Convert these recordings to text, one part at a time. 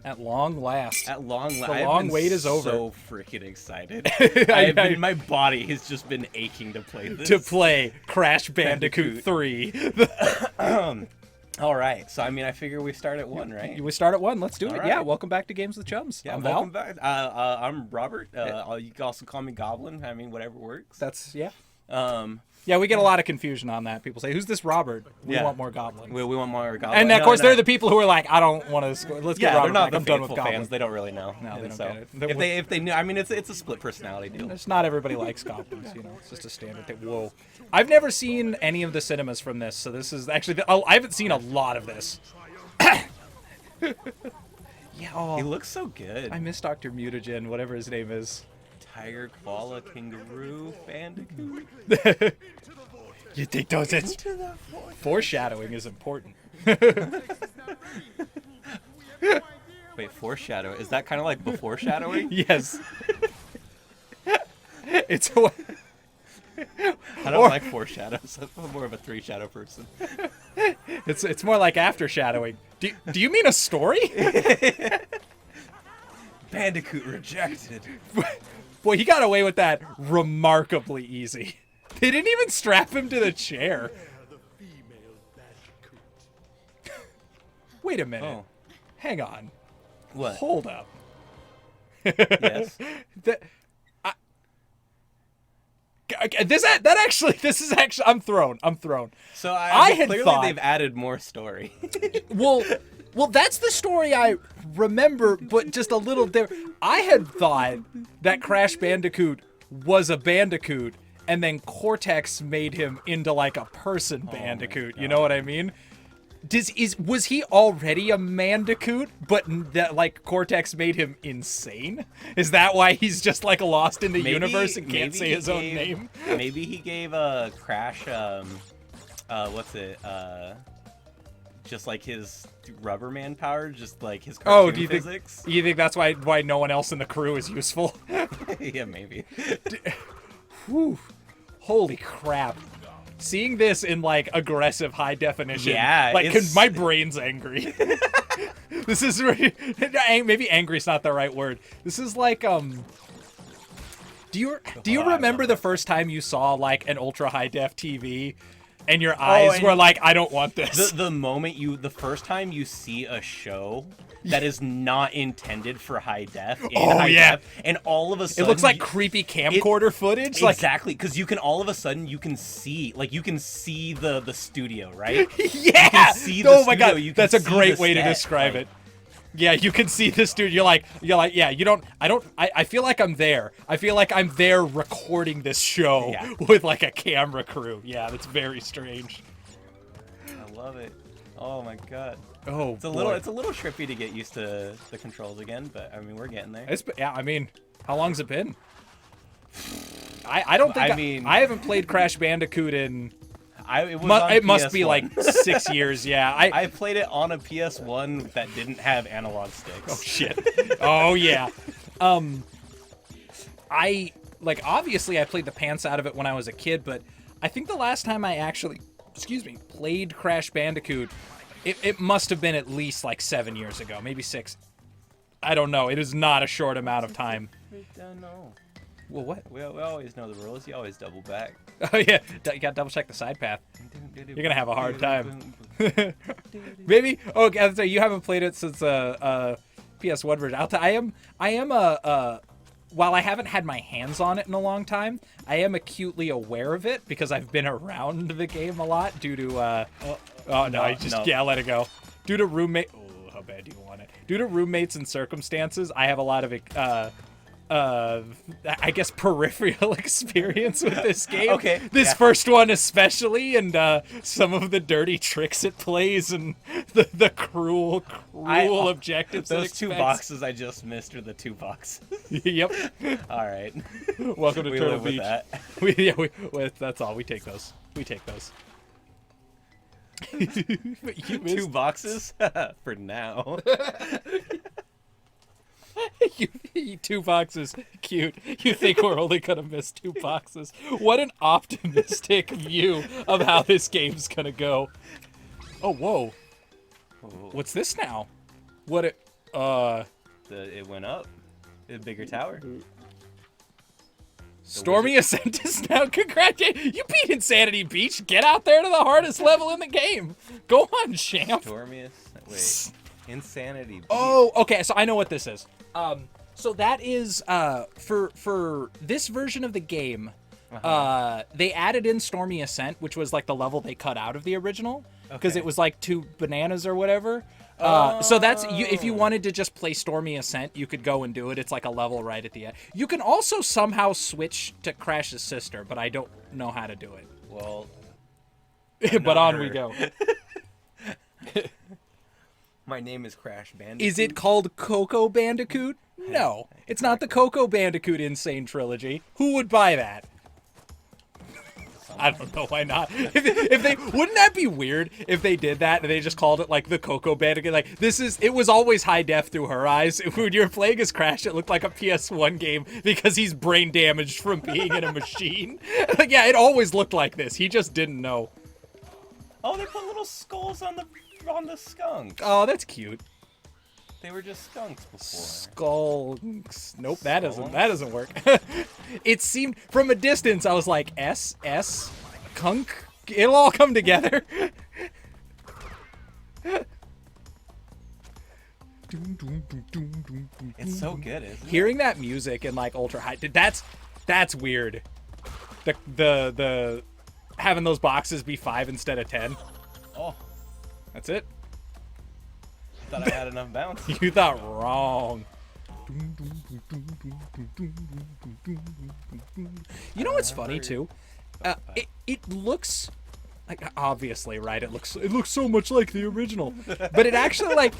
At long last. At long last. The long wait is over. So freaking excited. My body has just been aching to play this. To play Crash Bandicoot 3. All right. So, I mean, I figure we start at 1, right? We start at 1. Let's do it. Right. Yeah, welcome back to Games with Chums. Yeah, I'm welcome Val. back. I'm Robert. You can also call me Goblin. I mean, whatever works. Yeah. Yeah, we get a lot of confusion on that. People say, "Who's this Robert?" We Yeah. want more goblins. We want more Goblin. And of course, they're the people who are like, "I don't want to." Let's get Robert. they're not back. I'm done with faithful goblins. fans. They don't really know. No, they don't so, get it. If they knew, I mean, it's a split personality deal. It's not everybody likes goblins. It's just a standard thing. Whoa, I've never seen any of the cinemas from this, so this is actually I haven't seen a lot of this. Yeah, He looks so good. I miss Dr. Mutagen, whatever his name is. Tiger, koala, kangaroo, Bandicoot. You think those? It's foreshadowing is important. Wait, foreshadow? Is that kind of like before shadowing? Yes. It's. I don't like foreshadows. I'm more of a 3-shadow person. It's more like aftershadowing. Do you mean a story? Bandicoot rejected. Boy, he got away with that remarkably easy. They didn't even strap him to the chair. Wait a minute. Oh. Hang on. What? Hold up. Yes. This is actually. I'm thrown. So I had clearly thought they've added more story. Well, that's the story I remember, but just a little different. I had thought that Crash Bandicoot was a Bandicoot, and then Cortex made him into like a person Bandicoot. You know what I mean? Was he already a Mandicoot, but that like Cortex made him insane? Is that why he's just like lost in the universe and can't say his own name? Maybe he gave Crash what's it? Just like his Rubberman power, just like his cartoon physics. You think that's why no one else in the crew is useful? Yeah, maybe. Whew. Holy crap. Seeing this in like aggressive high definition, yeah, like my brain's angry. This is maybe angry's not the right word. This is like do you remember the first time you saw like an ultra high def TV and your eyes were like, I don't want this? The first time you see a show that is not intended for high def, def, and all of a sudden it looks like creepy camcorder footage. Exactly, because you can all of a sudden you can see the studio, right? Yeah. You can see the my god, that's a great way to describe it. Yeah, you can see the studio. You're like, yeah, I feel like I'm there. I feel like I'm there recording this show with like a camera crew. Yeah, that's very strange. I love it. Oh my god. Oh, it's a little trippy to get used to the controls again, but I mean we're getting there. I mean, how long's it been? I don't think I haven't played Crash Bandicoot in. It must be like 6 years. Yeah, I played it on a PS1 that didn't have analog sticks. Oh shit. Oh yeah. Obviously I played the pants out of it when I was a kid, but I think the last time I actually, played Crash Bandicoot, it must have been at least like 7 years ago, maybe 6. I don't know. It is not a short amount of time. We don't know. Well, what? We always know the rules. You always double back. Oh yeah, you gotta double check the side path. You're gonna have a hard time. Maybe. Oh, so you haven't played it since PS1 version. I am while I haven't had my hands on it in a long time, I am acutely aware of it because I've been around the game a lot due to let it go. Due to roommate. Oh, how bad do you want it? Due to roommates and circumstances, I have a lot of I guess peripheral experience with this game. Okay. This first one especially, and some of the dirty tricks it plays, and the cruel objectives. Those 2 boxes I just missed are the 2 boxes. Yep. All right. Welcome to Turtle Beach. With that. That's all. We take those. 2 boxes for now. 2 boxes. Cute. You think we're only gonna miss 2 boxes? What an optimistic view of how this game's gonna go. Oh, whoa. What's this now? It went up. A bigger tower. Stormy Ascent is now congratulations. You beat Insanity Beach. Get out there to the hardest level in the game. Go on, champ. Stormy Ascent. Wait. Insanity Beach. Oh, okay. So I know what this is. So that is for this version of the game. They added in Stormy Ascent, which was like the level they cut out of the original because it was like 2 bananas or whatever. So that's if you wanted to just play Stormy Ascent, you could go and do it. It's like a level right at the end. You can also somehow switch to Crash's sister, but I don't know how to do it. Well, but on we go. My name is Crash Bandicoot. Is it called Coco Bandicoot? No, it's not the Coco Bandicoot Insane Trilogy. Who would buy that? I don't know why not. If they wouldn't that be weird if they did that and they just called it like the Coco Bandicoot? Like it was always high def through her eyes. When you were playing as Crash, it looked like a PS1 game because he's brain damaged from being in a machine. Like, yeah, it always looked like this. He just didn't know. Oh, they put little skulls on the skunk. Oh, that's cute. They were just skunks before. Skunks. Nope, that doesn't work. It seemed from a distance I was like S kunk. It'll all come together. It's so good, isn't it? Hearing that music in like ultra high, that's weird. The having those boxes be 5 instead of 10. Oh, that's it. Thought I had enough bounce. You thought wrong. You know what's funny too? It looks like, obviously, right? It looks so much like the original, but it actually, like,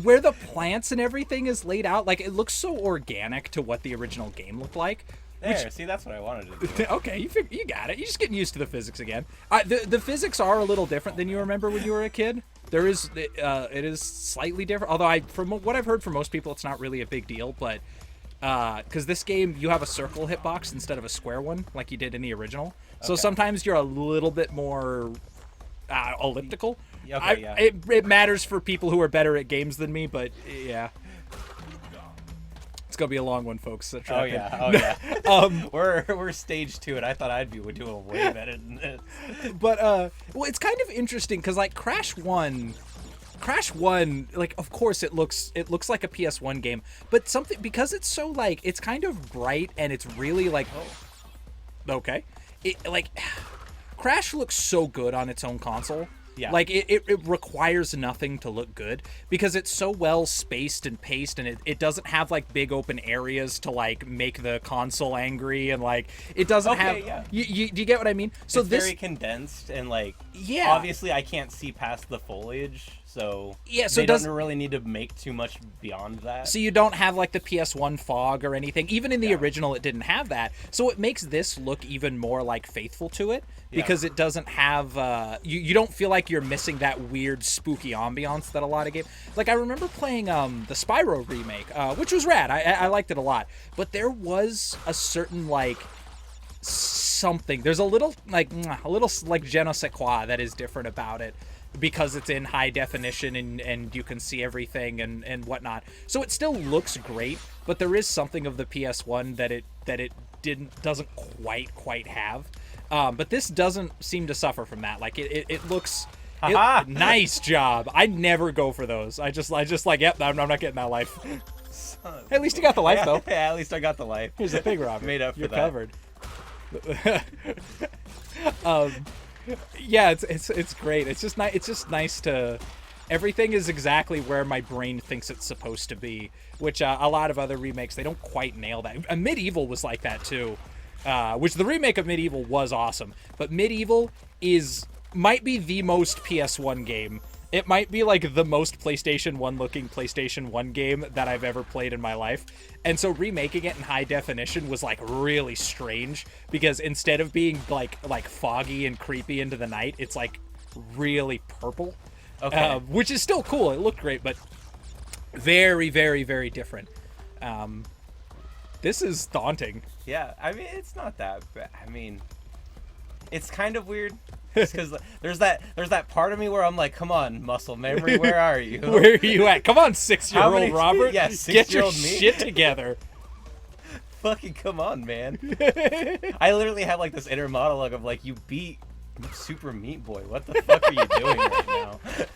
where the plants and everything is laid out, like, it looks so organic to what the original game looked like. There, see, that's what I wanted to do. Okay, you got it. You're just getting used to the physics again. The physics are a little different than you remember when you were a kid. It is slightly different. Although from what I've heard from most people, it's not really a big deal. But because this game, you have a circle hitbox instead of a square one, like you did in the original. Okay. So sometimes you're a little bit more elliptical. Okay, yeah. It matters for people who are better at games than me, but yeah. It's gonna be a long one, folks. Oh yeah. We're stage 2, and I thought I'd be doing way better than this. But well, it's kind of interesting because like Crash 1, like of course it looks like a PS1 game, but something because it's so like it's kind of bright and it's really like okay, it like Crash looks so good on its own console. Yeah. Like, it requires nothing to look good because it's so well spaced and paced, and it doesn't have, like, big open areas to, like, make the console angry, and, like, it doesn't have... Yeah. Do you get what I mean? So it's very condensed, and, like, yeah. Obviously I can't see past the foliage, so, yeah, so they don't really need to make too much beyond that. So you don't have, like, the PS1 fog or anything. Even in the original, it didn't have that. So it makes this look even more, like, faithful to it. Because it doesn't have, you don't feel like you're missing that weird, spooky ambiance that a lot of games... Like, I remember playing the Spyro remake, which was rad. I liked it a lot. But there was a certain, like, something. There's a little, like, je ne sais quoi that is different about it. Because it's in high definition and you can see everything and whatnot. So it still looks great, but there is something of the PS1 that it doesn't quite have. But this doesn't seem to suffer from that. Like it looks nice job. I never go for those. I just like, yep, I'm not getting that life. At least you got the life though. Yeah, at least I got the life. Here's the thing, Robert. Made up for You're that. covered. Yeah, it's great. It's just nice to. Everything is exactly where my brain thinks it's supposed to be, which a lot of other remakes, they don't quite nail that. Medieval was like that too, which the remake of Medieval was awesome. But Medieval might be the most PS1 game. It might be like the most PlayStation 1 looking PlayStation 1 game that I've ever played in my life. And so remaking it in high definition was like really strange because instead of being like foggy and creepy into the night, it's like really purple. Okay. Which is still cool. It looked great, but very, very, very different. This is daunting. Yeah, I mean, it's not that bad. I mean, it's kind of weird. Because there's that part of me where I'm like, come on, muscle memory, where are you? Where are you at? Come on, 6-year-old Robert. Yeah, get your 6-year-old me. shit together. Fucking come on, man. I literally have like this inner monologue of like, you beat Super Meat Boy. What the fuck are you doing right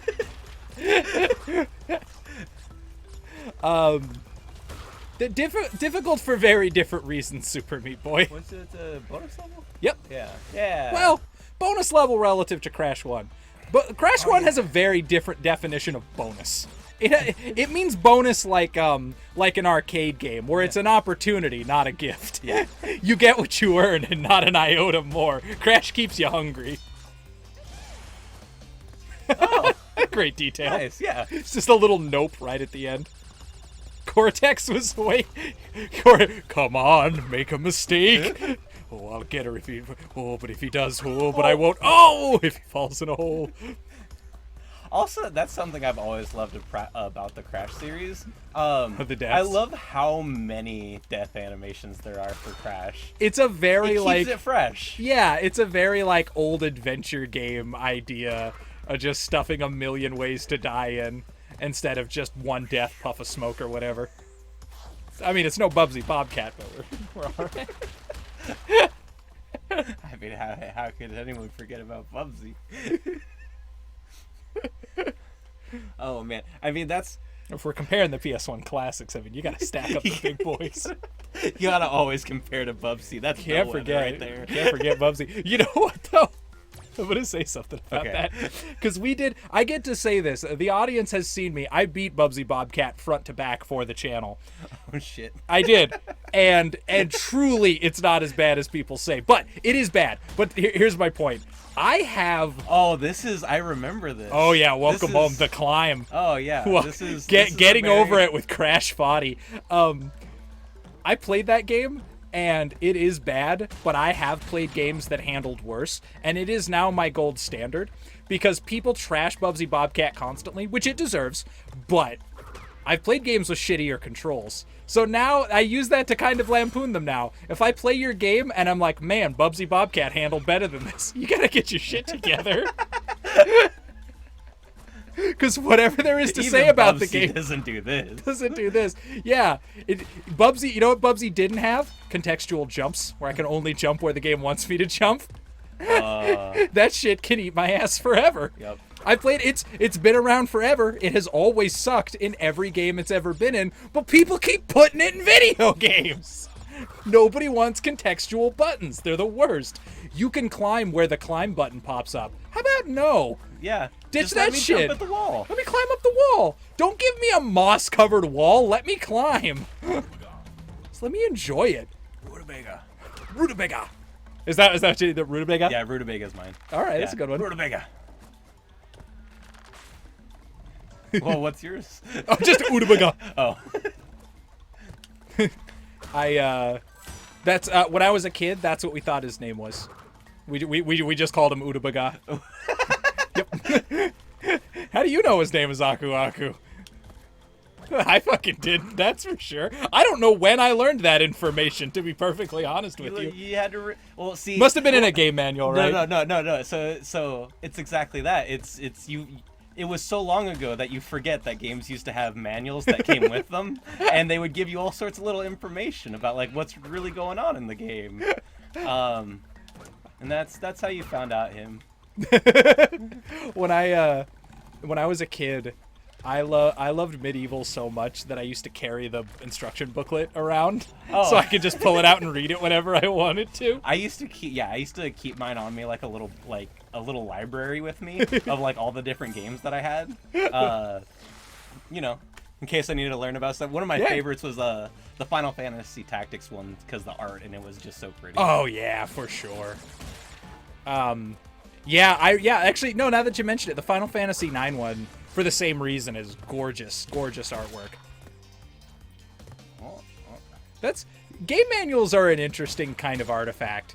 now? Difficult for very different reasons, Super Meat Boy. Was it a bonus level? Yep. Yeah. Well, bonus level relative to Crash 1. But Crash 1 has a very different definition of bonus. It means bonus like an arcade game, where it's an opportunity, not a gift. Yeah. You get what you earn and not an iota more. Crash keeps you hungry. Oh. Great detail. Nice, yeah. It's just a little nope right at the end. Cortex was come on, make a mistake. Oh, I'll get her if he. Oh, but if he does, but I won't. Oh, if he falls in a hole. Also, that's something I've always loved about the Crash series. The deaths. I love how many death animations there are for Crash. It's a very it keeps it fresh. Yeah, it's a very old adventure game idea of just stuffing a million ways to die in instead of just one death, puff of smoke or whatever. I mean, it's no Bubsy Bobcat, but we're all right. I mean, how could anyone forget about Bubsy? Oh man, I mean that's. If we're comparing the PS1 classics, I mean you gotta stack up the big boys. You gotta always compare to Bubsy. That's can't no forget right there. Can't forget Bubsy. You know what though? I'm gonna say something about that because I get to say this. The audience has seen me. I beat Bubsy Bobcat front to back for the channel. Oh shit! I did, and truly, it's not as bad as people say, but it is bad. But here's my point. I have. Oh, I remember this. Oh yeah, welcome home. The climb. Oh yeah, well, this is getting over it with Crash Foddy. I played that game. And it is bad, but I have played games that handled worse, and it is now my gold standard because people trash Bubsy Bobcat constantly, which it deserves, but I've played games with shittier controls. So now I use that to kind of lampoon them now. If I play your game and I'm like, man, Bubsy Bobcat handled better than this, you gotta get your shit together. Because whatever there is to say about Bubsy the game doesn't do this. Yeah, Bubsy. You know what Bubsy didn't have? Contextual jumps, where I can only jump where the game wants me to jump. That shit can eat my ass forever. Yep. I played it's been around forever. It has always sucked in every game it's ever been in, but people keep putting it in video games. Nobody wants contextual buttons. They're the worst. You can climb where the climb button pops up. How about no? Yeah. Ditch that shit. Jump at the wall. Let me climb up the wall. Don't give me a moss-covered wall. Let me climb. Just let me enjoy it. Rutabaga. Is that the Rutabaga? Yeah, Rutabaga is mine. All right, that's a good one. Rutabaga. Well, what's yours? Oh, just Utabaga. Oh. That's when I was a kid. That's what we thought his name was. We just called him Utabaga. Yep. How do you know his name is Aku Aku? I fucking didn't. That's for sure. I don't know when I learned that information. To be perfectly honest with you, you had to. Well, see, must have been in a game manual, right? No. So it's exactly that. It's you. It was so long ago that you forget that games used to have manuals that came with them, and they would give you all sorts of little information about like what's really going on in the game. And that's how you found out him. When I was a kid, I loved Medieval so much that I used to carry the instruction booklet around so I could just pull it out and read it whenever I wanted to. I used to keep mine on me like a little library with me of like all the different games that I had. You know, in case I needed to learn about stuff. One of my favorites was the Final Fantasy Tactics one because the art and it was just so pretty. Oh yeah, for sure. Actually, no, now that you mentioned it, the Final Fantasy IX one, for the same reason, is gorgeous artwork. That's game manuals are an interesting kind of artifact.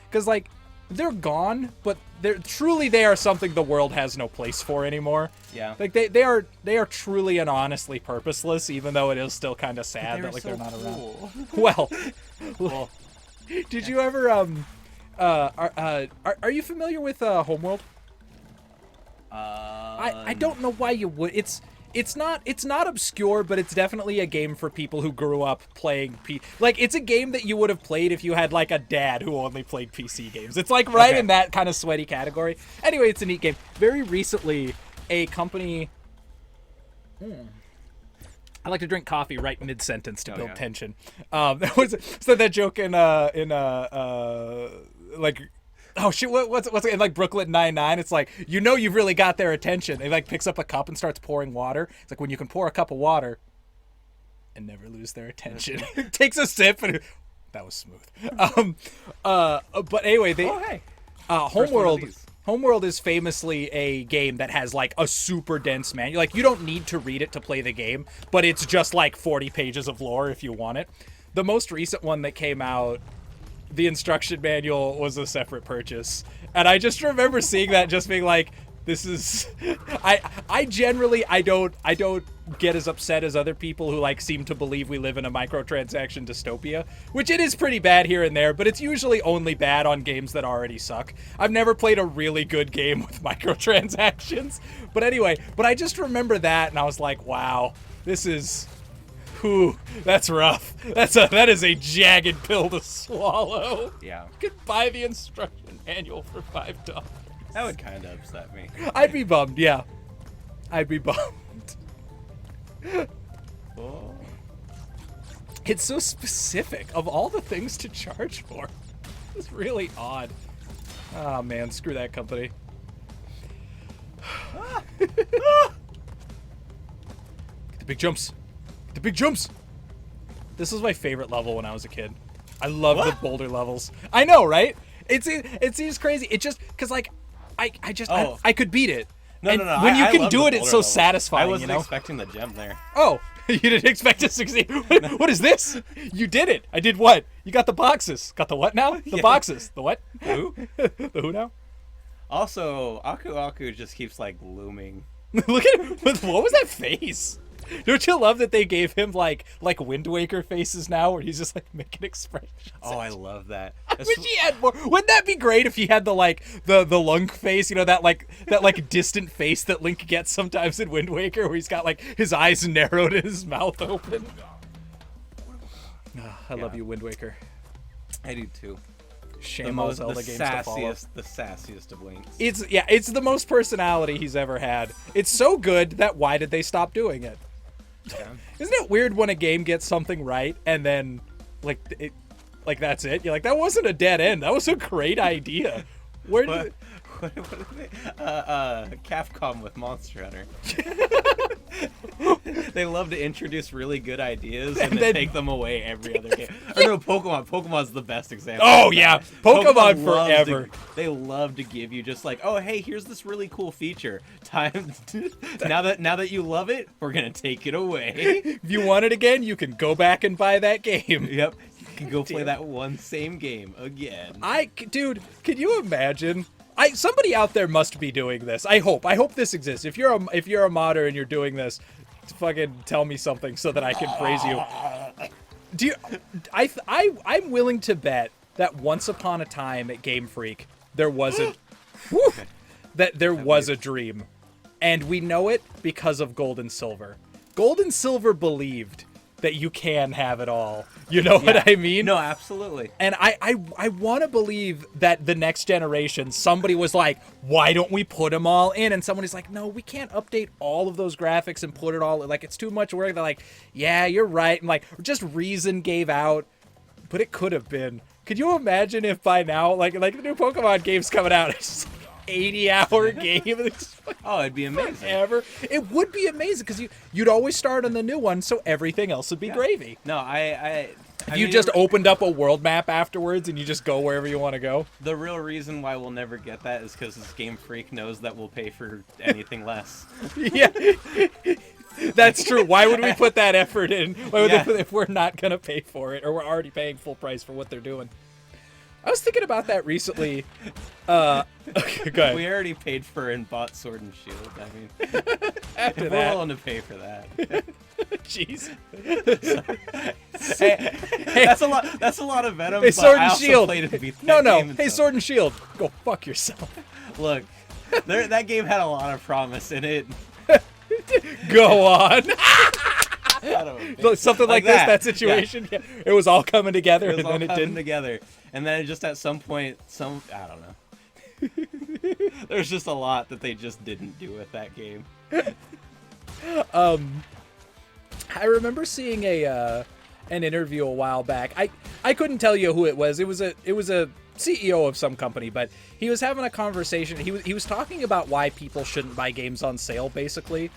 Because, like, they're gone, but they are something the world has no place for anymore. Yeah. Like, they are truly and honestly purposeless, even though it is still kind of sad that, like, so they're not cool. around. Well, did you ever, Are you familiar with Homeworld? I don't know why you would. It's not obscure, but it's definitely a game for people who grew up playing like it's a game that you would have played if you had like a dad who only played PC games. It's like right in that kind of sweaty category. Anyway, it's a neat game. Very recently, a company. I like to drink coffee right mid-sentence to build tension. There was said that joke in like. Oh shit! What's in like Brooklyn Nine-Nine? It's like you've really got their attention. They like picks up a cup and starts pouring water. It's like when you can pour a cup of water and never lose their attention. Takes a sip and that was smooth. But anyway, Homeworld is famously a game that has like a super dense manual. Like you don't need to read it to play the game, but it's just like 40 pages of lore if you want it. The most recent one that came out, the instruction manual was a separate purchase, and I just remember seeing that, just being like, "This is." I generally don't get as upset as other people who like seem to believe we live in a microtransaction dystopia, which it is pretty bad here and there, but it's usually only bad on games that already suck. I've never played a really good game with microtransactions, but anyway, I just remember that, and I was like, "Wow, this is." Ooh, that's rough. That is a jagged pill to swallow. Yeah. You could buy the instruction manual for $5. That would kind of upset me. I'd be bummed, yeah. I'd be bummed. Oh. It's so specific of all the things to charge for. It's really odd. Oh man, screw that company. Get the big jumps. The big jumps. This was my favorite level when I was a kid. I love the boulder levels. I know, right? It seems crazy. It just because like I could beat it. No. When you can do it, it's so satisfying. I wasn't you know? expecting the gem there. Oh, you didn't expect to succeed. What is this? You did it. I did what? You got the boxes. Got the what now? The boxes. The what? The who? The who now? Also, Aku just keeps like looming. Look at him. What was that face? Don't you love that they gave him like Wind Waker faces now, where he's just like making expressions? Oh, I love that. I wish he had more. Wouldn't that be great if he had the Lunk face? You know, that distant face that Link gets sometimes in Wind Waker, where he's got like his eyes narrowed and his mouth open. Oh, I love you, Wind Waker. I do too. Shame all Zelda games to follow. The sassiest of Links. It's the most personality he's ever had. It's so good that why did they stop doing it? Yeah. Isn't it weird when a game gets something right and then that's it? You're like, that wasn't a dead end. That was a great idea. What are they? Capcom with Monster Hunter. They love to introduce really good ideas and then take them away every other game. Or no, Pokemon. Pokemon's the best example. Oh yeah, Pokemon forever. They love to give you just like, oh hey, here's this really cool feature. Time now that you love it, we're gonna take it away. If you want it again, you can go back and buy that game. Yep. You can go play that one same game again. Dude, can you imagine? Somebody out there must be doing this. I hope this exists. If you're a modder and you're doing this, fucking tell me something so that I can praise you. I'm willing to bet that once upon a time at Game Freak there was a dream, and we know it because of Gold and Silver. Gold and Silver believed that you can have it all. You know what I mean? No, absolutely. And I want to believe that the next generation, somebody was like, why don't we put them all in? And somebody's like, no, we can't update all of those graphics and put it all, like, it's too much work. They're like, yeah, you're right. And like, just reason gave out, but it could have been. Could you imagine if by now, like the new Pokemon game's coming out, it's just like 80-hour game. Oh, it'd be amazing. Ever. It would be amazing because you'd always start on the new one, so everything else would be gravy. No, you just opened up a world map afterwards and you just go wherever you want to go. The real reason why we'll never get that is because this Game Freak knows that we'll pay for anything less. Yeah. That's true. Why would we put that effort in if we're not going to pay for it, or we're already paying full price for what they're doing? I was thinking about that recently. Okay, go ahead. We already paid for and bought Sword and Shield. I mean, After we're that, willing to pay for that. jeez. Hey, that's a lot. That's a lot of Venom. Hey, but Sword I and also Shield. played it to beat that No. game and Hey, stuff. Sword and Shield. Go fuck yourself. Look, that game had a lot of promise in it. Go on. Son of a bitch. Something like this, that situation. Yeah. It was all coming together, It was and all then it coming didn't. together, and then just at some point, I don't know. There's just a lot that they just didn't do with that game. I remember seeing an interview a while back. I couldn't tell you who it was. It was a CEO of some company, but he was having a conversation. He was talking about why people shouldn't buy games on sale, basically.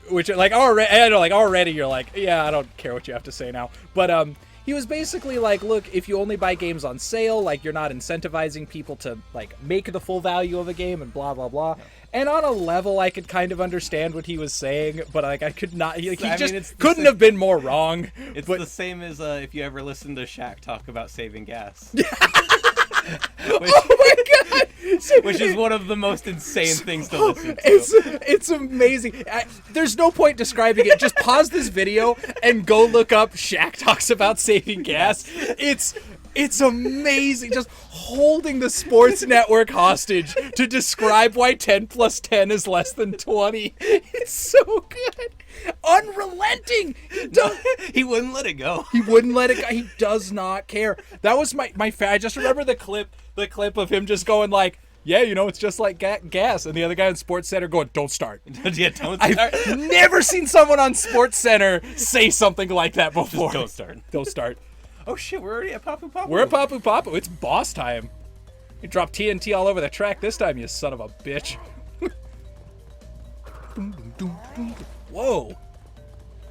Which like already, I know, like already you're like, yeah, I don't care what you have to say now. But he was basically like, look, if you only buy games on sale, like you're not incentivizing people to like make the full value of a game and blah blah blah. Yeah. And on a level, I could kind of understand what he was saying, but like I could not. He just couldn't have been more wrong. It's the same as if you ever listen to Shaq talk about saving gas. Oh my god! Which is one of the most insane things to listen to. It's amazing. There's no point describing it. Just pause this video and go look up Shaq talks about saving gas. It's amazing. Just holding the sports network hostage to describe why 10 plus 10 is less than 20. It's so good. Unrelenting. He wouldn't let it go. He wouldn't let it go. He does not care. That was my I just remember the clip of him just going like, yeah, you know, it's just like gas. And the other guy on Sports Center going, don't start. Yeah, don't start. I've never seen someone on Sports Center say something like that before. Just don't start. Don't start. Oh shit, we're already at Papu Papu. We're at Papu Papu. It's boss time. You dropped TNT all over the track this time, you son of a bitch. Whoa.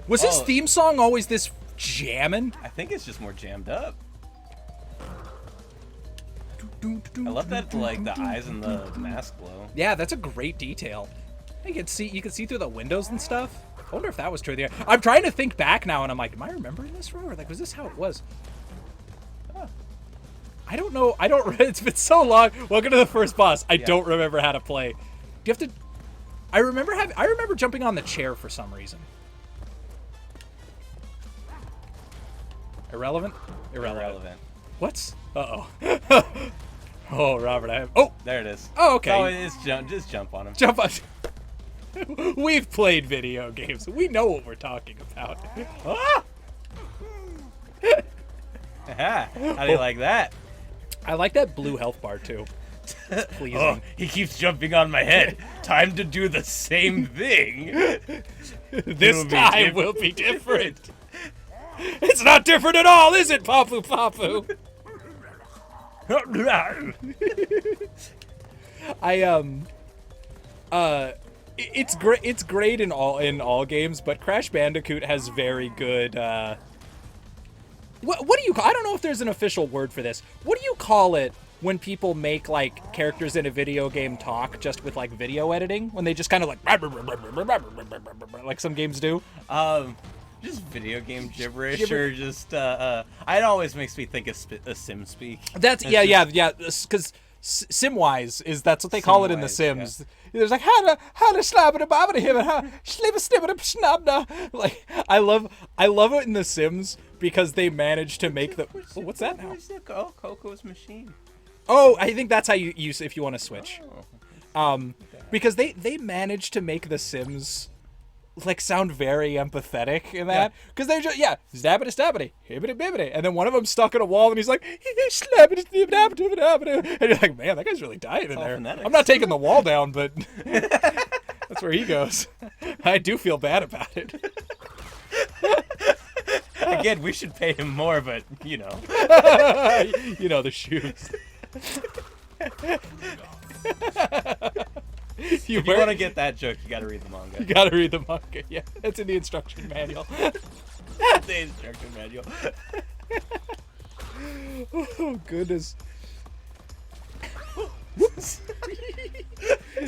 Was his theme song always this jammin'? I think it's just more jammed up. I love that, like, the eyes and the mask glow. Yeah, that's a great detail. You can see through the windows and stuff. I wonder if that was true. I'm trying to think back now, and I'm like, am I remembering this wrong? Or like, was this how it was? I don't know. It's been so long. Welcome to the first boss. I don't remember how to play. Do you have to? I remember jumping on the chair for some reason. Irrelevant. What's? Uh-oh. Oh, Robert, there it is. Oh, okay. Oh, it's just jump on him. Jump on. We've played video games. We know what we're talking about. Ah! How do you like that? I like that blue health bar too. It's pleasing. Oh, he keeps jumping on my head. Time to do the same thing. This time will be different. It's not different at all, is it, Papu Papu? It's great in all games, but Crash Bandicoot has very good what do you call, I don't know if there's an official word for this. What do you call it when people make like characters in a video game talk just with like video editing, when they just kind of like some games do? Just video game gibberish, or just it always makes me think of sim speak. That's yeah, because SimWise that's what they call it in The Sims. Yeah. There's like how to slap it about him and how slip a snip it snabna. Like I love it in The Sims because they managed to make the what's that now? Where's the Coco's machine? Oh, I think that's how you use if you want to switch. Because they managed to make The Sims like sound very empathetic in that, because they're just stabbity stabbity hibbity bibbity, and then one of them stuck in a wall and he's like slabbity and you're like, man, that guy's really dying in there. Phonetics. I'm not taking the wall down, but that's where he goes. I do feel bad about it. Again, we should pay him more, but you know the shoes. If you want to get that joke, you got to read the manga. You got to read the manga. Yeah, that's in the instruction manual. The instruction manual. Oh goodness. It's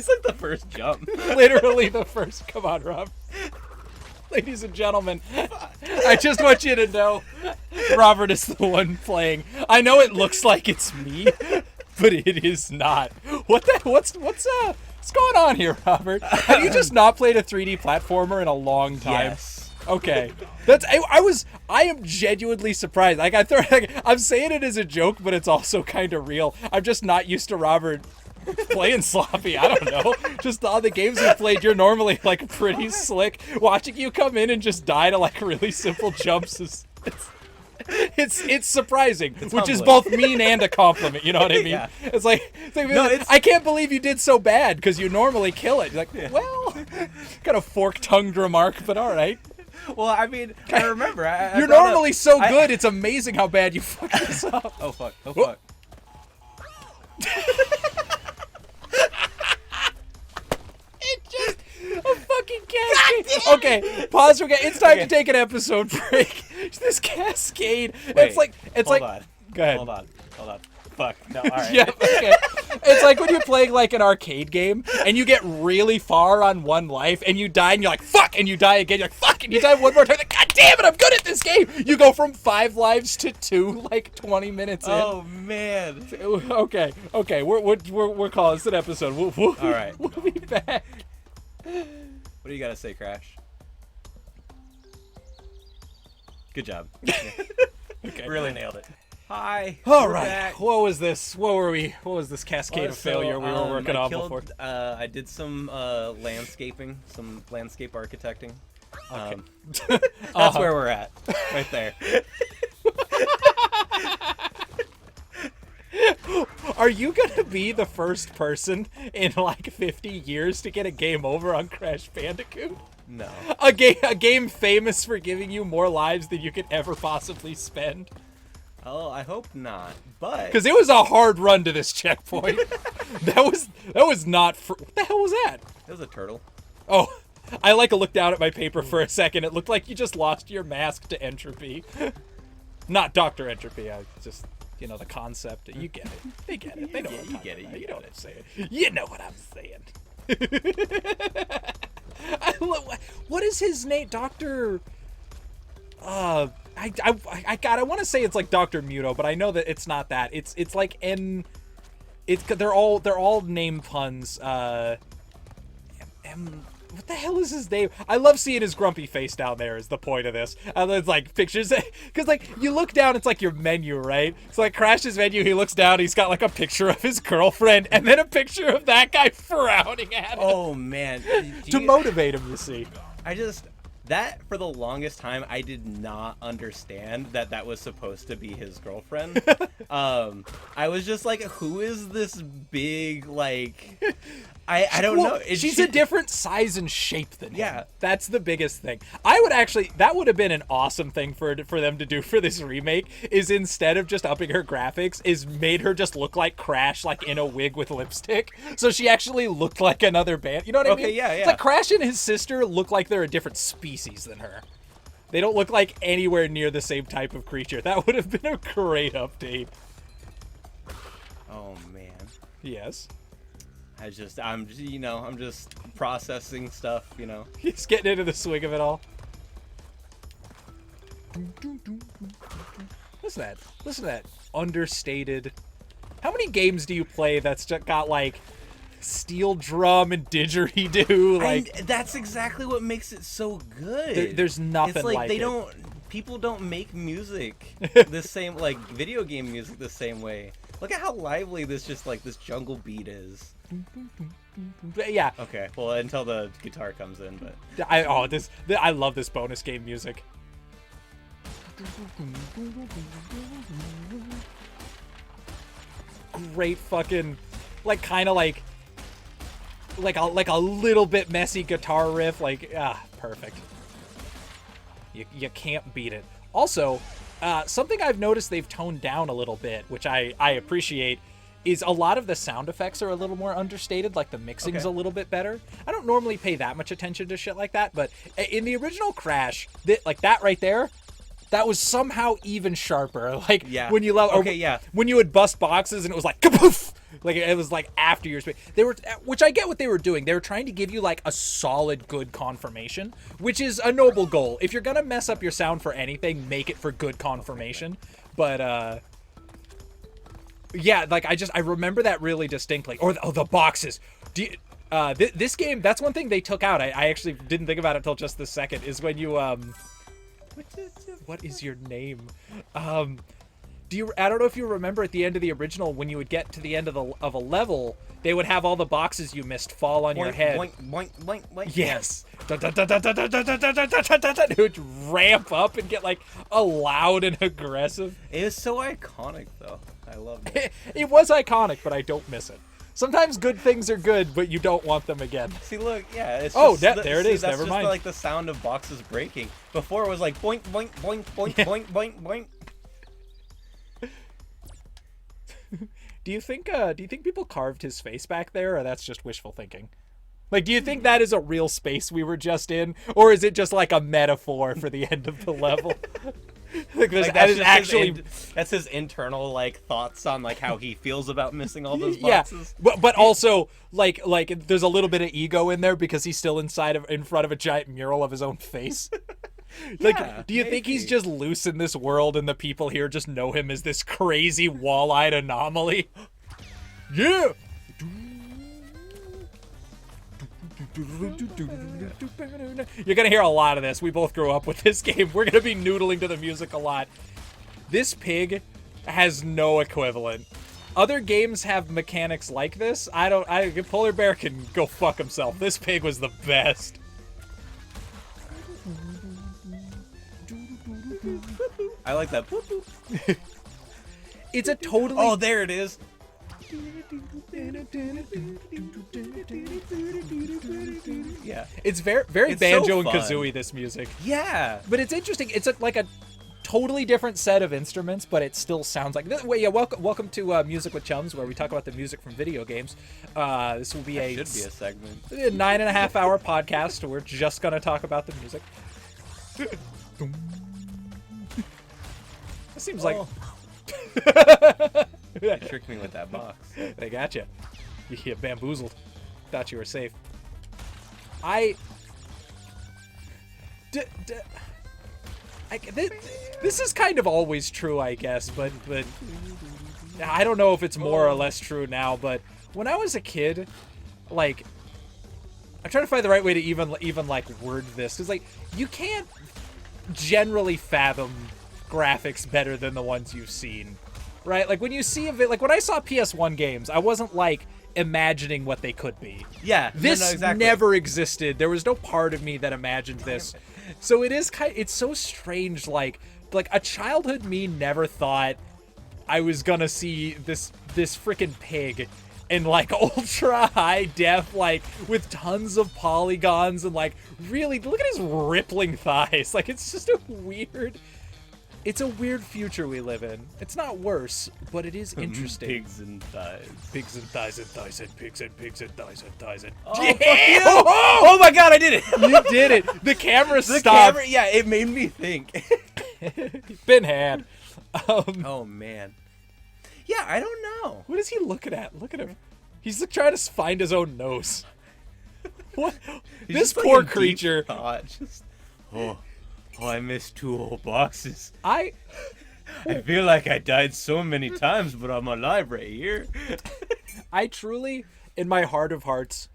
like the first jump. Literally the first. Come on, Rob. Ladies and gentlemen, I just want you to know Robert is the one playing. I know it looks like it's me, but it is not. What's going on here, Robert? Have you just not played a 3D platformer in a long time? Yes. Okay. I am genuinely surprised. Like I'm saying it as a joke, but it's also kind of real. I'm just not used to Robert playing sloppy. I don't know. Just all the games we played, you're normally like pretty slick. Watching you come in and just die to like really simple jumps is it's surprising, which is both mean and a compliment. You know what I mean? Yeah. It's like I can't believe you did so bad because you normally kill it. You're like, well, kind of fork-tongued remark, but all right. Well, I mean, I remember. You're normally so good. It's amazing how bad you fuck this up. Oh fuck! Oh fuck! It just a fucking cascade. Okay, pause. It's time to take an episode break. This cascade. Wait, it's hold like. on. Go ahead. Hold on. Fuck. No. All right. Yeah. Okay. It's like when you're playing like an arcade game and you get really far on one life and you die and you're like fuck and you die again. You're like fuck and you die one more time. Like, God damn it! I'm good at this game. You go from 5 lives to 2 like 20 minutes in. Oh man. Okay. We're calling this an episode. All right. We'll be back. What do you gotta say, Crash? Good job. Okay. Really nailed it. Hi. All we're right. back. What was this? What was this cascade of failure we were working on before? I did some landscaping, some landscape architecting. Okay. That's where we're at, right there. Are you gonna be the first person in like 50 years to get a game over on Crash Bandicoot? No. A game famous for giving you more lives than you could ever possibly spend. Oh, I hope not. But Because it was a hard run to this checkpoint. that was not. What the hell was that? it was a turtle. Oh, I like looked down at my paper for a second. It looked like you just lost your mask to Entropy. Not Dr. Entropy. I just, the concept. You get it. They get it. They know what I'm You talking get it. about. You You know get what it. I'm saying. You know what I'm saying. What is his name? Dr. I want to say it's like Dr. Muto, but I know that it's not that. It's like they're all name puns. What the hell is his name? I love seeing his grumpy face down there is the point of this. It's like pictures, because like you look down, it's like your menu, right? It's like Crash's menu, he looks down, he's got like a picture of his girlfriend and then a picture of that guy frowning at him. Oh man. To motivate him, you see. That for the longest time I did not understand that was supposed to be his girlfriend. I was just like, who is this big like I don't know. She's a different size and shape than him. Yeah. That's the biggest thing. That would have been an awesome thing for them to do for this remake, is instead of just upping her graphics, is made her just look like Crash, like in a wig with lipstick. So she actually looked like another band. You know what I mean? Okay, yeah. It's like Crash and his sister look like they're a different species than her. They don't look like anywhere near the same type of creature. That would have been a great update. Oh man. Yes. I'm just processing stuff, He's getting into the swing of it all. Listen to that understated. How many games do you play that's just got like steel drum and didgeridoo? Like that's exactly what makes it so good. there's nothing it's like like they it. People don't make music the same, like video game music the same way. Look at how lively this jungle beat is. Yeah. Okay, well, until the guitar comes in, but I love this bonus game music. Great fucking, like kind of like a little bit messy guitar riff, perfect. You can't beat it. Also, something I've noticed they've toned down a little bit, which I appreciate, is a lot of the sound effects are a little more understated, like the mixing's a little bit better. I don't normally pay that much attention to shit like that, but in the original Crash, like that right there, that was somehow even sharper. Like when you when you would bust boxes and it was like kapoof. Like it was like after your space. They were, which I get what they were doing. They were trying to give you like a solid, good confirmation, which is a noble goal. If you're gonna mess up your sound for anything, make it for good confirmation. But yeah, like I remember that really distinctly. Or the boxes. This game, that's one thing they took out. I actually didn't think about it until just this second. Is when you what is your name? I don't know if you remember at the end of the original when you would get to the end of a level, they would have all the boxes you missed fall on your head. Boink, boink, boink, boink. Yes. It would ramp up and get like a loud and aggressive. It is so iconic, though. I love it. It was iconic, but I don't miss it. Sometimes good things are good, but you don't want them again. See, look, yeah. It's there just, it is. That's Never just mind. like the sound of boxes breaking. Before it was like boink, boink, boink, boink, boink, boink, boink. Do you think people carved his face back there, or that's just wishful thinking? Like, do you think that is a real space we were just in, or is it just like a metaphor for the end of the level? Like, that's his internal like thoughts on like how he feels about missing all those boxes. Yeah, but also like there's a little bit of ego in there because he's still in front of a giant mural of his own face. Like, Yeah, do you think he's just loose in this world and the people here just know him as this crazy wall-eyed anomaly? Yeah. You're gonna hear a lot of this. We both grew up with this game. We're gonna be noodling to the music a lot. This pig has no equivalent. Other games have mechanics like this. Polar Bear can go fuck himself. This pig was the best. I like that. It's a totally... Oh, there it is. Yeah. It's very It's Banjo so and fun. Kazooie, this music. Yeah. But it's interesting. It's like a totally different set of instruments, but it still sounds like this. Wait, yeah, welcome to Music with Chums, where we talk about the music from video games. This will be Should be a segment. a 9.5 hour podcast. We're just gonna talk about the music. It seems like You tricked me with that box. they got you. You bamboozled. Thought you were safe. This is kind of always true, I guess, but I don't know if it's more or less true now. But when I was a kid, like, I'm trying to find the right way to even like word this, because like you can't generally fathom graphics better than the ones you've seen, right? Like when you see like when I saw PS1 games, I wasn't like imagining what they could be. Yeah. This no, exactly. never existed. There was no part of me that imagined this. So it's so strange. Like a childhood me never thought I was gonna see this freaking pig in like ultra high def, like with tons of polygons and like really look at his rippling thighs. Like it's just a weird future we live in. It's not worse, but it is interesting. Pigs and thighs. Pigs and thighs and thighs and pigs and pigs and thighs and thighs and... Oh, fuck you! Oh my god, I did it! You did it! The camera stopped. Camera, yeah, it made me think. Been had. Oh man. Yeah, I don't know. What is he looking at? Look at him. He's like trying to find his own nose. What? He's This just, like, poor in deep creature. thought, just, oh, I missed 2 old boxes. I feel like I died so many times, but I'm alive right here. I truly, in my heart of hearts,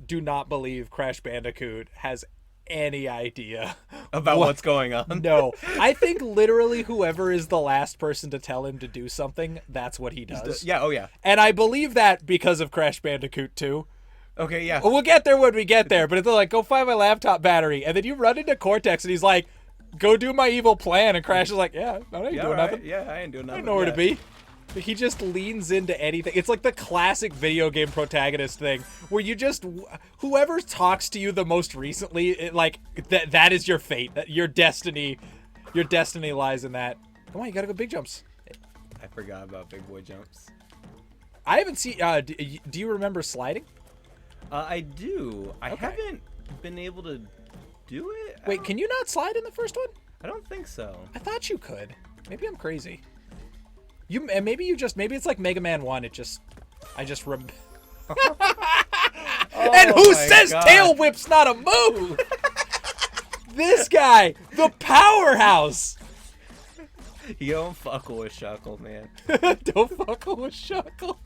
do not believe Crash Bandicoot has any idea About what's going on. No, I think literally whoever is the last person to tell him to do something, that's what he does. Yeah, oh yeah. And I believe that because of Crash Bandicoot 2. Okay, yeah. Well, we'll get there when we get there, but it's like, go find my laptop battery. And then you run into Cortex and he's like, go do my evil plan. And Crash is like, yeah, I ain't doing nothing. Yeah, I ain't doing nothing. I know where to be. Like, he just leans into anything. It's like the classic video game protagonist thing where you just, whoever talks to you the most recently, that is your fate. Your destiny lies in that. Come on, you gotta go big jumps. I forgot about big boy jumps. I haven't seen, do you remember sliding? I do. I Okay. haven't been able to do it. Wait, can you not slide in the first one? I don't think so. I thought you could. Maybe I'm crazy. Maybe it's like Mega Man 1. It just I just And Oh who my says God. tail whip's not a move? This guy, the powerhouse. You don't fuck with Shuckle, man. Don't fuck with Shuckle.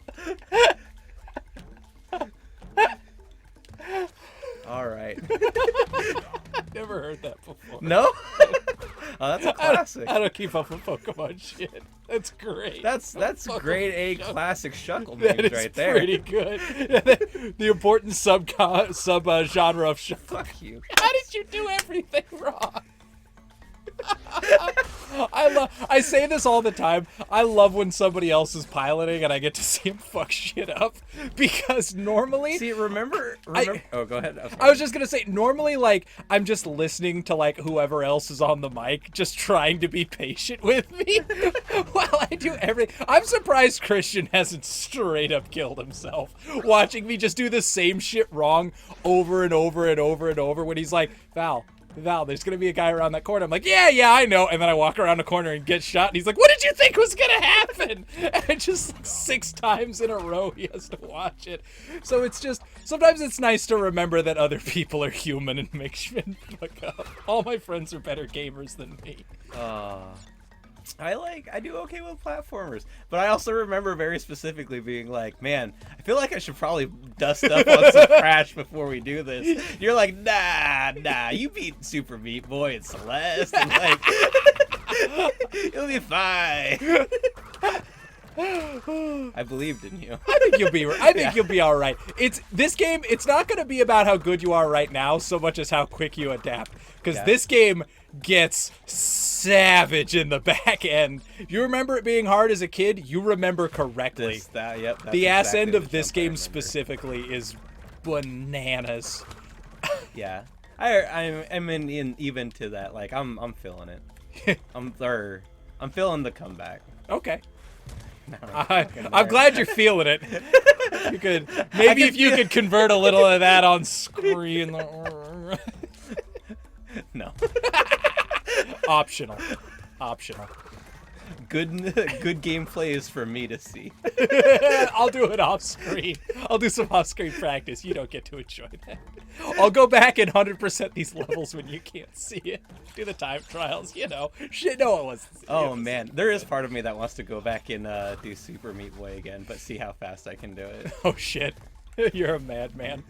All right. Never heard that before. No? Oh, that's a classic. I don't keep up with Pokemon shit. That's great. That's Fuck grade with A Shuckle. classic Shuckle That names is right there. pretty good. The important sub genre of Shuckle. Fuck you. How did you do everything wrong? I say this all the time. I love when somebody else is piloting and I get to see him fuck shit up, because normally See, remember oh, go ahead. I was just gonna say, normally, like, I'm just listening to, like, whoever else is on the mic, just trying to be patient with me while I do everything. I'm surprised Christian hasn't straight up killed himself watching me just do the same shit wrong over and over and over and over when he's like, Val, there's gonna be a guy around that corner. I'm like, yeah, I know. And then I walk around the corner and get shot. And he's like, what did you think was gonna happen? And just like 6 times in a row, he has to watch it. So it's just, sometimes it's nice to remember that other people are human and make shit fuck up. All my friends are better gamers than me. I do okay with platformers, but I also remember very specifically being like, man, I feel like I should probably dust up on some Crash before we do this. You're like, nah, you beat Super Meat Boy and Celeste, and like, you'll be fine. I believed in you. I think you'll be all right. This game. It's not going to be about how good you are right now so much as how quick you adapt. Because this game gets savage in the back end. If you remember it being hard as a kid, you remember correctly. Yep. The ass end of this game specifically is bananas. Yeah, I'm in even to that. Like I'm feeling it. I'm feeling the comeback. Okay. I'm glad you're feeling it. You could if you could convert a little of that on screen. No. Optional. Good gameplay is for me to see. I'll do it off screen. I'll do some off screen practice. You don't get to enjoy that. I'll go back and 100% these levels when you can't see it. Do the time trials, Shit, no one wants to see it. Oh man, there is part of me that wants to go back and do Super Meat Boy again, but see how fast I can do it. Oh shit. You're a madman.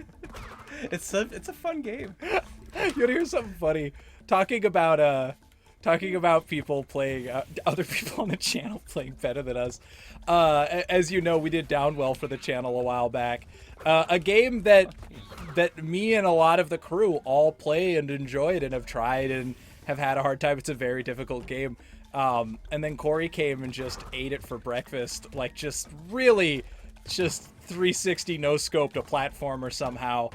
It's a fun game. You wanna hear something funny? Talking about people playing, other people on the channel playing better than us. As you know, we did Downwell for the channel a while back. A game that me and a lot of the crew all play and enjoyed and have tried and have had a hard time. It's a very difficult game. And then Corey came and just ate it for breakfast. Like, just really just 360 no-scoped a platformer somehow.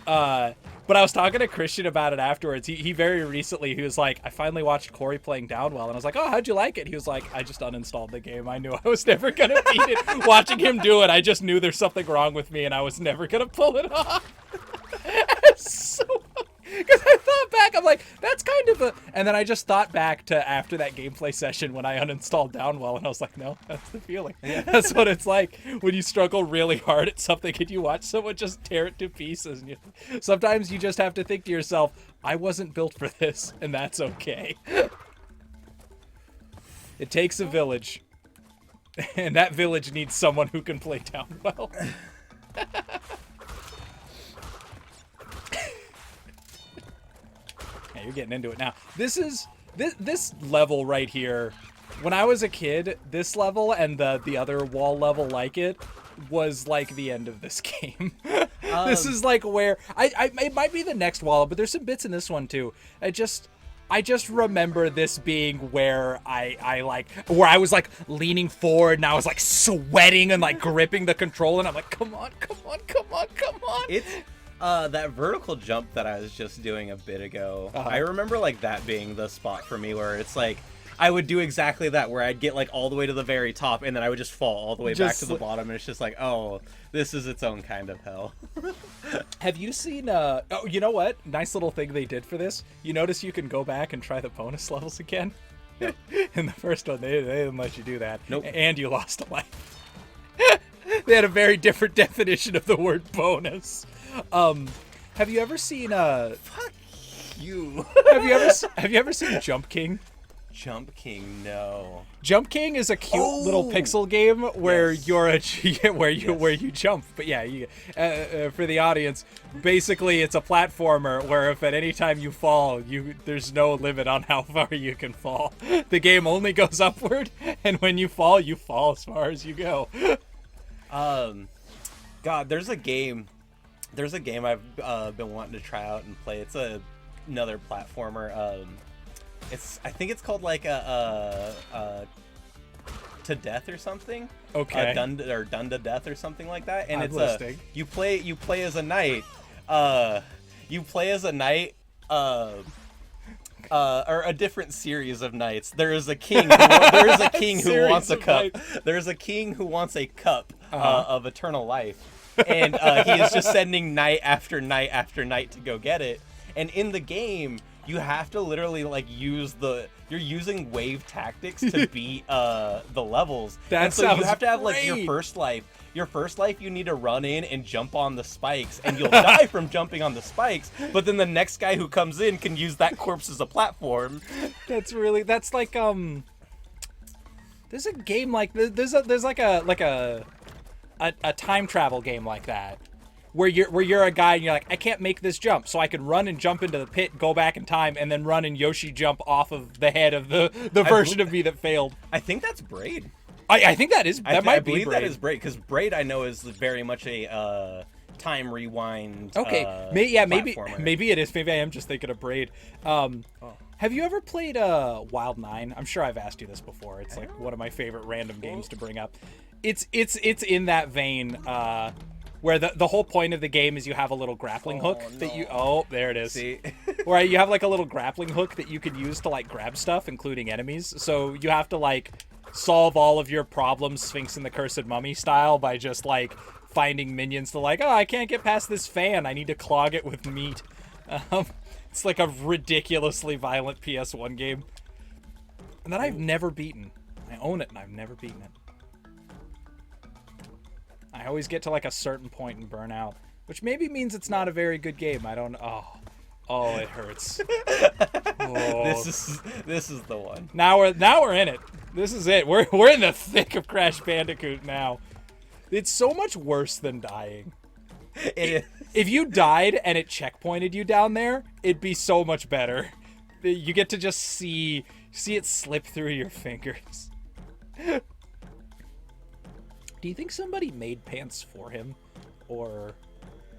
But I was talking to Christian about it afterwards. He very recently, he was like, I finally watched Corey playing Downwell, and I was like, oh, how'd you like it? He was like, I just uninstalled the game. I knew I was never gonna beat it. Watching him do it, I just knew there's something wrong with me, and I was never gonna pull it off. So, because I thought back, I'm like, that's kind of a, and then I just thought back to after that gameplay session when I uninstalled Downwell, and I was like, no, that's the feeling. That's what it's like when you struggle really hard at something and you watch someone just tear it to pieces. And sometimes you just have to think to yourself, I wasn't built for this, and that's okay. It takes a village, and that village needs someone who can play Downwell. You're getting into it now. This level right here, when I was a kid, this level and the other wall level like it was like the end of this game. This is like where it might be the next wall, but there's some bits in this one too. I just remember this being where where I was like leaning forward and I was like sweating and like gripping the controller, and I'm like, come on. It's that vertical jump that I was just doing a bit ago. I remember like that being the spot for me where it's like I would do exactly that, where I'd get like all the way to the very top and then I would just fall all the way back to the bottom, and it's just like, oh, this is its own kind of hell. Have you seen oh, you know what? Nice little thing they did for this. You notice you can go back and try the bonus levels again? In the first one, they didn't let you do that. Nope. And you lost a life. they had a very different definition of the word bonus. Have you ever seen Fuck you. have you ever seen Jump King? Jump King, no. Jump King is a cute little pixel game where Yes. you're where you jump. But yeah, for the audience, basically it's a platformer where if at any time you fall, there's no limit on how far you can fall. The game only goes upward, and when you fall as far as you go. God, there's a game I've been wanting to try out and play. It's another platformer. I think it's called like a To Death or something. Okay. Done to Death or something like that. And I'm it's listening. you play as a knight. You play as a knight. Or a different series of knights. There is a king. There is a king who wants a cup. There is a king who wants a cup of eternal life, and he is just sending knight after knight after knight to go get it. And in the game, you have to literally like you're using wave tactics to beat the levels. That and so sounds you have to have like great. your first life. Your first life, you need to run in and jump on the spikes, and you'll die from jumping on the spikes. But then the next guy who comes in can use that corpse as a platform. That's like there's a game like there's like a time travel game like that where you're a guy and you're like, I can't make this jump, so I can run and jump into the pit, go back in time, and then run and Yoshi jump off of the head of the version of me that failed. I think that's Braid. I think that I believe that is Braid, because Braid I know is very much a time rewind. Okay, maybe it is. Maybe I am just thinking of Braid. Have you ever played Wild 9? I'm sure I've asked you this before. It's like one of my favorite random games to bring up. It's in that vein where the whole point of the game is you have a little grappling hook that you there it is. See? Where you have like a little grappling hook that you can use to like grab stuff, including enemies. So you have to like solve all of your problems Sphinx and the Cursed Mummy style by just like finding minions to like, I can't get past this fan, I need to clog it with meat. It's like a ridiculously violent PS1 game and that I've never beaten. I own it and I've never beaten it. I always get to like a certain point and burn out, which maybe means it's not a very good game. I don't oh it hurts. This is the one. Now we're in it. This is it. We're in the thick of Crash Bandicoot now. It's so much worse than dying. It is. If you died and it checkpointed you down there, it'd be so much better. You get to just see it slip through your fingers. Do you think somebody made pants for him, or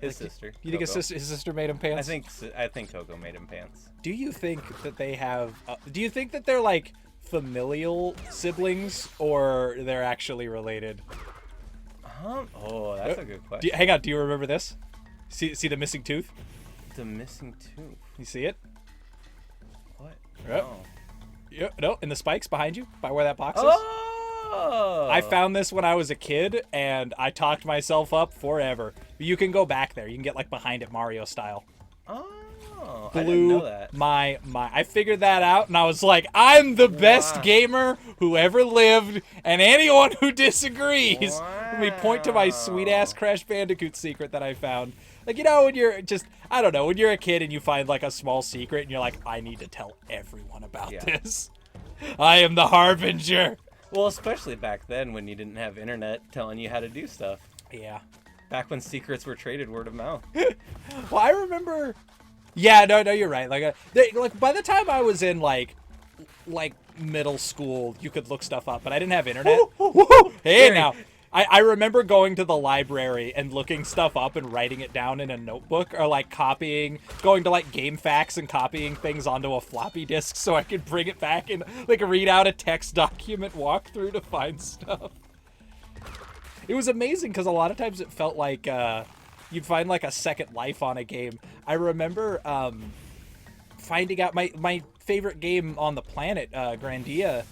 His sister. you think his sister made him pants? I think Coco made him pants. Do you think that they have? Do you think that they're like familial siblings, or they're actually related? Oh, that's a good question. Hang on. Do you remember this? See the missing tooth? The missing tooth. You see it? What? Yep. No. Yeah, no, in the spikes behind you, by where that box is. Oh! I found this when I was a kid, and I talked myself up forever. You can go back there. You can get like behind it Mario style. Oh, Blew I didn't know that. my. I figured that out, and I was like, I'm the best gamer who ever lived, and anyone who disagrees. Let me point to my sweet-ass Crash Bandicoot secret that I found. Like, you know, when you're just, I don't know, when you're a kid and you find like a small secret, and you're like, I need to tell everyone about this. I am the harbinger. Well, especially back then when you didn't have internet telling you how to do stuff. Yeah. Back when secrets were traded word of mouth. Well, I remember. Yeah, no, you're right. Like by the time I was in like middle school, you could look stuff up, but I didn't have internet. Hey, now. I remember going to the library and looking stuff up and writing it down in a notebook, or like going to like GameFAQs and copying things onto a floppy disk so I could bring it back and like read out a text document walkthrough to find stuff. It was amazing because a lot of times it felt like you'd find like a second life on a game. I remember finding out my favorite game on the planet, Grandia,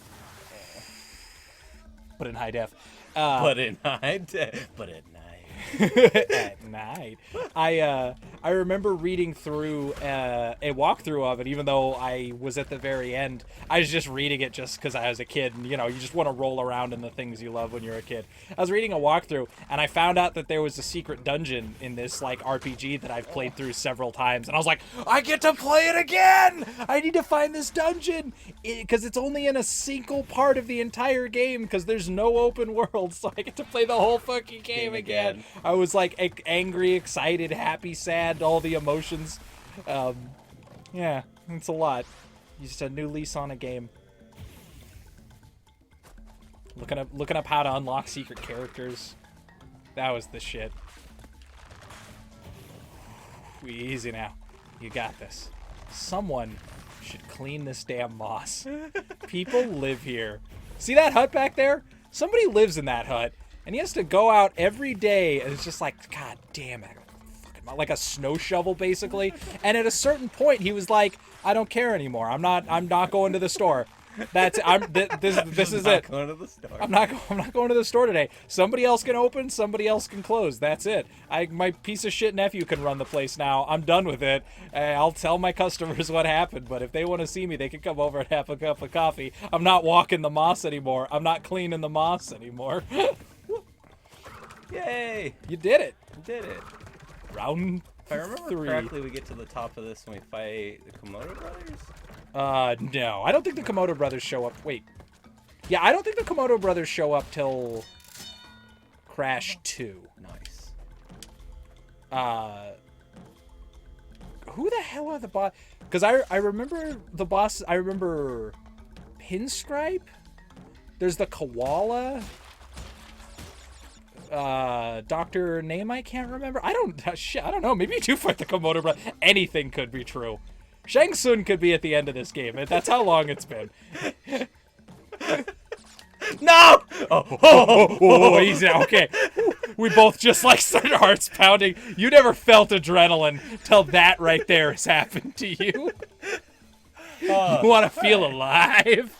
but in high def. But at night. At night. I remember reading through a walkthrough of it, even though I was at the very end. I was just reading it just because I was a kid, and you just want to roll around in the things you love when you're a kid. I was reading a walkthrough, and I found out that there was a secret dungeon in this like RPG that I've played through several times, and I was like, I get to play it again! I need to find this dungeon! Because it's only in a single part of the entire game, because there's no open world, so I get to play the whole fucking game again. I was like angry, excited, happy, sad, all the emotions. Yeah, it's a lot. Just a new lease on a game. Looking up how to unlock secret characters. That was the shit. Easy now. You got this. Someone should clean this damn moss. People live here. See that hut back there? Somebody lives in that hut. And he has to go out every day, and it's just like, God damn it. Like a snow shovel, basically. And at a certain point, he was like, I don't care anymore. I'm not going to the store. This is it. Going to the store. I'm not going to the store today. Somebody else can open, somebody else can close. That's it. My piece of shit nephew can run the place now. I'm done with it. I'll tell my customers what happened, but if they want to see me, they can come over and have a cup of coffee. I'm not walking the moss anymore. I'm not cleaning the moss anymore. Yay! You did it. You did it. Round If I remember 3. correctly, we get to the top of this when we fight the Komodo brothers? No. I don't think the Komodo brothers show up. Wait. Yeah, I don't think the Komodo brothers show up till Crash 2. Nice. Who the hell are the boss? Because I remember the boss. I remember Pinstripe. There's the Koala. Doctor name I can't remember. I don't know. Maybe you do fight the Komodo brother. Anything could be true. Shang Tsung could be at the end of this game. That's how long it's been. No! Oh, easy now. Okay. We both just like started hearts pounding. You never felt adrenaline till that right there has happened to you. You want to feel alive.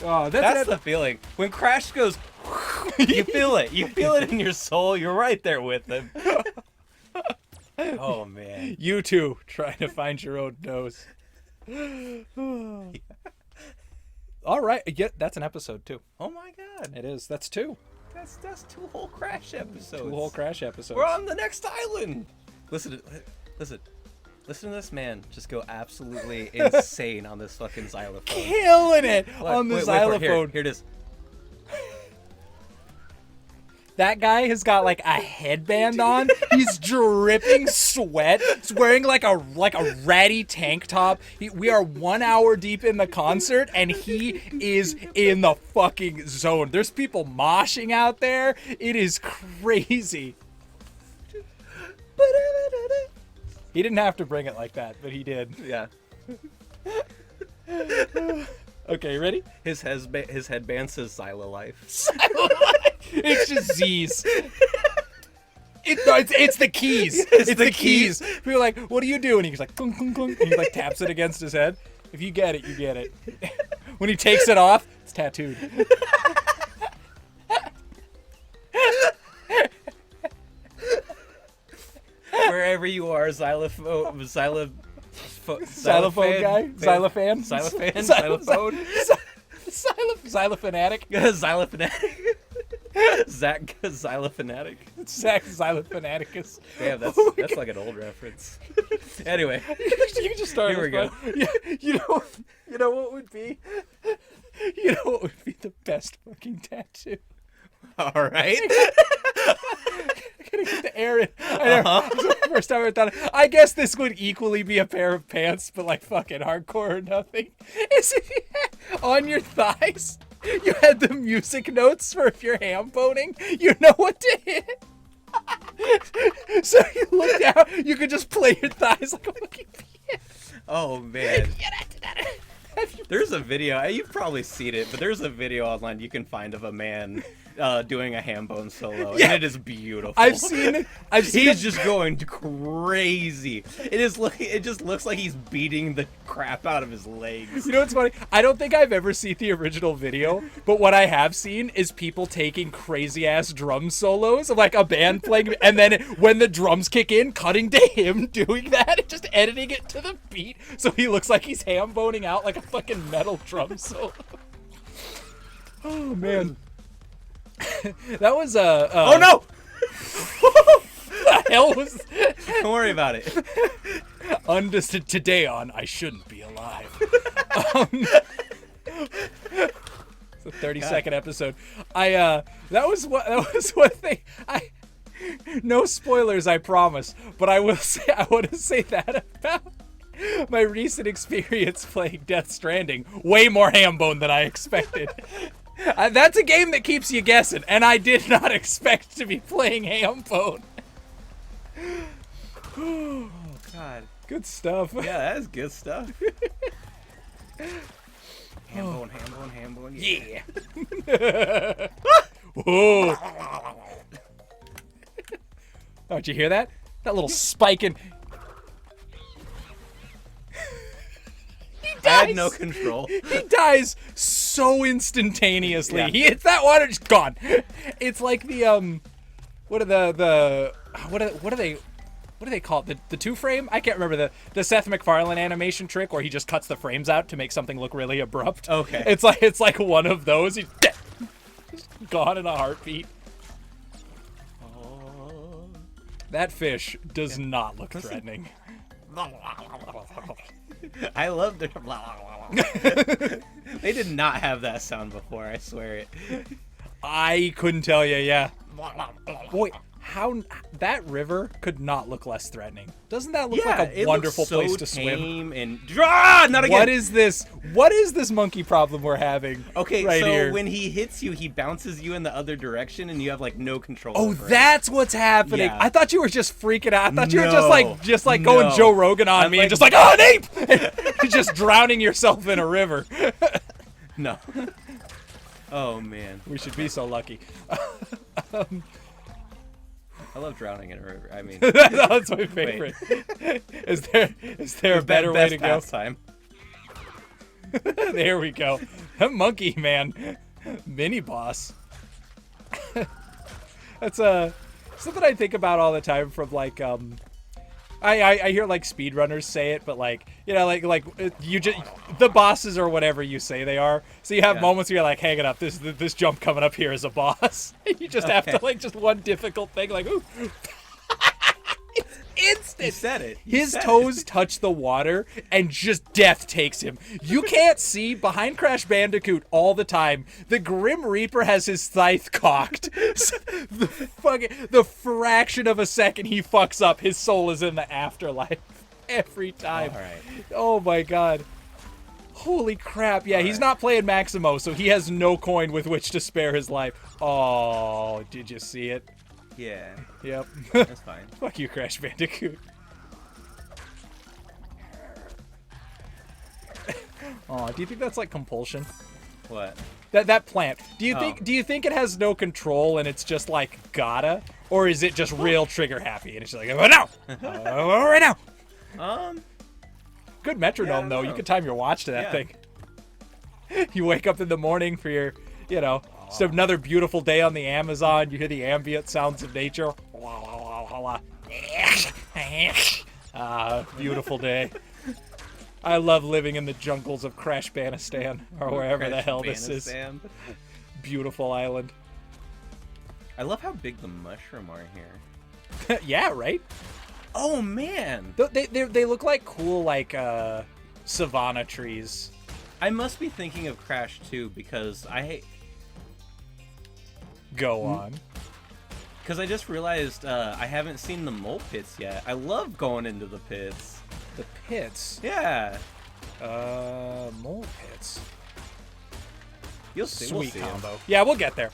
Oh, that's the feeling. When Crash goes, you feel it. You feel it in your soul. You're right there with him. Oh, man. You two trying to find your own nose. All right. Yeah, that's an episode, too. Oh, my God. It is. That's 2. That's 2 whole Crash episodes. 2 whole Crash episodes. We're on the next island. Listen to this man just go absolutely insane on this fucking xylophone. Killing it on the xylophone. Here it is. That guy has got like a headband on. He's dripping sweat. He's wearing like a ratty tank top. We are 1 hour deep in the concert and he is in the fucking zone. There's people moshing out there. It is crazy. He didn't have to bring it like that, but he did. Yeah. Okay, ready? His headband says Xylo Life. It's just Z's. It's the keys. It's the keys. People are like, what are you doing? He's like, clunk, clunk, clunk. And he like taps it against his head. If you get it, you get it. When he takes it off, it's tattooed. Wherever you are, xylophone guy? Xylophone? Xylophonatic? Xylophonatic. Zach Xylophonatic. Zach Xylophonaticus. Damn, that's like an old reference. Anyway. You can just start. Here we go. Yeah, you know what would be? You know what would be the best fucking tattoo? All right. Gotta get the air in. First time I ever thought I guess this would equally be a pair of pants, but like fucking hardcore or nothing. Is it on your thighs? You had the music notes for if you're ham boning. You know what to hit. So you look down, you could just play your thighs like a fucking piano. Oh man. There's a video, you've probably seen it, but there's a video online you can find of a man doing a ham bone solo, Yeah. and it is beautiful. I've seen it. He's just going crazy. It just looks like he's beating the crap out of his legs. You know what's funny? I don't think I've ever seen the original video, but what I have seen is people taking crazy ass drum solos of like a band playing, and then when the drums kick in, cutting to him doing that and just editing it to the beat, so he looks like he's ham boning out like a fucking metal drum solo. Oh man, that was Oh no! the hell was? Don't worry about it. Undistant today on I Shouldn't Be Alive. It's a 30-second episode. That was one thing. No spoilers, I promise. But I want to say that about my recent experience playing Death Stranding. Way more ham bone than I expected. That's a game that keeps you guessing, and I did not expect to be playing ham bone. Oh God. Good stuff. Yeah, that is good stuff. Ham bone. Yeah. Whoa. Oh, did you hear that? That little spike in. I had no control. He dies so instantaneously. Yeah. He hits that water, just gone. It's like the what are they called? The two frame? I can't remember the Seth MacFarlane animation trick where he just cuts the frames out to make something look really abrupt. Okay. It's like one of those. He's dead. Just gone in a heartbeat. That fish does not look threatening. I love the. They did not have that sound before. I swear it. I couldn't tell you. Yeah. Boy, how that river could not look less threatening. Doesn't that look like a wonderful place to swim? And not again. What is this? What is this monkey problem we're having? Okay, right so here? when he hits you, he bounces you in the other direction, and you have like no control. Oh, over that's what's happening. Yeah. I thought you were just freaking out. I thought you were just like No. going Joe Rogan on I'm me like- and just like, oh, an ape! Just drowning yourself in a river. it. No. Oh man, We should be so lucky. I love drowning in a river. I mean, That's my favorite. Is there a better way to go? Pastime. There we go. Monkey man, mini boss. That's something I think about all the time. From like I hear like speedrunners say it, but like, you know, like you just the bosses or whatever you say they are. So you have moments where you're like, hang it up, this jump coming up here is a boss. You just have to like just one difficult thing like, ooh. It's instant. You said it. His toes touch the water and just death takes him. You can't see behind Crash Bandicoot all the time. The Grim Reaper has his scythe cocked. The fraction of a second he fucks up, his soul is in the afterlife every time. All right. Oh my god. Holy crap. Yeah, he's not playing Maximo, so he has no coin with which to spare his life. Oh, did you see it? Yeah, Yep. that's fine. Fuck you, Crash Bandicoot. Oh, do you think that's like compulsion? What? That plant. Do you think it has no control and it's just like gotta, or is it just real trigger happy and it's just like, oh no, right now. Good metronome Yeah, I don't though. You know. could time your watch to that Yeah. thing. You wake up in the morning for your, it's another beautiful day on the Amazon. You hear the ambient sounds of nature. Beautiful day. I love living in the jungles of Crash Banistan, or wherever the hell this is. Banistan. Beautiful island. I love how big the mushroom are here. Yeah, right? Oh man, They look like cool, like, savanna trees. I must be thinking of Crash 2 because Go on. Because I just realized I haven't seen the mole pits yet. I love going into the pits. The pits. Yeah. Mole pits. You'll see. Sweet we'll see 'em. combo. Yeah, we'll get there.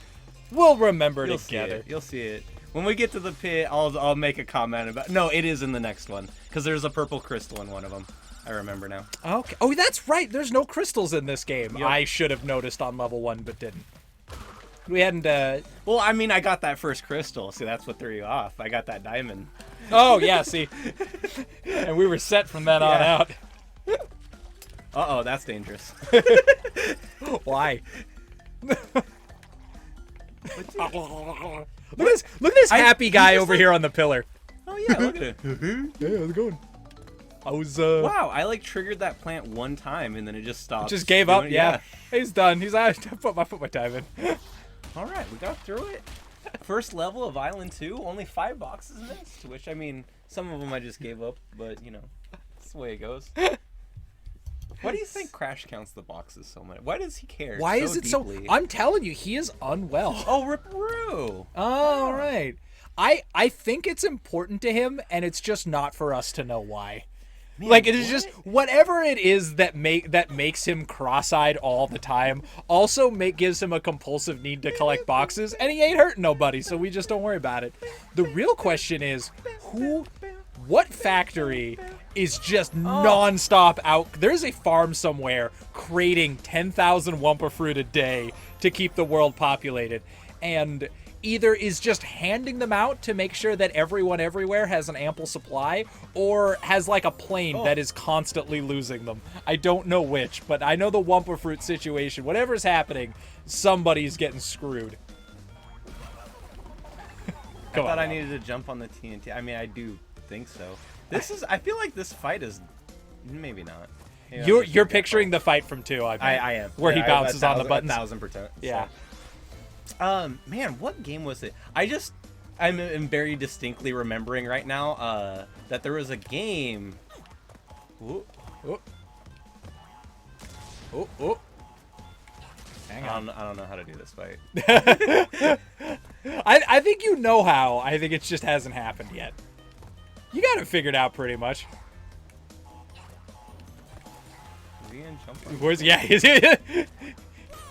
We'll remember You'll see together. it. You'll see it. When we get to the pit, I'll make a comment about. No, it is in the next one because there's a purple crystal in one of them. I remember now. Okay. Oh, that's right. There's no crystals in this game. Yep. I should have noticed on level 1, but didn't. We hadn't. Well, I mean, I got that first crystal, so that's what threw you off. I got that diamond. Oh yeah, see. And we were set from then on out. Uh-oh, that's dangerous. Why? Look at this happy guy over here on the pillar. Oh yeah, look at it. Yeah, how's it going? I was Wow, I like triggered that plant one time and then it just stopped. just gave up. Yeah. He's done. He's I put my time in. All right, we got through it. First level of Island 2, only 5 boxes missed, which I mean, some of them I just gave up, but you know, that's the way it goes. Why do you think Crash counts the boxes so much? Why does he care? Why so is it deeply? so? I'm telling you, he is unwell. Oh, Rip-a-roo. Oh, right. I think it's important to him, and it's just not for us to know why. Man, Like, it is just whatever it is that makes him cross-eyed all the time. Also, gives him a compulsive need to collect boxes, and he ain't hurting nobody, so we just don't worry about it. The real question is, what factory is just non-stop out? There's a farm somewhere creating 10,000 Wumpa fruit a day to keep the world populated, and either is just handing them out to make sure that everyone everywhere has an ample supply, or has like a plane that is constantly losing them. I don't know which, but I know the Wumpa fruit situation. Whatever's happening, somebody's getting screwed. I thought I needed to jump on the TNT. I mean, I do think so. I feel like this fight is, maybe not. You're picturing the fight from 2, I bet. I am. Where he bounces on the buttons. 1000%. Yeah. Man, what game was it? I'm very distinctly remembering right now that there was a game. Ooh. Ooh. Ooh. Ooh. Hang on. I don't know how to do this fight. I think you know how. I think it just hasn't happened yet. You got it figured out pretty much. Is he in jump? Where's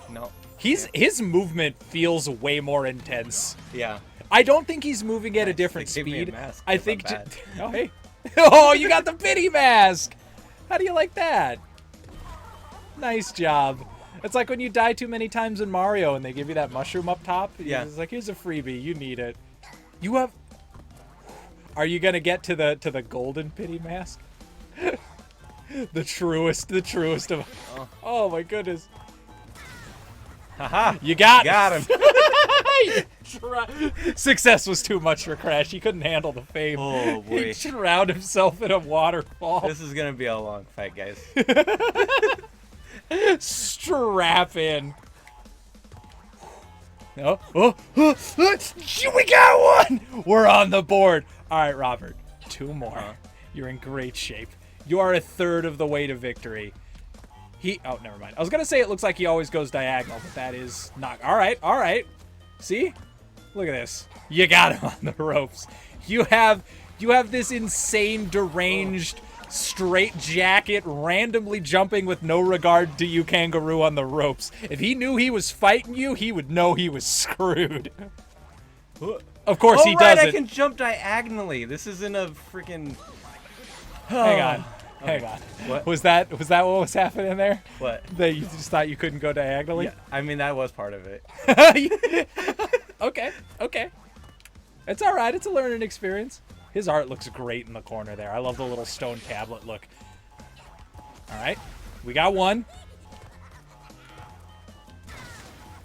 No. His movement feels way more intense. Yeah. I don't think he's moving at a different They gave me a speed. mask. I That's think. not bad. Oh hey. Oh, you got the pity mask. How do you like that? Nice job. It's like when you die too many times in Mario and they give you that mushroom up top. Yeah. It's like, here's a freebie. You need it. You have. Are you gonna get to the golden pity mask? the truest of. Oh my goodness. Haha. You got him. Success was too much for Crash. He couldn't handle the fame. Oh boy. He drowned himself in a waterfall. This is gonna be a long fight, guys. Strap in. Oh, we got one! We're on the board. All right, Robert. 2 more. You're in great shape. You are a third of the way to victory. Oh, never mind. I was going to say it looks like he always goes diagonal, but that is not. All right. See? Look at this. You got him on the ropes. You have this insane, deranged, straight jacket randomly jumping with no regard to you kangaroo on the ropes. If he knew he was fighting you, he would know he was screwed. Of course he doesn't. I can jump diagonally. This isn't a freaking... Hang on. What? Was that what was happening there? What? That you just thought you couldn't go diagonally? Yeah, I mean, that was part of it. Okay. It's all right. It's a learning experience. His art looks great in the corner there. I love the little stone tablet look. All right. We got 1.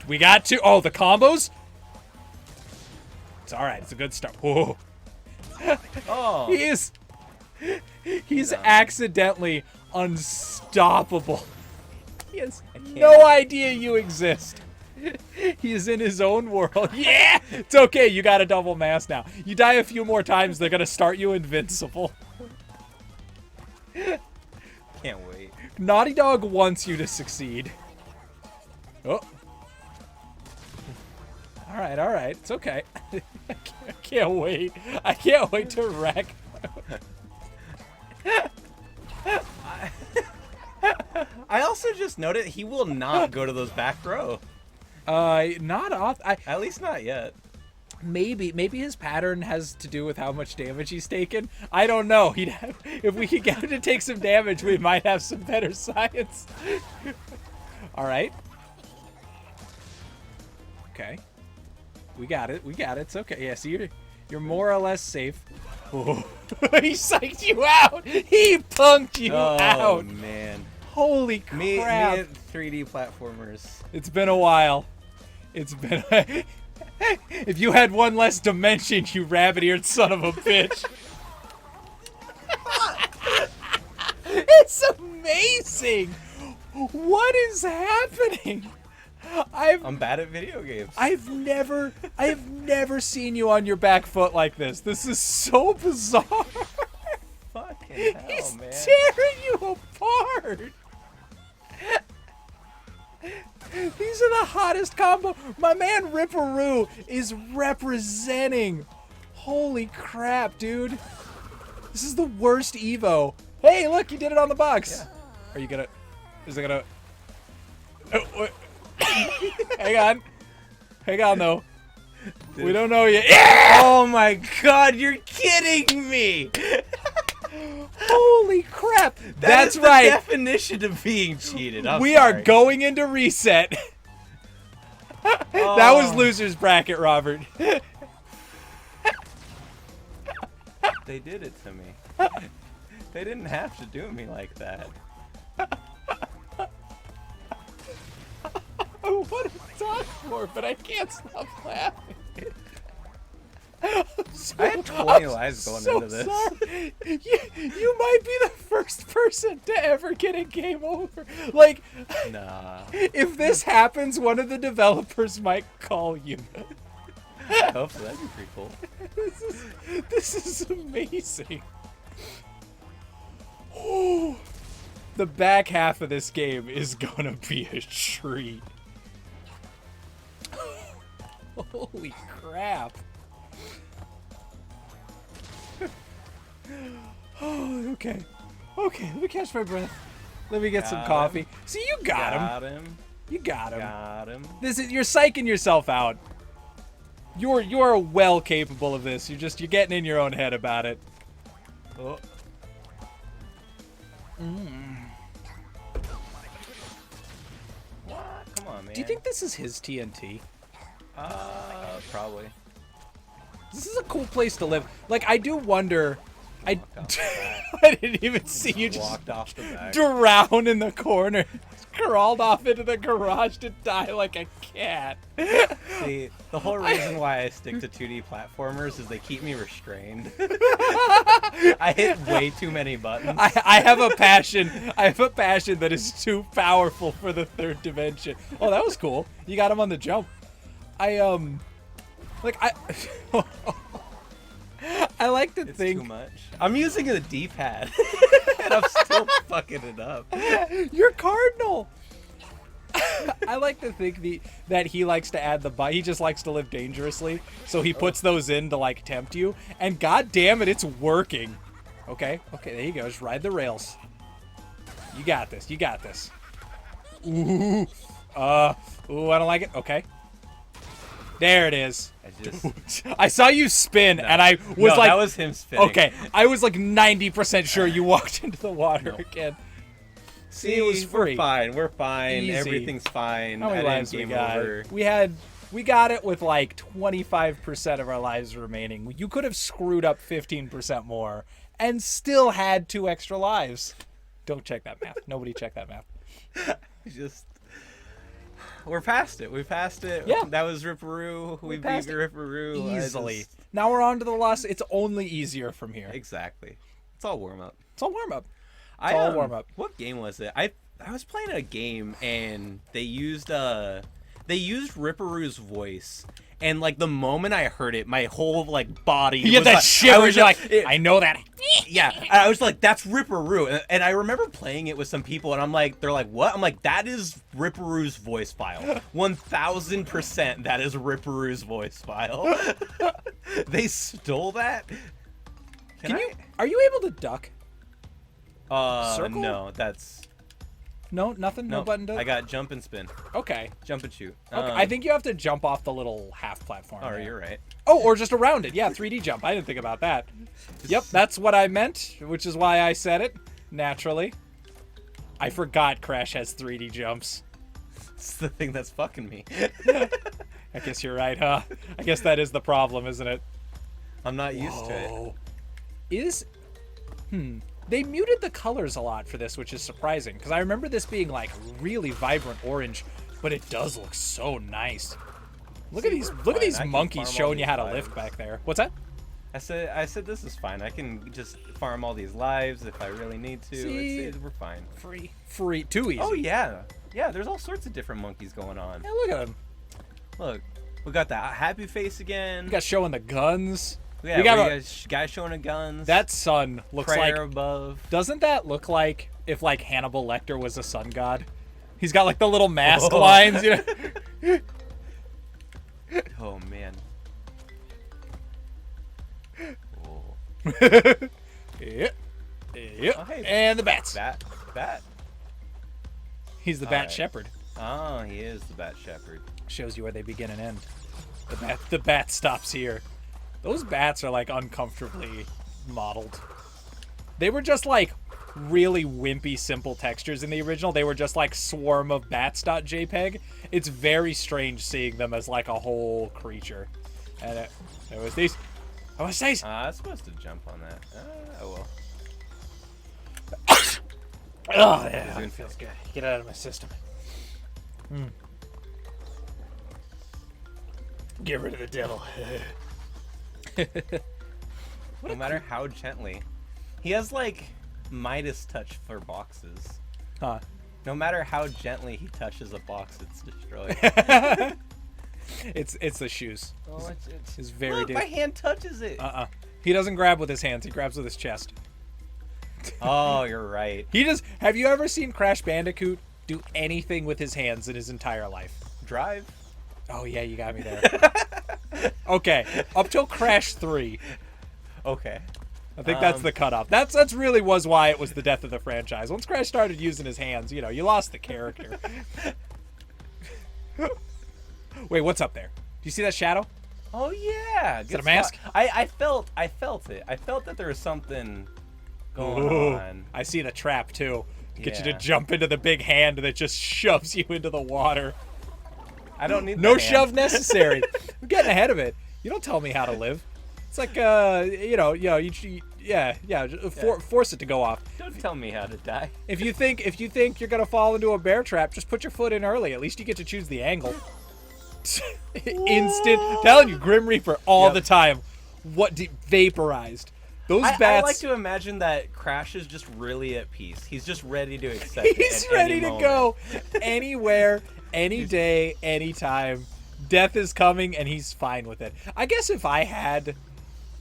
We got 2. Oh, the combos? It's all right. It's a good start. Whoa. Oh. He's accidentally unstoppable. He has no idea you exist. He's in his own world. Yeah! It's okay. You got a double mask now. You die a few more times, they're going to start you invincible. Can't wait. Naughty Dog wants you to succeed. Oh. All right. It's okay. I can't wait. I can't wait to wreck. I also just noted he will not go to those back row. Not off. At least not yet. Maybe his pattern has to do with how much damage he's taken. I don't know. If we could get him to take some damage, we might have some better science. All right. Okay. We got it. We got it. It's okay. Yeah, see, you're more or less safe. Oh. He psyched you out. He punked you out. Oh, man. Holy crap. Me and 3D platformers. It's been a while. It's been... If you had one less dimension, you rabbit-eared son of a bitch. It's amazing. What is happening? I'm bad at video games. I've never seen you on your back foot like this. This is so bizarre. Fucking hell, He's man. tearing you apart. These are the hottest combo. My man Ripperoo is representing. Holy crap, dude. This is the worst Evo. Hey, look, you did it on the box. Yeah. Are you gonna... Is it gonna... Oh, wait. Hang on. Hang on, though. Dude. We don't know yet. Yeah! Oh my god, you're kidding me! Holy crap! That's That's right. The definition of being cheated. We are going into reset. That was loser's bracket, Robert. They did it to me. They didn't have to do me like that. I want to talk more, but I can't stop laughing. I had 20 lives going into this. Sorry. You might be the first person to ever get a game over. Like, nah. If this happens, one of the developers might call you. I hope so. That'd be pretty cool. This is amazing. The back half of this game is gonna be a treat. Holy crap. Oh, okay. Okay, let me catch my breath. Let me get some coffee. See, you got him. You got him. Got him. You're psyching yourself out. You're well capable of this. You're getting in your own head about it. Oh. Come on, man. Do you think this is his TNT? Probably. This is a cool place to live. Like, I do wonder. I didn't even see you just walked off the back. Drown in the corner. Crawled off into the garage to die like a cat. See, the whole reason why I stick to 2D platformers is they keep me restrained. I hit way too many buttons. I have a passion. I have a passion that is too powerful for the third dimension. Oh, that was cool. You got him on the jump. I like to it's think too much. I'm using a D-pad, and I'm still fucking it up. You're Cardinal. I like to think that he likes to add he just likes to live dangerously, so he puts those in to like tempt you. And god damn it, it's working. Okay, there you go. Just ride the rails. You got this. You got this. Ooh, I don't like it. Okay. There it is. I saw you spin, and I was like... that was him spinning. Okay, I was like 90% sure you walked into the water again. See, it was free. We're fine. We're fine. Easy. Everything's fine. How many lives we got? Over. We got it with like 25% of our lives remaining. You could have screwed up 15% more and still had 2 extra lives. Don't check that math. Nobody check that math. We're past it. We passed it. Yeah. That was Ripperoo. We beat Ripperoo. Easily. Now we're on to the loss. It's only easier from here. Exactly. It's all warm up. It's all warm up. All warm up. What game was it? I was playing a game and they used Ripperoo's voice. And like the moment I heard it, my whole like body. You get that like, shiver. You're like, I know that. Yeah, I was like, that's Ripperoo. And I remember playing it with some people, and I'm like, they're like, what? I'm like, that is Ripperoo's voice file. 1000% that is Ripperoo's voice file. They stole that? Are you able to duck? Circle? No, that's... No, nothing? No button duck? I got jump and spin. Okay. Jump and shoot. Okay. I think you have to jump off the little half platform. Oh, you're right. Oh, or just around it. Yeah, 3D jump. I didn't think about that. Yep, that's what I meant, which is why I said it, naturally. I forgot Crash has 3D jumps. It's the thing that's fucking me. I guess you're right, huh? I guess that is the problem, isn't it? I'm not used to it. Whoa. They muted the colors a lot for this, which is surprising, because I remember this being like really vibrant orange, but it does look so nice. Look at these monkeys showing you how to lift back there. What's that? I said this is fine. I can just farm all these lives if I really need to. See? We're fine. Free, too easy. Oh yeah, yeah. There's all sorts of different monkeys going on. Yeah, look at them. Look, we got the happy face again. We got showing the guns. Yeah, we got a guy showing the guns. That sun looks prayer like above. Doesn't that look like if like Hannibal Lecter was a sun god? He's got like the little mask lines, you know. Oh man. Oh. Yep. Oh, hey. And the bats. Bat. He's the bat shepherd. Oh, he is the bat shepherd. Shows you where they begin and end. The bat stops here. Those bats are like uncomfortably modeled. They were just like really wimpy simple textures in the original. They were just like swarm of bats.jpg. It's very strange seeing them as like a whole creature. And it was these. I was saying. I was supposed to jump on that. Oh well. Oh yeah, it feels good. Get out of my system. Get rid of the devil. No matter how gently. He has like Midas touch for boxes. Huh. No matter how gently he touches a box, it's destroyed. It's the shoes. Oh, it's very look, my hand touches it. He doesn't grab with his hands. He grabs with his chest. Oh, you're right. He just. Have you ever seen Crash Bandicoot do anything with his hands in his entire life? Drive. Oh yeah, you got me there. Okay, up till Crash 3. Okay. I think that's the cutoff. That's really was why it was the death of the franchise. Once Crash started using his hands, you know, you lost the character. Wait, what's up there? Do you see that shadow? Oh yeah. Is it a mask? I felt it. I felt that there was something going on. I see the trap too. Get you to Yeah. jump into the big hand that just shoves you into the water. I don't need No the shove hand. necessary. I'm getting ahead of it. You don't tell me how to live. It's like force it to go off. Don't tell me how to die. If you think you're gonna fall into a bear trap, just put your foot in early. At least you get to choose the angle. Instant. Telling you, Grim Reaper all the time. Vaporized. Those bats. I like to imagine that Crash is just really at peace. He's just ready to accept it. He's at ready any to moment. go anywhere, any day, anytime. Death is coming, and he's fine with it. I guess if I had,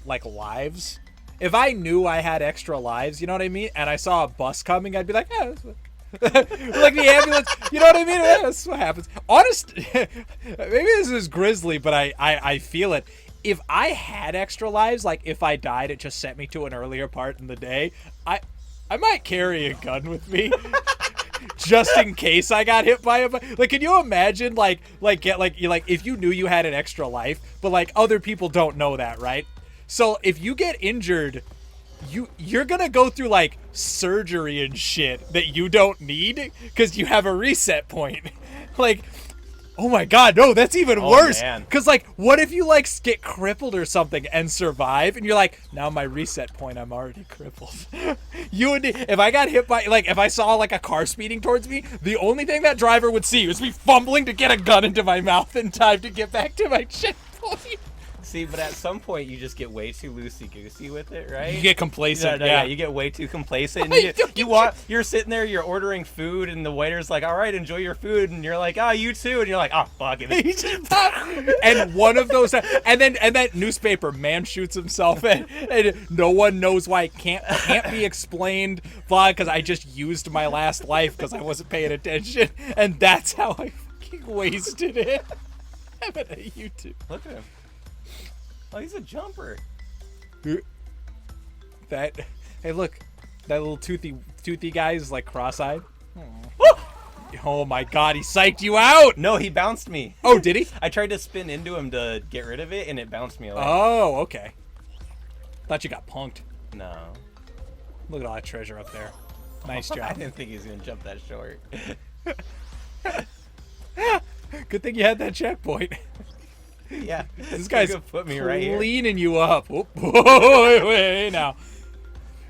like, lives, if I knew I had extra lives, you know what I mean, and I saw a bus coming, I'd be like, yeah, that's what... like the ambulance, you know what I mean? Yeah, that's what happens. Honest, maybe this is grisly, but I feel it. If I had extra lives, like if I died, it just sent me to an earlier part in the day. I might carry a gun with me, just in case I got hit by a. Like, can you imagine, if you knew you had an extra life, but like other people don't know that, right? So if you get injured, you're gonna go through like surgery and shit that you don't need because you have a reset point. Like, oh my god, no, that's even worse. Man. Because like, what if you like get crippled or something and survive, and you're like, now my reset point, I'm already crippled. If I got hit by, like, if I saw like a car speeding towards me, the only thing that driver would see was me fumbling to get a gun into my mouth in time to get back to my checkpoint. See, but at some point you just get way too loosey-goosey with it, right? You get complacent. Yeah, you get way too complacent. And you're sitting there, you're ordering food, and the waiter's like, all right, enjoy your food. And you're like, oh, you too. And you're like, oh, fuck it. And one of those, and that newspaper man shoots himself, and no one knows why. It can't be explained, because I just used my last life because I wasn't paying attention, and that's how I fucking wasted it. I'm at a YouTube. Look at him. Oh, he's a jumper. Hey, look, that little toothy guy is like cross-eyed. Oh my god, he psyched you out! No, he bounced me. Oh, did he? I tried to spin into him to get rid of it, and it bounced me away. Oh, okay. Thought you got punked. No. Look at all that treasure up there. Nice job. I didn't think he was going to jump that short. Good thing you had that checkpoint. Yeah. This guy's put me right here. cleaning you up. Oh, wait, now.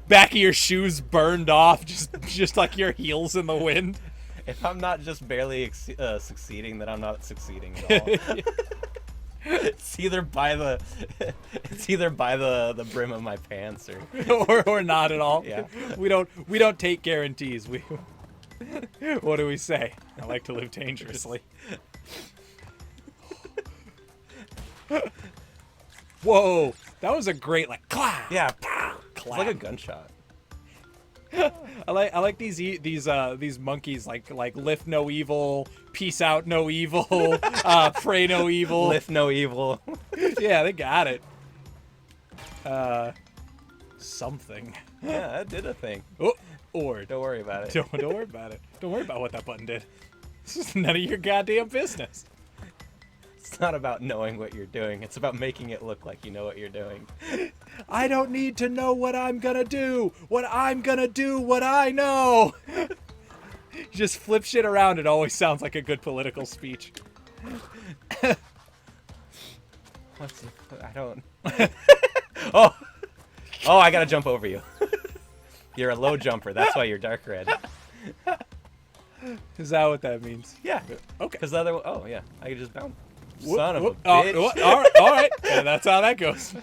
Back of your shoes burned off, just like your heels in the wind. If I'm not just barely succeeding, then I'm not succeeding at all. It's either by the brim of my pants or not at all. Yeah. We don't take guarantees. What do we say? I like to live dangerously. Whoa, that was a great clap. Yeah. Clap. It's like a gunshot. I like these monkeys like lift no evil, peace out no evil, pray no evil, Lift no evil. Yeah, they got it. Something. Yeah, that did a thing. Oh, or Don't worry about it. don't worry about it. Don't worry about what that button did. This is none of your goddamn business. It's not about knowing what you're doing. It's about making it look like you know what you're doing. I don't need to know what I'm gonna do. What I'm gonna do, what I know. You just flip shit around. It always sounds like a good political speech. I don't. Oh, I gotta jump over you. You're a low jumper. That's why you're dark red. Is that what that means? Yeah. Okay. Because the other. Oh yeah, I could just bounce. Whoop, Son of whoop. a bitch. Oh, all right. Yeah, that's how that goes.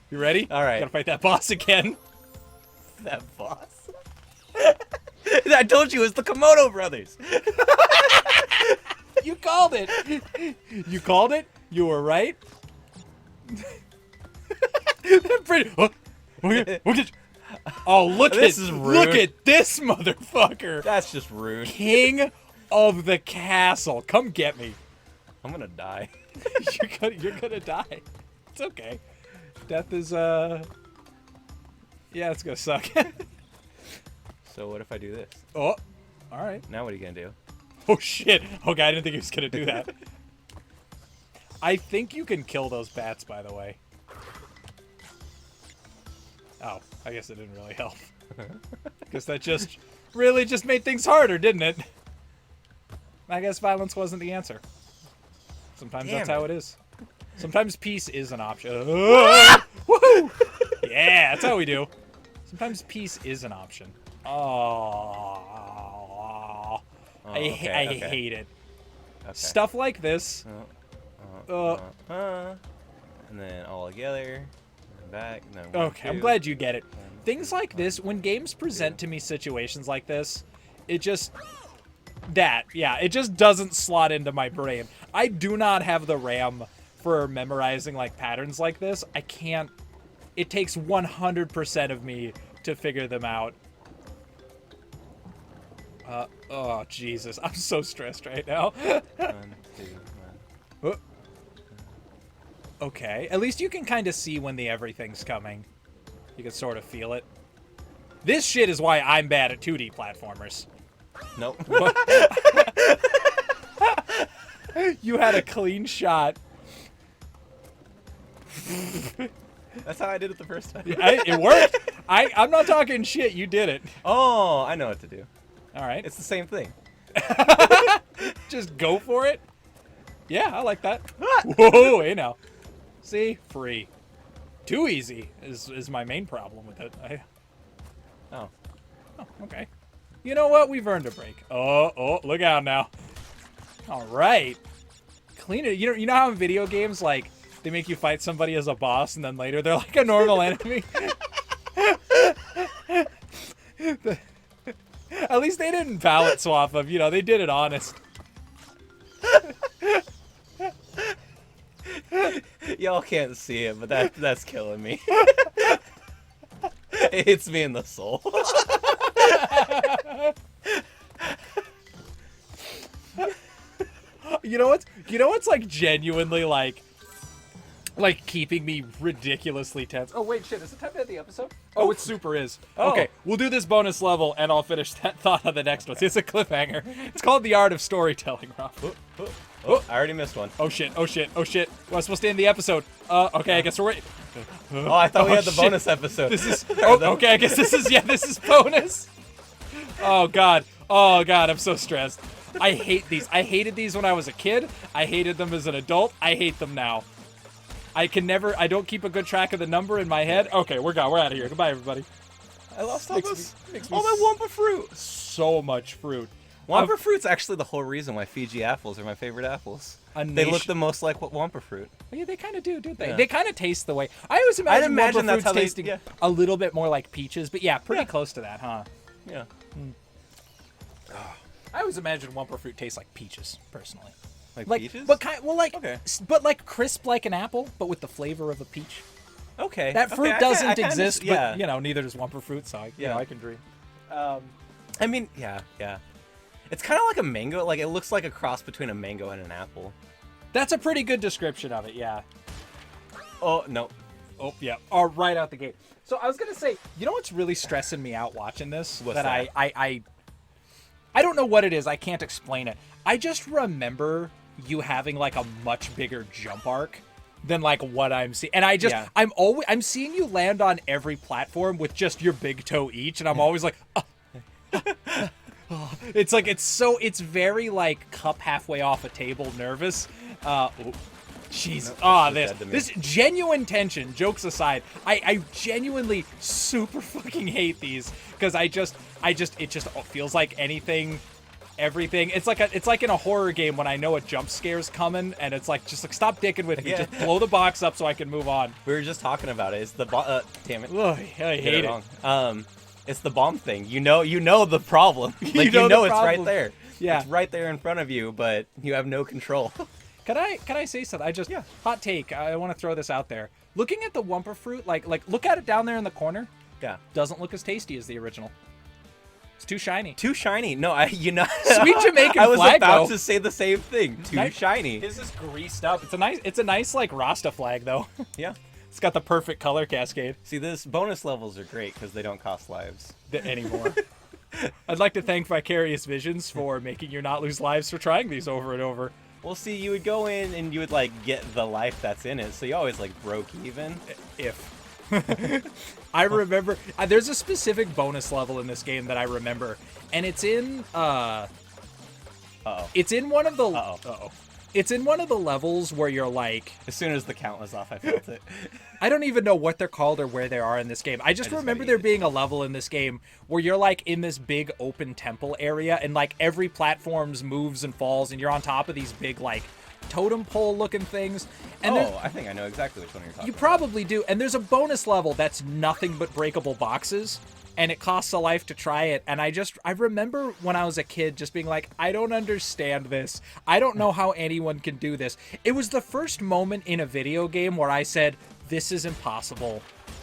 You ready? All right. Gotta fight that boss again. That boss. I told you it was the Komodo brothers. You called it. You called it. You were right. Oh, look This at is rude. Look at this motherfucker. That's just rude. King of the castle. Come get me. I'm gonna die. You're gonna die. It's okay. Death is yeah, it's gonna suck. So what if I do this? Oh, all right. Now what are you gonna do? Oh shit. Okay, I didn't think he was gonna do that. I think you can kill those bats, by the way. Oh, I guess it didn't really help. Guess that just really just made things harder, didn't it? I guess violence wasn't the answer. Sometimes that's how it is. Sometimes peace is an option. Woohoo! Yeah, that's how we do. Sometimes peace is an option. Oh, I hate it. Okay. Stuff like this. And then all together. And back. And then one, Okay, I'm two, glad you get it. one, Things like this, when games present to me situations like this, it just... it just doesn't slot into my brain. I do not have the RAM for memorizing patterns like this. I can't. It takes 100% of me to figure them out. Oh Jesus, I'm so stressed right now. 1, 2, 1. Okay, at least you can kind of see when everything's coming. You can sort of feel it. This shit is why I'm bad at 2D platformers. Nope. You had a clean shot. That's how I did it the first time. It worked. I'm not talking shit. You did it. Oh, I know what to do. All right. It's the same thing. Just go for it. Yeah, I like that. Whoa, hey now. See? Free. Too easy is my main problem with it. Oh, okay. You know what? We've earned a break. Oh, look out now. All right. Clean it. You know how in video games, they make you fight somebody as a boss, and then later they're like a normal enemy? At least they didn't palette swap them. They did it honest. y'all can't see it, but that's killing me. It hits me in the soul. You know what's genuinely keeping me ridiculously tense? Oh wait, shit, is it time to end the episode? Oh, it super is. Oh. Okay, we'll do this bonus level and I'll finish that thought on the next one. It's a cliffhanger. It's called The Art of Storytelling, Rob. Oh, I already missed one. Oh shit. Well, I'm supposed to end the episode. Okay, I guess we're waiting. Oh, I thought we had the shit. bonus episode. This is okay, I guess this is bonus. Oh god, I'm so stressed. I hate these. I hated these when I was a kid. I hated them as an adult. I hate them now. I don't keep a good track of the number in my head. Okay, we're gone. We're out of here. Goodbye, everybody. I lost all Makes me my Wumpa fruit. So much fruit. Wumpa fruit's actually the whole reason why Fiji apples are my favorite apples. They look the most like Wumpa fruit. Yeah, they kind of do, don't they? Yeah. They kind of taste the way. I always imagine Wumpa that's how fruits tasting a little bit more like peaches, but yeah, pretty close to that, huh? Yeah. I always imagine Wumpa fruit tastes like peaches, personally. Like peaches? But but like crisp like an apple, but with the flavor of a peach. Okay. That fruit doesn't exist, yeah. but neither does Wumpa fruit, so I can dream. I mean, yeah. It's kind of like a mango. Like, it looks like a cross between a mango and an apple. That's a pretty good description of it, yeah. Oh, no. Oh, yeah. Oh, right out the gate. So I was going to say, you know what's really stressing me out watching this? What's that? I don't know what it is. I can't explain it. I just remember you having, like, a much bigger jump arc than, like, what I'm seeing. And I'm seeing you land on every platform with just your big toe each, and I'm always like, it's like it's very like cup halfway off a table nervous. Jeez. This genuine tension, jokes aside, I genuinely super fucking hate these because it just feels like everything. It's like in a horror game when I know a jump scare's coming and it's like just like stop dicking with me, just blow the box up so I can move on. We were just talking about it. It's the damn it. Ugh, I hate it. It's the bomb thing. You know the problem. Like you know it's right there. Yeah. It's right there in front of you, but you have no control. Can I say something? Hot take. I want to throw this out there. Looking at the Wumpa fruit, like look at it down there in the corner. Yeah. Doesn't look as tasty as the original. It's too shiny. Too shiny. No, Sweet Jamaican I was flag, about though. to say the same thing. Too shiny. This is greased up. It's a nice like Rasta flag though. Yeah. It's got the perfect color cascade. See, this bonus levels are great because they don't cost lives anymore. I'd like to thank Vicarious Visions for making you not lose lives for trying these over and over. Well, see, you would go in and you would like get the life that's in it, so you always like broke even. I remember there's a specific bonus level in this game that I remember, and it's in It's in one of the It's in one of the levels where you're like... As soon as the count was off, I felt it. I don't even know what they're called or where they are in this game. I just remember there being a level in this game where you're like in this big open temple area and like every platforms moves and falls and you're on top of these big like totem pole looking things. And I think I know exactly which one you're talking about. You probably do. And there's a bonus level that's nothing but breakable boxes. And it costs a life to try it. And I remember when I was a kid just being like, I don't understand this. I don't know how anyone can do this. It was the first moment in a video game where I said, this is impossible.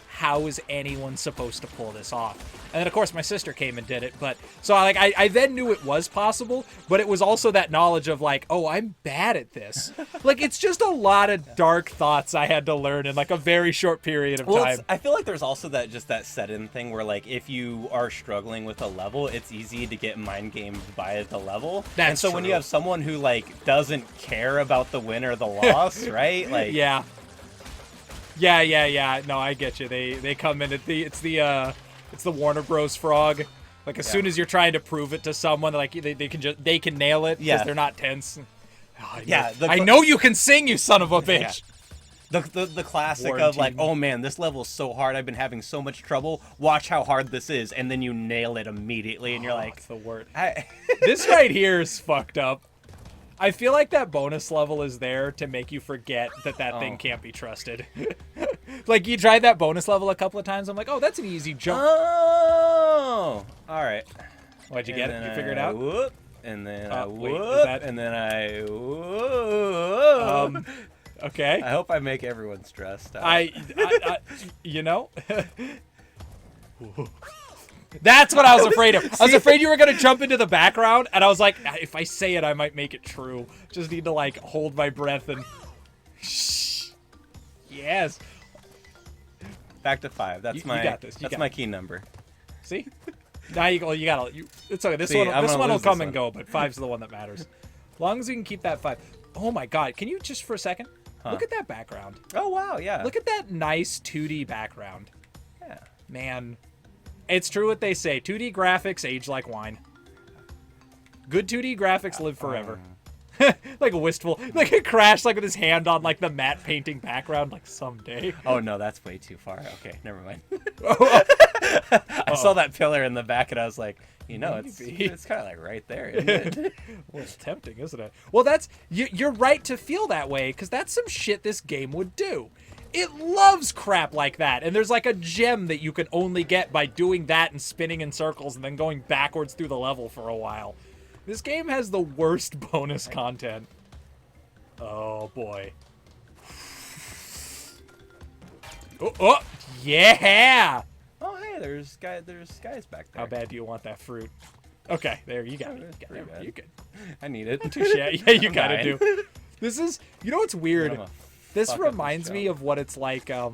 How is anyone supposed to pull this off? And then, of course, my sister came and did it. But so I then knew it was possible. But it was also that knowledge of like, oh, I'm bad at this. Like, it's just a lot of dark thoughts I had to learn in like a very short period of time. I feel like there's also that set-in thing where like if you are struggling with a level, it's easy to get mind gamed by the level. That's so true. When you have someone who like doesn't care about the win or the loss, right? Like Yeah. No, I get you. They come in at it's the Warner Bros. Frog. Like as soon as you're trying to prove it to someone, like they can nail it because they're not tense. Oh, I know you can sing, you son of a bitch. Yeah. The classic of like, oh man, this level's so hard. I've been having so much trouble. Watch how hard this is, and then you nail it immediately, and you're like, it's the word. This right here is fucked up. I feel like that bonus level is there to make you forget that thing can't be trusted. Like, you tried that bonus level a couple of times. I'm like, oh, that's an easy jump. Oh, all right. Why'd you get it? Did you figure it out? Whoop, and then I whoop, and then I whoop. Okay. I hope I make everyone stressed out. I you know? That's what I was afraid of. I was afraid you were going to jump into the background, and I was like, if I say it, I might make it true. Just need to, like, hold my breath and... Shh. Yes. Back to 5. That's you got this. That's my key number. See? Now you gotta... It's okay. This one will come and go, but 5's the one that matters. As long as we can keep that 5. Oh, my God. Can you just for a second? Look at that background. Oh, wow, yeah. Look at that nice 2D background. Yeah. Man... It's true what they say. 2D graphics age like wine. Good 2D graphics live forever. Like a wistful, like a Crash, like with his hand on like the matte painting background, like someday. Oh no, that's way too far. Okay, never mind. Oh. I saw that pillar in the back and I was like, Maybe. it's kind of like right there, isn't it? Well, it's tempting, isn't it? Well, you're right to feel that way, because that's some shit this game would do. It loves crap like that, and there's like a gem that you can only get by doing that and spinning in circles and then going backwards through the level for a while. This game has the worst bonus content. Oh, boy. Oh, yeah! Oh, hey, there's guys back there. How bad do you want that fruit? Okay, there, you got it. You good. I need it. Touche. Yeah, you I'm gotta dying. do. This is, you know what's weird? I'm a This fuck up reminds this me jump. of what it's like to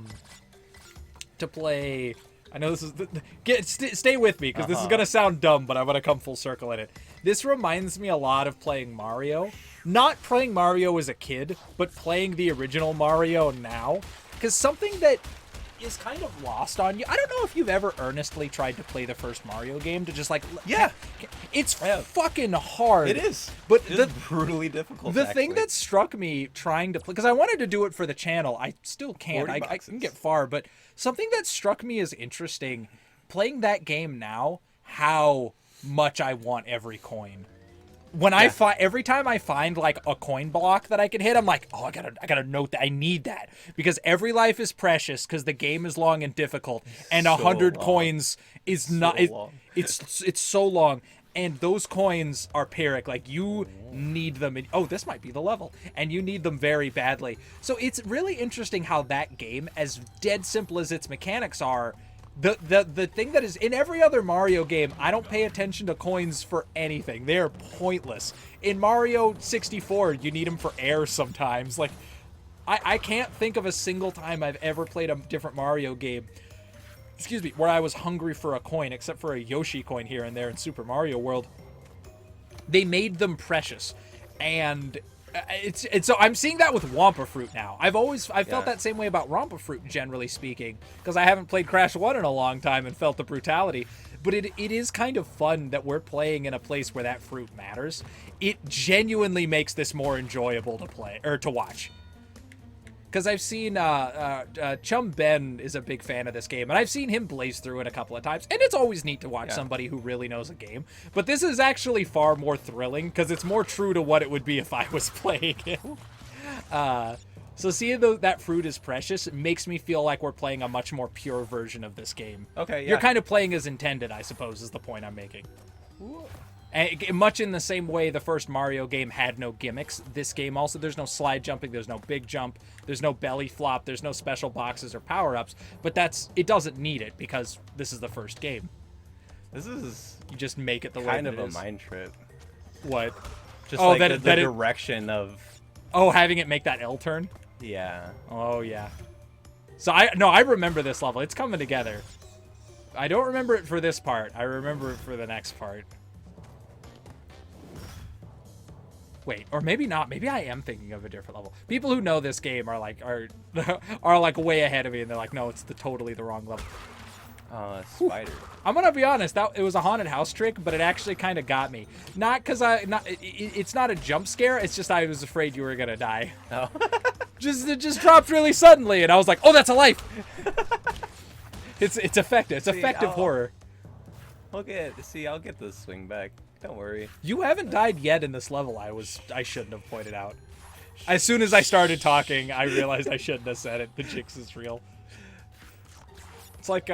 play. I know this is stay with me because this is gonna sound dumb, but I'm gonna come full circle in it. This reminds me a lot of playing Mario. Not playing Mario as a kid, but playing the original Mario now. Because something that is kind of lost on you. I don't know if you've ever earnestly tried to play the first Mario game to just like. Yeah. It's fucking hard. It is. But It is brutally difficult. the thing that struck me trying to play, because I wanted to do it for the channel, I still can't. 40 I can get far, but something that struck me as interesting, playing that game now, how much I want every coin. When every time I find like a coin block that I can hit, I'm like, oh, I gotta note that I need that, because every life is precious because the game is long and difficult, and 100 coins is not. It's so long. And those coins are Pyrrhic. Like, you need them. Oh, this might be the level. And you need them very badly. So it's really interesting how that game, as dead simple as its mechanics are, the thing that is in every other Mario game, I don't pay attention to coins for anything. They're pointless. In Mario 64, you need them for air sometimes. Like, I can't think of a single time I've ever played a different Mario game, excuse me, where I was hungry for a coin, except for a Yoshi coin here and there in Super Mario World. They made them precious, and it's so I'm seeing that with Wampa Fruit now. I've felt that same way about Wampa Fruit, generally speaking, because I haven't played Crash 1 in a long time and felt the brutality. But it is kind of fun that we're playing in a place where that fruit matters. It genuinely makes this more enjoyable to play or to watch. Because I've seen Chum Ben is a big fan of this game, and I've seen him blaze through it a couple of times, and it's always neat to watch somebody who really knows a game. But this is actually far more thrilling, because it's more true to what it would be if I was playing it. So seeing that fruit is precious, it makes me feel like we're playing a much more pure version of this game. Okay, yeah. You're kind of playing as intended, I suppose, is the point I'm making. And much in the same way the first Mario game had no gimmicks, this game also, there's no slide jumping, there's no big jump, there's no belly flop, there's no special boxes or power-ups, but it doesn't need it because this is the first game. This is You just make it the way kind that of it a is. mind trip. What? Just Oh, like that the it- direction of... Oh, having it make that L turn? Yeah. Oh, yeah. So I remember this level. It's coming together. I don't remember it for this part. I remember it for the next part. Wait, or maybe not. Maybe I am thinking of a different level. People who know this game are like way ahead of me, and they're like, no, it's totally the wrong level. Spider. I'm gonna be honest. It was a haunted house trick, but it actually kind of got me. Not because it's not a jump scare. It's just I was afraid you were gonna die. Oh. It just dropped really suddenly, and I was like, oh, that's a life. It's effective. It's effective horror. I'll get the swing back. Don't worry. You haven't died yet in this level. I shouldn't have pointed out. As soon as I started talking, I realized I shouldn't have said it. The jinx is real. It's like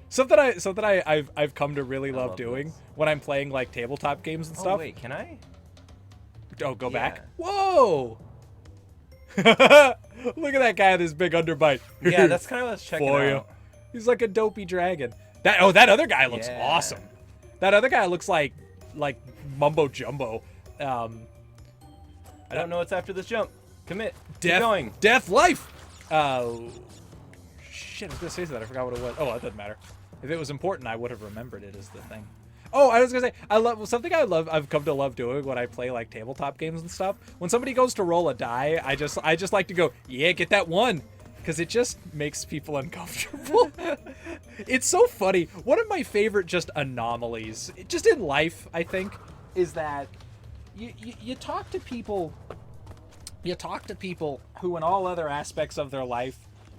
something I've come to really love doing this. when I'm playing like tabletop games and Oh stuff. wait, can I? Oh, go back. Yeah. Whoa! Look at that guy with his big underbite. Yeah, that's kind of what I was checking For you. out. He's like a dopey dragon. That other guy looks Yeah. awesome. That other guy looks like mumbo jumbo. I don't know what's after this jump. Commit. Keep Death, going. death, life. Shit, I was gonna say that. I forgot what it was. Oh, it doesn't matter. If it was important, I would have remembered it as the thing. Oh, I was gonna say, I've come to love doing when I play like tabletop games and stuff. When somebody goes to roll a die, I just like to go, yeah, get that one, because it just makes people uncomfortable. It's so funny. One of my favorite just anomalies, just in life, I think, is that you talk to people. You talk to people who, in all other aspects of their life,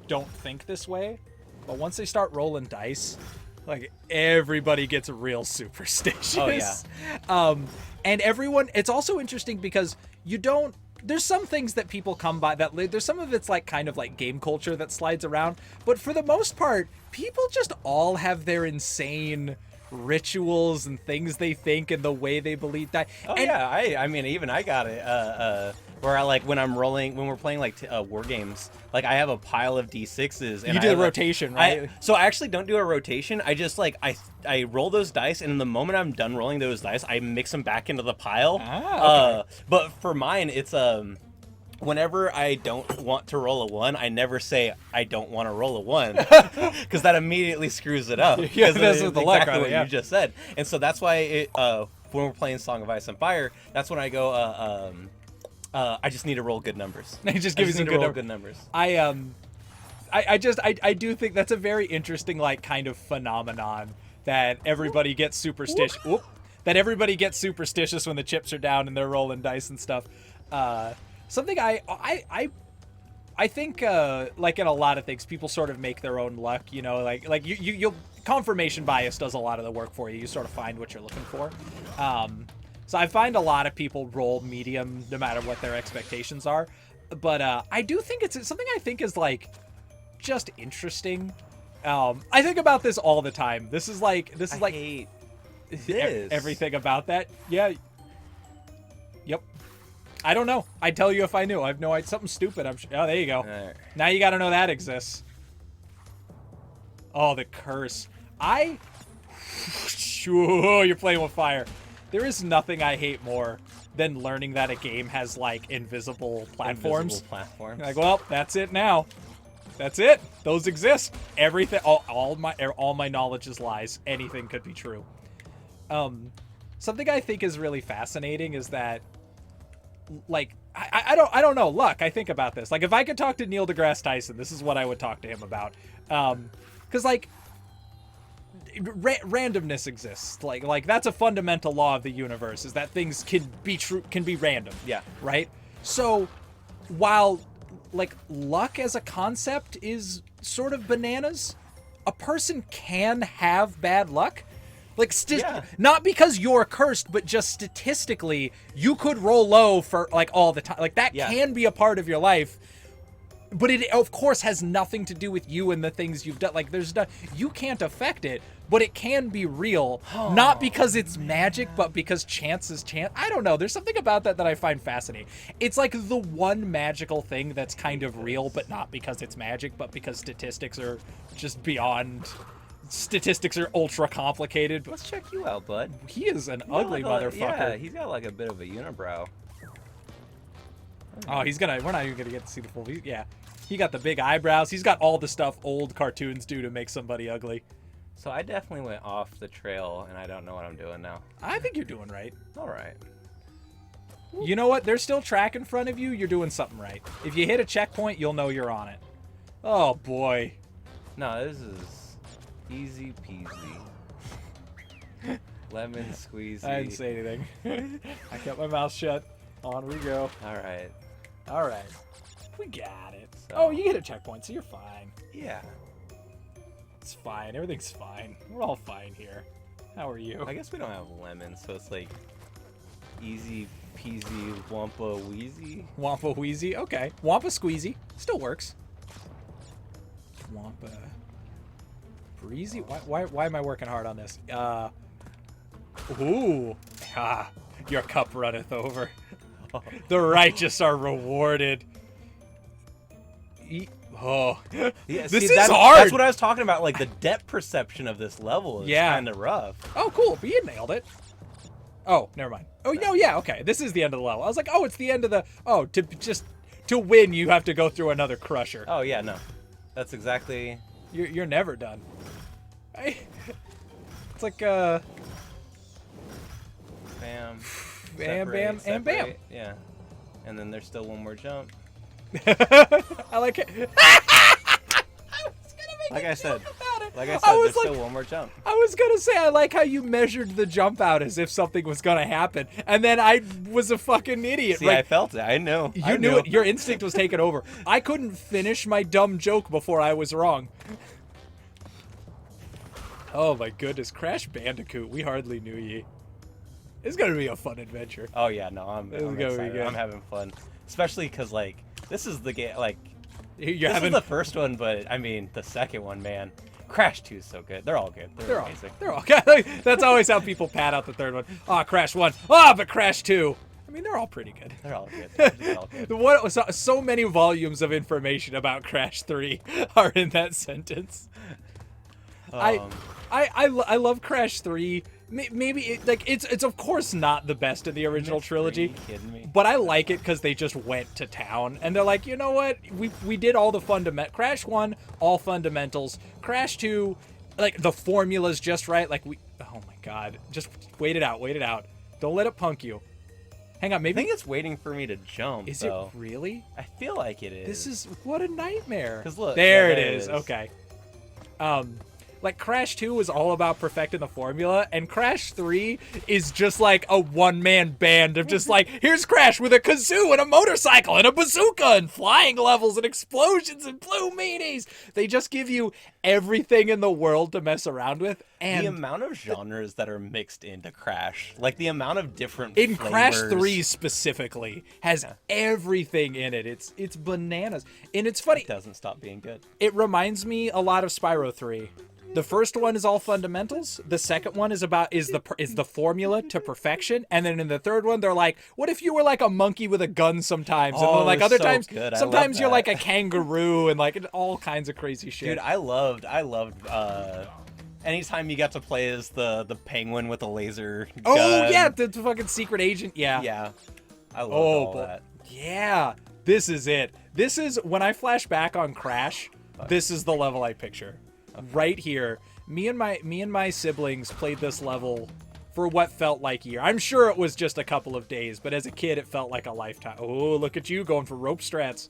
don't think this way, but once they start rolling dice, like, everybody gets real superstitious. Oh yeah. And everyone. It's also interesting because you don't. There's some things that people come by that there's some of it's like kind of like game culture that slides around, but for the most part, people just all have their insane rituals and things they think and the way they believe that. Oh and, yeah, I mean, even I got it. Where I like when we're playing like war games, like I have a pile of d6s. And you do the rotation, right? So I actually don't do a rotation. I just like I roll those dice, and in the moment I'm done rolling those dice, I mix them back into the pile. Okay. But for mine, it's whenever I don't want to roll a 1, I never say I don't want to roll a 1, because that immediately screws it up. Yeah, that's what the luck exactly on it, what yeah. you just said. And so that's why when we're playing Song of Ice and Fire, that's when I go I just need to roll good numbers. Just give you some good numbers. I do think that's a very interesting like kind of phenomenon that everybody gets superstitious. That everybody gets superstitious when the chips are down and they're rolling dice and stuff. Something I think like in a lot of things, people sort of make their own luck. You know, like you'll confirmation bias does a lot of the work for you. You sort of find what you're looking for. So I find a lot of people roll medium no matter what their expectations are. But I do think it's something I think is like just interesting. I think about this all the time. This is like I hate this. Everything about that. Yeah. Yep. I don't know. I'd tell you if I knew. I have no idea. Something stupid. I'm sure. Oh, there you go. Right. Now you got to know that exists. Oh, the curse. Sure, you're playing with fire. There is nothing I hate more than learning that a game has like invisible platforms. Like, well, that's it now. That's it. Those exist. Everything. All my knowledge is lies. Anything could be true. Something I think is really fascinating is that, like, I don't know. Luck. I think about this. Like, if I could talk to Neil deGrasse Tyson, this is what I would talk to him about. Because like. Randomness exists. Like that's a fundamental law of the universe, is that things can be random. Yeah. Right? So while like luck as a concept is sort of bananas, a person can have bad luck. Like not because you're cursed, but just statistically you could roll low for like all the time. Like that can be a part of your life. But it, of course, has nothing to do with you and the things you've done. Like, you can't affect it, but it can be real. Not because it's magic, but because chance is chance. I don't know. There's something about that I find fascinating. It's like the one magical thing that's kind of real, but not because it's magic, but because statistics are just beyond. Statistics are ultra complicated. Let's check you out, bud. He is an ugly motherfucker. Yeah, he's got like a bit of a unibrow. Oh, we're not even gonna get to see the full. Yeah. He got the big eyebrows. He's got all the stuff old cartoons do to make somebody ugly. So I definitely went off the trail, and I don't know what I'm doing now. I think you're doing right. All right. You know what? There's still track in front of you. You're doing something right. If you hit a checkpoint, you'll know you're on it. Oh, boy. No, this is easy peasy. Lemon squeezy. I didn't say anything. I kept my mouth shut. On we go. All right. All right. We got it. So, oh, you hit a checkpoint, so you're fine. Yeah. It's fine. Everything's fine. We're all fine here. How are you? I guess we don't have lemons, so it's like easy peasy wampa wheezy. Wampa wheezy. Okay. Wampa squeezy. Still works. Wampa breezy. Why am I working hard on this? Ooh. Ah. Your cup runneth over. The righteous are rewarded. Oh, yeah, this see, is hard. That's what I was talking about. Like the depth perception of this level is kind of rough. Oh, cool. But you nailed it. Oh, never mind. Oh, no, yeah, okay. This is the end of the level. I was like, oh, it's the end of the. Oh, to win, you have to go through another crusher. Oh yeah, no, that's exactly. You're never done. It's like Bam. Bam, Separate, bam, and bam. separate. Yeah, and then there's still one more jump. I like it. I was gonna make Like I said, Like I said, I was there's like, still one more jump. I was gonna say, I like how you measured the jump out as if something was gonna happen, and then I was a fucking idiot. See, right? I felt it. I knew. You knew it. Your instinct was taken over. I couldn't finish my dumb joke before I was wrong. Oh my goodness, Crash Bandicoot. We hardly knew ye. It's gonna be a fun adventure. Oh yeah, no, I'm excited. I'm having fun, especially because like this is the game. Like this is the first one, but I mean the second one, man. Crash 2 is so good. They're all good. They're amazing. They're all good. That's always how people pat out the third one. Ah, Crash 1. Ah, but Crash 2. I mean, they're all pretty good. They're all good. They're all good. So many volumes of information about Crash 3 are in that sentence. I love Crash 3. Maybe it's of course not the best in the original trilogy. Are you kidding me? But I like it because they just went to town and they're like, you know what? We did all the fundament. Crash 1, all fundamentals. Crash 2, like the formula's just right. Like oh my god, just wait it out. Don't let it punk you. Hang on, maybe I think it's waiting for me to jump. Is though. it really? I feel like it is. This is what a nightmare. 'Cause look, there yeah, it is. Okay. Like Crash 2 is all about perfecting the formula, and Crash 3 is just like a one-man band of just like, here's Crash with a kazoo and a motorcycle and a bazooka and flying levels and explosions and blue meanies. They just give you everything in the world to mess around with. And the amount of genres that are mixed into Crash, like the amount of different in flavors. Crash 3 specifically has everything in it. It's bananas. And it's funny. It doesn't stop being good. It reminds me a lot of Spyro 3. The first one is all fundamentals. The second one is the formula to perfection. And then in the third one, they're like, what if you were like a monkey with a gun sometimes? And then like other so times, good. sometimes you're like a kangaroo and like all kinds of crazy shit. Dude, I loved anytime you got to play as the penguin with a laser gun. Oh yeah, the fucking secret agent. Yeah. Yeah. I love all that. Yeah. This is it. This is when I flash back on Crash, this is the level I picture. Okay. Right here. Me and my siblings played this level for what felt like a year. I'm sure it was just a couple of days, but as a kid it felt like a lifetime. Oh, look at you going for rope strats.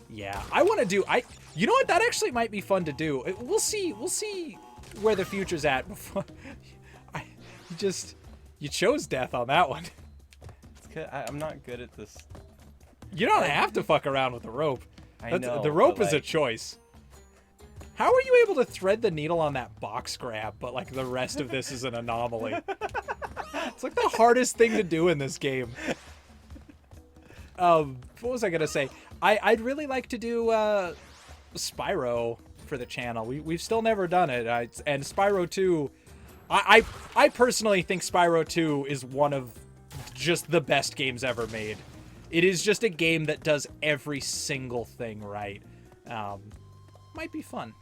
Yeah, I want to do you know what, that actually might be fun to do. We'll see where the future's at before you chose death on that one. It's good. I'm not good at this. You don't have to fuck around with the rope. I know. The rope is a choice. How are you able to thread the needle on that box grab, but like the rest of this is an anomaly? It's like the hardest thing to do in this game. What was I gonna say? I'd really like to do Spyro for the channel. We've still never done it. And Spyro 2, I personally think Spyro 2 is one of just the best games ever made. It is just a game that does every single thing right. Might be fun.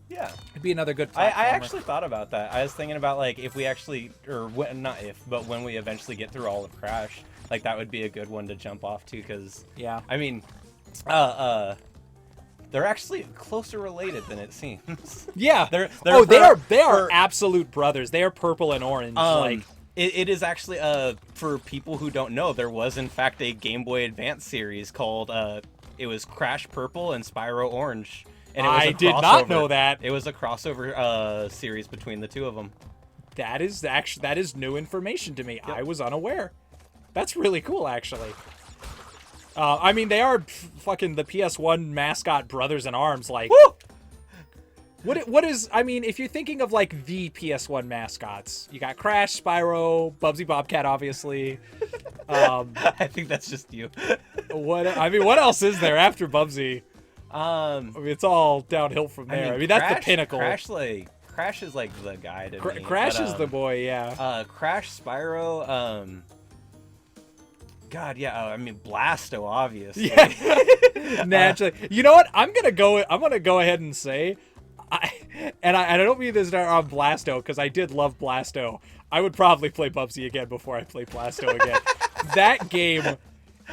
Yeah. It'd be another good platformer. I actually thought about that. I was thinking about like if we actually, or not if, but when we eventually get through all of Crash, like that would be a good one to jump off to, because yeah. I mean, they're actually closer related than it seems. Yeah. They are absolute brothers. They are purple and orange. It is actually for people who don't know, there was in fact a Game Boy Advance series called it was Crash Purple and Spyro Orange. And it was I did not know that. It was a crossover series between the two of them. That is new information to me. Yep. I was unaware. That's really cool, actually. I mean, they are fucking the PS1 mascot brothers in arms. Like, woo! What is? I mean, if you're thinking of like the PS1 mascots, you got Crash, Spyro, Bubsy Bobcat, obviously. I think that's just you. What else is there after Bubsy? I mean, it's all downhill from there. I mean, that's the pinnacle. Crash is like the guy to me. Crash is the boy, yeah. Crash, Spyro, God, yeah. I mean, Blasto, obviously. Yeah. Naturally. You know what? I'm gonna go ahead and say, I don't mean this on Blasto, because I did love Blasto. I would probably play Bubsy again before I play Blasto again. That game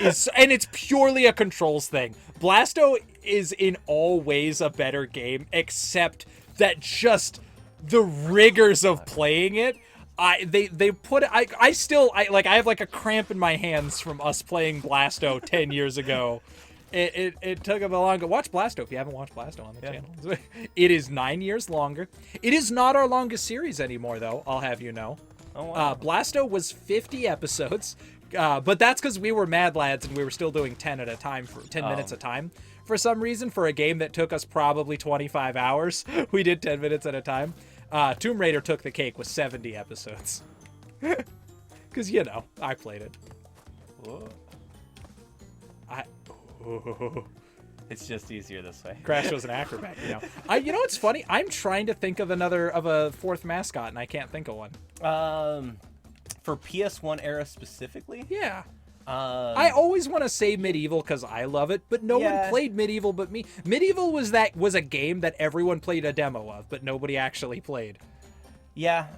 is, and it's purely a controls thing. Blasto is in all ways a better game, except that just the rigors of playing it. I have like a cramp in my hands from us playing Blasto 10 years ago. It took him a long. Watch Blasto if you haven't watched Blasto on the channel. It is 9 years longer. It is not our longest series anymore, though. I'll have you know. Oh, wow. Blasto was 50 episodes, but that's because we were mad lads and we were still doing 10 at a time for 10 minutes a time. For some reason, for a game that took us probably 25 hours, we did 10 minutes at a time. Tomb Raider took the cake with 70 episodes. Because, you know, I played it. Whoa. It's just easier this way. Crash was an acrobat, you know. You know what's funny? I'm trying to think of a fourth mascot, and I can't think of one. For PS1 era specifically? Yeah. I always want to say Medieval because I love it, but no one played Medieval but me. Medieval was a game that everyone played a demo of, but nobody actually played. Yeah.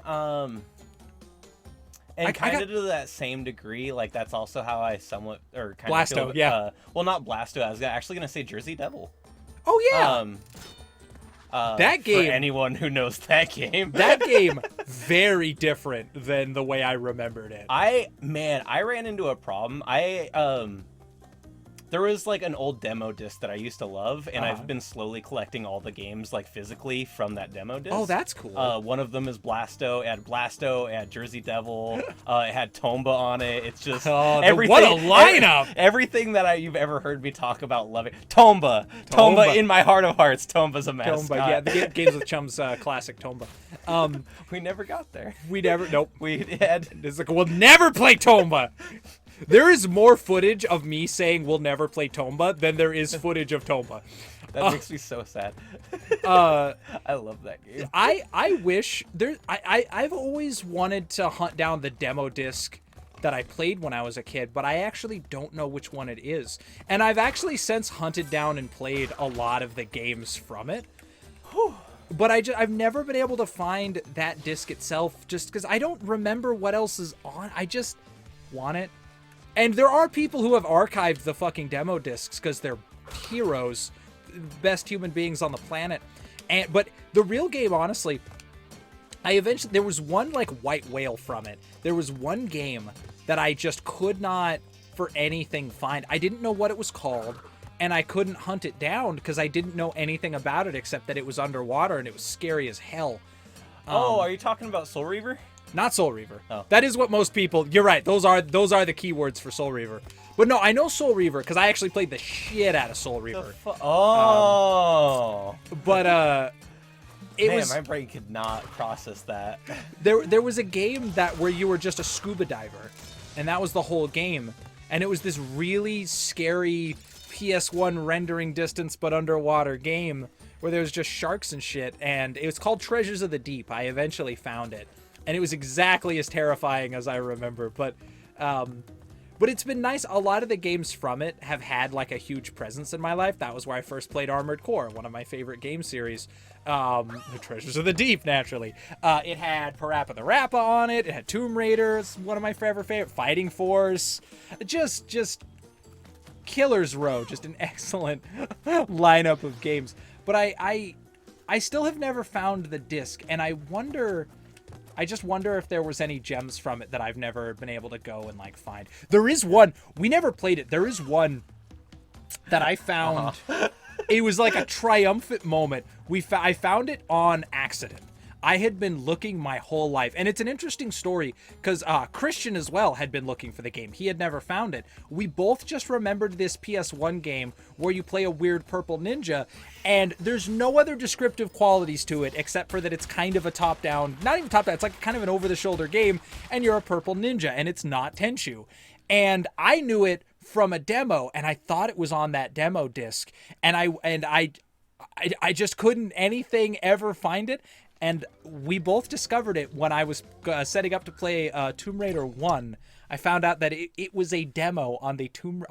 And kind of to that same degree, like that's also how I somewhat or kind of Blasto, yeah. Well, not Blasto. I was actually gonna say Jersey Devil. Oh yeah. That game. For anyone who knows that game. That game, very different than the way I remembered it. I ran into a problem. There was like an old demo disc that I used to love, and I've been slowly collecting all the games like physically from that demo disc. Oh, that's cool. One of them is Blasto. It had Jersey Devil. It had Tomba on it. It's just everything. What a lineup! Everything that you've ever heard me talk about loving. Tomba. In my heart of hearts, Tomba's a mascot. Tomba, yeah, the Games with Chums classic Tomba. We never got there. Nope. We had. It's like, we'll never play Tomba. There is more footage of me saying we'll never play Tomba than there is footage of Tomba. That makes me so sad. I love that game. I wish there. I've always wanted to hunt down the demo disc that I played when I was a kid, but I actually don't know which one it is. And I've actually since hunted down and played a lot of the games from it. But I've never been able to find that disc itself, just because I don't remember what else is on. I just want it. And there are people who have archived the fucking demo discs because they're heroes, best human beings on the planet. But the real game, honestly, there was one like white whale from it. There was one game that I just could not for anything find. I didn't know what it was called, and I couldn't hunt it down because I didn't know anything about it except that it was underwater and it was scary as hell. Are you talking about Soul Reaver? Not Soul Reaver. Oh. That is what most people. You're right. Those are the keywords for Soul Reaver. But no, I know Soul Reaver because I actually played the shit out of Soul Reaver. But my brain could not process that. There was a game where you were just a scuba diver, and that was the whole game. And it was this really scary PS1 rendering distance but underwater game where there was just sharks and shit. And it was called Treasures of the Deep. I eventually found it. And it was exactly as terrifying as I remember, but it's been nice. A lot of the games from it have had like a huge presence in my life. That was where I first played Armored Core, one of my favorite game series. The Treasures of the Deep, naturally. It had Parappa the Rappa on it. It had Tomb Raider, it's one of my forever favorite. Fighting Force, just Killer's Row, just an excellent lineup of games. But I still have never found the disc, and I just wonder if there was any gems from it that I've never been able to go and like find. There is one. We never played it. There is one that I found. It was like a triumphant moment. I found it on accident. I had been looking my whole life, and it's an interesting story because Christian as well had been looking for the game. He had never found it. We both just remembered this PS1 game where you play a weird purple ninja, and there's no other descriptive qualities to it except for that it's kind of a top-down, not even top-down, it's like kind of an over-the-shoulder game, and you're a purple ninja, and it's not Tenchu. And I knew it from a demo, and I thought it was on that demo disc, and I just couldn't anything ever find it. And we both discovered it when I was setting up to play Tomb Raider 1. I found out that it was a demo on the Tomb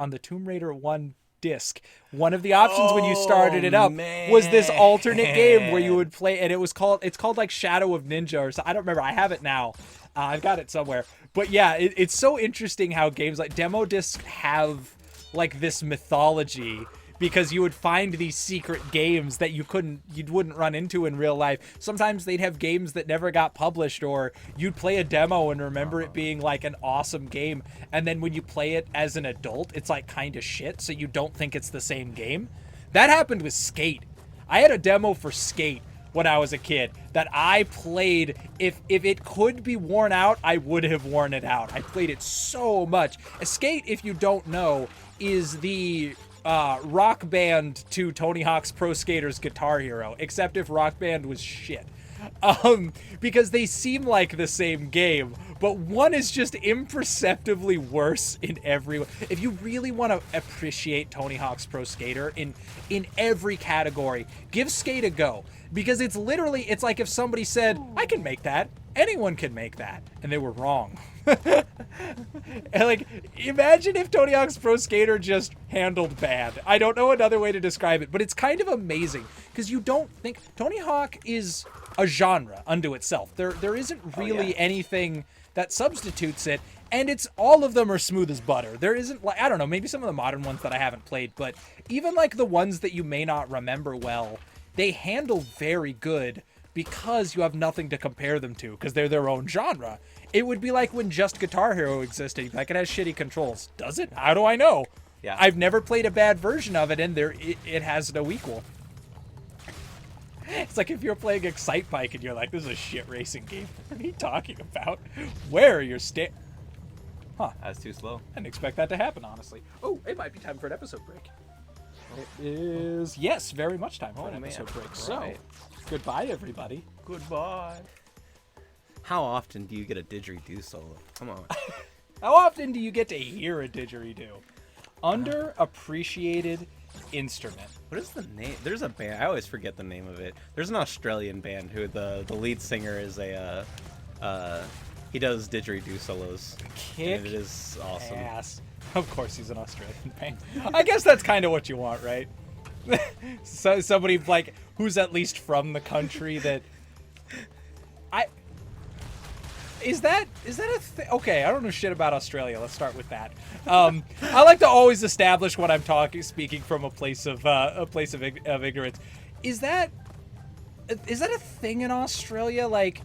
Raider 1 disc. One of the options when you started it up was this alternate game where you would play, and it's called like Shadow of Ninja or something. I don't remember. I have it now. I've got it somewhere. But yeah, it's so interesting how games like demo discs have like this mythology because you would find these secret games that you wouldn't run into in real life. Sometimes they'd have games that never got published, or you'd play a demo and remember it being like an awesome game, and then when you play it as an adult, it's like kind of shit, so you don't think it's the same game. That happened with Skate. I had a demo for Skate when I was a kid that I played. If it could be worn out, I would have worn it out. I played it so much. Skate, if you don't know, is the Rock Band to Tony Hawk's Pro Skater's Guitar Hero, except if Rock Band was shit. Because they seem like the same game, but one is just imperceptibly worse in every way. If you really want to appreciate Tony Hawk's Pro Skater in every category, give Skate a go. Because it's like if somebody said, I can make that, anyone can make that, and they were wrong. And like, imagine if Tony Hawk's Pro Skater just handled bad. I don't know another way to describe it, but it's kind of amazing because you don't think Tony Hawk is a genre unto itself. There isn't really anything that substitutes it, and it's all of them are smooth as butter. There isn't, like, I don't know, maybe some of the modern ones that I haven't played, but even like the ones that you may not remember well, they handle very good because you have nothing to compare them to because they're their own genre. It would be like when just Guitar Hero existed. Like, it has shitty controls. Does it? How do I know? Yeah. I've never played a bad version of it, and it has no equal. It's like if you're playing Excite Bike and you're like, this is a shit racing game. What are you talking about? Where are your Huh. That's too slow. I didn't expect that to happen, honestly. Oh, it might be time for an episode break. It is, yes, very much time for an episode break. Right. So, goodbye, everybody. Goodbye. How often do you get a didgeridoo solo? Come on. How often do you get to hear a didgeridoo? Underappreciated instrument. What is the name? There's a band. I always forget the name of it. There's an Australian band who the lead singer is he does didgeridoo solos. Kick and it is awesome. Ass. Of course he's an Australian band. I guess that's kind of what you want, right? So somebody like who's at least from the country that Is that a thing? Okay, I don't know shit about Australia. Let's start with that. I like to always establish when I'm speaking from a place of ignorance. Is that a thing in Australia? Like,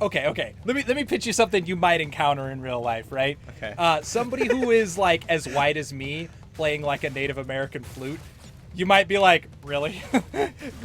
okay. Let me pitch you something you might encounter in real life, right? Okay. Somebody who is like as white as me playing like a Native American flute. You might be like, really?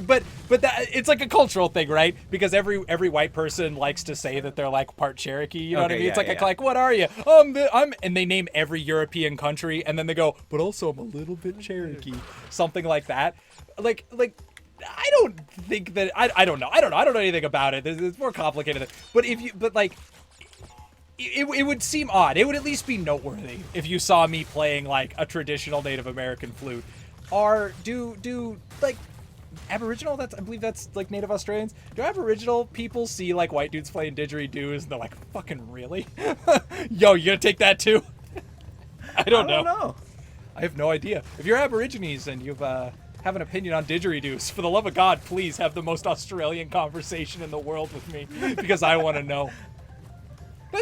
but that, it's like a cultural thing, right? Because every white person likes to say that they're like part Cherokee. You know what I mean? Yeah, It's like, what are you? And they name every European country, and then they go, but also I'm a little bit Cherokee, something like that. Like I don't think that I don't know. I don't know anything about it. It's more complicated. But it would seem odd. It would at least be noteworthy if you saw me playing like a traditional Native American flute. Or do like Aboriginal? I believe that's like Native Australians. Do Aboriginal people see like white dudes playing didgeridoos and they're like, fucking really? Yo, you gonna take that too? I don't know. I have no idea. If you're Aborigines and you've have an opinion on didgeridoos, for the love of God, please have the most Australian conversation in the world with me because I want to know. I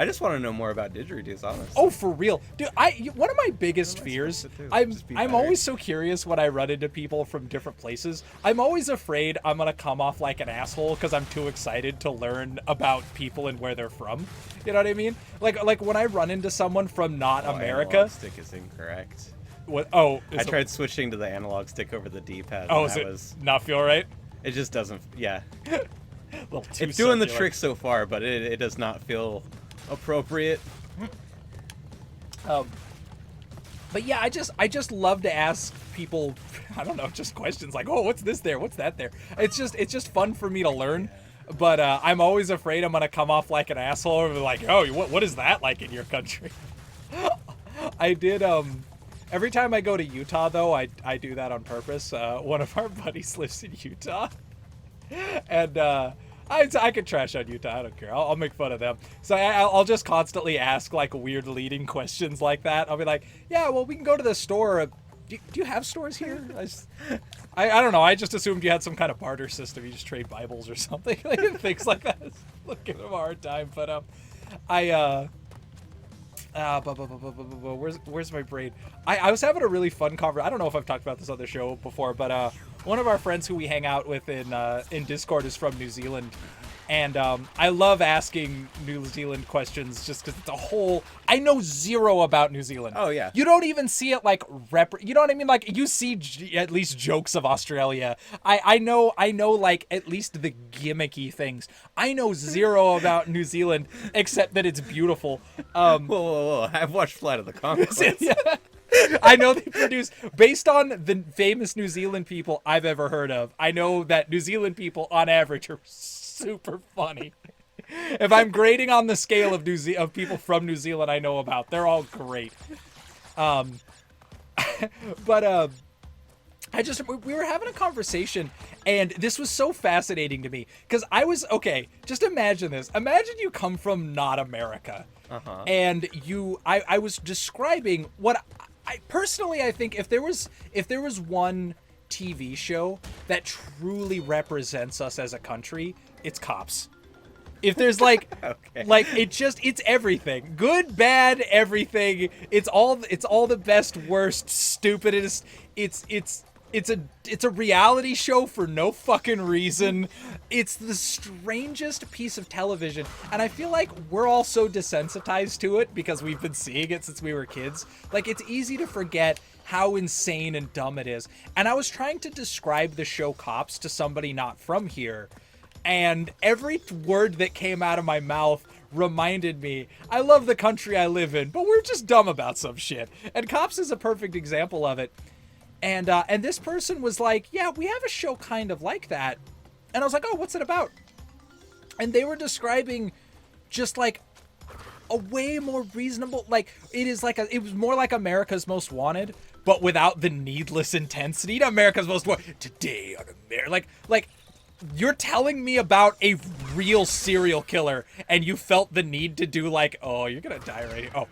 just want to know more about didgeridoos, honestly. Oh, for real, dude! One of my biggest fears. I'm always so curious when I run into people from different places. I'm always afraid I'm gonna come off like an asshole because I'm too excited to learn about people and where they're from. You know what I mean? Like when I run into someone from not America. Analog stick is incorrect. What? Oh, I tried switching to the analog stick over the D-pad. Oh, was not feel right? It just doesn't. Yeah. It's doing the trick so far, but it does not feel appropriate. But yeah, I just love to ask people, I don't know, just questions like, oh, what's this there? What's that there? It's just fun for me to learn. But I'm always afraid I'm gonna come off like an asshole or like, oh, what is that like in your country? I did every time I go to Utah though, I do that on purpose. One of our buddies lives in Utah. And I could trash on Utah. I don't care. I'll make fun of them. So I'll just constantly ask like weird leading questions like that. I'll be like, yeah, well, we can go to the store. Do you have stores here? I don't know. I just assumed you had some kind of barter system. You just trade Bibles or something. Like things like that. Look, give them a hard time. But Where's my brain? I was having a really fun conversation. I don't know if I've talked about this on the show before, but one of our friends who we hang out with in Discord is from New Zealand. And I love asking New Zealand questions just because it's a whole... I know zero about New Zealand. Oh, yeah. You don't even see it like... You know what I mean? Like, you see at least jokes of Australia. I know like at least the gimmicky things. I know zero about New Zealand except that it's beautiful. Whoa. I've watched Flight of the Conchords. Yeah. I know they produce, based on the famous New Zealand people I've ever heard of, I know that New Zealand people on average are super funny. If I'm grading on the scale of of people from New Zealand I know about, they're all great. But we were having a conversation, and this was so fascinating to me because I was just imagine this. Imagine you come from not America, and I was describing what I personally I think if there was one TV show that truly represents us as a country, it's Cops. If there's like it's everything. Good, bad, everything. It's all the best, worst, stupidest. It's a reality show for no fucking reason. It's the strangest piece of television, and I feel like we're all so desensitized to it because we've been seeing it since we were kids. Like, it's easy to forget how insane and dumb it is. And I was trying to describe the show Cops to somebody not from here, and every word that came out of my mouth reminded me, I love the country I live in, but we're just dumb about some shit. And Cops is a perfect example of it. And this person was like, yeah, we have a show kind of like that. And I was like, oh, what's it about? And they were describing just like a way more reasonable, like it was more like America's Most Wanted, but without the needless intensity. You know, America's Most Wanted today on America, like you're telling me about a real serial killer, and you felt the need to do like, oh, you're gonna die right here. Oh,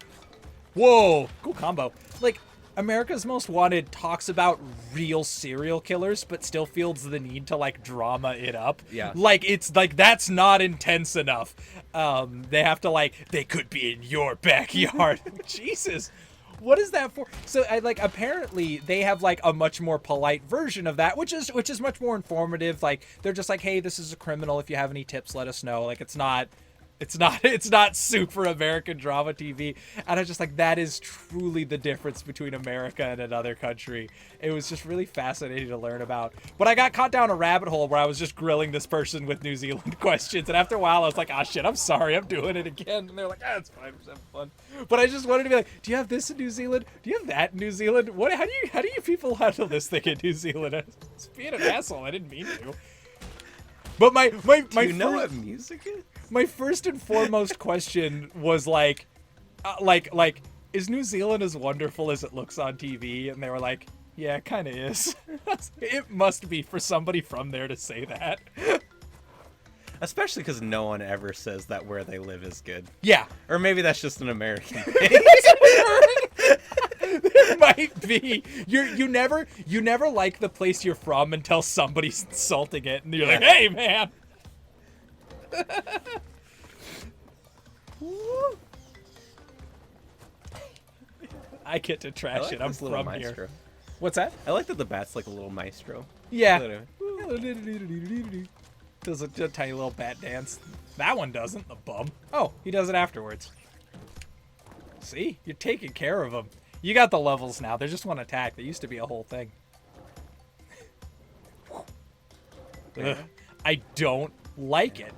whoa, cool combo. Like, America's Most Wanted talks about real serial killers, but still feels the need to like drama it up. Yeah. Like, it's like, that's not intense enough. They have to like, they could be in your backyard. Jesus. What is that for? So apparently they have like a much more polite version of that, which is much more informative. Like, they're just like, hey, this is a criminal. If you have any tips, let us know. Like, it's not super American drama TV. And I was just like, that is truly the difference between America and another country. It was just really fascinating to learn about. But I got caught down a rabbit hole where I was just grilling this person with New Zealand questions. And after a while, I was like, ah, shit, I'm sorry, I'm doing it again. And they're like, ah, it's fine, I'm just having fun. But I just wanted to be like, do you have this in New Zealand? Do you have that in New Zealand? How do you people handle this thing in New Zealand? I was being an asshole, I didn't mean to. But my do you know what music is? My first and foremost question was like, is New Zealand as wonderful as it looks on TV? And they were like, yeah, it kind of is. It must be for somebody from there to say that. Especially because no one ever says that where they live is good. Yeah. Or maybe that's just an American thing. It might be. You never like the place you're from until somebody's insulting it, and you're like, hey, man. I get to trash it. I'm from here. What's that? I like that the bat's like a little maestro. Yeah. Does a tiny little bat dance. That one doesn't, the bum. Oh, he does it afterwards. See? You're taking care of him. You got the levels now. There's just one attack. There used to be a whole thing. I don't like it.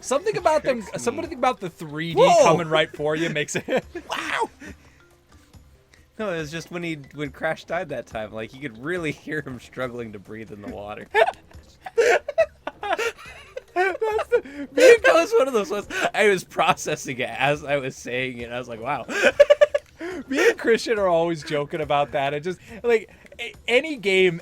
Something about them. Something about the 3D coming right for you makes it. Wow. No, it was just when Crash died that time. Like, you could really hear him struggling to breathe in the water. That was one of those ones. I was processing it as I was saying it. I was like, wow. Me and Christian are always joking about that. It just like any game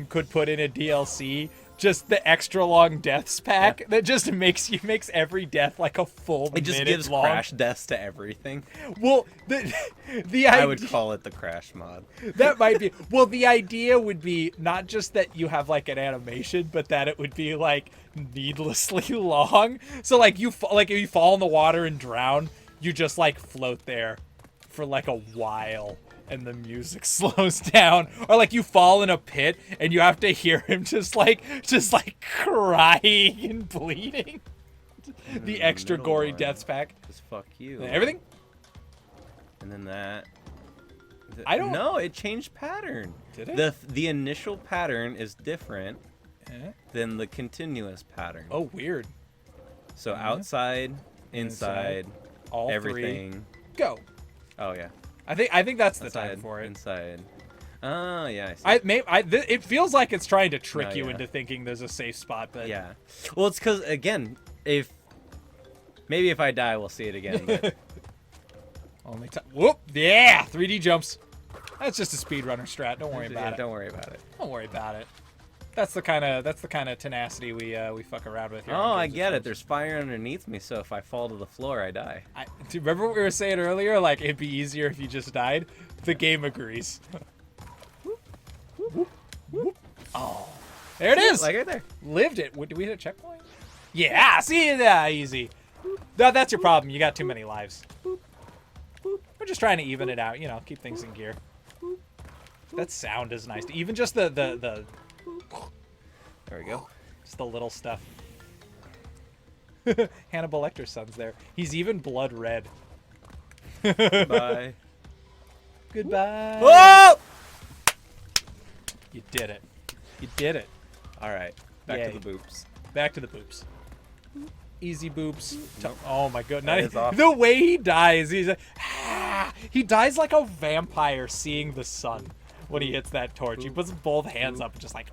could put in a DLC. Just the extra long deaths pack that just makes every death like a full minute long. It just gives Crash deaths to everything. Well, the idea, I would call it the Crash mod. That might be. Well, the idea would be not just that you have like an animation, but that it would be like needlessly long. So like if you fall in the water and drown, you just like float there for like a while and the music slows down, or like you fall in a pit and you have to hear him just like crying and bleeding. The extra gory deaths pack. Just fuck you. Everything? And then that. I don't. No, it changed pattern. Did it? The initial pattern is different Eh? than the continuous pattern. Oh, weird. So outside, inside, all everything. 3. Go. Oh yeah. I think that's the Outside, time for it. Inside. Oh yeah. I see. It feels like it's trying to trick No, you yeah. into thinking there's a safe spot, but Yeah. Well, it's because again, if I die, we'll see it again. But only time. Whoop! Yeah, 3D jumps. That's just a speedrunner strat. Don't worry about it. Don't worry about it. Don't worry about it. That's the kind of tenacity we fuck around with here. Oh, on I Games get with it. There's fire underneath me, so if I fall to the floor, I die. Do you remember what we were saying earlier? Like, it'd be easier if you just died. The game agrees. Oh, there it is. Like right there. Lived it. Did we hit a checkpoint? Yeah. See that easy. That's your problem. You got too many lives. We're just trying to even it out. You know, keep things in gear. That sound is nice. Even just the There we go. just the little stuff. Hannibal Lecter's son's there. He's even blood red. Bye. Goodbye. Whoa! You did it. You did it. All right. Back Yay. to the boops. Back to the boobs. Easy boobs. Nope. Oh my god. That is awful. The way he dies, he's like, he dies like a vampire seeing the sun when he hits that torch. He puts both hands up and just like,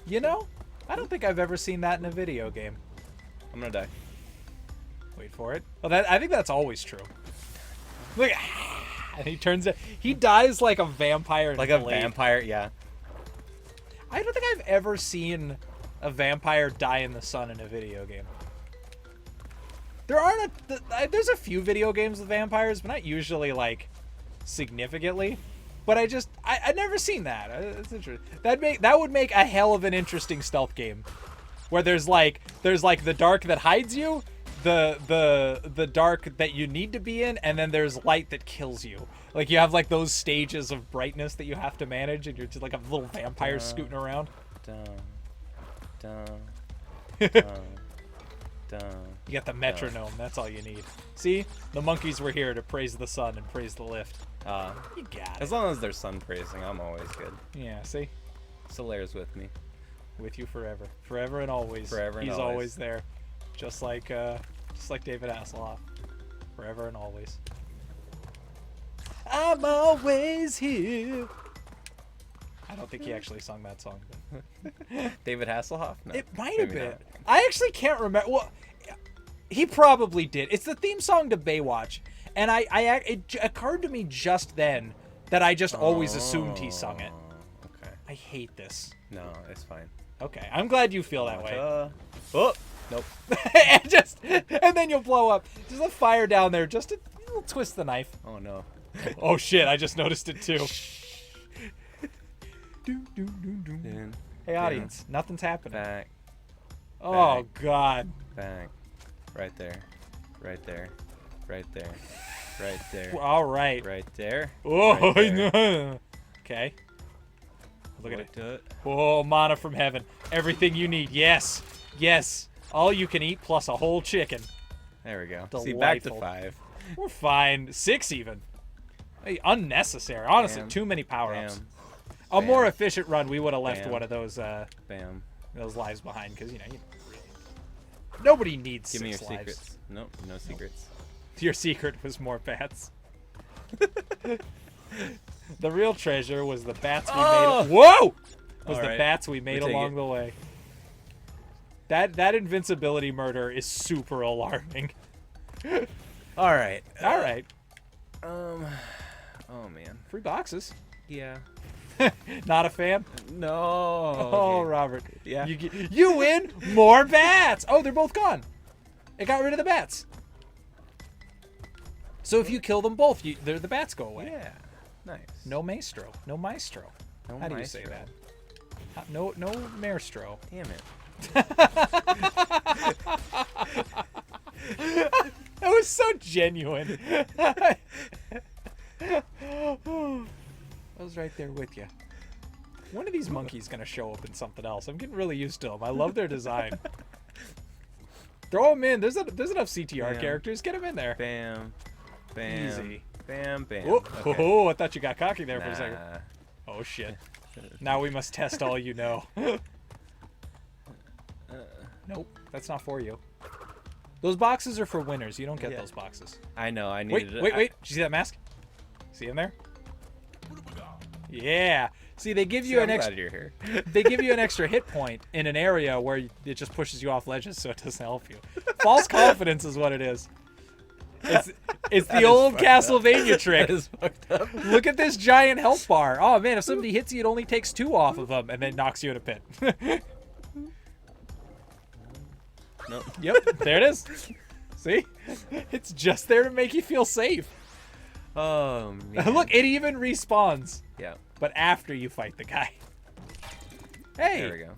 you know, I don't think I've ever seen that in a video game. I'm gonna die. Wait for it. Well, I think that's always true. Look, and he turns it. He dies like a vampire. in Like a Blade. vampire, yeah. I don't think I've ever seen a vampire die in the sun in a video game. There's a few video games with vampires, but not usually like significantly. But I've never seen that. It's interesting. That would make a hell of an interesting stealth game, where there's like the dark that hides you, the dark that you need to be in, and then there's light that kills you. Like you have like those stages of brightness that you have to manage, and you're just like a little vampire scooting around. You got the metronome. That's all you need. See, the monkeys were here to praise the sun and praise the lift. You got it. As long as there's sun praising, I'm always good. Yeah. See, Solaire's with me. with you forever, forever and always. Forever and He's always. always there, just like David Hasselhoff, forever and always. I'm always here. I don't think he actually sung that song. But David Hasselhoff? No, it might have maybe been. not. I actually can't remember. Well, he probably did. It's the theme song to Baywatch, and it occurred to me just then that I just always assumed he sung it. Okay. I hate this. No, it's fine. Okay, I'm glad you feel that way. Oh, nope. and then you'll blow up. There's a fire down there. Just a little twist the knife. Oh no. Oh shit! I just noticed it too. Hey audience, nothing's happening. Back, Oh god. back. Right there. Right there. Right there. Right there. All right. Right there. Oh Right there. no. Okay. Look at it. Oh, mana from heaven. Everything you need. Yes. Yes. All you can eat plus a whole chicken. There we go. See, back to Delightful. 5. We're fine. 6 even. Hey, unnecessary. Honestly, Bam. too many power-ups. Bam. A Bam. more efficient run, we would have left Bam. one of those Bam. lives behind, because you nobody needs Give me your 6 lives. secrets. Nope, no secrets. Your secret was more bats. The real treasure was the bats we made. Whoa! Was the Alright. bats we made We take along it. the way. That invincibility murder is super alarming. All right. All right, Oh man. free boxes. Yeah. Not a fan. No. Oh, okay. Robert. Yeah. You win more bats. Oh, they're both gone. It got rid of the bats. So if you kill them both, the bats go away. Yeah. Nice. No maestro. No maestro. No How do you say maestro. that? No maestro. Damn it. That was so genuine. I was right there with you. One of these monkeys gonna show up in something else. I'm getting really used to them. I love their design. Throw them in. There's enough CTR Bam. characters. Get them in there. Bam. Bam. Easy. Bam. Bam. Oh, Okay. oh, I thought you got cocky there for a second. Nah. Oh shit. Now we must test all you know. Nope, that's not for you. Those boxes are for winners. You don't get those boxes. I know. I Wait, needed. wait. Did you see that mask? See him there? Yeah. See, they give you an extra. You're here. They give you an extra hit point in an area where it just pushes you off ledges, so it doesn't help you. False confidence is what it is. It's the old Castlevania trick. That is fucked up. Look at this giant health bar. Oh man, if somebody hits you, it only takes 2 off of them and then knocks you in a pit. Nope. Yep, there it is. See? It's just there to make you feel safe. Oh man. Look, it even respawns. Yeah. But after you fight the guy. Hey. There we go.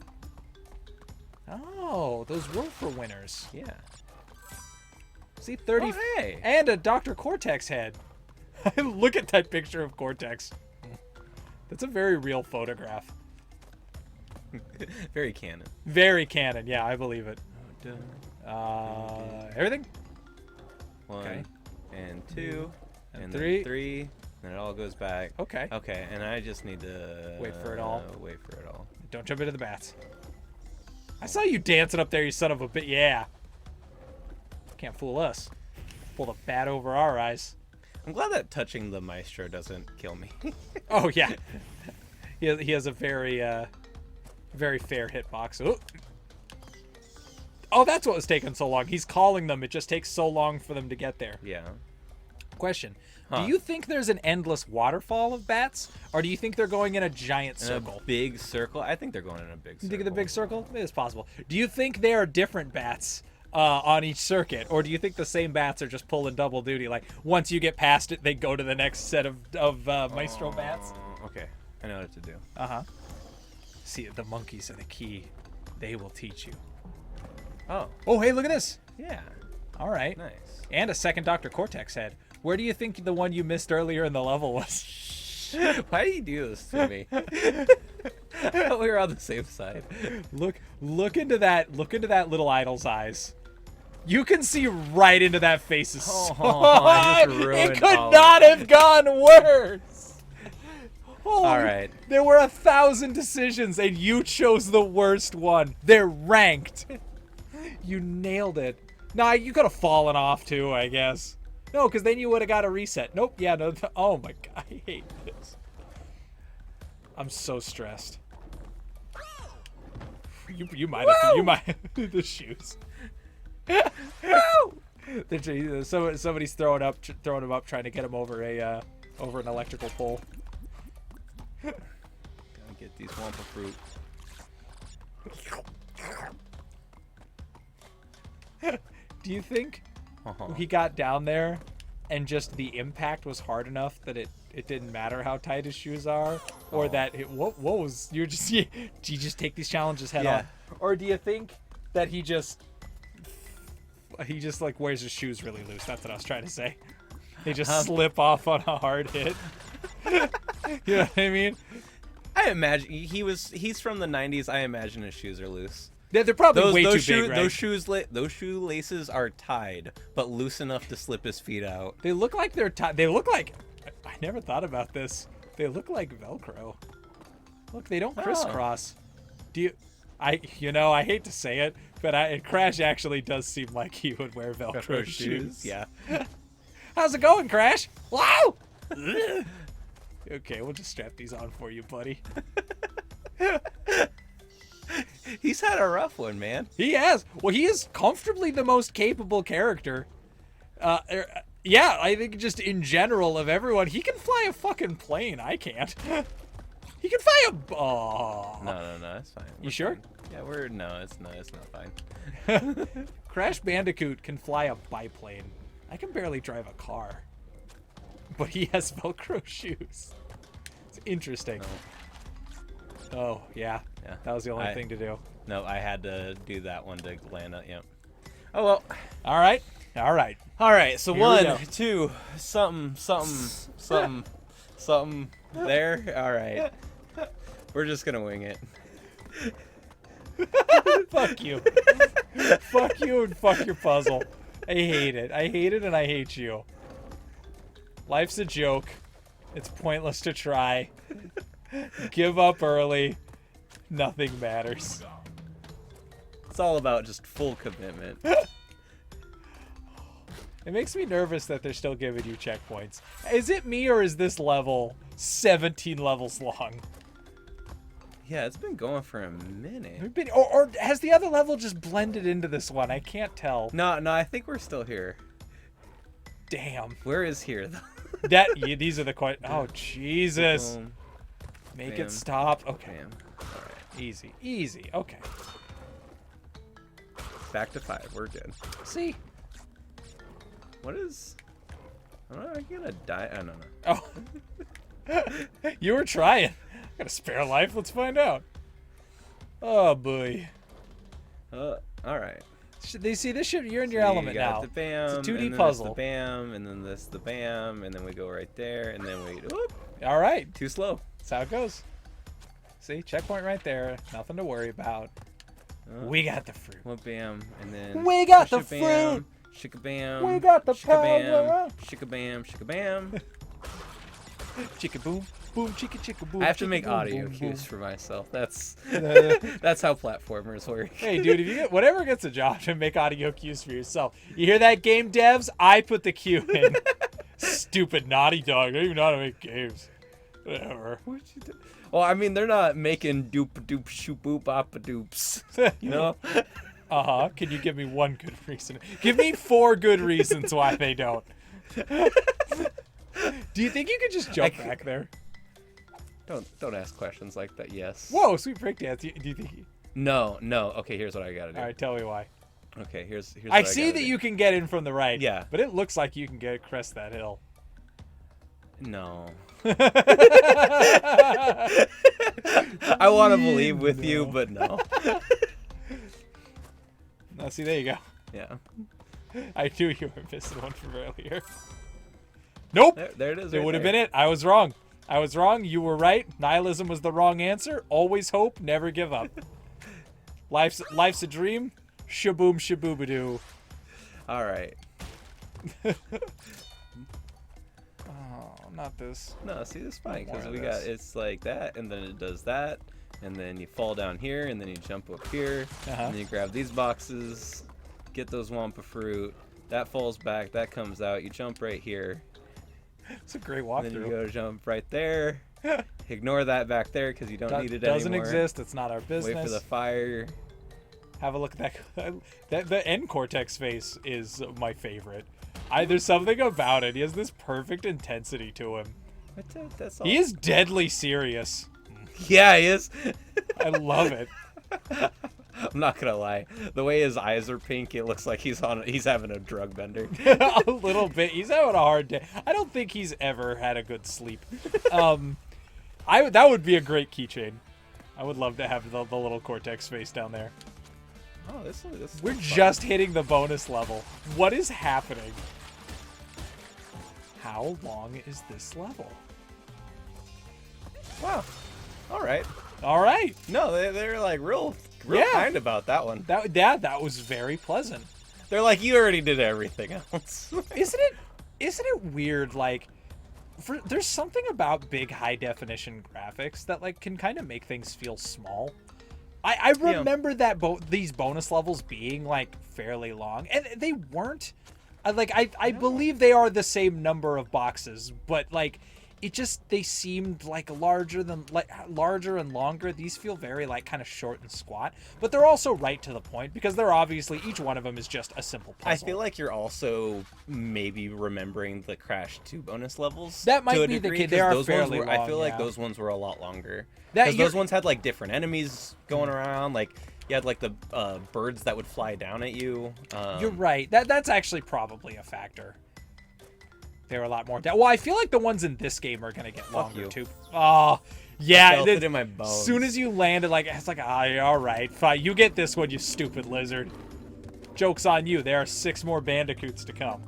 Oh, those were for winners. Yeah. See, 30. Oh, hey. And a Dr. Cortex head. Look at that picture of Cortex. That's a very real photograph. Very canon. Very canon. Yeah, I believe it. Everything? 1 Okay. and 2 and 3. then 3. And it all goes back. Okay. Okay, and I just need to Wait for it all. Wait for it all. Don't jump into the bats. I saw you dancing up there, you son of a bit. Yeah. Can't fool us. Pull the bat over our eyes. I'm glad that touching the maestro doesn't kill me. Oh yeah. He has a very very fair hitbox. Ooh. Oh, that's what was taking so long. He's calling them. It just takes so long for them to get there. Yeah. Question. Huh. Do you think there's an endless waterfall of bats? Or do you think they're going in a giant In circle? a big circle? I think they're going in a big circle. You think of the big circle? It is possible. Do you think there are different bats on each circuit? Or do you think the same bats are just pulling double duty? Like, once you get past it, they go to the next set of maestro bats? Okay. I know what to do. Uh-huh. See, the monkeys are the key. They will teach you. Oh. Oh, hey, look at this. Yeah. All right. Nice. And a second Dr. Cortex head. Where do you think the one you missed earlier in the level was? Why do you do this to me? I thought we were on the same side. Look into that little idol's eyes. You can see right into that face's soul. I just ruined It could all not have gone worse. Holy, All right. There were 1,000 decisions and you chose the worst one. They're ranked. You nailed it. Nah, you could have fallen off too, I guess. No, because then you would have got a reset. Nope. Yeah, no. Oh my god, I hate this. I'm so stressed. You might have. You might. The shoes. Somebody's throwing him up, trying to get him over an electrical pole. Gotta get these Wampa fruit. Do you think he got down there and just the impact was hard enough that it didn't matter how tight his shoes are, or that what was do you just take these challenges head on, or do you think that he just like wears his shoes really loose? That's what I was trying to say. They just slip off on a hard hit. You know what I mean? I imagine he's from the 90s. I imagine his shoes are loose. They're probably way too big, right? Those shoelaces are tied, but loose enough to slip his feet out. They look like they're tied. They look like, I never thought about this. They look like Velcro. Look, they don't crisscross. I hate to say it, but Crash actually does seem like he would wear Velcro shoes. Yeah. How's it going, Crash? Wow! Okay, we'll just strap these on for you, buddy. He's had a rough one, man. He has. Well, he is comfortably the most capable character. Yeah, I think just in general of everyone, he can fly a fucking plane. I can't. He can fly a. Oh. No, that's fine. You sure? Fine. Yeah, it's not fine. Crash Bandicoot can fly a biplane. I can barely drive a car. But he has Velcro shoes. It's interesting. Oh, yeah. Yeah. That was the only thing to do. No, I had to do that one to land on. Yep. Oh well. All right. All right. All right. So Here we 1, go. 2, something there. All right. We're just gonna wing it. Fuck you. Fuck you and fuck your puzzle. I hate it. I hate it and I hate you. Life's a joke. It's pointless to try. Give up early. Nothing matters. It's all about just full commitment. It makes me nervous that they're still giving you checkpoints. Is it me or is this level 17 levels long? Yeah, it's been going for a minute. Or has the other level just blended into this one? I can't tell. No, I think we're still here. Damn. Where is here though? These are the oh Jesus. Boom. Make Bam. it stop. Okay. Bam. All right. Easy. Easy. Okay. Back to 5. We're good. See? What is? Am I gonna die? I don't know. Oh. You were trying. Got a spare life. Let's find out. Oh boy. All right. They see this shit. You're in your So element you got now. The bam, It's a 2D and then puzzle. The bam, and then this the bam, and then we go right there, and then we whoop. All right. Too slow. That's how it goes. See, checkpoint right there. Nothing to worry about. We got the fruit. One bam, and then We got the bam, shika bam. We got the shika bam, power. shika bam, shika bam. Chicka boom, boom, chicka chicka boom. I have to chicka make boom, audio boom, cues boom. for myself. That's Uh, that's how platformers work. Hey, dude, if you get whatever gets a job to make audio cues for yourself. You hear that, game devs? I put the cue in. Stupid naughty dog. I don't even know how to make games. Whatever. What you do? Well, I mean, they're not making doop doop shoop boop oppa doops. You know? Uh-huh. Can you give me one good reason? Give me 4 good reasons why they don't. Do you think you could just jump back there? Don't ask questions like that. Yes. Whoa, sweet breakdance. Do you think? No. Okay, here's what I gotta do. All right, tell me why. Okay, here's. I what see gotta that do. you can get in from the right. Yeah. But it looks like you can crest that hill. No. I want to believe with you, but no. Now, see, there you go. Yeah. I knew you were missing one from earlier. Nope. There it is. It would have been it. I was wrong. You were right. Nihilism was the wrong answer. Always hope. Never give up. Life's a dream. Shaboom shaboobadoo. All right. Oh, not this. No, see, this is fine because More of we this. got it's like that, and then it does that, and then you fall down here, and then you jump up here, and then you grab these boxes, get those Wampa fruit. That falls back. That comes out. You jump right here. It's a great And then you walkthrough. go jump right there. Ignore that back there because you don't need it Doesn't anymore. exist. It's not our business. Wait for the fire. Have a look at that. The end cortex face is my favorite. There's something about it. He has this perfect intensity to him. That's all. He is deadly serious. Yeah, he is. I love it. I'm not gonna lie. The way his eyes are pink, it looks like he's having a drug bender. A little bit. He's having a hard day. I don't think he's ever had a good sleep. That would be a great keychain. I would love to have the little cortex face down there. Oh, this We're fun. just hitting the bonus level. What is happening? How long is this level? Wow. All right. All right. No, they're like real Yeah. kind about that one. That was very pleasant. They're like, you already did everything else. Isn't it weird, like, there's something about big high definition graphics that like can kind of make things feel small. I remember that these bonus levels being like fairly long, and they weren't. I believe they are the same number of boxes, but like they seemed like larger and longer. These feel very like kind of short and squat, but they're also right to the point because they're obviously each one of them is just a simple puzzle. I feel like you're also maybe remembering the Crash 2 bonus levels. That might to a be the degree, case. They 'cause are those fairly ones were, I long, feel like yeah. those ones were a lot longer. That Because you're- those ones had like different enemies going around. Like you had like the birds that would fly down at you. You're right. That's actually probably a factor. They were a lot more. Well, I feel like the ones in this game are gonna get longer you. too. Oh, Yeah, I felt it in my bones. As soon as you landed, like it's like, all right, fine. You get this one, you stupid lizard. Joke's on you. There are 6 more Bandicoots to come.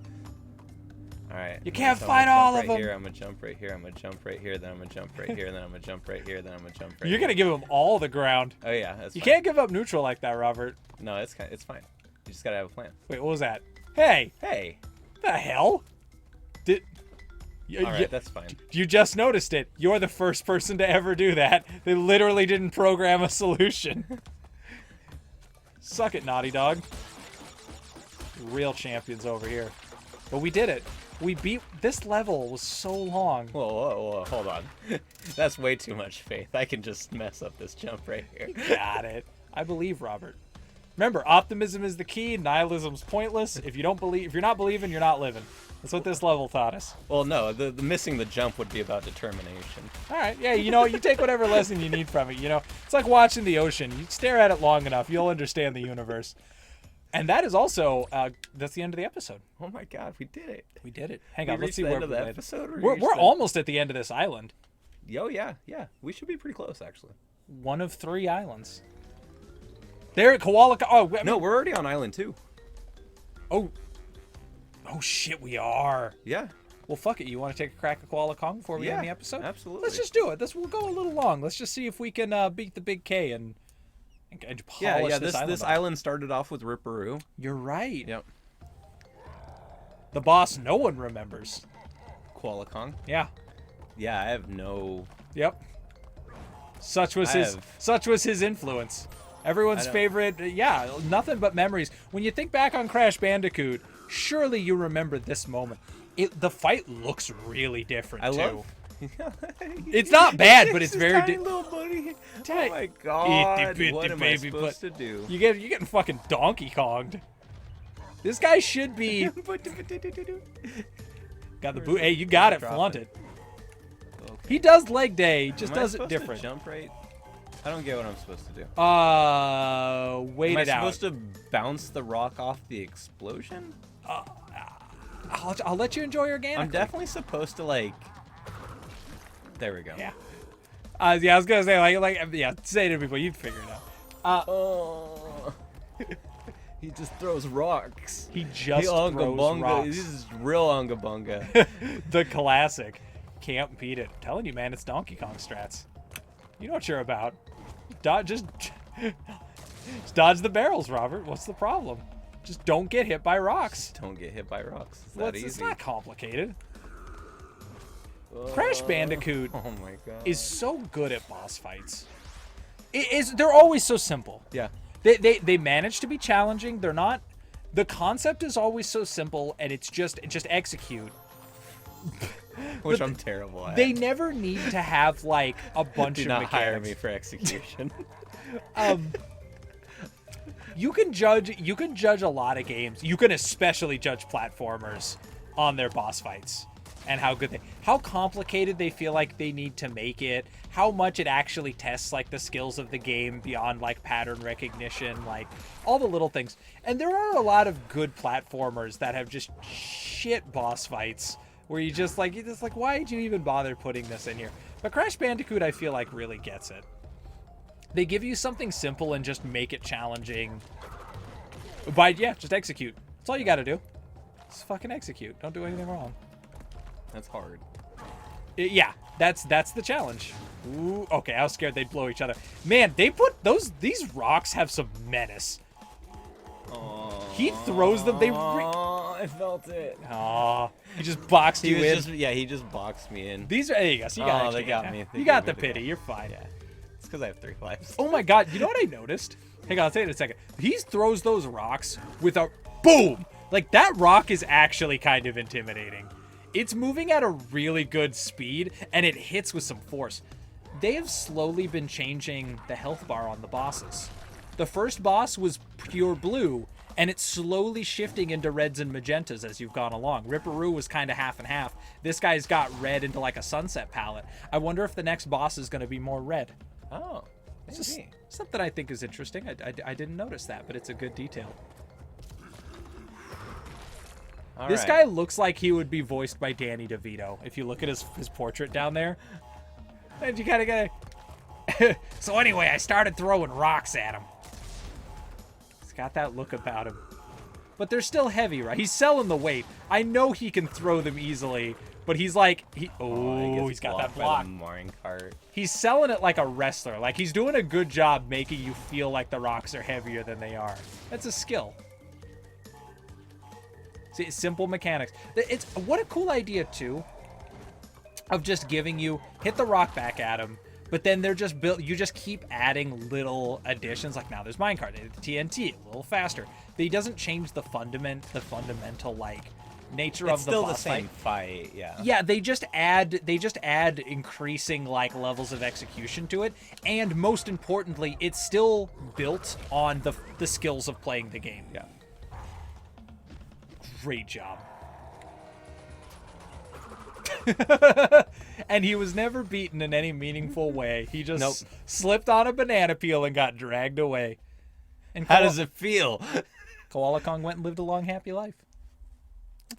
All right. You can't fight all of them. Here, I'm gonna jump right here. I'm gonna jump right here. Then I'm gonna jump right here. Then I'm gonna jump right here. Then I'm gonna jump right. You're gonna give them all the ground. Oh yeah, that's You fine. can't give up neutral like that, Robert. No, it's fine. You just gotta have a plan. Wait, what was that? Hey, Hey. the hell? Did? All right, that's fine. You just noticed it. You're the first person to ever do that. They literally didn't program a solution. Suck it, Naughty Dog. Real champions over here. But we did it. We beat... This level was so long. Whoa, hold on. That's way too much faith. I can just mess up this jump right here. Got it. I believe, Robert. Remember, optimism is the key. Nihilism's pointless. If you're not believing, you're not living. That's what this level taught us. Well, no, the missing the jump would be about determination. All right, yeah, you know, you take whatever lesson you need from it, you know. It's like watching the ocean. You stare at it long enough, you'll understand the universe. And that is also, that's the end of the episode. Oh my god, we did it. We did it. Hang on, let's see where we're we at. landed. We're almost at the end of this island. Oh, yeah. We should be pretty close, actually. 1 of 3 islands. There, Koala... Oh, no, we're already on island 2. Oh, shit, we are. Yeah. Well, fuck it. You want to take a crack at Koala Kong before we end the episode? Absolutely. Let's just do it. We'll go a little long. Let's just see if we can beat the big K and polish this island started off with Ripperoo. You're right. Yep. The boss no one remembers. Koala Kong. Yeah. Yeah, I have no... Yep. Such was his influence. Everyone's favorite. Yeah, nothing but memories. When you think back on Crash Bandicoot, surely you remember this moment. The fight looks really different too. It's not bad, but it's very little buddy. Oh my god! What am I supposed to do? You're getting fucking Donkey Konged. This guy should be. Got the boot. Hey, you got it. Flaunt it. Okay. He does leg day. Just does it different. Jump right. I don't get what I'm supposed to do. Wait it out. Am I supposed to bounce the rock off the explosion? I'll let you enjoy your game. I'm definitely supposed to like. There we go. Yeah. Yeah, I was gonna say say it to people. You'd figure it out. He just throws rocks. He just throws rocks. This is real unga bunga. The classic. Can't beat it. I'm telling you, man, it's Donkey Kong strats. You know what you're about. Just dodge the barrels, Robert. What's the problem? Just don't get hit by rocks. Just don't get hit by rocks. It's that easy. It's not complicated. Crash Bandicoot is so good at boss fights. They're always so simple. Yeah. They manage to be challenging. They're not. The concept is always so simple, and it's just execute. Which I'm terrible at. They never need to have like a bunch of mechanics. Do not hire me for execution. You can judge a lot of games. You can especially judge platformers on their boss fights and how complicated they feel like they need to make it, how much it actually tests like the skills of the game beyond like pattern recognition, like all the little things. And there are a lot of good platformers that have just shit boss fights where you're just like, why did you even bother putting this in here? But Crash Bandicoot, I feel like, really gets it. They give you something simple and just make it challenging. But yeah, just execute. That's all you gotta do. Just fucking execute. Don't do anything wrong. That's hard. Yeah, that's the challenge. Ooh, okay, I was scared they'd blow each other. Man, they put these rocks have some menace. He throws them. I felt it. Aw, he just boxed you in. He just boxed me in. These are. There you go. So you got. They got me. You got the pity. You're fine. Yeah. It's because I have 3 lives. Oh my god! You know what I noticed? Hang on, I'll tell you in a second. He throws those rocks with a boom. Like that rock is actually kind of intimidating. It's moving at a really good speed, and it hits with some force. They have slowly been changing the health bar on the bosses. The first boss was pure blue, and it's slowly shifting into reds and magentas as you've gone along. Ripperoo was kind of half and half. This guy's got red into like a sunset palette. I wonder if the next boss is going to be more red. Oh, it's something I think is interesting. I didn't notice that, but it's a good detail. This guy looks like he would be voiced by Danny DeVito. If you look at his portrait down there. And you kind of gotta... So anyway, I started throwing rocks at him. He's got that look about him. But they're still heavy, right? He's selling the weight. I know he can throw them easily, but he's like... he's got that block. Mine cart. He's selling it like a wrestler. Like, he's doing a good job making you feel like the rocks are heavier than they are. That's a skill. See, simple mechanics. It's what a cool idea, too, of just giving you... Hit the rock back at him, but then they're just built... You just keep adding little additions. Like, now there's minecart. TNT, a little faster. But he doesn't change the fundamental, like... nature of the still boss the same fight. Yeah, they just add increasing like levels of execution to it, and most importantly, it's still built on the skills of playing the game. Yeah. Great job. And he was never beaten in any meaningful way. He just slipped on a banana peel and got dragged away. And how does it feel? Koala Kong went and lived a long, happy life.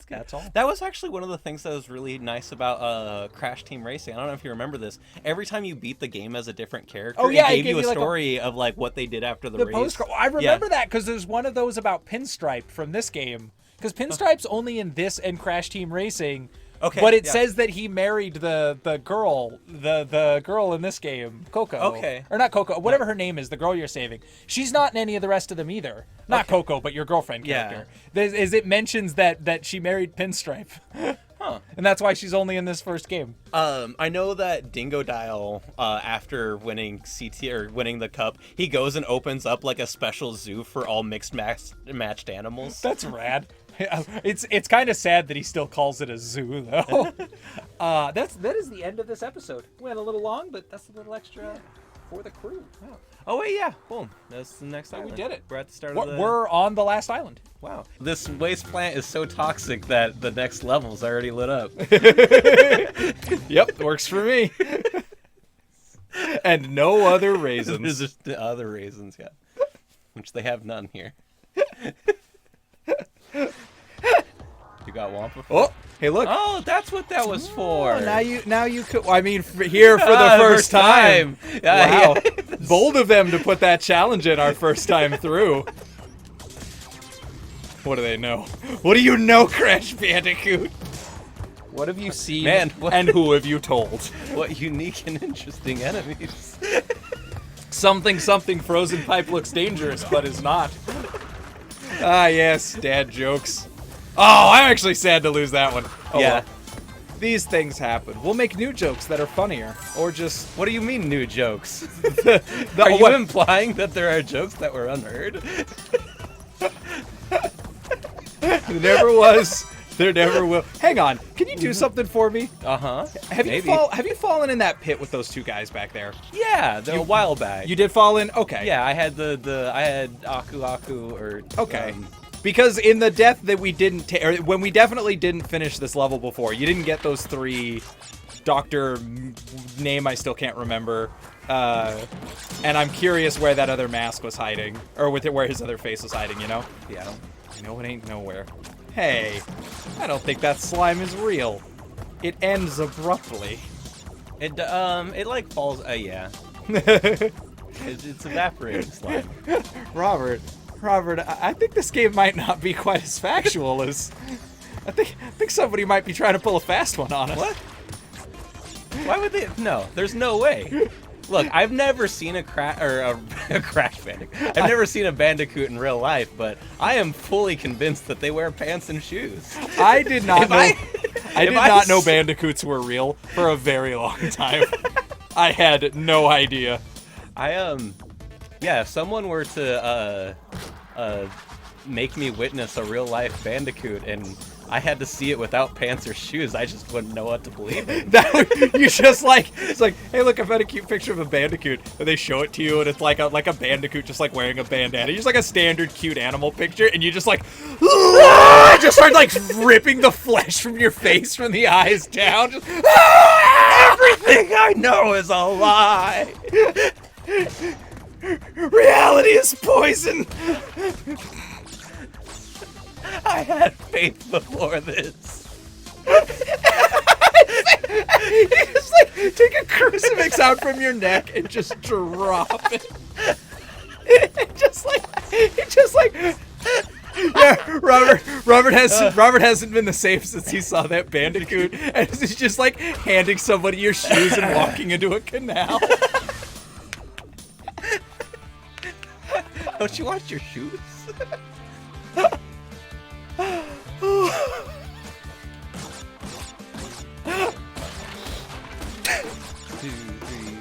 That's all. That was actually one of the things that was really nice about Crash Team Racing. I don't know if you remember this. Every time you beat the game as a different character, it gave you a story of like what they did after the race. I remember that because there's one of those about Pinstripe from this game. Because Pinstripe's only in this and Crash Team Racing. Okay. But it says that he married the girl in this game, Coco. Okay. Or not Coco, whatever her name is, the girl you're saving. She's not in any of the rest of them either. Not Coco, but your girlfriend character. Yeah. It mentions that she married Pinstripe. Huh. And that's why she's only in this first game. I know that Dingo Dial, after winning winning the cup, he goes and opens up like a special zoo for all mixed matched animals. That's rad. It's kind of sad that he still calls it a zoo, though. That is the end of this episode. Went a little long, but that's a little extra for the crew. Wow. Oh wait, yeah, boom. That's the next island. We did it. We're at the start of the... We're on the last island. Wow. This waste plant is so toxic that the next level's already lit up. Yep, works for me. And no other raisins. There's just the other raisins, yeah. Which they have none here. You got Wampa? Oh, hey, look. Oh, that's what that was for. Oh, now you could. I mean, here for the first time. Wow, bold of them to put that challenge in our first time through. What do they know? What do you know, Crash Bandicoot? What have you seen, and who have you told? What unique and interesting enemies. Something frozen pipe looks dangerous, but is not. Ah, yes, dad jokes. Oh, I'm actually sad to lose that one. Oh, yeah. Well. These things happen. We'll make new jokes that are funnier, or just... What do you mean, new jokes? Are you implying that there are jokes that were unheard? There never was. There never will. Hang on. Can you do something for me? Uh-huh. Have you fallen in that pit with those two guys back there? Yeah, a while back. You did fall in? Okay. Yeah, I had I had Aku or... Okay. Because in the death that we didn't or when we definitely didn't finish this level before, you didn't get those three doctor name I still can't remember. And I'm curious where that other mask was hiding, or where his other face was hiding, you know? Yeah. You know it ain't nowhere. Hey, I don't think that slime is real. It ends abruptly. It like falls, yeah. It's evaporating slime. Robert, I think this game might not be quite as factual as... I think somebody might be trying to pull a fast one on us. What? Why would they? No, there's no way. Look, I've never seen a Crash Bandicoot. I've never seen a Bandicoot in real life, but I am fully convinced that they wear pants and shoes. I did not know. I did not know Bandicoots were real for a very long time. I had no idea. Yeah, if someone were to make me witness a real life Bandicoot and I had to see it without pants or shoes, I just wouldn't know what to believe in. It's like, hey, look, I've got a cute picture of a Bandicoot, and they show it to you, and it's like a Bandicoot just like wearing a bandana. Just like a standard cute animal picture, and you just like, just start like ripping the flesh from your face from the eyes down. Just, everything I know is a lie. Reality is poison. I had faith before this. You just like take a crucifix out from your neck and just drop it. just like. Yeah, Robert hasn't been the same since he saw that Bandicoot, and he's just like handing somebody your shoes and walking into a canal. Don't you want your shoes? 2, 3,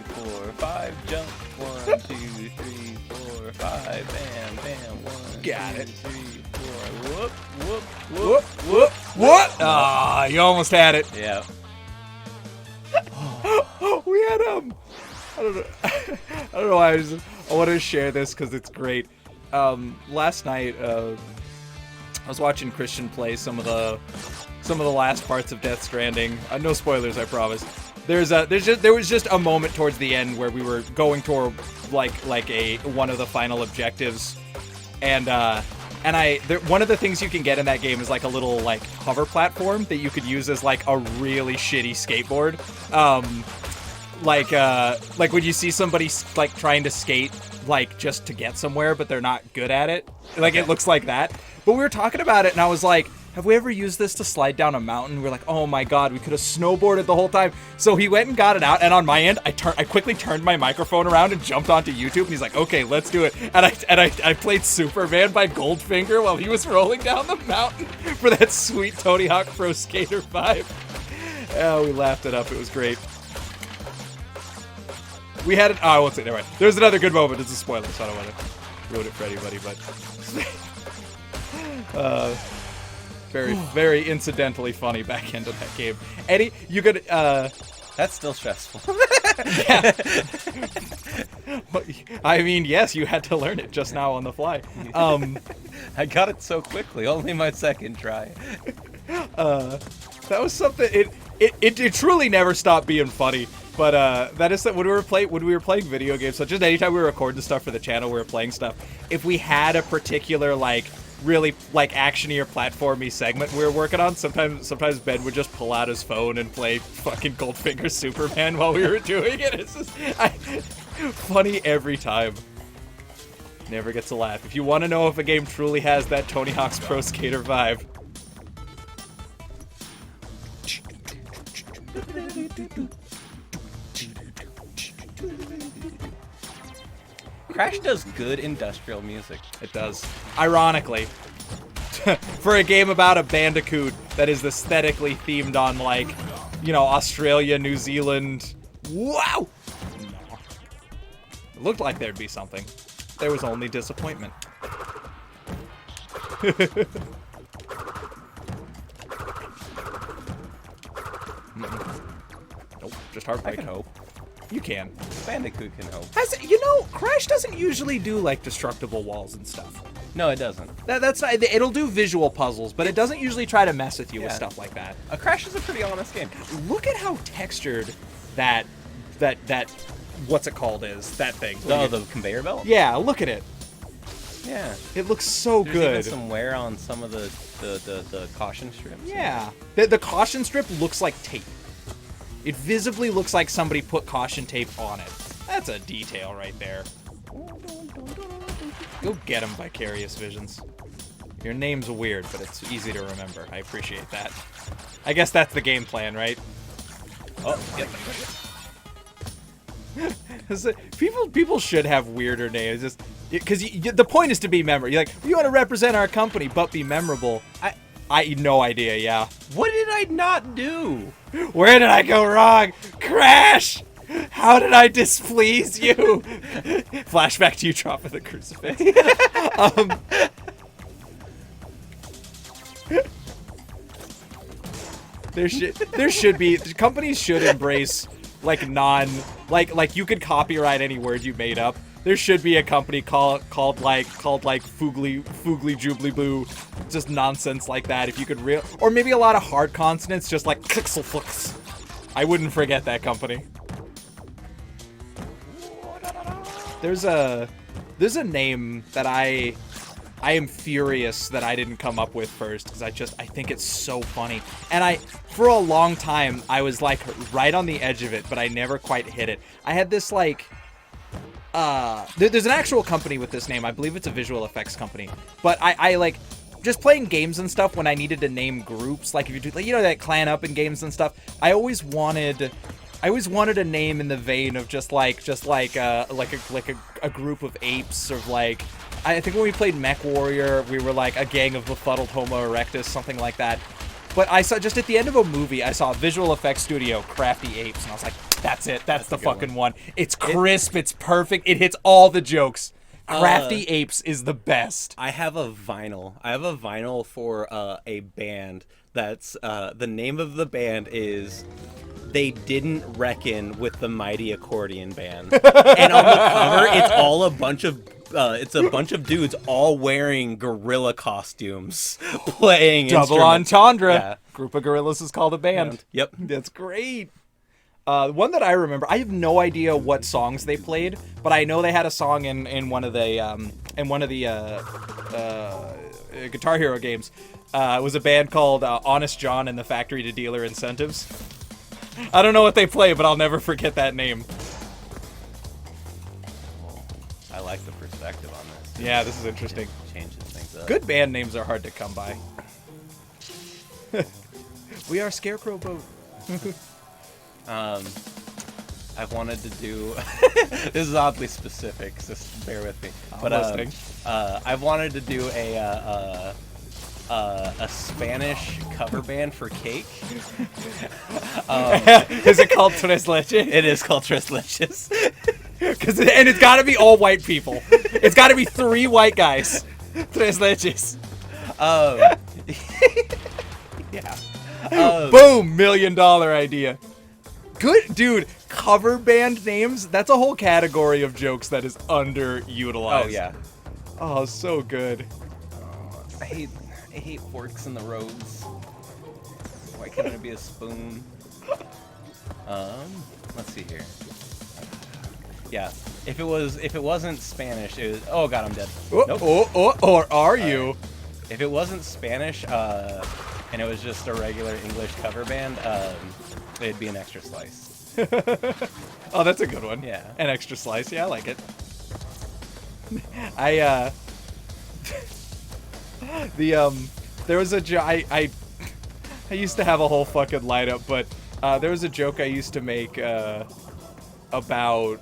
4, 5, jump. 1, 2, 3, 4, 5, bam, bam. 1, Got 2, it. 3, 4. Whoop, whoop, Whoop, whoop, whoop! Ah, you almost had it. Yeah. We had I don't know. I don't know why I want to share this because it's great. Last night, I was watching Christian play some of the last parts of Death Stranding. No spoilers, I promise. There was just a moment towards the end where we were going toward like one of the final objectives, and one of the things you can get in that game is like a little like hover platform that you could use as like a really shitty skateboard. Like when you see somebody like trying to skate like just to get somewhere, but they're not good at it. Like it looks like that. But we were talking about it, and I was like, have we ever used this to slide down a mountain? We're like, oh my god, we could have snowboarded the whole time. So he went and got it out, and on my end, I quickly turned my microphone around and jumped onto YouTube, and he's like, okay, let's do it. And I played Superman by Goldfinger while he was rolling down the mountain for that sweet Tony Hawk Pro Skater vibe. Oh, we laughed it up. It was great. We had it. Oh, I won't say. Never mind. There's another good moment. It's a spoiler, so I don't want to ruin it for anybody. But very incidentally funny back end of that game. Eddie, you could. That's still stressful. Yeah. I mean, yes, you had to learn it just now on the fly. I got it so quickly. Only my second try. That was something. It truly never stopped being funny. But that is that when we were playing video games, so just anytime we were recording stuff for the channel, we were playing stuff. If we had a particular like really like actiony or platformy segment we were working on, sometimes Ben would just pull out his phone and play fucking Goldfinger Superman while we were doing it. It's just funny every time. Never gets a laugh. If you want to know if a game truly has that Tony Hawk's Pro Skater vibe. Crash does good industrial music. It does. Ironically. For a game about a Bandicoot that is aesthetically themed on, like, you know, Australia, New Zealand. Wow! No. It looked like there'd be something. There was only disappointment. Nope, just heartbreak. I can hope. You can. Bandicoot can hope. You know, Crash doesn't usually do like destructible walls and stuff. No, it doesn't. That's not. It'll do visual puzzles, but it doesn't usually try to mess with you with stuff like that. A Crash is a pretty honest game. Look at how textured that what's it called is that thing. Oh, the conveyor belt. Yeah, look at it. Yeah. It looks so There's good. Even some wear on some of the caution strips. Yeah. The caution strip looks like tape. It visibly looks like somebody put caution tape on it. That's a detail right there. Go get him, Vicarious Visions. Your name's weird, but it's easy to remember. I appreciate that. I guess that's the game plan, right? Oh, yep. People should have weirder names, just because the point is to be memorable. You're like, you want to represent our company, but be memorable. I no idea. Yeah. What did I not do? Where did I go wrong? Crash! How did I displease you? Flashback to you dropping the crucifix. There should be companies should embrace like you could copyright any word you made up. There should be a company called like Foogly Joobly Boo, just nonsense like that. If you could or maybe a lot of hard consonants, just like Clixelflix. I wouldn't forget that company. There's a name that I I am furious that I didn't come up with first, because I think it's so funny. And for a long time, I was like right on the edge of it, but I never quite hit it. I had this like, there's an actual company with this name. I believe it's a visual effects company. But I like, just playing games and stuff when I needed to name groups, like if you do, like, you know, that clan up in games and stuff, I always wanted a name in the vein of just like a group of apes, or like, I think when we played Mech Warrior, we were like a gang of befuddled Homo erectus, something like that. But I saw, just at the end of a movie, I saw Visual Effects Studio, Crafty Apes, and I was like, that's it, that's the fucking one. It's crisp, it's perfect, it hits all the jokes. Crafty Apes is the best. I have a vinyl for a band that's, the name of the band is They Didn't Reckon with the Mighty Accordion Band. And on the cover, it's all a bunch of dudes all wearing gorilla costumes playing Double entendre. Yeah. Group of gorillas is called a band. Yep. That's great. One that I remember, I have no idea what songs they played, but I know they had a song in one of the Guitar Hero games. It was a band called Honest John and the Factory to Dealer Incentives. I don't know what they play, but I'll never forget that name. I like the perspective on this. Yeah, this is interesting. It changes things up. Good band names are hard to come by. We are Scarecrow Boat. I've wanted to do. This is oddly specific, so just bear with me. I'm listening. I've wanted to do a Spanish cover band for cake. Is it called Tres Leches? It is called Tres Leches. And it's got to be all white people. It's got to be 3 white guys. Tres Leches. Yeah. Boom! $1 million idea. Good, dude. Cover band names, that's a whole category of jokes that is underutilized. Oh, yeah. Oh, so good. I hate forks in the roads. Why can't it be a spoon? Let's see here. Yeah, if it wasn't Spanish, it was. Oh god, I'm dead. Nope. Or are you? If it wasn't Spanish, and it was just a regular English cover band, it'd be an extra slice. Oh, that's a good one. Yeah. An extra slice. Yeah, I like it. There was I used to have a whole fucking lineup, but there was a joke I used to make about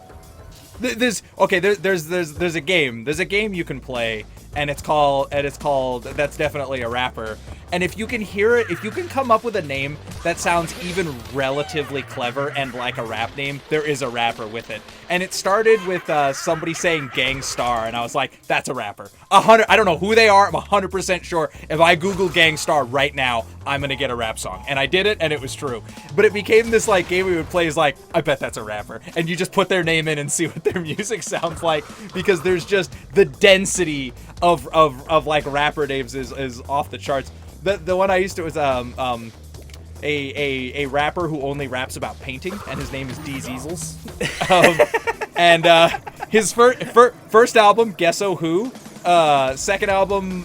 there's a game. There's a game you can play, and it's called That's Definitely a Rapper. And if you can hear it, if you can come up with a name that sounds even relatively clever and like a rap name, there is a rapper with it. And it started with somebody saying Gang Starr, and I was like, that's a rapper. I don't know who they are. I'm 100% sure if I Google Gang Starr right now, I'm gonna get a rap song. And I did it, and it was true. But it became this like game we would play is like, I bet that's a rapper. And you just put their name in and see what their music sounds like, because there's just the density of like rapper names is off the charts. The one I used to was a rapper who only raps about painting, and his name is D's Easels. And his first album, Guess-O Who. Second album,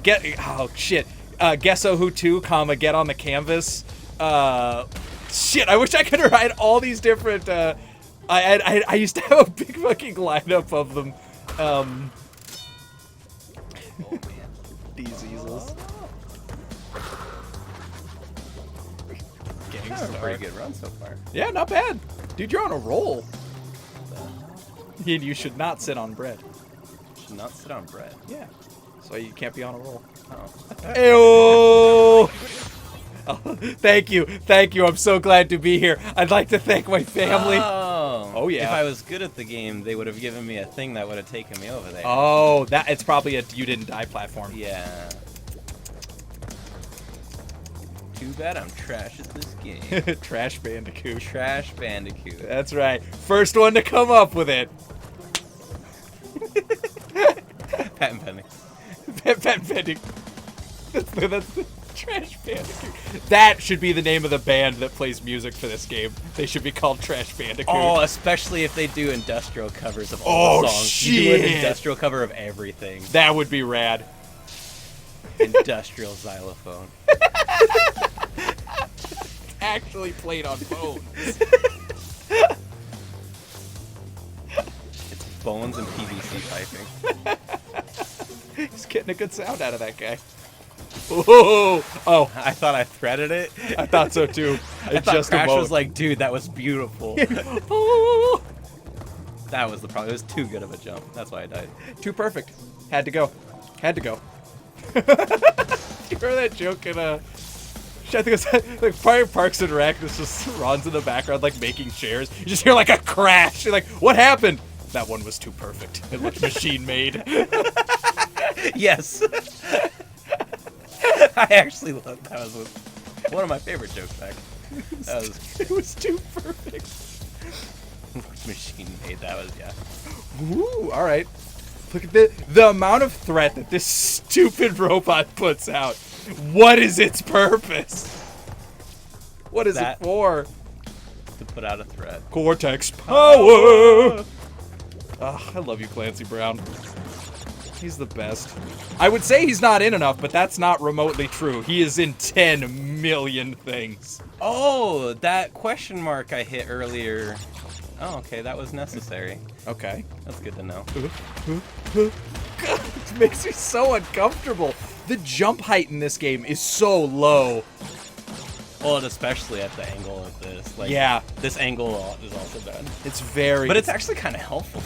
Guess-O Who 2, Get on the Canvas. Shit, I wish I could write all these different. I used to have a big fucking lineup of them. Oh man, D's Easels. That's a pretty good run so far. Yeah, not bad. Dude, you're on a roll. And you should not sit on bread. Should not sit on bread. Yeah. So you can't be on a roll. Oh. Ew. Oh, thank you. I'm so glad to be here. I'd like to thank my family. Oh yeah. If I was good at the game, they would have given me a thing that would have taken me over there. Oh, it's probably a You Didn't Die platform. Yeah. Too bad I'm trash at this game. Trash Bandicoot. Trash Bandicoot. That's right. First one to come up with it. Patent pending. Patent pending. That's Trash Bandicoot. That should be the name of the band that plays music for this game. They should be called Trash Bandicoot. Oh, especially if they do industrial covers of all the songs. Shit. You do an industrial cover of everything. That would be rad. Industrial xylophone. Actually played on phones. It's bones and PVC piping. He's getting a good sound out of that guy. Oh, I thought I threaded it. I thought so too. I thought Crash was like, dude, that was beautiful. Oh. That was the problem. It was too good of a jump. That's why I died. Too perfect. Had to go. Had to go. You remember that joke in I think it's like probably Parks and Rec. This just Ron's in the background like making chairs. You just hear like a crash. You're like, what happened? That one was too perfect. It looked machine made. Yes. I actually loved that. Was one of my favorite jokes back. It was too perfect. Machine made. That was, yeah. Ooh, all right. Look at the amount of threat that this stupid robot puts out. What is its purpose? What is it for? To put out a threat. Cortex power! I love you, Clancy Brown. He's the best. I would say he's not in enough, but that's not remotely true. He is in 10 million things. Oh, that question mark I hit earlier. Oh, okay, that was necessary. Okay. That's good to know. God, it makes me so uncomfortable. The jump height in this game is so low. Well, and especially at the angle of this. Like, yeah. This angle is also bad. It's very... But it's actually kind of helpful.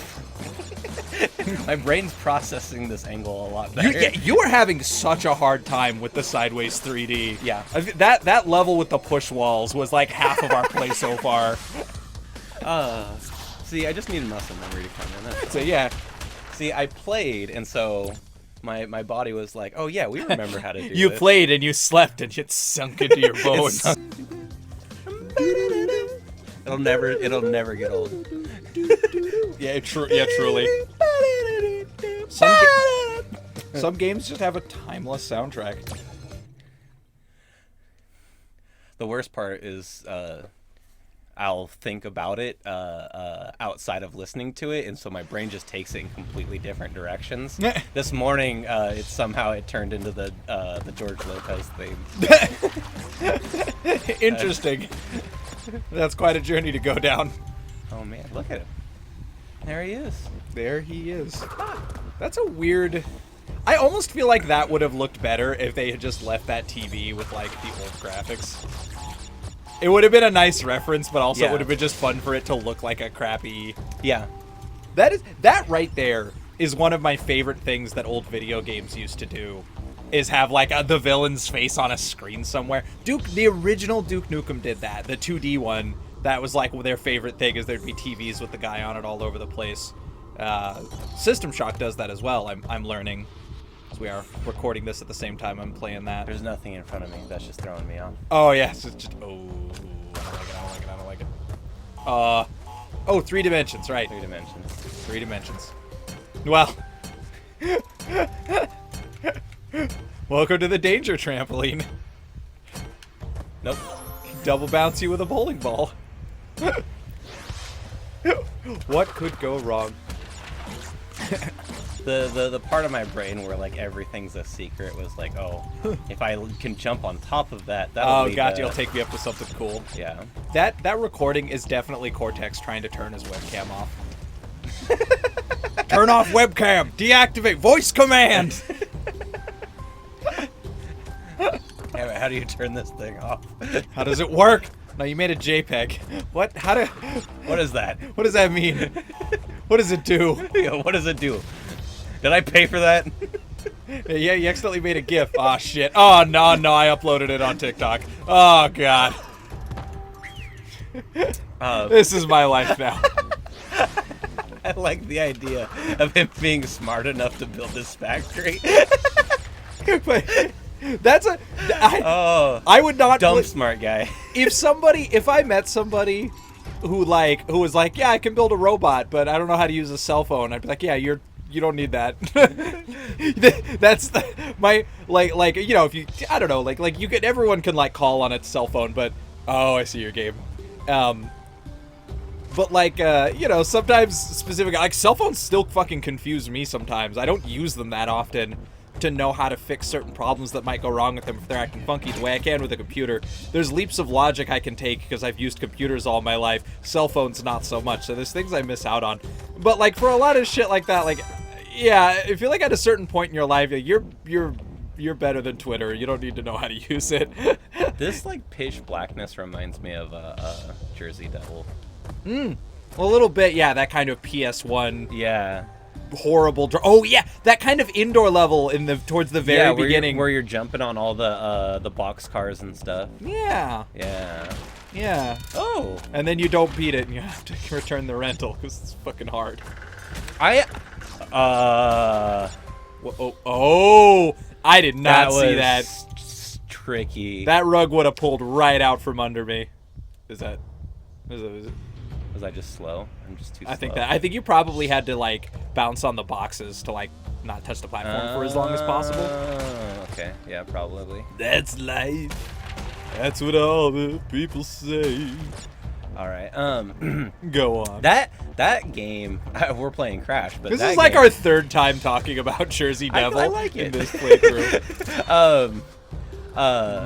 My brain's processing this angle a lot better. You are having such a hard time with the sideways 3D. Yeah. That level with the push walls was like half of our play so far. See, I just need muscle memory to come in. That's so yeah. See, I played, and so my body was like, oh yeah, we remember how to do You this. played and you slept and it sunk into your bones. It'll never get old. Yeah, truly. Some games just have a timeless soundtrack. The worst part is I'll think about it outside of listening to it, and so my brain just takes it in completely different directions. This morning, it turned into the George Lopez theme. Interesting. That's quite a journey to go down. Oh man, look at him. There he is. There he is. That's a weird... I almost feel like that would have looked better if they had just left that TV with, like, the old graphics. It would have been a nice reference, but also it would have been just fun for it to look like a crappy... Yeah. That right there is one of my favorite things that old video games used to do, is have, like, the villain's face on a screen somewhere. The original Duke Nukem did that, the 2D one. That was, like, their favorite thing, is there'd be TVs with the guy on it all over the place. System Shock does that as well, I'm learning. As we are recording this at the same time I'm playing that. There's nothing in front of me. That's just throwing me off. Oh, yeah. It's just, I don't like it. Oh, 3 dimensions, right. 3 dimensions. 3 dimensions. Well. Welcome to the danger trampoline. Nope. Double bounce you with a bowling ball. What could go wrong? The part of my brain where like everything's a secret was like, oh, if I can jump on top of that, that'll gotcha. You'll take me up to something cool. Yeah. That recording is definitely Cortex trying to turn his webcam off. Turn off webcam. Deactivate voice command. Damn it, how do you turn this thing off? How does it work? No, you made a JPEG. What? What is that? What does that mean? What does it do? Yo, what does it do? Did I pay for that? Yeah, you accidentally made a GIF. Oh shit. Oh no, I uploaded it on TikTok. Oh god. This is my life now. I like the idea of him being smart enough to build this factory. But I would not dumb smart guy. If I met somebody who was like, yeah, I can build a robot, but I don't know how to use a cell phone, I'd be like, yeah, you're You don't need that. That's my you know, if you I don't know, like you could everyone can like call on its cell phone, but oh, I see your game. But like you know, sometimes specific like cell phones still fucking confuse me sometimes. I don't use them that often to know how to fix certain problems that might go wrong with them if they're acting funky the way I can with a computer. There's leaps of logic I can take because I've used computers all my life. Cell phones not so much. So there's things I miss out on. But like for a lot of shit like that, like yeah, I feel like at a certain point in your life, you're better than Twitter. You don't need to know how to use it. This like pitch blackness reminds me of Jersey Devil. A little bit, yeah. That kind of PS1. Yeah. Horrible. Oh yeah, that kind of indoor level in the towards the very beginning, where you're jumping on all the box cars and stuff. Yeah. Yeah. Yeah. Oh. And then you don't beat it, and you have to return the rental because it's fucking hard. I did not see that. Tricky. That rug would have pulled right out from under me. Is it? Was I just slow? I'm just too slow. I think you probably had to like bounce on the boxes to like not touch the platform for as long as possible. Okay, yeah, probably. That's life. That's what all the people say. All right. Go on. That game, we're playing Crash, but this is like our third time talking about Jersey Devil I like it. in this playthrough.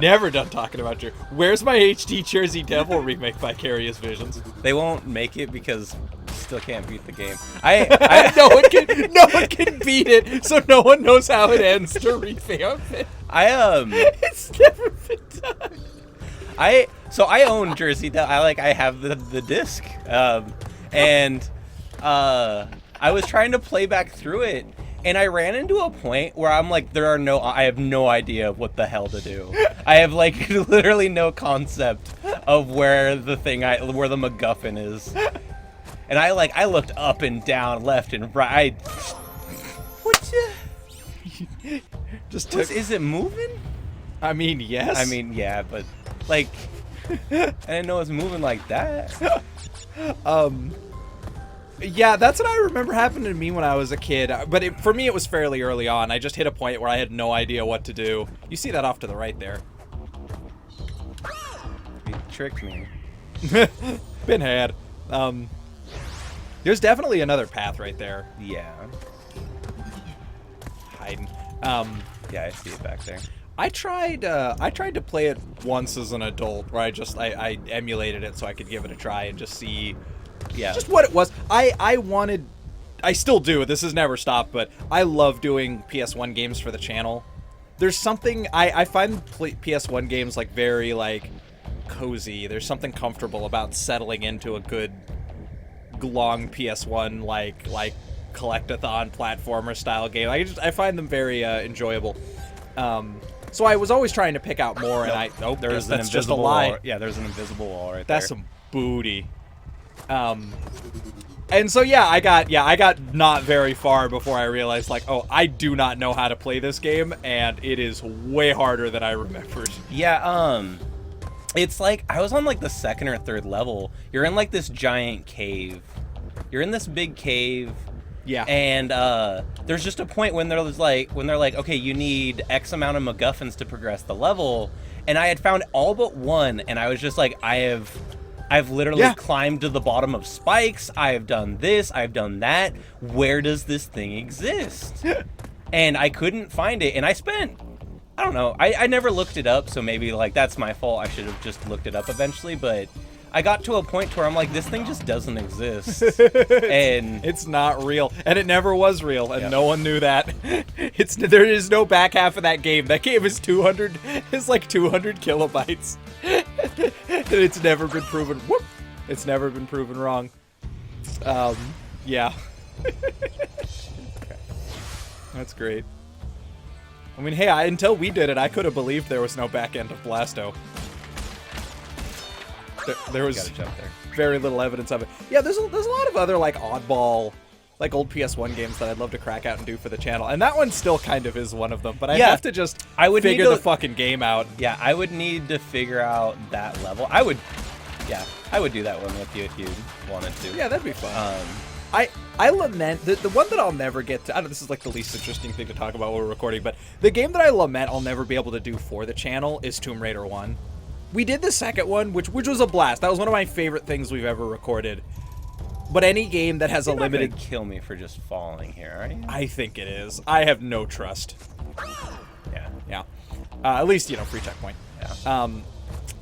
Never done talking about Where's my HD Jersey Devil remake Vicarious Visions? They won't make it because still can't beat the game. No one can beat it, so no one knows how it ends to revamp it. It's never been done. I own Jersey Devil. I have the disc, and I was trying to play back through it. And I ran into a point where I'm like, I have no idea what the hell to do. I have like literally no concept of where the MacGuffin is. And I looked up and down, left and right. Is it moving? I mean, yes. I mean, yeah, but like, I didn't know it was moving like that. Yeah, that's what I remember happened to me when I was a kid. But for me, it was fairly early on. I just hit a point where I had no idea what to do. You see that off to the right there. You tricked me. Been had. There's definitely another path right there. Yeah. Hiding. Yeah, I see it back there. I tried to play it once as an adult, where I emulated it so I could give it a try and just see. Yeah, just what it was. I still do. This has never stopped, but I love doing PS1 games for the channel. There's something I find PS1 games like very like cozy. There's something comfortable about settling into a good long PS1 like collectathon platformer style game. I find them very enjoyable. So I was always trying to pick out more, and that's just a lie. Wall. Yeah, there's an invisible wall right there. That's some booty. And so yeah, I got not very far before I realized like, oh, I do not know how to play this game, and it is way harder than I remembered. Yeah, it's like I was on like the second or third level. You're in like this giant cave. You're in this big cave. Yeah. And there's just a point when they're like, okay, you need X amount of MacGuffins to progress the level, and I had found all but one, and I was just like, I've literally climbed to the bottom of spikes. I have done this. I've done that. Where does this thing exist? And I couldn't find it. And I don't know. I never looked it up. So maybe like that's my fault. I should have just looked it up eventually. But I got to a point where I'm like, this thing just doesn't exist. And it's not real. And it never was real. And no one knew that. There is no back half of that game. That game is 200. It's like 200 kilobytes. And it's never been proven. Whoop! It's never been proven wrong. Yeah. That's great. I mean, hey, until we did it, I could have believed there was no back end of Blasto. There was very little evidence of it. Yeah, there's a lot of other like oddball, like old PS1 games that I'd love to crack out and do for the channel, and that one still kind of is one of them. But I have to just figure the fucking game out. Yeah, I would need to figure out that level. I would do that one with you if you wanted to. Yeah, that'd be fun. I lament the one that I'll never get to. I know this is like the least interesting thing to talk about while we're recording, but the game that I lament I'll never be able to do for the channel is Tomb Raider 1. We did the second one, which was a blast. That was one of my favorite things we've ever recorded. But any game that has a limited... You're not gonna kill me for just falling here, are you? I think it is. I have no trust. Yeah. Yeah. At least, you know, free checkpoint. Yeah.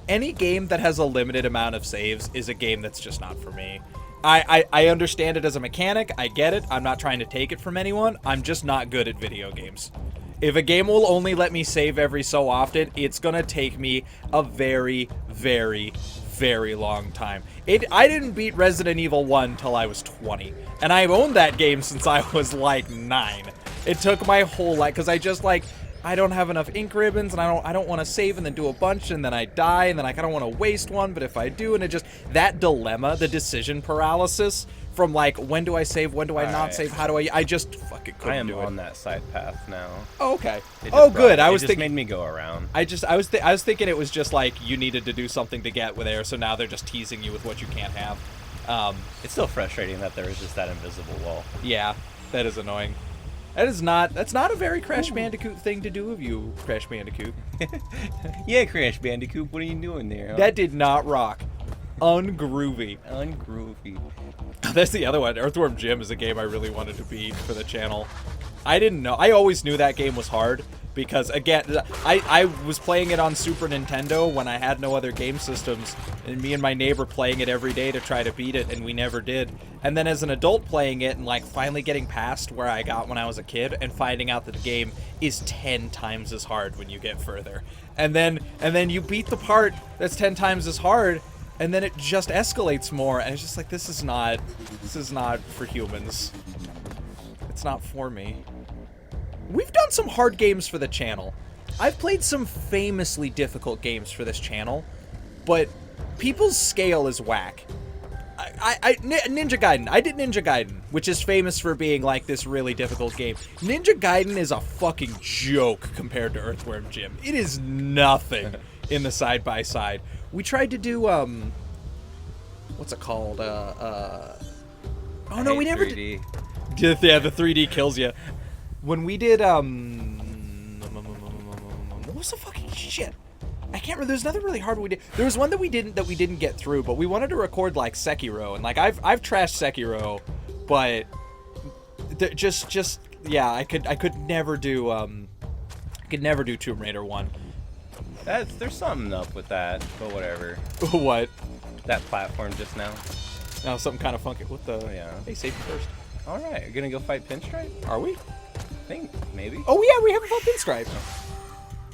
Any game that has a limited amount of saves is a game that's just not for me. I understand it as a mechanic. I get it. I'm not trying to take it from anyone. I'm just not good at video games. If a game will only let me save every so often, it's going to take me a very, very, very long time. I didn't beat Resident Evil 1 till I was 20. And I've owned that game since I was like 9. It took my whole life because I just like... I don't have enough ink ribbons, and I don't want to save and then do a bunch, and then I die, and then I kind of want to waste one, but if I do, and it just, that dilemma, the decision paralysis from like, when do I save, when do I not save, how do I just fucking couldn't do it. I am on that side path now. Oh, okay. Oh, good. I was thinking, made me go around. I was thinking it was just like, you needed to do something to get with there, so now they're just teasing you with what you can't have. It's still frustrating that there is just that invisible wall. Yeah, that is annoying. That's not a very Crash Bandicoot thing to do of you, Crash Bandicoot. Yeah, Crash Bandicoot, what are you doing there? Huh? That did not rock. Ungroovy. Ungroovy. That's the other one. Earthworm Jim is a game I really wanted to beat for the channel. I didn't know. I always knew that game was hard because, again, I was playing it on Super Nintendo when I had no other game systems, and me and my neighbor playing it every day to try to beat it, and we never did. And then as an adult playing it and like finally getting past where I got when I was a kid and finding out that the game is 10 times as hard when you get further. And then you beat the part that's 10 times as hard, and then it just escalates more, and it's just like, this is not for humans. It's not for me. We've done some hard games for the channel. I've played some famously difficult games for this channel, but people's scale is whack. Ninja Gaiden. I did Ninja Gaiden, which is famous for being like this really difficult game. Ninja Gaiden is a fucking joke compared to Earthworm Jim. It is nothing in the side-by-side. We tried to do, what's it called? Oh no, we never 3D. did. Yeah, the 3D kills you. When we did, what was the fucking shit? I can't remember. There's nothing really hard we did. There was one that we didn't get through, but we wanted to record like Sekiro, and like I've trashed Sekiro, but yeah, I could never do Tomb Raider 1. There's something up with that, but whatever. What? That platform just now. No, something kind of funky. What the? Yeah. Hey, safety first. All right, you're gonna go fight Pinstripe? Are we? I think maybe. Oh yeah, we haven't fought Pinstripe.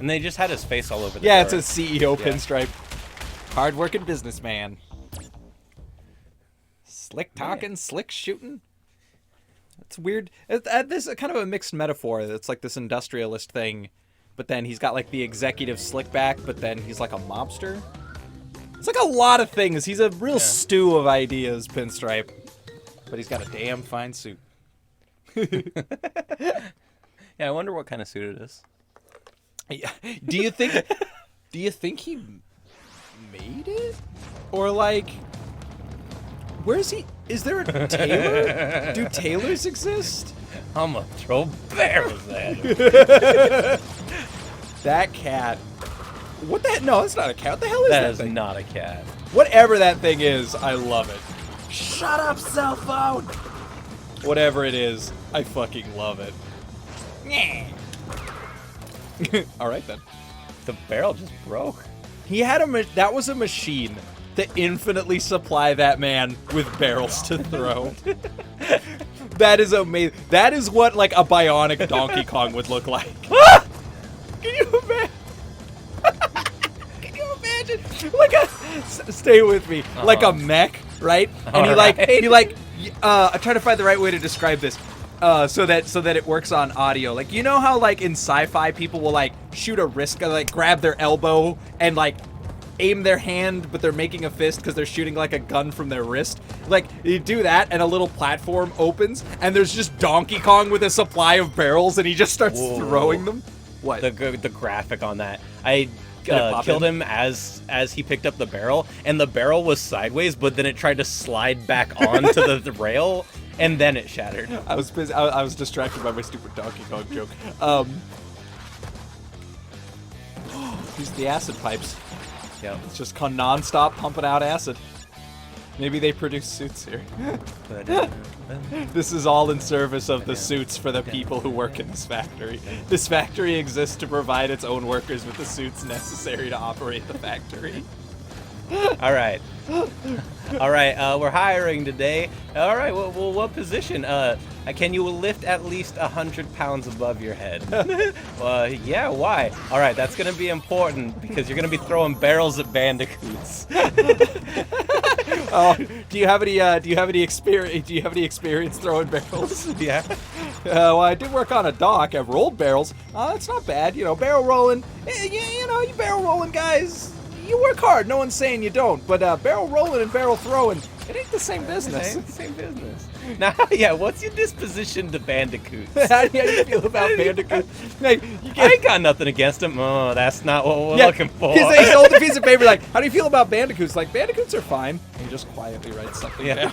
And they just had his face all over the Yeah, door. it's a CEO Pinstripe. Hard-working businessman. Slick talking, slick shooting. It's weird. This is kind of a mixed metaphor. It's like this industrialist thing, but then he's got like the executive slick back, but then he's like a mobster. It's like a lot of things. He's a real stew of ideas, Pinstripe. But he's got a damn fine suit. Yeah, I wonder what kind of suit it is. Yeah. Do you think he made it? Or like, where's he? Is there a tailor? Do tailors exist? I'm gonna throw barrels at him. That cat. What the heck? No, that's not a cat. What the hell is that That is thing? not a cat. Whatever that thing is, I love it. Shut up, cell phone! Whatever it is, I fucking love it. Alright then. The barrel just broke. He had that was a machine to infinitely supply that man with barrels to throw. That is amazing. That is what like a bionic Donkey Kong would look like. Can you imagine? Can you imagine? Like stay with me. Like a mech, right? And I'm trying to find the right way to describe this. So that it works on audio. Like, you know how like in sci-fi people will like shoot a wrist, like grab their elbow and like aim their hand, but they're making a fist because they're shooting like a gun from their wrist. Like, you do that and a little platform opens and there's just Donkey Kong with a supply of barrels and he just starts throwing them. What? The graphic on that. I killed him as he picked up the barrel, and the barrel was sideways, but then it tried to slide back onto the rail. and then it shattered. I was busy. I was distracted by my stupid Donkey Kong joke. These are the acid pipes. Yeah. It's just non-stop pumping out acid. Maybe they produce suits here. This is all in service of the suits for the people who work in this factory. This factory exists to provide its own workers with the suits necessary to operate the factory. All right. All right, we're hiring today. All right, well what position? Can you lift at least 100 pounds above your head? Yeah, why? All right, that's gonna be important because you're gonna be throwing barrels at bandicoots. Oh, do you have any experience? Do you have any experience throwing barrels? Yeah. Well, I did work on a dock. I've rolled barrels. That's not bad. You know, barrel rolling. You barrel rolling guys. You work hard. No one's saying you don't. But barrel rolling and barrel throwing, it ain't the same business. It ain't the same business. Now, yeah, what's your disposition to bandicoots? How do you feel about Bandicoot? Hey, I ain't got nothing against him. Oh, that's not what we're looking for. He holds a piece of paper like, how do you feel about bandicoots? Like, bandicoots are fine. And he just quietly writes something down.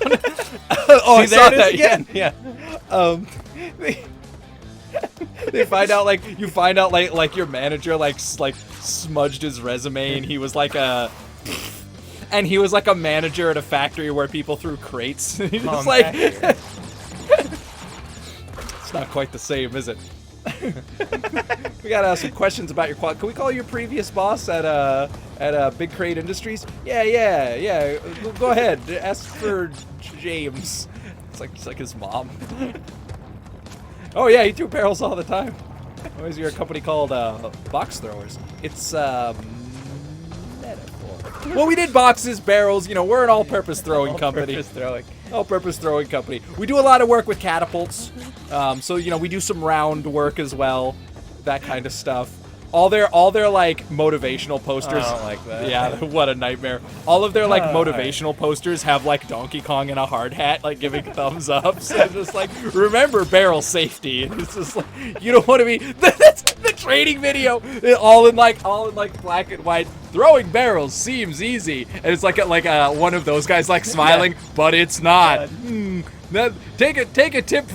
Oh, I saw that again. Yeah. They find out you find out your manager smudged his resume and he was like a manager at a factory where people threw crates. He's just it's not quite the same, is it? We gotta ask some questions about your quality. Can we call your previous boss at Big Crate Industries? Yeah. Go ahead. Ask for James. It's like his mom. Oh yeah, he threw barrels all the time. Why is your company called Box Throwers? It's metaphor. Well, we did boxes, barrels. We're an all-purpose throwing company. All-purpose throwing company. We do a lot of work with catapults. So we do some round work as well, that kind of stuff. All their motivational posters. I don't like that. Yeah, what a nightmare. All of their motivational posters have Donkey Kong in a hard hat giving thumbs up. So it's just remember barrel safety. And it's just you don't want to be that's the training video. All in black and white. Throwing barrels seems easy. And it's like one of those guys smiling, but it's not. Take a tip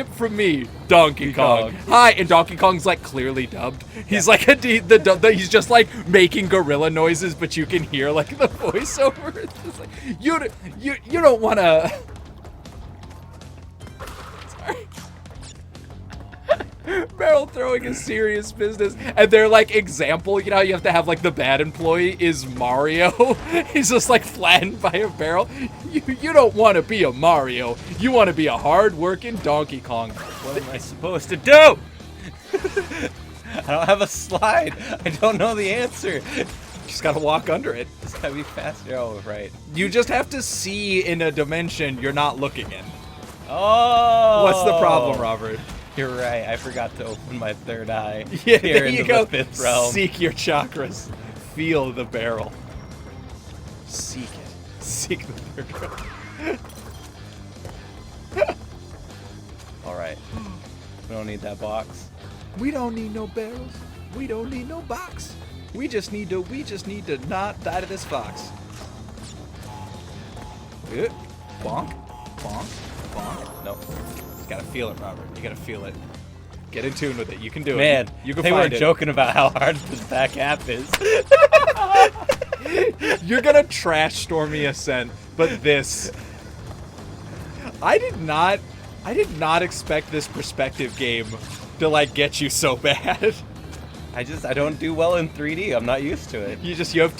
from me, Donkey Kong. Hi, and Donkey Kong's clearly dubbed. He's he's just making gorilla noises, but you can hear the voiceover. It's just you don't want to. Sorry. Barrel throwing is serious business, and their example, you have to have the bad employee is Mario. He's just flattened by a barrel. You don't want to be a Mario. You want to be a hard-working Donkey Kong. What am I supposed to do? I don't have a slide. I don't know the answer. Just gotta walk under it. Just gotta be faster. Oh, right. You just have to see in a dimension you're not looking in. Oh. What's the problem, Robert? You're right. I forgot to open my third eye. Yeah, here there you into go. The fifth realm. Seek your chakras. Feel the barrel. Seek it. Seek the third realm. All right. We don't need that box. We don't need no barrels. We don't need no box. We just need to not die to this fox. Good. Bonk. Bonk. Bonk. Nope. You gotta feel it, Robert. You gotta feel it. Get in tune with it. You can do it. Man, you can they find were it. joking about how hard this back half is. You're gonna trash Stormy Ascent, but this. I did not expect this perspective game to get you so bad. I don't do well in 3D. I'm not used to it. You have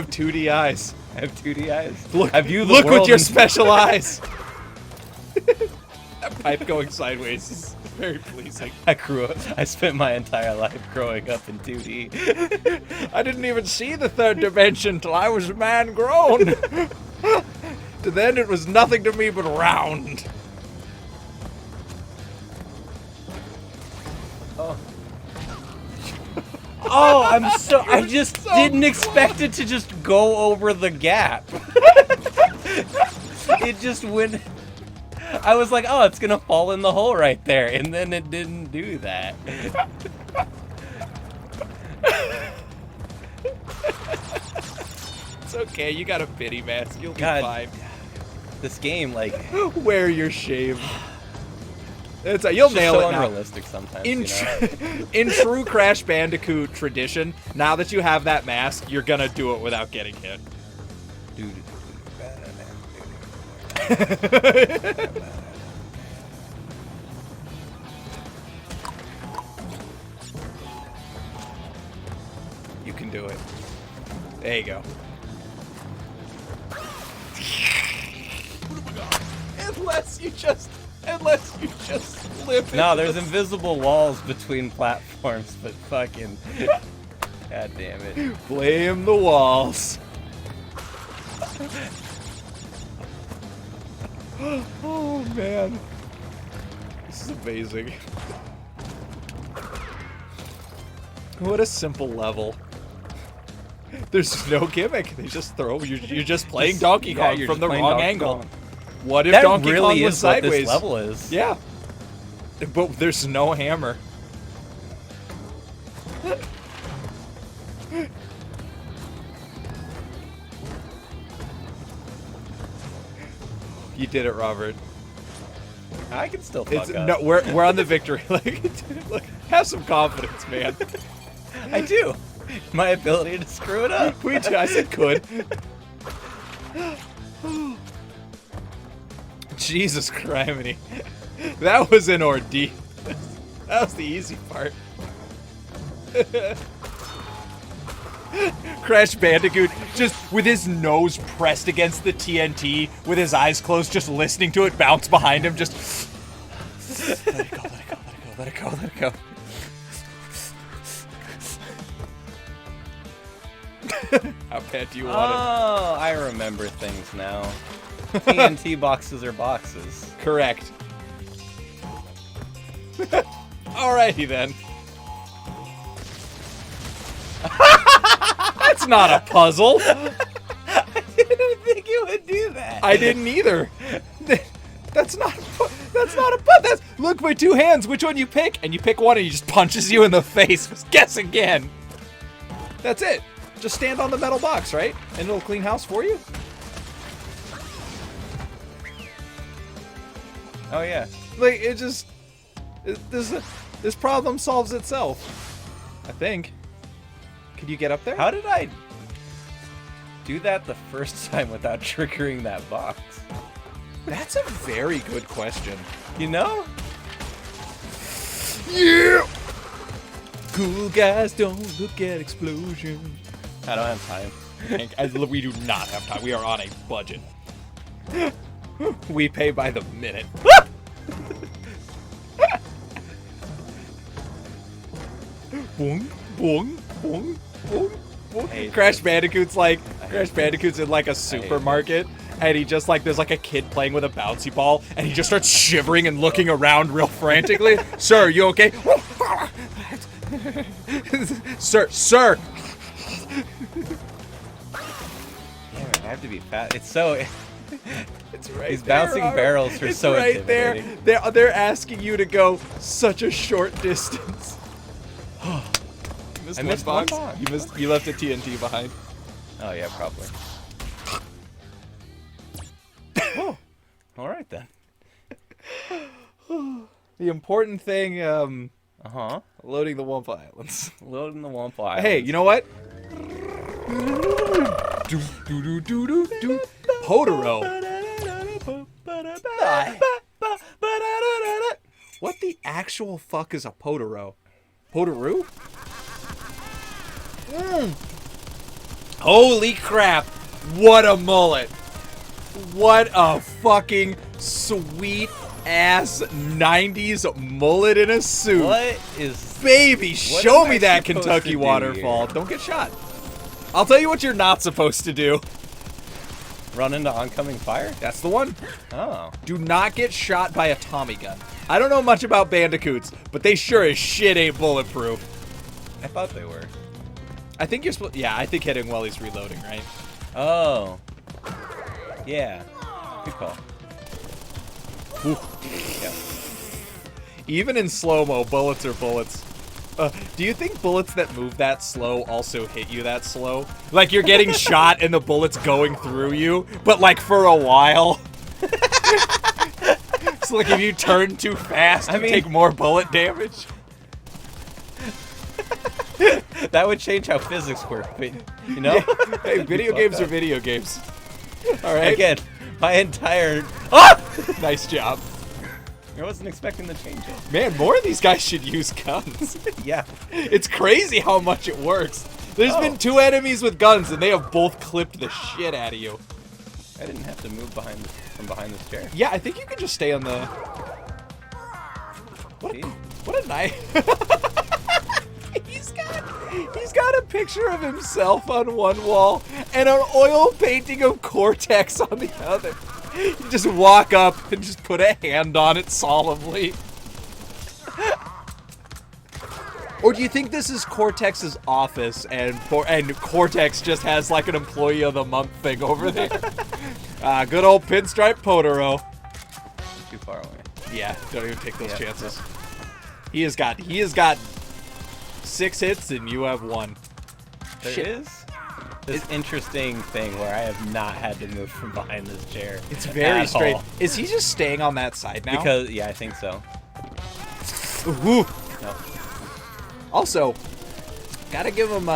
2D eyes. I have 2D eyes. Look, I view the look world with your in- special eyes. That pipe going sideways is very pleasing. I spent my entire life growing up in 2D. I didn't even see the third dimension till I was a man grown. To then it was nothing to me but round. Oh, I just didn't expect it to just go over the gap. It just went. I was like, oh, it's gonna fall in the hole right there, and then it didn't do that. It's okay, you got a pity mask. You'll be God. fine. This game, like, Wear your shame. You'll nail so it now. unrealistic sometimes. In true Crash Bandicoot tradition, now that you have that mask, you're gonna do it without getting hit. You can do it. There you go. Unless you just live. No, there's invisible walls between platforms, but fucking. God damn it. Blame the walls. Oh man. This is amazing. What a simple level. There's no gimmick. They just throw. You're just playing Donkey Kong from the wrong angle. What if Donkey Kong was sideways? What this level is. Yeah. But there's no hammer. You did it, Robert. I can still fuck up. No, we're on the victory. Look, have some confidence, man. I do. My ability to screw it up. We do. I said could. Jesus criminy. That was an ordeal. That was the easy part. Crash Bandicoot just with his nose pressed against the TNT, with his eyes closed, just listening to it bounce behind him, just let it go, let it go, let it go, let it go, let it go. How bad do you want it? Oh, I remember things now. TNT boxes are boxes. Correct. Alrighty then. That's not a puzzle. I didn't think it would do that. I didn't either. That's not a puzzle. Look, my two hands. Which one you pick? And you pick one and he just punches you in the face. Just guess again. That's it. Just stand on the metal box, right? And it'll clean house for you. Oh yeah. Like this problem solves itself. I think. Can you get up there? How did I do that the first time without triggering that box? That's a very good question. You know? Yeah! Cool guys don't look at explosions. I don't have time. We do not have time. We are on a budget. We pay by the minute. Boing, boing, boing, boing, boing. Crash Bandicoot's in like a supermarket, and he just like there's like a kid playing with a bouncy ball, and he just starts shivering and looking around real frantically. Sir, you okay? Sir. Damn it, I have to be fat. It's so. It's right. These there, bouncing barrels are so right intimidating. there. They're asking you to go such a short distance. You missed one box. You left a TNT behind. Oh yeah, probably. Oh, all right then. The important thing, loading the Wumpa Islands. Loading the Wumpa Islands. Hey, you know what? Potoro. What the actual fuck is a Potoro? Potoroo? Holy crap! What a mullet! What a fucking sweet ass 90s mullet in a suit. What is... Baby, show me that supposed Kentucky to do waterfall. here? Don't get shot. I'll tell you what you're not supposed to do. Run into oncoming fire? That's the one. Oh. Do not get shot by a Tommy gun. I don't know much about Bandicoots, but they sure as shit ain't bulletproof. I thought they were. I think you're supposed... Yeah, I think hitting while he's reloading, right? Oh. Yeah. Good call. Ooh. Yeah. Even in slow-mo, bullets are bullets. Do you think bullets that move that slow also hit you that slow? Like you're getting shot and the bullet's going through you, but like for a while? It's like if you turn too fast, you take more bullet damage. That would change how physics work, but, you know? Hey, video games are video games. All right. Again, my entire... Ah! Nice job. I wasn't expecting to change it. Man, more of these guys should use guns. Yeah. It's crazy how much it works. There's been 2 enemies with guns, and they have both clipped the shit out of you. I didn't have to move from behind this chair. Yeah, I think you can just stay on the... What a knife. He's got a picture of himself on one wall and an oil painting of Cortex on the other. You just walk up and just put a hand on it solemnly. Or do you think this is Cortex's office and Cortex just has like an employee of the month thing over there? Good old Pinstripe Potoro. Too far away. Yeah, don't even take those chances. He has got 6 hits and you have 1. There is this interesting thing where I have not had to move from behind this chair. It's very straight. Is he just staying on that side now? Because I think so. Ooh. No. Also, gotta give him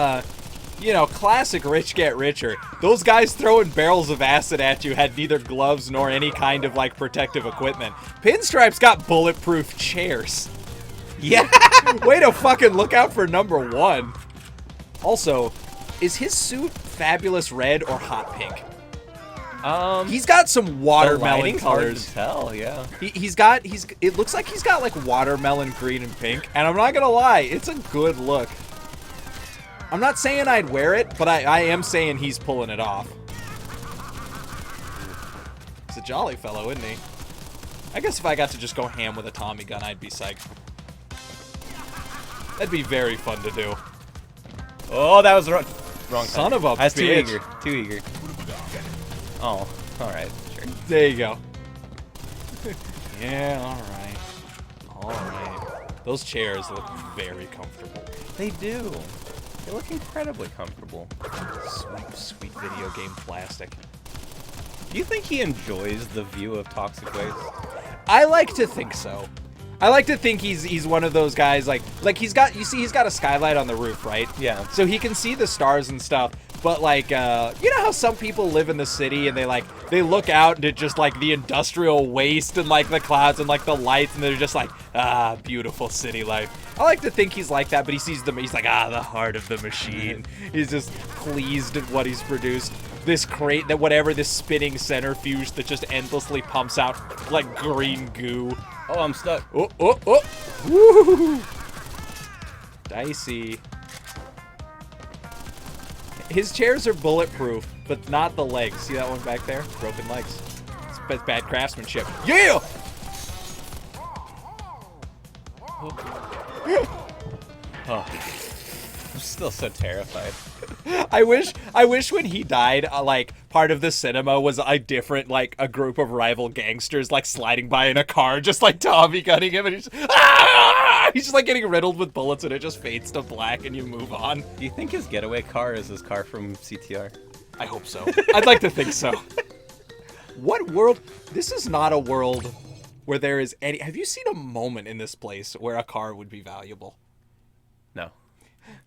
classic rich get richer. Those guys throwing barrels of acid at you had neither gloves nor any kind of like protective equipment. Pinstripe's got bulletproof chairs. Yeah. Way to fucking look out for number 1. Also, is his suit fabulous red or hot pink? He's got some watermelon colors. Hard to tell, yeah. It looks like he's got like watermelon green and pink, and I'm not gonna lie, it's a good look. I'm not saying I'd wear it, but I am saying he's pulling it off. He's a jolly fellow, isn't he? I guess if I got to just go ham with a Tommy gun, I'd be psyched. That'd be very fun to do. Oh, that was wrong Son time. of a I was bitch. too eager. Oh, alright, sure. There you go. Yeah, alright. Alright. Those chairs look very comfortable. They do. They look incredibly comfortable. Sweet, sweet video game plastic. Do you think he enjoys the view of toxic waste? I like to think so. I like to think he's one of those guys like he's got a skylight on the roof, right? Yeah. So he can see the stars and stuff, but like you know how some people live in the city and they look out and it's just like the industrial waste and like the clouds and like the lights and they're just like, beautiful city life. I like to think he's like that, but he sees them, he's like, the heart of the machine. He's just pleased at what he's produced. This crate that whatever, this spinning centrifuge that just endlessly pumps out like green goo. Oh, I'm stuck. Oh. Woo! Dicey. His chairs are bulletproof, but not the legs. See that one back there? Broken legs. It's bad craftsmanship. Yeah! Oh. I'm still so terrified. I wish when he died, like, part of the cinema was a different, like, a group of rival gangsters, like, sliding by in a car, just, like, Tommy gunning him, and he's just, like, getting riddled with bullets, and it just fades to black, and you move on. Do you think his getaway car is his car from CTR? I hope so. I'd like to think so. What world? This is not a world where there is any... Have you seen a moment in this place where a car would be valuable? No.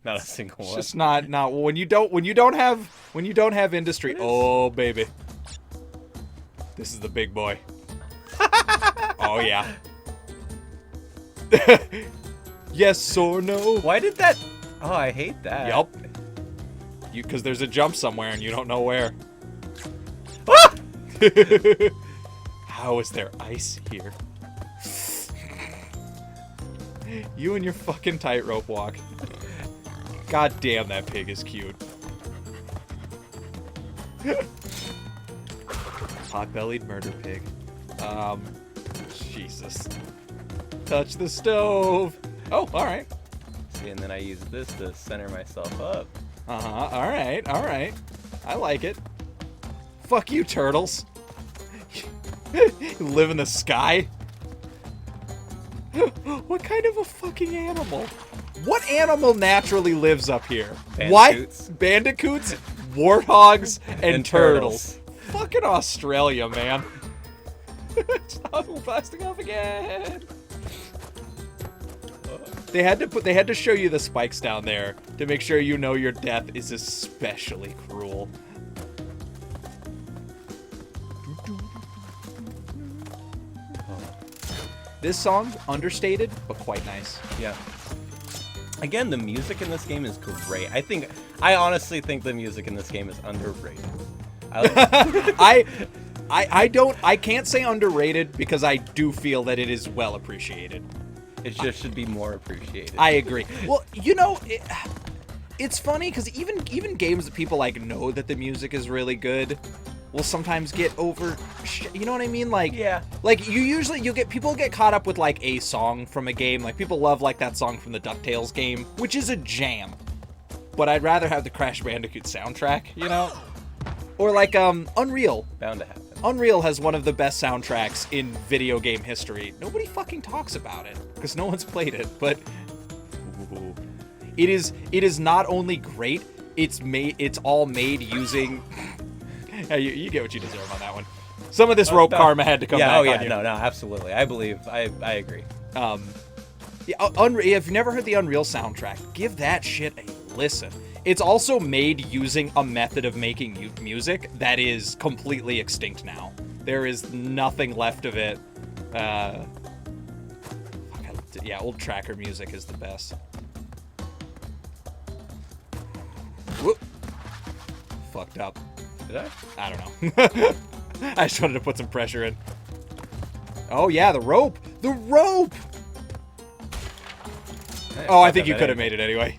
Not a single one. It's just not when you don't have industry. Oh baby, this is the big boy. Oh yeah. Yes or no? Why did that? Oh, I hate that. Yup. Because there's a jump somewhere and you don't know where. Ah! How is there ice here? You and your fucking tightrope walk. God damn, that pig is cute. Pot-bellied murder pig. Jesus. Touch the stove. Oh, alright. See, and then I use this to center myself up. Uh-huh, alright. I like it. Fuck you, turtles. You live in the sky? What kind of a fucking animal? What animal naturally lives up here? Bandicoots. What? Bandicoots, warthogs, and turtles. Fucking Australia, man. Stop blasting off again. They had to show you the spikes down there to make sure you know your death is especially cruel. This song, understated, but quite nice. Yeah. Again, the music in this game is great. I honestly think the music in this game is underrated. I can't say underrated because I do feel that it is well appreciated. It just should be more appreciated. I agree. Well, it's funny because even games that people like know that the music is really good will sometimes get over. You know what I mean? Like, yeah. Like people get caught up with like a song from a game. Like people love like that song from the DuckTales game, which is a jam. But I'd rather have the Crash Bandicoot soundtrack, you know? Or like Unreal. Bound to happen. Unreal has one of the best soundtracks in video game history. Nobody fucking talks about it because no one's played it, but it is not only great, it's all made using you get what you deserve on that one. Some of this rope karma had to come back on you. No, absolutely. I believe. I agree. If you've never heard the Unreal soundtrack, give that shit a listen. It's also made using a method of making music that is completely extinct now. There is nothing left of it. Yeah, old tracker music is the best. Whoop. Fucked up. Did I? I don't know. I just wanted to put some pressure in. Oh yeah, the rope! The rope! Oh, I think you could have made it anyway.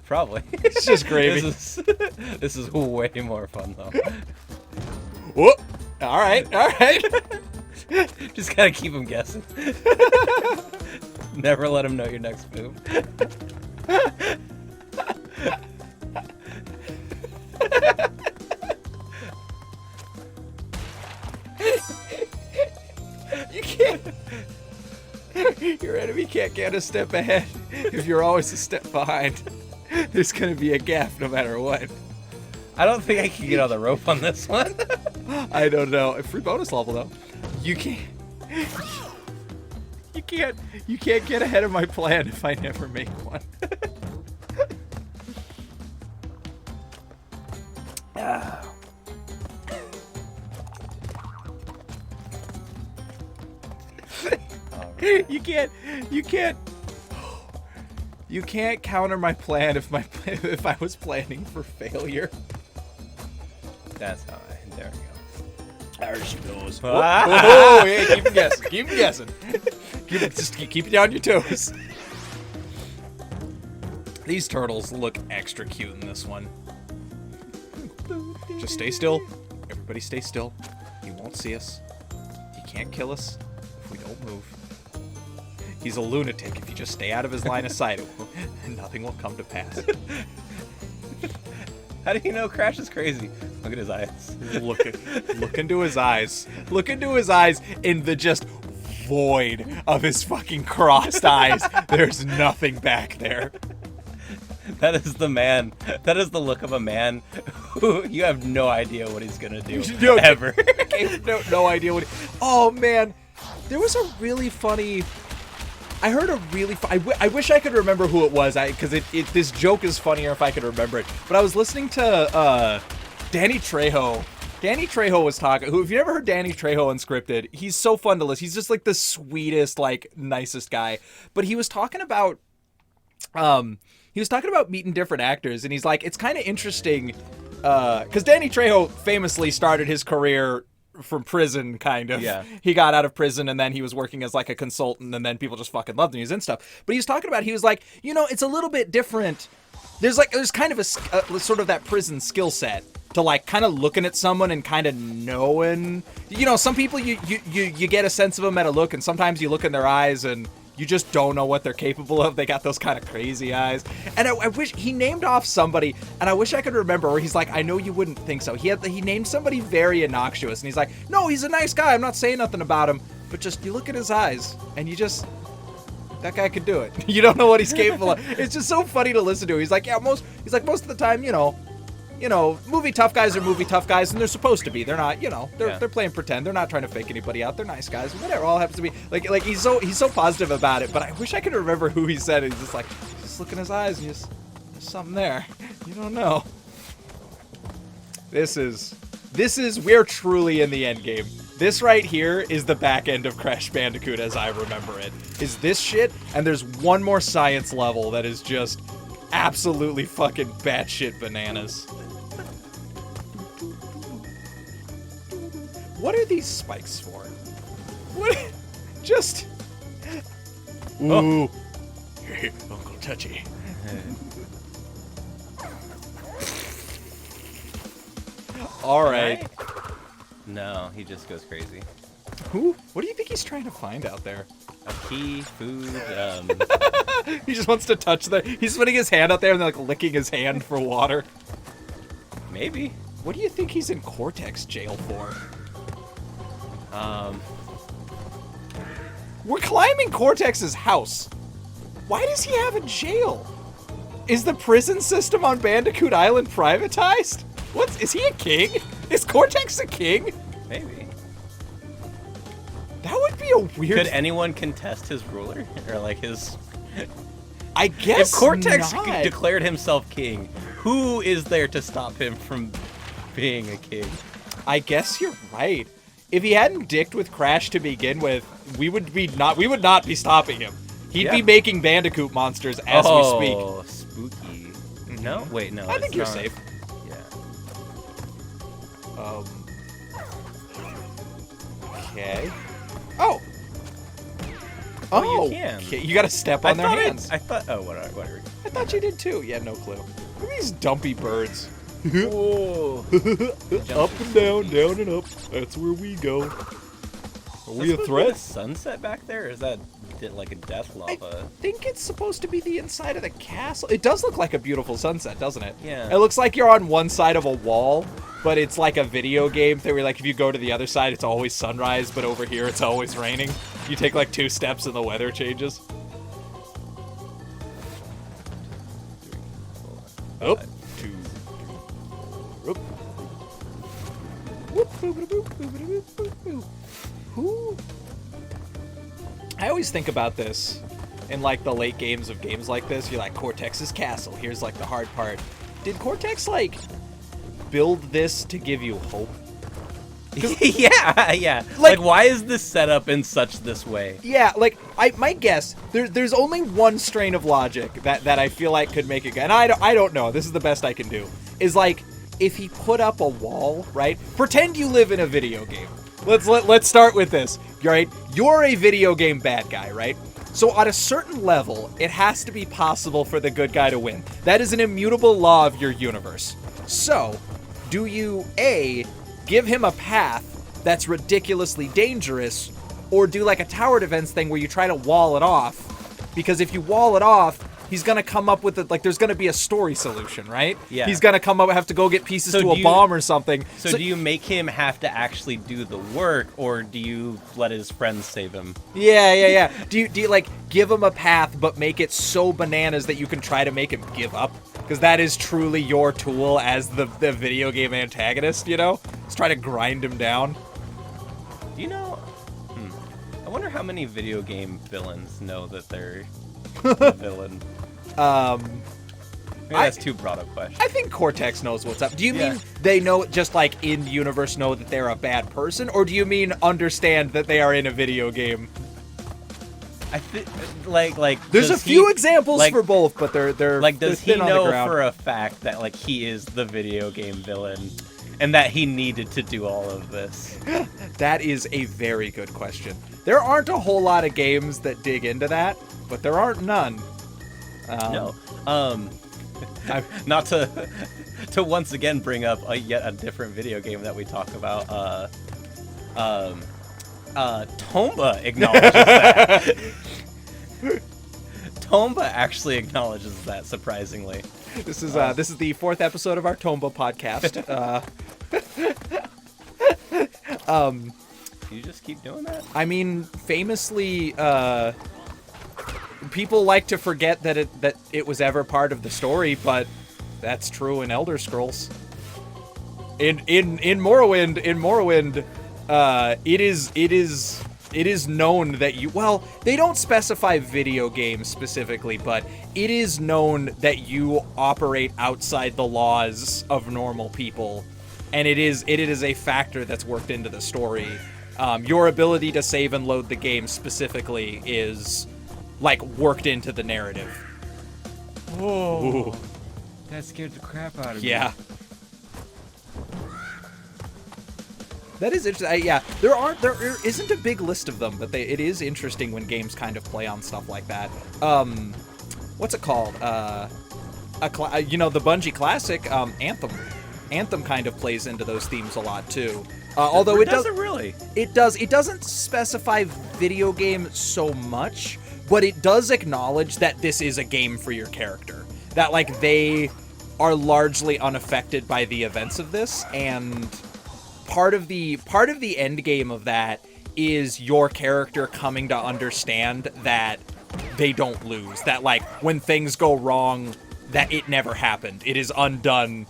Probably. It's just gravy. This is way more fun though. Whoop! All right. Just gotta keep him guessing. Never let him know your next move. You can't. Your enemy can't get a step ahead if you're always a step behind. There's gonna be a gap no matter what. I don't think I can get on the rope on this one. I don't know. A free bonus level though. You can't. You can't get ahead of my plan if I never make one. You can't counter my plan if I was planning for failure. That's how there we go. There she goes. Oh, yeah, keep him guessing. Keep him guessing. Just keep it on your toes. These turtles look extra cute in this one. Just stay still. Everybody stay still. He won't see us. He can't kill us if we don't move. He's a lunatic. If you just stay out of his line of sight, nothing will come to pass. How do you know Crash is crazy? Look at his eyes. Look into his eyes. Look into his eyes in the just void of his fucking crossed eyes. There's nothing back there. That is the man. That is the look of a man who you have no idea what he's gonna do ever. No idea what. Oh man, there was a really funny. I heard a really. I wish I could remember who it was. Because this joke is funnier if I could remember it. But I was listening to Danny Trejo. Danny Trejo was talking. Who, if you never heard Danny Trejo Unscripted, he's so fun to listen. He's just like the sweetest, like nicest guy. But he was talking about. He was talking about meeting different actors, and he's like, it's kind of interesting, because Danny Trejo famously started his career from prison, kind of. Yeah. He got out of prison, and then he was working as like a consultant, and then people just fucking loved him. He was in stuff. But he was talking about, he was like, it's a little bit different. There's kind of a sort of that prison skill set to like kind of looking at someone and kind of knowing. Some people you get a sense of them at a look, and sometimes you look in their eyes and you just don't know what they're capable of. They got those kind of crazy eyes. And I wish he named off somebody, and I wish I could remember where he's like, I know you wouldn't think so. He named somebody very innocuous, and he's like, no, he's a nice guy. I'm not saying nothing about him, but just you look at his eyes, and that guy could do it. You don't know what he's capable of. It's just so funny to listen to. He's like, most of the time, you know, movie tough guys are movie tough guys, and they're supposed to be. They're not, you know, they're playing pretend. They're not trying to fake anybody out. They're nice guys. Whatever. All happens to be like he's so positive about it. But I wish I could remember who he said it. He's just like, just look in his eyes, and there's something there. You don't know. We're truly in the end game. This right here is the back end of Crash Bandicoot as I remember it. Is this shit, and there's one more science level that is just absolutely fucking batshit bananas. What are these spikes for? What? Just... Ooh. Oh. Uncle Touchy. All right. No, he just goes crazy. Who? What do you think he's trying to find out there? A key, food, He just wants to touch he's putting his hand out there and like licking his hand for water. Maybe. What do you think he's in Cortex jail for? We're climbing Cortex's house. Why does he have a jail? Is the prison system on Bandicoot Island privatized? Is he a king? Is Cortex a king? Maybe. That would be a weird... Could anyone contest his ruler? Or like his... I guess if Cortex not. declared himself king, who is there to stop him from being a king? I guess you're right. If he hadn't dicked with Crash to begin with, we would not be stopping him. He'd be making Bandicoot monsters as we speak. Oh, spooky. No? Wait, no. I think you're safe. Yeah. Okay. Oh. Oh, you can. Okay. You gotta step on their hands. I thought. Oh, whatever. I thought you did too. Yeah, no clue. Look at these dumpy birds. Whoa. Up and down, down and up. That's where we go. Are we a threat? A sunset back there? Or is that like a death lava? I think it's supposed to be the inside of the castle. It does look like a beautiful sunset, doesn't it? Yeah. It looks like you're on one side of a wall, but it's like a video game thing where like if you go to the other side, it's always sunrise, but over here it's always raining. You take like 2 steps and the weather changes. Oh. 2. Whoop. Who? I always think about this in like the late games of games like this. You're like, Cortex's castle. Here's like the hard part. Did Cortex like build this to give you hope? yeah. Like, why is this set up in such this way? Yeah, like my guess. There's only one strain of logic that I feel like could make it good. And I don't know. This is the best I can do. Is like if he put up a wall, right? Pretend you live in a video game. Let's start with this. Right? You're a video game bad guy, right? So on a certain level, it has to be possible for the good guy to win. That is an immutable law of your universe. So, do you A, give him a path that's ridiculously dangerous, or do like a tower defense thing where you try to wall it off? Because if you wall it off, he's gonna come up with there's gonna be a story solution, right? Yeah. He's gonna have to go get pieces to a bomb or something. So do you make him have to actually do the work, or do you let his friends save him? Yeah. Do you like give him a path, but make it so bananas that you can try to make him give up? Because that is truly your tool as the video game antagonist, you know? Let's try to grind him down. Do you know? I wonder how many video game villains know that they're the villain. Maybe that's too broad a question. I think Cortex knows what's up. Do you mean they know, just like in universe, know that they're a bad person, or do you mean understand that they are in a video game? I think like there's a few examples for both, but they're like, does he thin on know the ground. for a fact that like he is the video game villain, and that he needed to do all of this? That is a very good question. There aren't a whole lot of games that dig into that, but there aren't none. No. Not to once again bring up yet a different video game that we talk about. Tomba acknowledges that. Tomba actually acknowledges that, surprisingly. This is the 4th episode of our Tomba podcast. Can you just keep doing that? I mean, famously, people like to forget that it was ever part of the story, but that's true in Elder Scrolls. in Morrowind, it is known that they don't specify video games specifically, but it is known that you operate outside the laws of normal people, and it is a factor that's worked into the story. Your ability to save and load the game specifically is like worked into the narrative. Oh, Ooh. that scared the crap out of me. Yeah. That is interesting. Yeah, there isn't a big list of them, but it is interesting when games kind of play on stuff like that. What's it called? The Bungie classic, Anthem. Anthem kind of plays into those themes a lot too. Although it doesn't really. It does. It doesn't specify video game so much, but it does acknowledge that this is a game for your character. That like they are largely unaffected by the events of this, and part of the end game of that is your character coming to understand that they don't lose. That like when things go wrong, that it never happened. It is undone.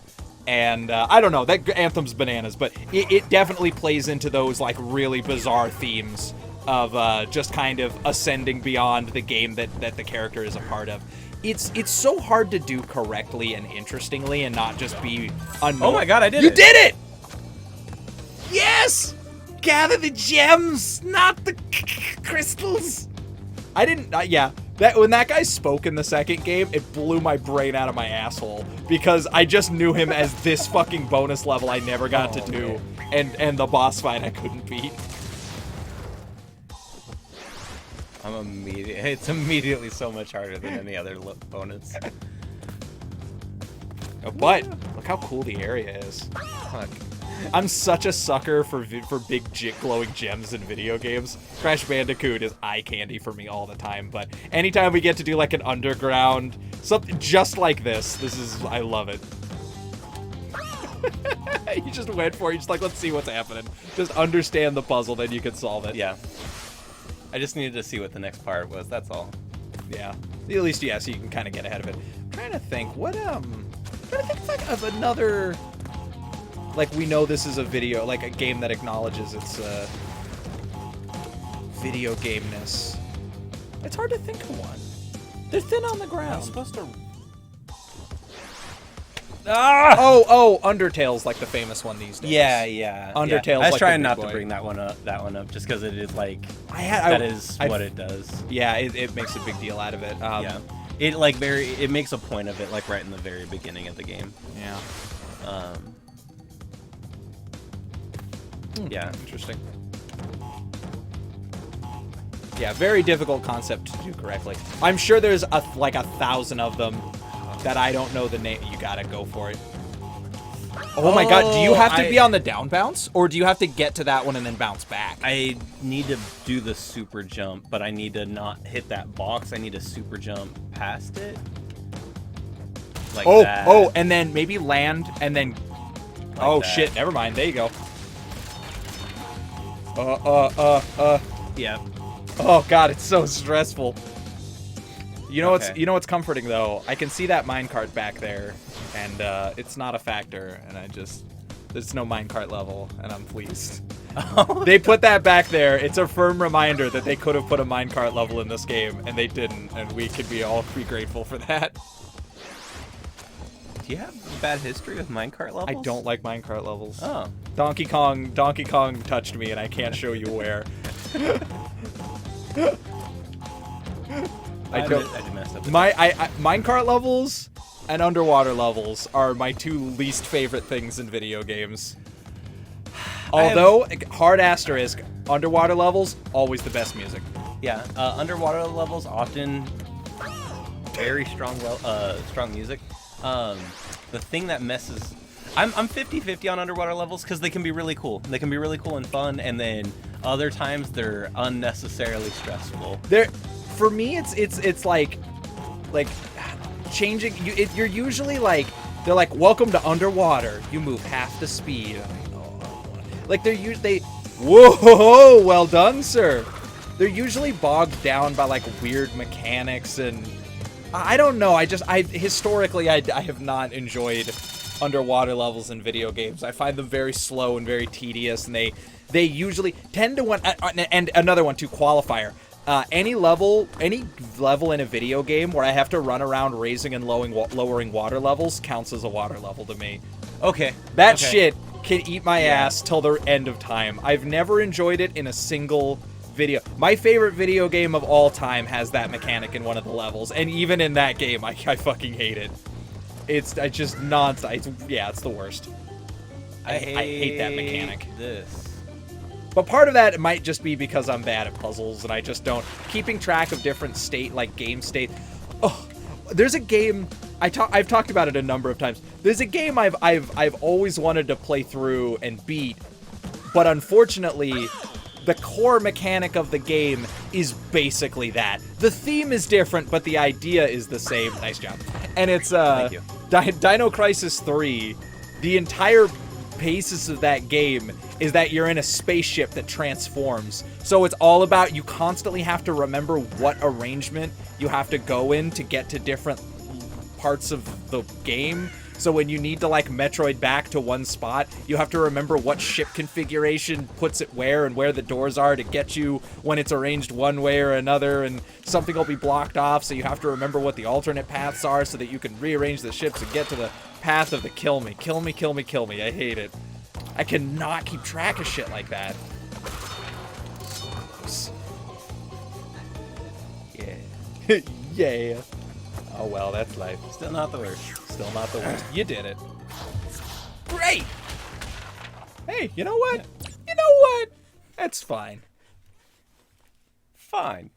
And I don't know, that Anthem's bananas, but it definitely plays into those like really bizarre themes of just kind of ascending beyond the game that the character is a part of. It's so hard to do correctly and interestingly and not just be unknown. Oh my god, I did it! You did it! Yes! Gather the gems, not the crystals. I didn't. Yeah, when that guy spoke in the second game, it blew my brain out of my asshole because I just knew him as this fucking bonus level I never got to do, and the boss fight I couldn't beat. It's immediately so much harder than any other bonus. But look how cool the area is. Fuck. I'm such a sucker for big glowing gems in video games. Crash Bandicoot is eye candy for me all the time, but anytime we get to do like an underground, something just like this I love it. You just went for it, you just like, let's see what's happening. Just understand the puzzle, then you can solve it. Yeah. I just needed to see what the next part was, that's all. Yeah. At least, yeah, so you can kind of get ahead of it. I'm trying to think, like of another... Like, we know this is a video, like a game that acknowledges its video gameness. It's hard to think of one. They're thin on the ground. I'm supposed to... Ah! Oh, Undertale's like the famous one these days. Yeah. Undertale's I was like trying the big not to boy. bring that one up just because it is like... that is what it does. Yeah, it makes a big deal out of it. Yeah. It makes a point of it, like, right in the very beginning of the game. Yeah. Yeah. Interesting. Yeah, very difficult concept to do correctly. I'm sure there's like 1,000 of them that I don't know the name. You gotta go for it. Oh my god, do you have to be on the down bounce? Or do you have to get to that one and then bounce back? I need to do the super jump, but I need to not hit that box. I need to super jump past it. Like that. Oh, and then maybe land and then... Like that. Shit, never mind. There you go. Yeah. Oh god, it's so stressful. You know Okay. what's comforting though? I can see that minecart back there, and it's not a factor, and there's no minecart level, and I'm pleased. They put that back there. It's a firm reminder that they could have put a minecart level in this game, and they didn't, and we could all be grateful for that. Do you have a bad history with minecart levels? I don't like minecart levels. Oh. Donkey Kong touched me, and I can't show you where. I did mess up. Minecart levels and underwater levels are my two least favorite things in video games. Although, hard asterisk, underwater levels, always the best music. Yeah, underwater levels often very strong music. The thing that messes... I'm 50-50 on underwater levels because they can be really cool. They can be really cool and fun, and then other times they're unnecessarily stressful. For me, it's like changing. You're usually like, they're like, welcome to underwater. You move half the speed. Like whoa, well done, sir. They're usually bogged down by like weird mechanics, and I don't know. Historically I have not enjoyed underwater levels in video games. I find them very slow and very tedious, and they usually tend to want. And another one too, qualifier. Any level in a video game where I have to run around raising and lowering water levels counts as a water level to me. Okay. That shit can eat my ass till the end of time. I've never enjoyed it in a single video. My favorite video game of all time has that mechanic in one of the levels, and even in that game, I fucking hate it. It's just nonstop. It's the worst. I hate that mechanic. This. But part of that might just be because I'm bad at puzzles and I just don't keeping track of different game state. Oh, there's a game I've talked about it a number of times. There's a game I've always wanted to play through and beat, but unfortunately, the core mechanic of the game is basically that. The theme is different, but the idea is the same. Nice job. And it's Thank you. Dino Crisis 3. The entire basis of that game is that you're in a spaceship that transforms. So it's all about you constantly have to remember what arrangement you have to go in to get to different parts of the game. So when you need to like Metroid back to one spot, you have to remember what ship configuration puts it where and where the doors are to get you when it's arranged one way or another, and something will be blocked off, so you have to remember what the alternate paths are so that you can rearrange the ships and get to the path of the kill me. Kill me, kill me, kill me. I hate it. I cannot keep track of shit like that. Yeah. Yeah. Oh well, that's life. Still not the worst. Still not the worst. You did it. Great! Hey, you know what? You know what? That's fine. Fine.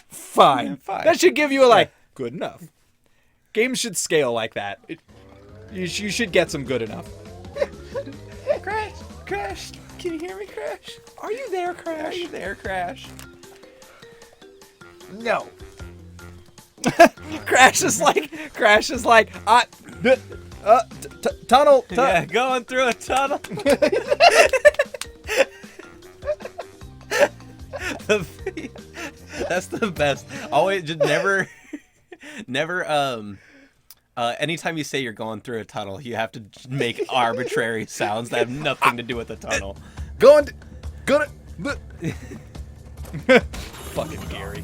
Fine. Yeah, fine. That should give you a, good enough. Games should scale like that. You should get some good enough. Crash! Crash! Can you hear me, Crash? Are you there, Crash? Are you there, Crash? No. Crash is like, tunnel. Yeah, going through a tunnel. That's the best. Always, just never. Anytime you say you're going through a tunnel, you have to make arbitrary sounds that have nothing to do with the tunnel. Gonna. Fucking Gary.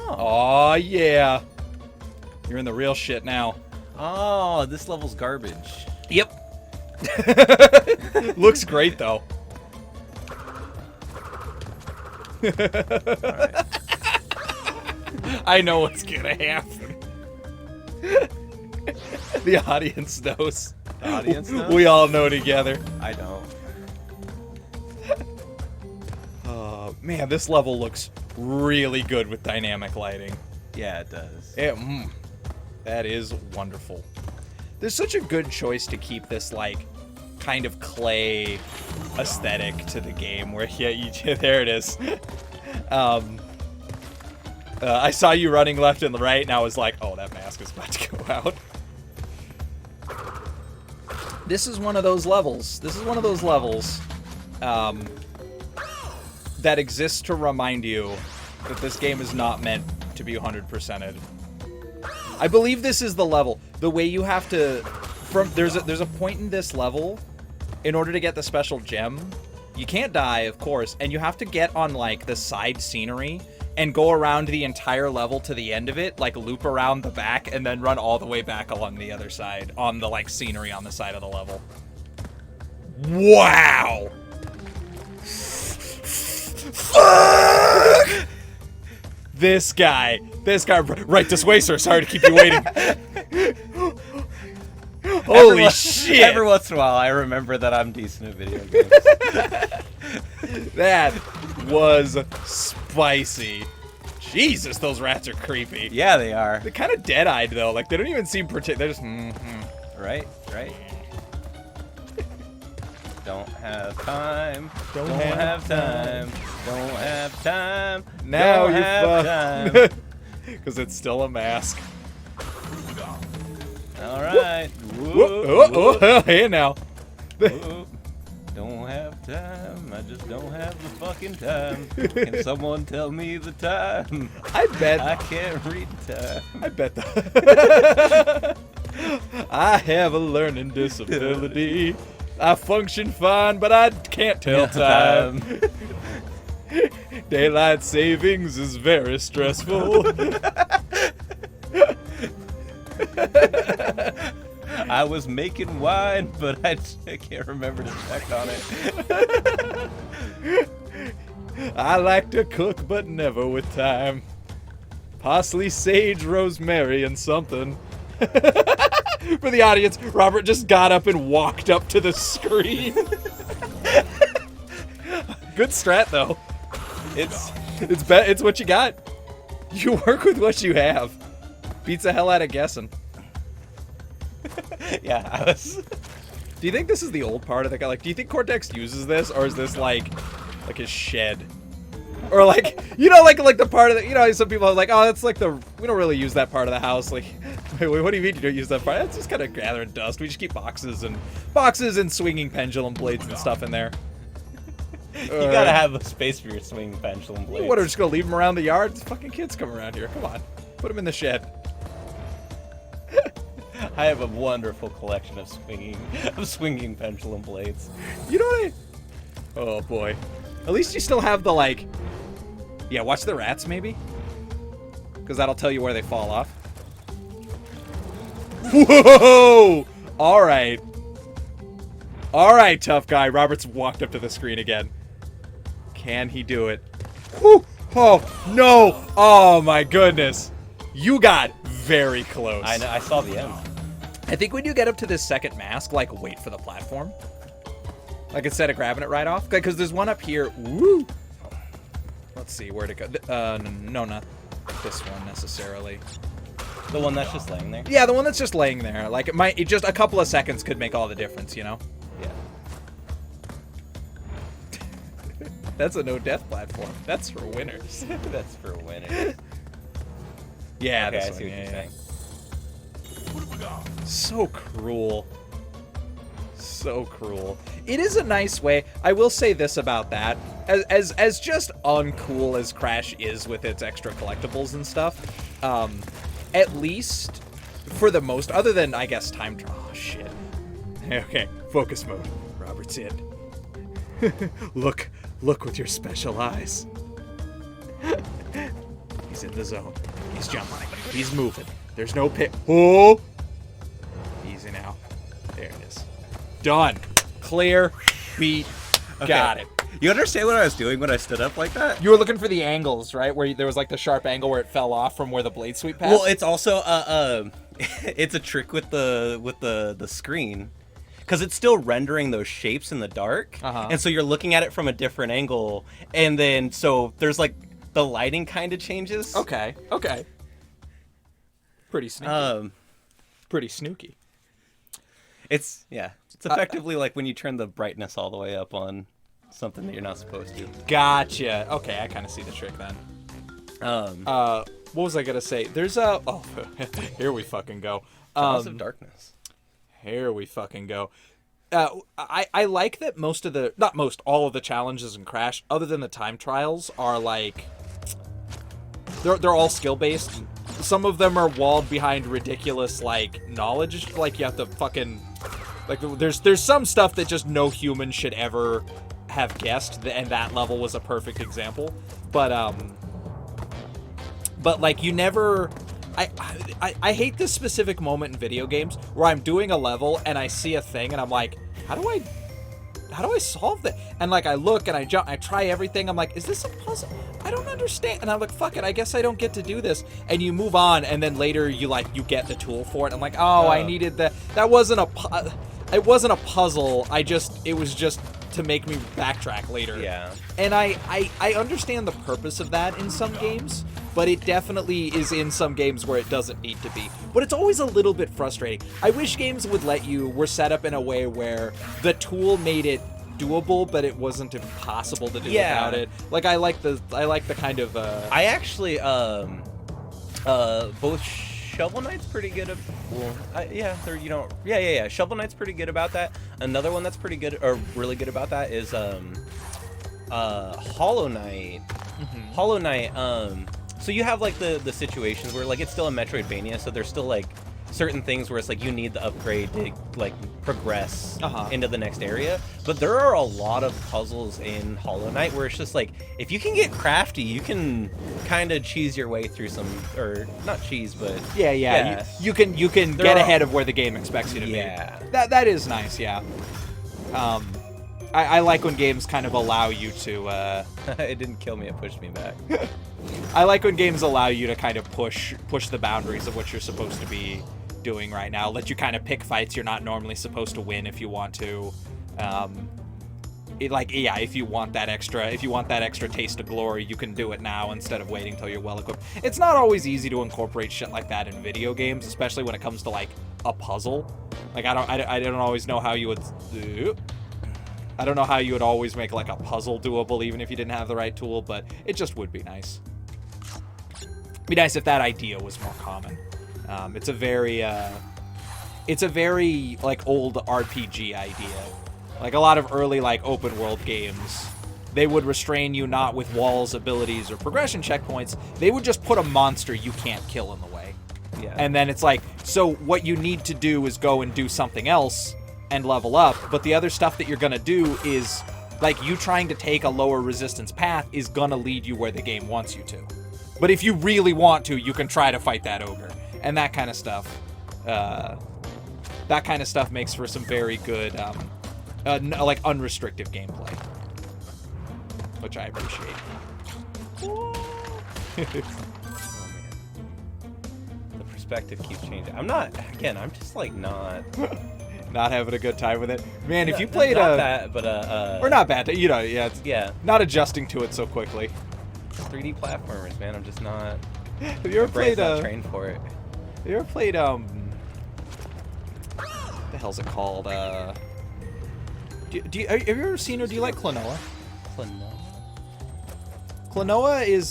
Oh yeah. You're in the real shit now. Oh, this level's garbage. Yep. Looks great though. Alright. I know what's gonna happen. The audience knows. The audience knows? We all know together. I don't. Man, this level looks really good with dynamic lighting. Yeah, it does. That is wonderful. There's such a good choice to keep this like kind of clay aesthetic to the game where there it is. I saw you running left and right and I was like, oh, that mask is about to go out. This is one of those levels. That exists to remind you that this game is not meant to be 100%ed. I believe this is the level. The way you have to... There's a point in this level, in order to get the special gem, you can't die, of course, and you have to get on, like, the side scenery and go around the entire level to the end of it, like, loop around the back, and then run all the way back along the other side, on the, like, scenery on the side of the level. Wow! Fuck! This guy, right this way, sir. Sorry to keep you waiting. Holy shit! Every once in a while, I remember that I'm decent at video games. That was spicy. Jesus, those rats are creepy. Yeah, they are. They're kind of dead-eyed though. Like they don't even seem they're just. Right. Don't have time. Don't have time. Don't have time. Now don't you have time. Because it's still a mask. All right. Whoa, hey now. Whoop. Don't have time. I just don't have the fucking time. Can someone tell me the time? I bet. I can't read time. I bet. I have a learning disability. I function fine, but I can't tell time. Daylight savings is very stressful. I was making wine, but I can't remember to check on it. I like to cook, but never with time. Parsley, sage, rosemary, and something. For the audience, Robert just got up and walked up to the screen. Good strat, though. It's what you got. You work with what you have. Beats the hell out of guessing. Yeah, I was. Do you think this is the old part of the guy? Like, do you think Cortex uses this, or is this like his shed? Or like, like the part of the, some people are like, oh, that's like we don't really use that part of the house. Like, wait, what do you mean you don't use that part? That's just kind of gathering dust. We just keep boxes and swinging pendulum blades and stuff in there. You gotta have a space for your swinging pendulum blades. What, are we just gonna leave them around the yard? These fucking kids come around here. Come on, put them in the shed. I have a wonderful collection of swinging pendulum blades. You know what oh boy. At least you still have the yeah, watch the rats maybe? Because that'll tell you where they fall off. Whoa! Alright. Alright, tough guy. Robert's walked up to the screen again. Can he do it? Whew! Oh, no! Oh my goodness. You got very close. I know, I saw the end. I think when you get up to this second mask, wait for the platform. Instead of grabbing it right off. Because there's one up here. Woo! Let's see, where to go. No, not this one necessarily. The one that's just laying there? Yeah, the one that's just laying there. It just a couple of seconds could make all the difference, Yeah. That's a no-death platform. That's for winners. That's for winners. Yeah, okay, this I one, see what you're saying. So cruel. So cruel. It is a nice way. I will say this about that. As just uncool as Crash is with its extra collectibles and stuff, at least for the most, other than, I guess, time trial. Oh, shit. Okay, focus mode. Robert's in. Look with your special eyes. He's in the zone. He's jumping. He's moving. There's no pit. Oh! Easy now. There it is. Done. Clear. Beat. Okay. Got it. You understand what I was doing when I stood up like that? You were looking for the angles, right? Where there was the sharp angle where it fell off from where the blade sweep passed? Well, it's also it's a trick with the screen. Because it's still rendering those shapes in the dark. And so you're looking at it from a different angle. And then, so there's the lighting kind of changes. Okay. Pretty snooky. Pretty snooky. It's effectively like when you turn the brightness all the way up on something that you're not supposed to. Gotcha. Okay, I kind of see the trick then. What was I going to say? There's a... Oh, here we fucking go. Jaws of Darkness. Here we fucking go. I like that most of the... Not most, all of the challenges in Crash, other than the time trials, are They're all skill-based. Some of them are walled behind ridiculous, knowledge. You have to fucking... there's some stuff that just no human should ever have guessed, and that level was a perfect example. But you never... I hate this specific moment in video games where I'm doing a level and I see a thing and I'm like, how do I solve that? And I look and I jump, I try everything. I'm like, is this a puzzle? I don't understand. And I'm like, fuck it, I guess I don't get to do this. And you move on, and then later you get the tool for it. I'm like, oh, I needed that. That wasn't it wasn't a puzzle. It was just to make me backtrack later. Yeah. And I understand the purpose of that in some games, but it definitely is in some games where it doesn't need to be. But it's always a little bit frustrating. I wish games were set up in a way where the tool made it doable, but it wasn't impossible to do without it. I like the kind of I actually both Shovel Knight's pretty good at Shovel Knight's pretty good about that. Another one that's pretty good or really good about that is Hollow Knight. Hollow Knight, so you have the situations where it's still a Metroidvania, so there's still certain things where it's like you need the upgrade to like progress Uh-huh. into the next area. But there are a lot of puzzles in Hollow Knight where it's just like if you can get crafty, you can kind of cheese your way through some, or not cheese, but Yeah. You can There get are- ahead of where the game expects you to Yeah. be. That is nice. Yeah. I like when games kind of allow you to. It didn't kill me; it pushed me back. I like when games allow you to kind of push the boundaries of what you're supposed to be doing right now. Let you kind of pick fights you're not normally supposed to win if you want to. If you want that extra taste of glory, you can do it now instead of waiting till you're well equipped. It's not always easy to incorporate shit like that in video games, especially when it comes to like a puzzle. Like I don't always know how you would. I don't know how you would always make like a puzzle doable even if you didn't have the right tool, but it just would be nice. Be nice if that idea was more common. It's a very like old RPG idea. Like a lot of early like open world games, they would restrain you not with walls, abilities, or progression checkpoints. They would just put a monster you can't kill in the way. Yeah. And then it's like, so what you need to do is go and do something else and level up, but the other stuff that you're gonna do is like you trying to take a lower resistance path is gonna lead you where the game wants you to. But if you really want to, you can try to fight that ogre. And that kind of stuff. That kind of stuff makes for some very good, like unrestricted gameplay. Which I appreciate. Oh man. The perspective keeps changing. I'm just like not Not having a good time with it. Man, if you not played that, but or not bad, you know, yeah, it's yeah, not adjusting to it so quickly. 3D platformers, man. I'm just not. Have you ever My brain's played not trained for it. Have you ever played what the hell's it called? Have you ever seen or do you like Klonoa? Klonoa is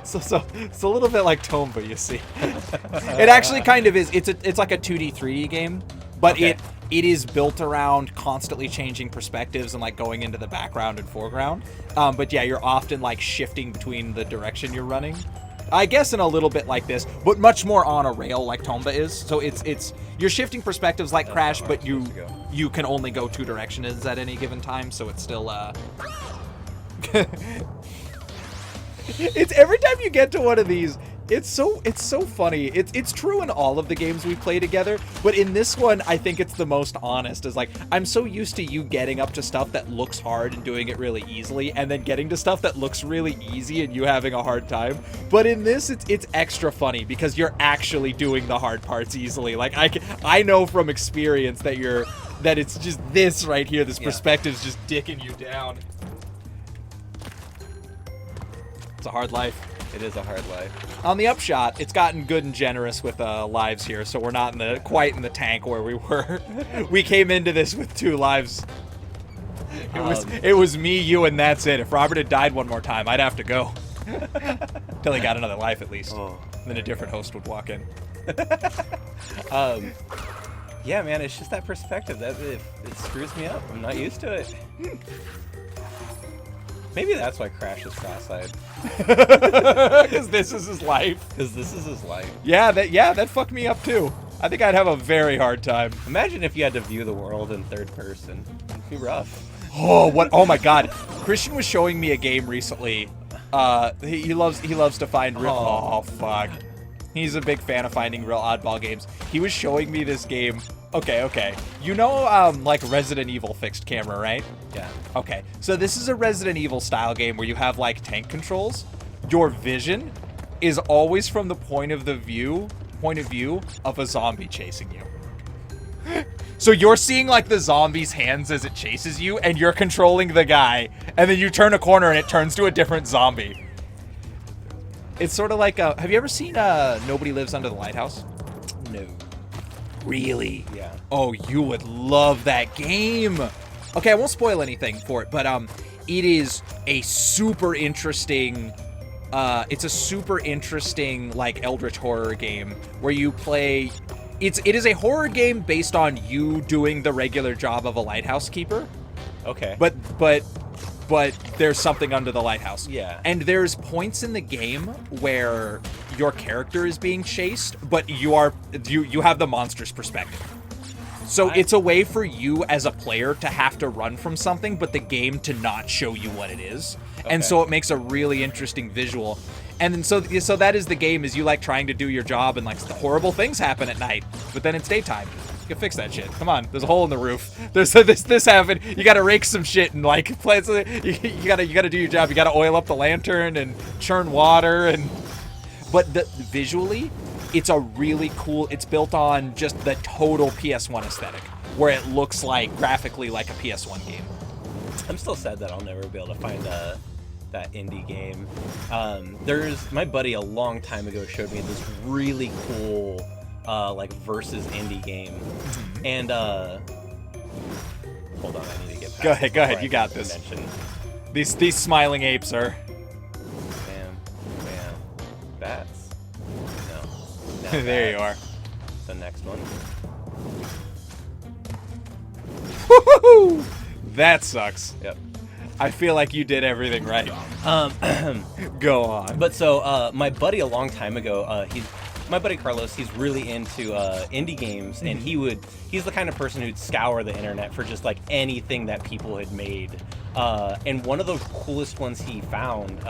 so it's a little bit like Tomba, you see. It actually kind of is. It's like a 2D 3D game, but Okay. it is built around constantly changing perspectives and like going into the background and foreground. But yeah, you're often like shifting between the direction you're running. I guess in a little bit like this, but much more on a rail like Tomba is. So it's you're shifting perspectives like Crash, but you can only go two directions at any given time. So it's still it's every time you get to one of these, it's so funny. It's true in all of the games we play together, but in this one, I think it's the most honest. Is like I'm so used to you getting up to stuff that looks hard and doing it really easily, and then getting to stuff that looks really easy and you having a hard time. But in this, it's extra funny because you're actually doing the hard parts easily. Like I know from experience that it's just this right here. This perspective's just dicking you down. It's a hard life. It is a hard life. On the upshot, it's gotten good and generous with lives here, so we're not quite in the tank where we were. We came into this with 2 lives. It was me, you, and that's it. If Robert had died one more time, I'd have to go. Till he got another life, at least. Oh. Then a different host would walk in. Yeah, man, it's just that perspective that it screws me up. I'm not used to it. Maybe that's why Crash is cross-eyed. Because this is his life. Because this is his life. Yeah, that fucked me up too. I think I'd have a very hard time. Imagine if you had to view the world in third person. It'd be rough. Oh, what? Oh my God! Christian was showing me a game recently. He loves to find real. Oh fuck! He's a big fan of finding real oddball games. He was showing me this game. Okay. You know, like Resident Evil fixed camera, right? Yeah. Okay. So this is a Resident Evil style game where you have like tank controls. Your vision is always from the point of view of a zombie chasing you. So you're seeing like the zombie's hands as it chases you, and you're controlling the guy, and then you turn a corner and it turns to a different zombie. It's sort of like have you ever seen Nobody Lives Under the Lighthouse? No. Really? Yeah. Oh, you would love that game. Okay, I won't spoil anything for it, but it is a super interesting it's a super interesting like eldritch horror game where you play it is a horror game based on you doing the regular job of a lighthouse keeper. Okay. But there's something under the lighthouse. Yeah. And there's points in the game where your character is being chased, but you have the monster's perspective. So it's a way for you as a player to have to run from something, but the game to not show you what it is. Okay. And so it makes a really interesting visual. And then so that is the game, is you like trying to do your job and like the horrible things happen at night, but then it's daytime. You can fix that shit. Come on, there's a hole in the roof. There's this happened. You gotta rake some shit and like play. You gotta do your job. You gotta oil up the lantern and churn water but visually, it's a really cool. It's built on just the total PS1 aesthetic, where it looks like graphically like a PS1 game. I'm still sad that I'll never be able to find that indie game. There's my buddy a long time ago showed me this really cool like versus indie game, and hold on, I need to get past Go ahead, you got this. These smiling apes are. Bam, bats. No. There you are. The next one. Woo-hoo-hoo! That sucks. Yep. I feel like you did everything right. Go on. But so my buddy a long time ago, my buddy Carlos, he's really into indie games, and he's the kind of person who'd scour the internet for just like anything that people had made. And one of the coolest ones he found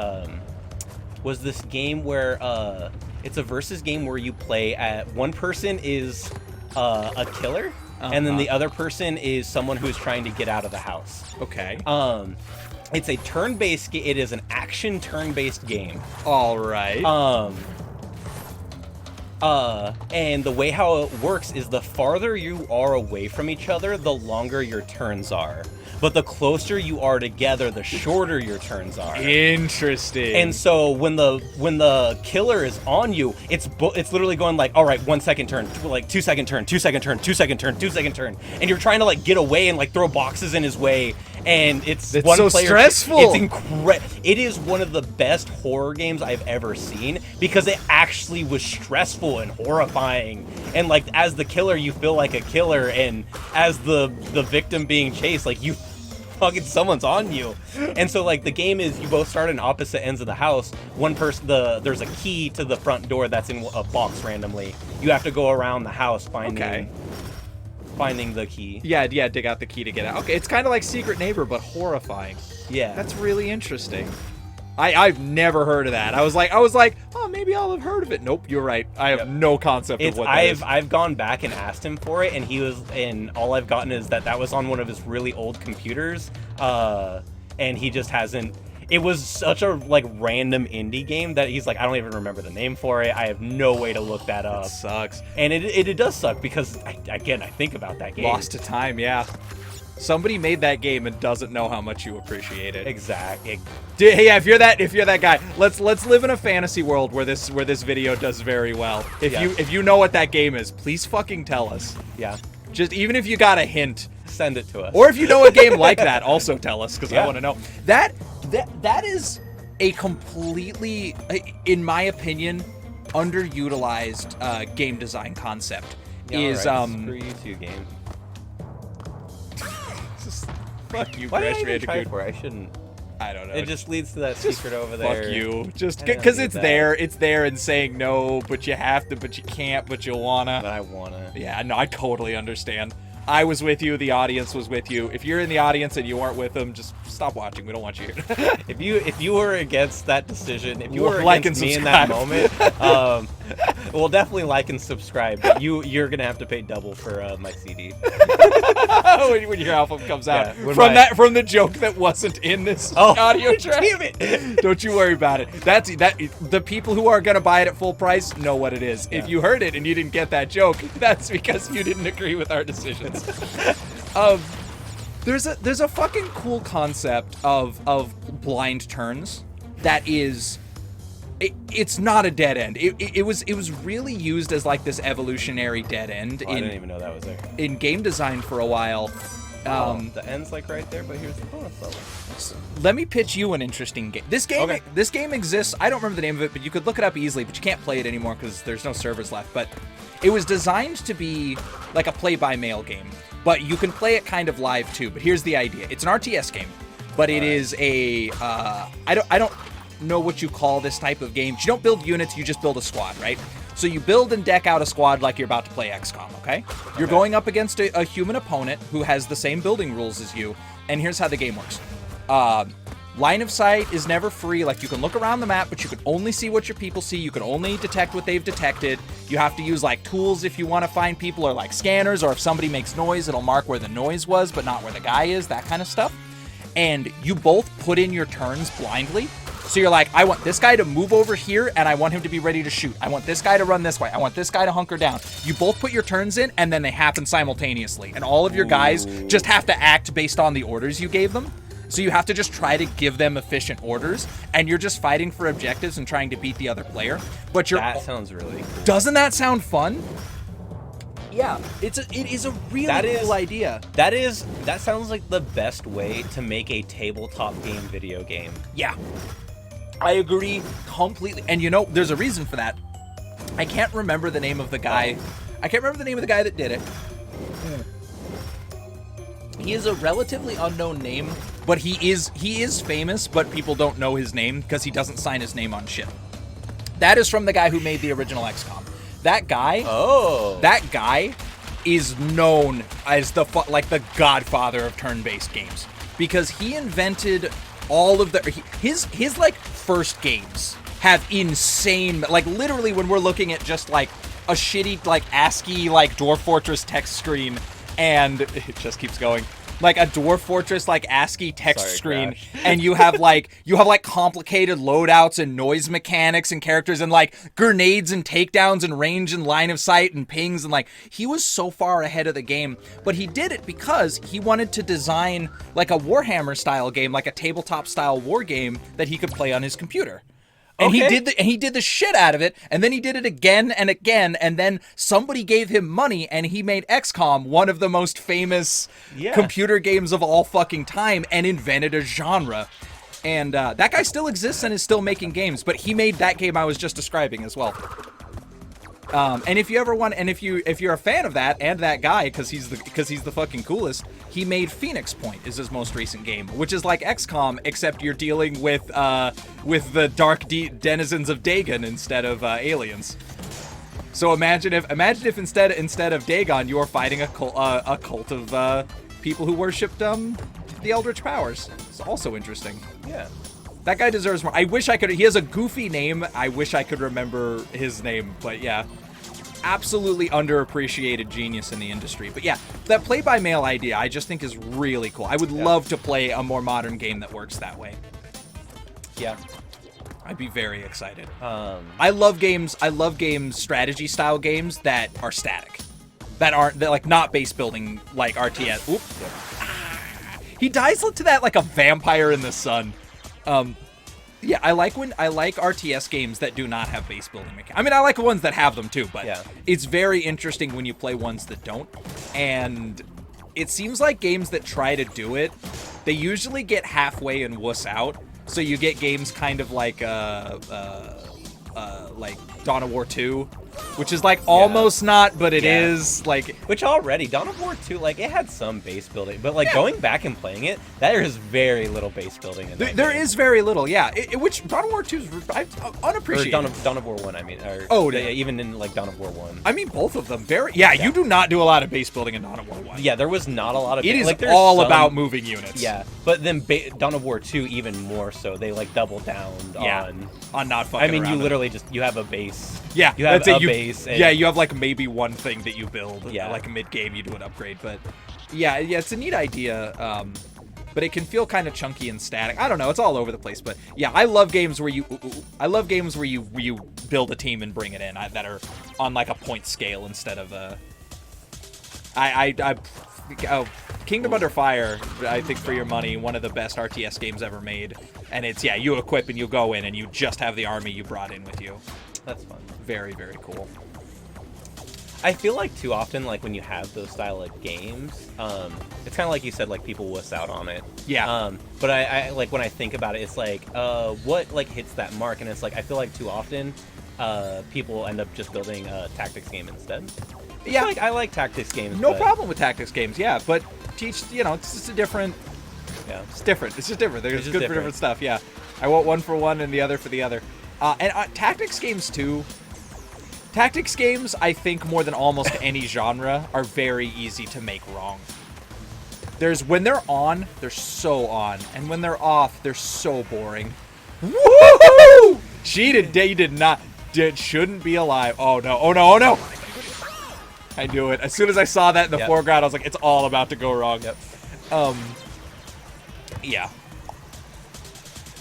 was this game where it's a versus game where you play at one person is a killer, and then the other person is someone who's trying to get out of the house. Okay. It's a turn-based. It is an action turn-based game. All right. And the way how it works is the farther you are away from each other, the longer your turns are. But the closer you are together, the shorter your turns are. Interesting. And so when the killer is on you, it's literally going like, all right, 1 second turn, like 2 second turn, 2 second turn, 2 second turn, 2 second turn, and you're trying to like get away and like throw boxes in his way, and it's one so player. Stressful. It's incredible. It is one of the best horror games I've ever seen because it actually was stressful and horrifying. And like as the killer, you feel like a killer, and as the victim being chased, like you. Fucking someone's on you. And so like the game is you both start in opposite ends of the house. One person, there's a key to the front door that's in a box randomly. You have to go around the house finding the key. Yeah, dig out the key to get out. Okay, it's kind of like Secret Neighbor, but horrifying. Yeah. That's really interesting. I've never heard of that. I was like, oh, maybe I'll have heard of it. Nope, you're right. I have no concept of what that is. I've gone back and asked him for it, and all I've gotten is that was on one of his really old computers, and he just hasn't. It was such a like random indie game that he's like, I don't even remember the name for it. I have no way to look that up. It sucks. And it does suck because I think about that game. Lost to time, yeah. Somebody made that game and doesn't know how much you appreciate it. Exactly. Yeah, if you're that guy, let's live in a fantasy world where this video does very well. If you know what that game is, please fucking tell us. Yeah. Just even if you got a hint, send it to us. Or if you know a game like that, also tell us, because I want to know. That is a completely, in my opinion, underutilized game design concept. Yeah, screw you too, game. Fuck you, Why Crash did I even try Bandicoot. for? I shouldn't. I don't know. It just leads to that secret over there. Fuck you. Just because it's there and saying no, but you have to, but you can't, but you wanna. But I wanna. Yeah, no, I totally understand. I was with you. The audience was with you. If you're in the audience and you weren't with them, just stop watching. We don't want you here. If you were against that decision, if you were like against and me in that subscribe. moment, well, definitely like and subscribe. But you're gonna have to pay double for my CD when your album comes out. Yeah, from the joke that wasn't in this audio track. Damn it! Don't you worry about it. The people who are gonna buy it at full price know what it is. Yeah. If you heard it and you didn't get that joke, that's because you didn't agree with our decisions. There's a fucking cool concept of blind turns that is. It's not a dead end. It was really used as like this evolutionary dead end. I didn't even know that was there. In game design for a while. The end's like right there, but here's the bonus level. Let me pitch you an interesting game. This game exists. I don't remember the name of it, but you could look it up easily. But you can't play it anymore because there's no servers left. But it was designed to be like a play-by-mail game, but you can play it kind of live too. But here's the idea: it's an RTS game, but it is a know what you call this type of game. You don't build units, you just build a squad, right? So you build and deck out a squad like you're about to play XCOM, okay? You're going up against a human opponent who has the same building rules as you, and here's how the game works. Line of sight is never free. Like, you can look around the map, but you can only see what your people see. You can only detect what they've detected. You have to use, like, tools if you want to find people, or, like, scanners, or if somebody makes noise, it'll mark where the noise was, but not where the guy is, that kind of stuff. And you both put in your turns blindly. So you're like, I want this guy to move over here, and I want him to be ready to shoot. I want this guy to run this way. I want this guy to hunker down. You both put your turns in, and then they happen simultaneously. And all of your guys just have to act based on the orders you gave them. So you have to just try to give them efficient orders, and you're just fighting for objectives and trying to beat the other player. But That sounds really cool. Doesn't that sound fun? Yeah, it is a really cool idea. That sounds like the best way to make a tabletop game video game. Yeah, I agree completely. And you know, there's a reason for that. I can't remember the name of the guy. I can't remember the name of the guy that did it. He is a relatively unknown name, but he is famous, but people don't know his name because he doesn't sign his name on shit. That is from the guy who made the original XCOM. That guy is known as the godfather of turn-based games, because he invented all of his like first games have insane, like, literally when we're looking at just like a shitty like ASCII like Dwarf Fortress text screen, and it just keeps going. Like a Dwarf Fortress like ASCII text screen, and you have like complicated loadouts and noise mechanics and characters and like grenades and takedowns and range and line of sight and pings, and like he was so far ahead of the game. But he did it because he wanted to design like a Warhammer style game, like a tabletop style war game that he could play on his computer. And he did the shit out of it, and then he did it again and again, and then somebody gave him money, and he made XCOM one of the most famous computer games of all fucking time, and invented a genre. And that guy still exists and is still making games, but he made that game I was just describing as well. And if you ever want, and if you're a fan of that and that guy, because he's the fucking coolest, he made Phoenix Point is his most recent game, which is like XCOM, except you're dealing with the dark denizens of Dagon instead of aliens. So imagine if instead of Dagon, you're fighting a cult of people who worshipped the Eldritch powers. It's also interesting. Yeah. That guy deserves more. I wish I could. He has a goofy name. I wish I could remember his name. But yeah, absolutely underappreciated genius in the industry. But yeah, that play-by-mail idea I just think is really cool. I would love to play a more modern game that works that way. Yeah. I'd be very excited. I love games, strategy style games that are static. That like not base building like RTS. Oop. He dies to that like a vampire in the sun. Yeah, I like RTS games that do not have base building mechanics. I mean, I like ones that have them too, but it's very interesting when you play ones that don't. And it seems like games that try to do it, they usually get halfway and wuss out. So you get games kind of like Dawn of War 2, which is like almost not, but it is like. Which already Dawn of War 2, like it had some base building, but like going back and playing it, there is very little base building in that There game. is very little, yeah. Which Dawn of War 2 is unappreciated. Or Dawn of War 1, I mean. Even in like Dawn of War 1. I mean, both of them very. Yeah, you do not do a lot of base building in Dawn of War 1. Yeah, there was not a lot of. It is like, all about moving units. Yeah, but then Dawn of War 2 even more so. They like double down on not fucking. I mean, around you literally just you have a base. Yeah, you have a base. And you have like maybe one thing that you build. Yeah, like mid game you do an upgrade, but yeah, it's a neat idea. But it can feel kind of chunky and static. I don't know. It's all over the place. But yeah, I love games where you build a team and bring it in that are on like a point scale instead of Kingdom Under Fire, I think for your money, one of the best RTS games ever made. And it's you equip and you go in and you just have the army you brought in with you. That's fun. Very, very cool. I feel like too often, like when you have those style of games, it's kind of like you said, like people wuss out on it. Yeah. But I like when I think about it, it's like, what like hits that mark? And it's like I feel like too often, people end up just building a tactics game instead. Yeah. Like I like tactics games. No problem with tactics games. Yeah, but it's just a different. Yeah, it's different. It's just different. It's good for different stuff. Yeah. I want one for one and the other for the other. And tactics games too. Tactics games, I think more than almost any genre, are very easy to make wrong. When they're on, they're so on, and when they're off, they're so boring. Woohoo! Cheated. They did not. Shouldn't be alive. Oh no! Oh no! Oh no! I knew it. As soon as I saw that in the foreground, I was like, it's all about to go wrong. Yep. Yeah.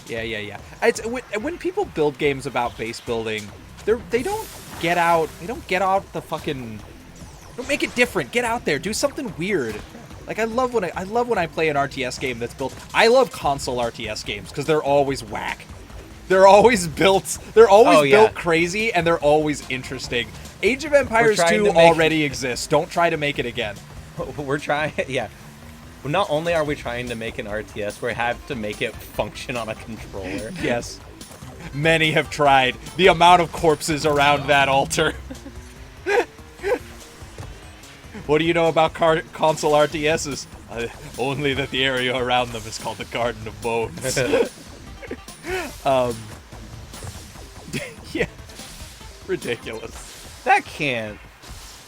Yeah. It's when people build games about base building, they don't get out the fucking. Don't make it different. Get out there. Do something weird. Like I love when I play an RTS game that's built. I love console RTS games because they're always whack. They're always built. They're always built crazy, and they're always interesting. Age of Empires 2 already exists. Don't try to make it again. We're trying. Yeah. Well, not only are we trying to make an RTS, we have to make it function on a controller. Yes. Many have tried. The amount of corpses around that altar. What do you know about console RTSs? Only that the area around them is called the Garden of Bones. Yeah. Ridiculous. That can't.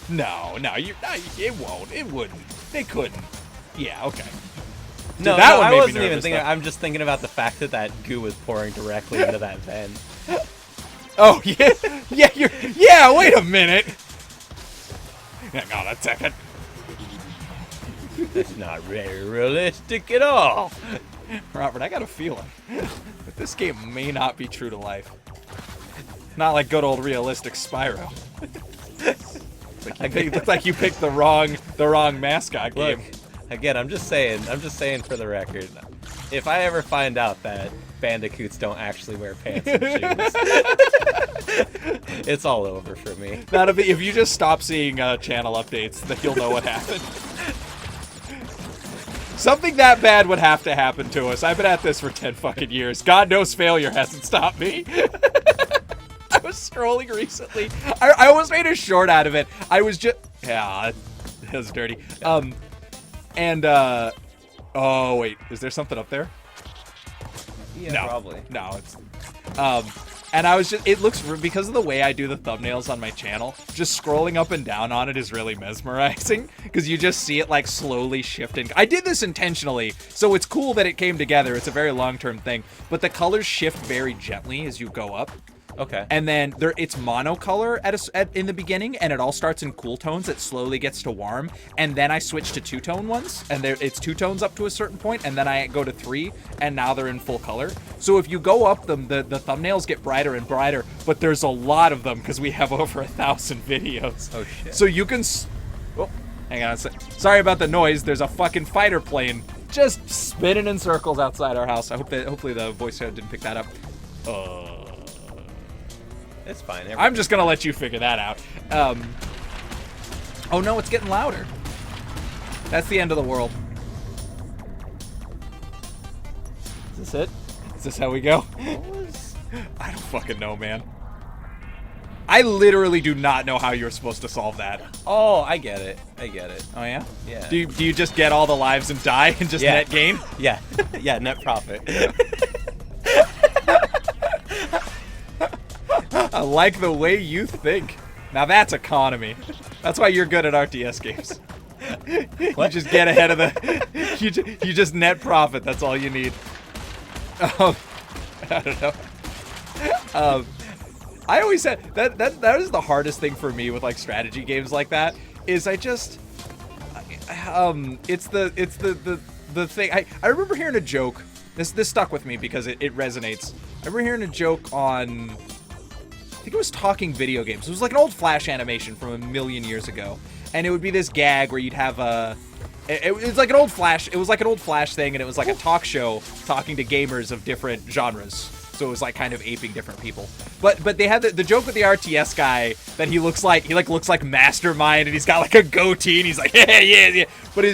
No, it won't. It wouldn't. They couldn't. Yeah, okay. No, Dude, that one I made me wasn't even nervous, thinking. though. I'm just thinking about the fact that goo was pouring directly into that vent. Oh, yeah. Yeah, wait a minute. Hang on a second. That's not very realistic at all. Robert, I got a feeling that this game may not be true to life. Not like good old realistic Spyro. It looks like you picked the wrong mascot game. Look, again, I'm just saying for the record, if I ever find out that Bandicoots don't actually wear pants and shoes, it's all over for me. That'll be if you just stop seeing channel updates, then you'll know what happened. Something that bad would have to happen to us. I've been at this for 10 fucking years. God knows failure hasn't stopped me. I was scrolling recently. I almost made a short out of it. I was just... Yeah, that was dirty. Oh, wait. Is there something up there? Yeah, No. probably. No, it's... And I was just... It looks... Because of the way I do the thumbnails on my channel, just scrolling up and down on it is really mesmerizing. Because you just see it, like, slowly shifting. I did this intentionally, so it's cool that it came together. It's a very long-term thing. But the colors shift very gently as you go up. Okay. And then it's monocolor in the beginning, and it all starts in cool tones. It slowly gets to warm, and then I switch to two-tone ones, and it's two tones up to a certain point, and then I go to 3, and now they're in full color. So if you go up them, the thumbnails get brighter and brighter, but there's a lot of them because we have over 1,000 videos. Oh shit. So you can... Oh, hang on a sec. Sorry about the noise. There's a fucking fighter plane just spinning in circles outside our house. Hopefully the voice chat didn't pick that up. It's fine. I'm just gonna let you figure that out. Oh no, it's getting louder. That's the end of the world. Is this it? Is this how we go? I don't fucking know, man. I literally do not know how you're supposed to solve that. Oh, I get it. Oh yeah? Yeah. Do you just get all the lives and die and just net gain? Yeah. Yeah, net profit. I like the way you think. Now that's economy. That's why you're good at RTS games. You just get ahead of the... You just net profit. That's all you need. I don't know. I always said that is the hardest thing for me with like strategy games like that. Is I just... It's the thing. I remember hearing a joke. This stuck with me because it resonates. I remember hearing a joke on... I think it was Talking Video Games. It was like an old Flash animation from a million years ago. And it would be this gag where you'd have a... It was like an old Flash... It was like an old Flash thing, and it was like a talk show talking to gamers of different genres. So it was like kind of aping different people. But they had the joke with the RTS guy that he looks like Mastermind, and he's got like a goatee, and he's like, yeah. But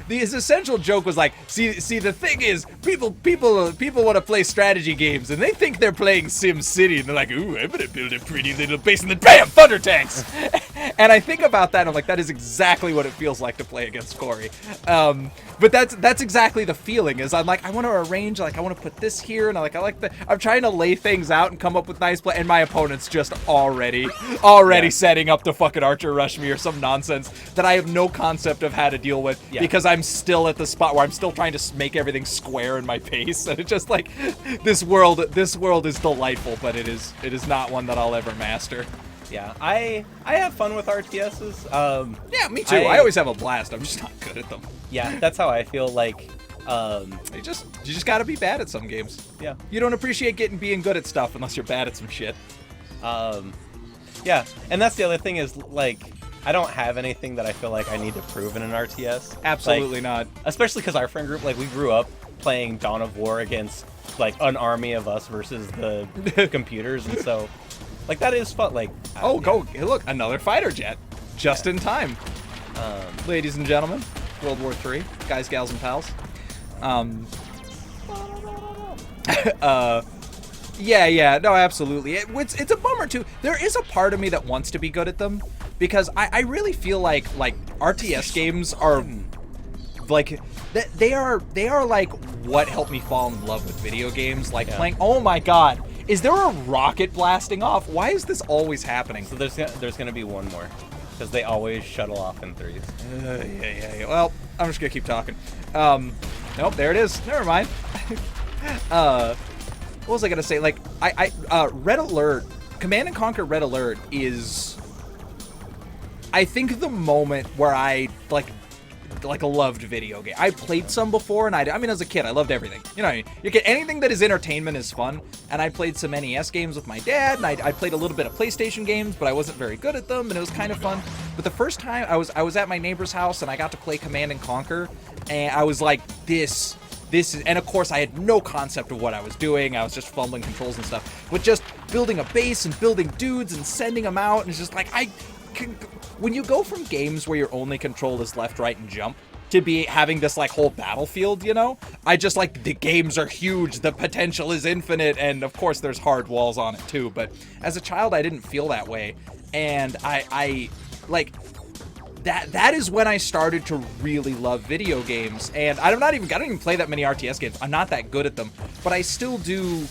his essential joke was like, see the thing is, people want to play strategy games, and they think they're playing Sim City, and they're like, ooh, I'm gonna build a pretty little base, and then bam, thunder tanks. And I think about that, and I'm like, that is exactly what it feels like to play against Corey. But that's exactly the feeling. Is I'm like, I want to arrange, like I want to put this here, and I'm trying to lay things out and come up with nice play, and my opponent's just already setting up to fucking Archer Rush me or some nonsense that I have no concept of how to deal with because I'm still at the spot where I'm still trying to make everything square in my pace, and it's just like this world is delightful, but it is not one that I'll ever master. Yeah, I have fun with RTSs. Yeah, me too. I always have a blast. I'm just not good at them. Yeah, that's how I feel. Like, you just gotta be bad at some games. Yeah. You don't appreciate being good at stuff unless you're bad at some shit. Yeah, and that's the other thing is, like, I don't have anything that I feel like I need to prove in an RTS. Absolutely not. Especially because our friend group, like, we grew up playing Dawn of War against, like, an army of us versus the computers, and so, like, that is fun. Like, Hey, look, another fighter jet, just in time. Ladies and gentlemen, World War III, guys, gals, and pals. Yeah, no, absolutely. It's a bummer too. There is a part of me that wants to be good at them because I really feel like RTS games are like they are like what helped me fall in love with video games. Like playing. Oh my God, is there a rocket blasting off? Why is this always happening? So there's gonna be one more because they always shuttle off in threes. Yeah. Well, I'm just gonna keep talking. Nope, there it is. Never mind. What was I gonna say? Like, Red Alert, Command and Conquer Red Alert is, I think, the moment where I like loved video game. I played some before, and I mean, as a kid, I loved everything. You know what I mean? You get anything that is entertainment is fun, and I played some NES games with my dad, and I played a little bit of PlayStation games, but I wasn't very good at them, and it was kind of fun. But the first time I was at my neighbor's house, and I got to play Command and Conquer, and I was like, this is, and of course I had no concept of what I was doing. I was just fumbling controls and stuff, but just building a base and building dudes and sending them out, and it's just like, when you go from games where your only control is left, right, and jump to be having this like whole battlefield, you know, I just like, the games are huge, the potential is infinite, and of course there's hard walls on it too, but as a child I didn't feel that way, and I like, that is when I started to really love video games. And I don't even play that many RTS games. I'm not that good at them, but I still do.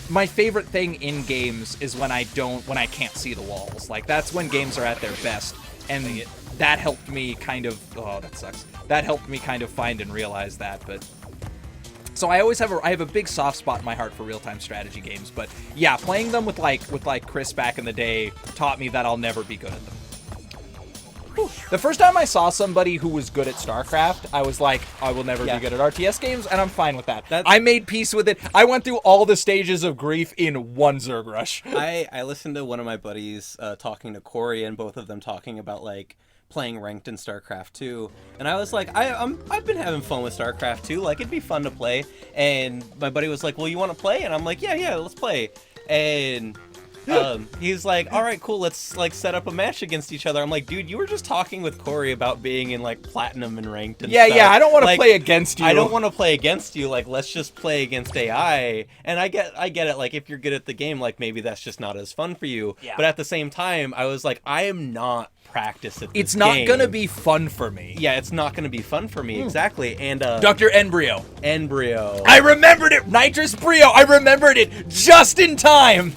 My favorite thing in games is when I can't see the walls. Like, that's when games are at their best. And that helped me kind of, oh, that sucks. That helped me kind of find and realize that. But so I have a big soft spot in my heart for real-time strategy games. But yeah, playing them with Chris back in the day taught me that I'll never be good at them. The first time I saw somebody who was good at StarCraft, I was like, I will never be good at RTS games, and I'm fine with that. I made peace with it. I went through all the stages of grief in one Zerg Rush. I listened to one of my buddies talking to Corey, and both of them talking about, like, playing ranked in StarCraft 2, and I was like, I've been having fun with StarCraft 2, like, it'd be fun to play, and my buddy was like, well, you want to play? And I'm like, yeah, let's play. And he's like, all right, cool, let's like set up a match against each other. I'm like, dude, you were just talking with Corey about being in like platinum and ranked and stuff. Yeah, I don't want to play against you. I don't want to play against you. Like, let's just play against AI. And I get it. Like, if you're good at the game, like, maybe that's just not as fun for you. Yeah. But at the same time, I was like, I am not practiced at this It's not game. gonna be fun for me. Yeah, it's not gonna be fun for me. Exactly. And Dr. Embryo. I remembered it. Nitrous Brio. I remembered it just in time.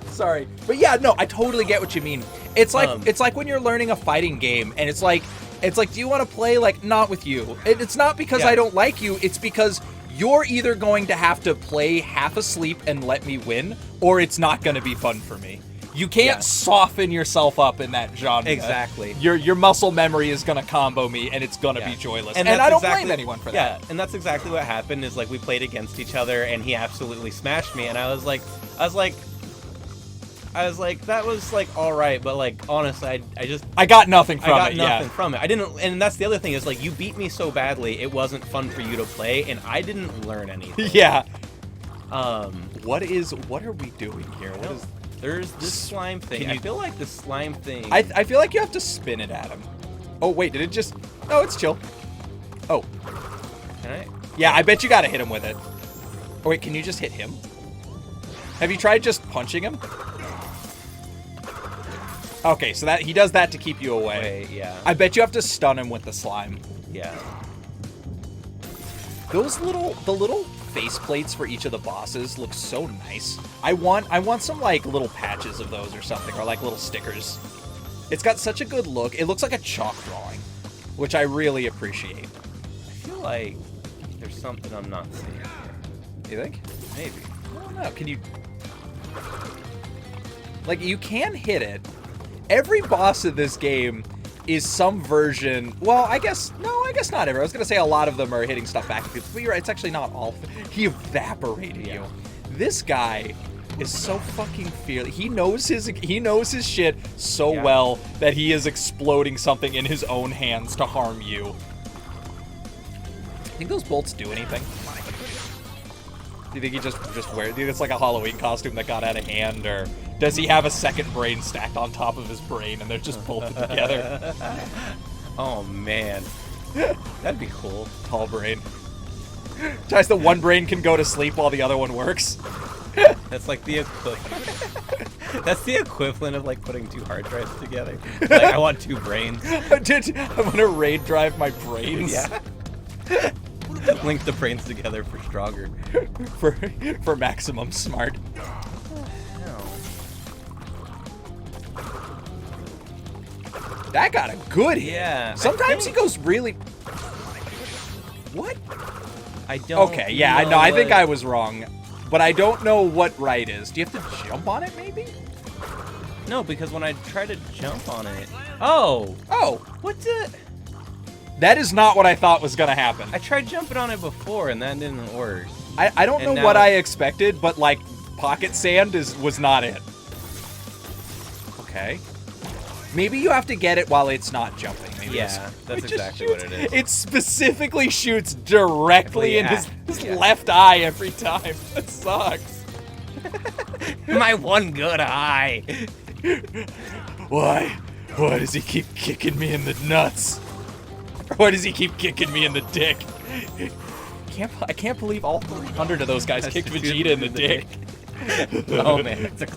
Sorry, but yeah, no, I totally get what you mean. It's like when you're learning a fighting game, and it's like, do you want to play? Like, not with you. It's not because I don't like you. It's because you're either going to have to play half asleep and let me win, or it's not going to be fun for me. You can't soften yourself up in that genre. Exactly. Your muscle memory is going to combo me, and it's going to be joyless. And I don't blame anyone for that. Yeah, and that's exactly what happened. Is like we played against each other, and he absolutely smashed me, and I was like, that was like all right, but like honestly, I got nothing from it. I got nothing from it. I didn't, and that's the other thing is like you beat me so badly, it wasn't fun for you to play, and I didn't learn anything. Yeah. What are we doing here? What is? There's this slime thing. I feel like the slime thing. I feel like you have to spin it at him. Oh wait, did it just? Oh, it's chill. Oh. Can I? Yeah, I bet you gotta hit him with it. Oh wait, can you just hit him? Have you tried just punching him? Okay, so that he does that to keep you away. Wait, yeah. I bet you have to stun him with the slime. Yeah. The little face plates for each of the bosses look so nice. I want some like little patches of those or something, or like little stickers. It's got such a good look. It looks like a chalk drawing, which I really appreciate. I feel like there's something I'm not seeing here. You think? Maybe. I don't know. Can you... Like, you can hit it. Every boss of this game is some version... Well, I guess not every. I was going to say a lot of them are hitting stuff back at people, but you're right, it's actually not all. He evaporated you. This guy is so fucking fearless. He knows his shit so well that he is exploding something in his own hands to harm you. Think those bolts do anything? Do you think he just wears? Do you think it's like a Halloween costume that got out of hand, or does he have a second brain stacked on top of his brain and they're just bolted together? Oh man, that'd be cool. Tall brain. Tries the one brain can go to sleep while the other one works. That's like the equivalent. That's the equivalent of like putting 2 hard drives together. Like, I want 2 brains. I'm gonna raid drive my brains. Yeah. Link the brains together for stronger. for maximum smart. That got a good hit. Yeah. Sometimes he goes really... What? I don't Okay, yeah, I know. I think I was wrong. But I don't know what right is. Do you have to jump on it, maybe? No, because when I try to jump on it... Oh! Oh! What the... That is not what I thought was gonna happen. I tried jumping on it before, and that didn't work. I don't know what I expected, but, like, pocket sand was not it. Okay. Maybe you have to get it while it's not jumping. Maybe Yeah, that's it exactly shoots, what it is. It specifically shoots directly in his Yeah. left eye every time. That sucks. My one good eye. Why? Why does he keep kicking me in the nuts? Why does he keep kicking me in the dick? I can't believe all 300 of those guys kicked Vegeta in the dick. Oh man, that's a...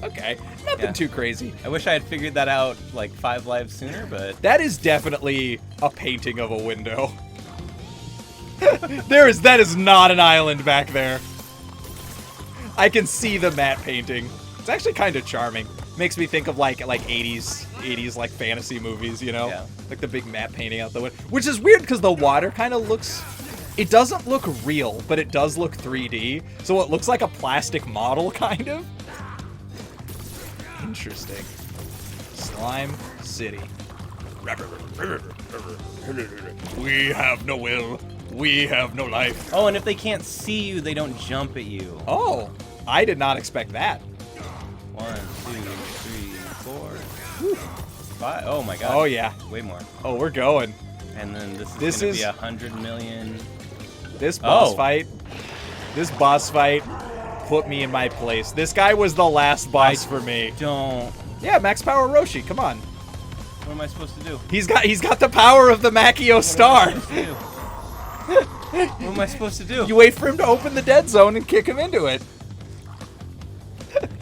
Okay, nothing too crazy. I wish I had figured that out like 5 lives sooner, but... That is definitely a painting of a window. That is not an island back there. I can see the matte painting. It's actually kind of charming. Makes me think of like 80s like fantasy movies, you know? Yeah. Like the big matte painting out the window. Which is weird because the water kind of looks... It doesn't look real, but it does look 3D. So it looks like a plastic model, kind of. Interesting. Slime City. We have no will. We have no life. Oh, and if they can't see you, they don't jump at you. Oh, I did not expect that. 1, 2, 3, 4, 5. Oh my god. Oh yeah. Way more. Oh, we're going. And then this is gonna be 100 million. This boss fight. This boss fight put me in my place. This guy was the last boss for me. Don't. Yeah, Max Power Roshi. Come on. What am I supposed to do? He's got the power of the Makio Star. What am I supposed to do? You wait for him to open the dead zone and kick him into it.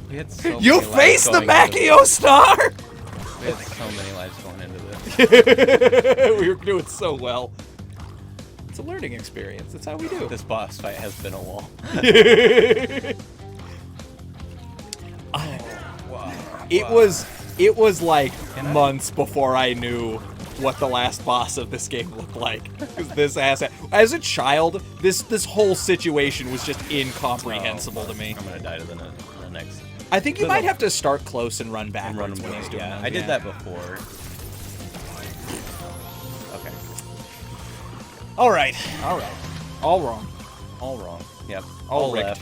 We had so You many face lives the going into Makio Star. this. We had so many lives going into this. We were doing so well. It's a learning experience. That's how we do. This boss fight has been a wall. It was like months before I knew what the last boss of this game looked like. Because as a child, this whole situation was just incomprehensible to me. I'm gonna die to the next. I think you might have to start close and run backwards And run when away. he's doing Yeah, that. I did that before. Okay. All right. All wrong. All wrong. Yep. All All rigged. left.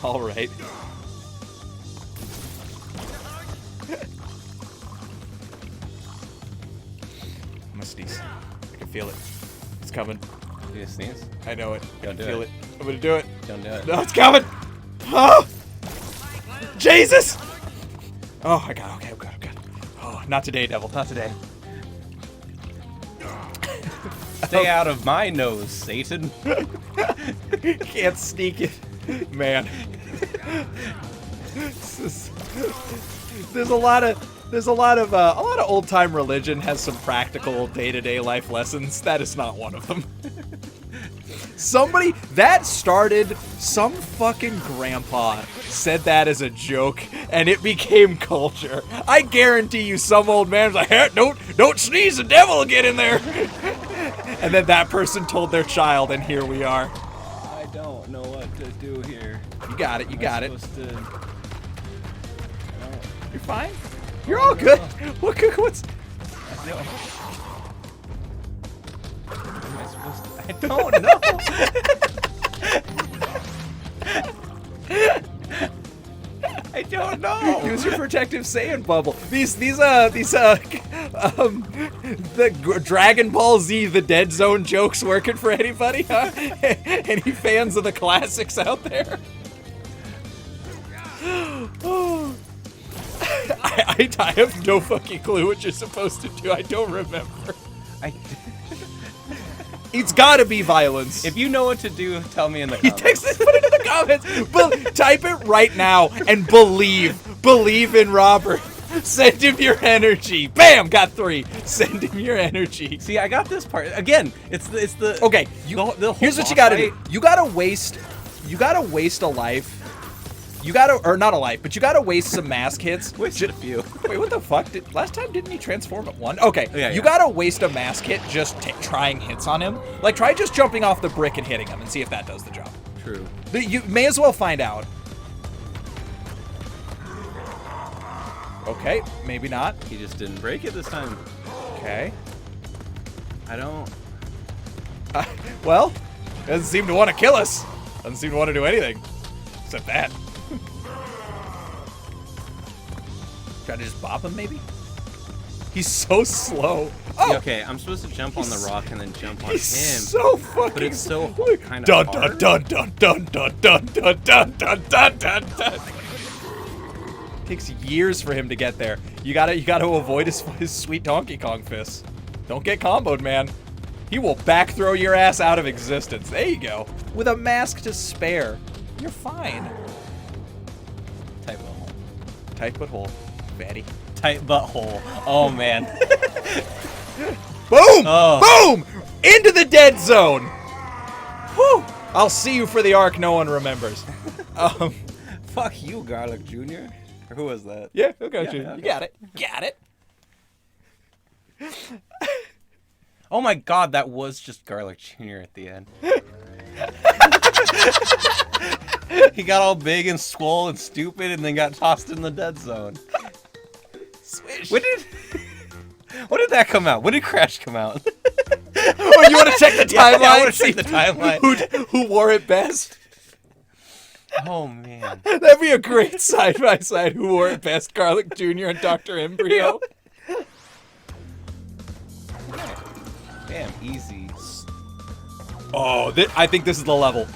All right. I'm gonna sneeze. I can feel it. It's coming. You gonna sneeze? I know it. Don't do feel it. I'm gonna do it. Don't do it. No, it's coming. Oh, Jesus! Oh, I got it. Okay, I'm good. Oh, not today, devil. Not today. Stay out of my nose, Satan. Can't sneak it. Man. There's a lot of old time religion has some practical day-to-day life lessons. That is not one of them. Somebody that started, some fucking grandpa said that as a joke, and it became culture. I guarantee you, some old man's like, hey, don't sneeze, the devil will get in there. And then that person told their child, and here we are. I don't know what to do here. You got it. You got it. You're fine. You're all good. What's? I don't know. I don't know. Use your protective Saiyan bubble. The Dragon Ball Z, the Dead Zone jokes working for anybody, huh? Any fans of the classics out there? Oh. I have no fucking clue what you're supposed to do. I don't remember. It's gotta be violence. If you know what to do, tell me in the He comments. texted, put it in the comments. Type it right now and believe in Robert. Send him your energy. Bam, got 3. Send him your energy. See, I got this part again. It's the Okay. the whole Here's what you boss gotta fight. do. You gotta waste a life. Or not a life, but you gotta waste some mask hits. Wasted a few. Wait, what the fuck? Last time didn't he transform at 1? Okay, Yeah, you yeah. gotta waste a mask hit just trying hits on him. Like, try just jumping off the brick and hitting him and see if that does the job. True. You may as well find out. Okay, maybe not. He just didn't break it this time. Okay. I don't. Well, doesn't seem to want to kill us. Doesn't seem to want to do anything. Except that. Try to just bop him, maybe? He's so slow. Oh! Yeah, okay, I'm supposed to jump on the rock and then jump on him. He's so fucking. But it's so kind of dun, hard. dun dun dun dun dun dun dun dun dun dun dun. Takes years for him to get there. You gotta avoid his sweet Donkey Kong fists. Don't get comboed, man. He will back throw your ass out of existence. There you go. With a mask to spare, you're fine. Tight butthole. Tight but whole, fatty. Tight butthole. Oh man. Boom! Oh. Boom! Into the dead zone. Whew! I'll see you for the arc no one remembers. Fuck you, Garlic Jr. Or who was that? Yeah, okay, Yeah, you. okay. You got it. Got it. Oh my god, that was just Garlic Jr. at the end. He got all big and swole and stupid and then got tossed in the dead zone. Swish. When did that come out? When did Crash come out? Oh, you want to check the timeline? Yeah, I want to check the timeline. Who wore it best? Oh man. That'd be a great side-by-side. Who wore it best, Garlic Jr. and Dr. Embryo? Damn, easy. Oh, I think this is the level.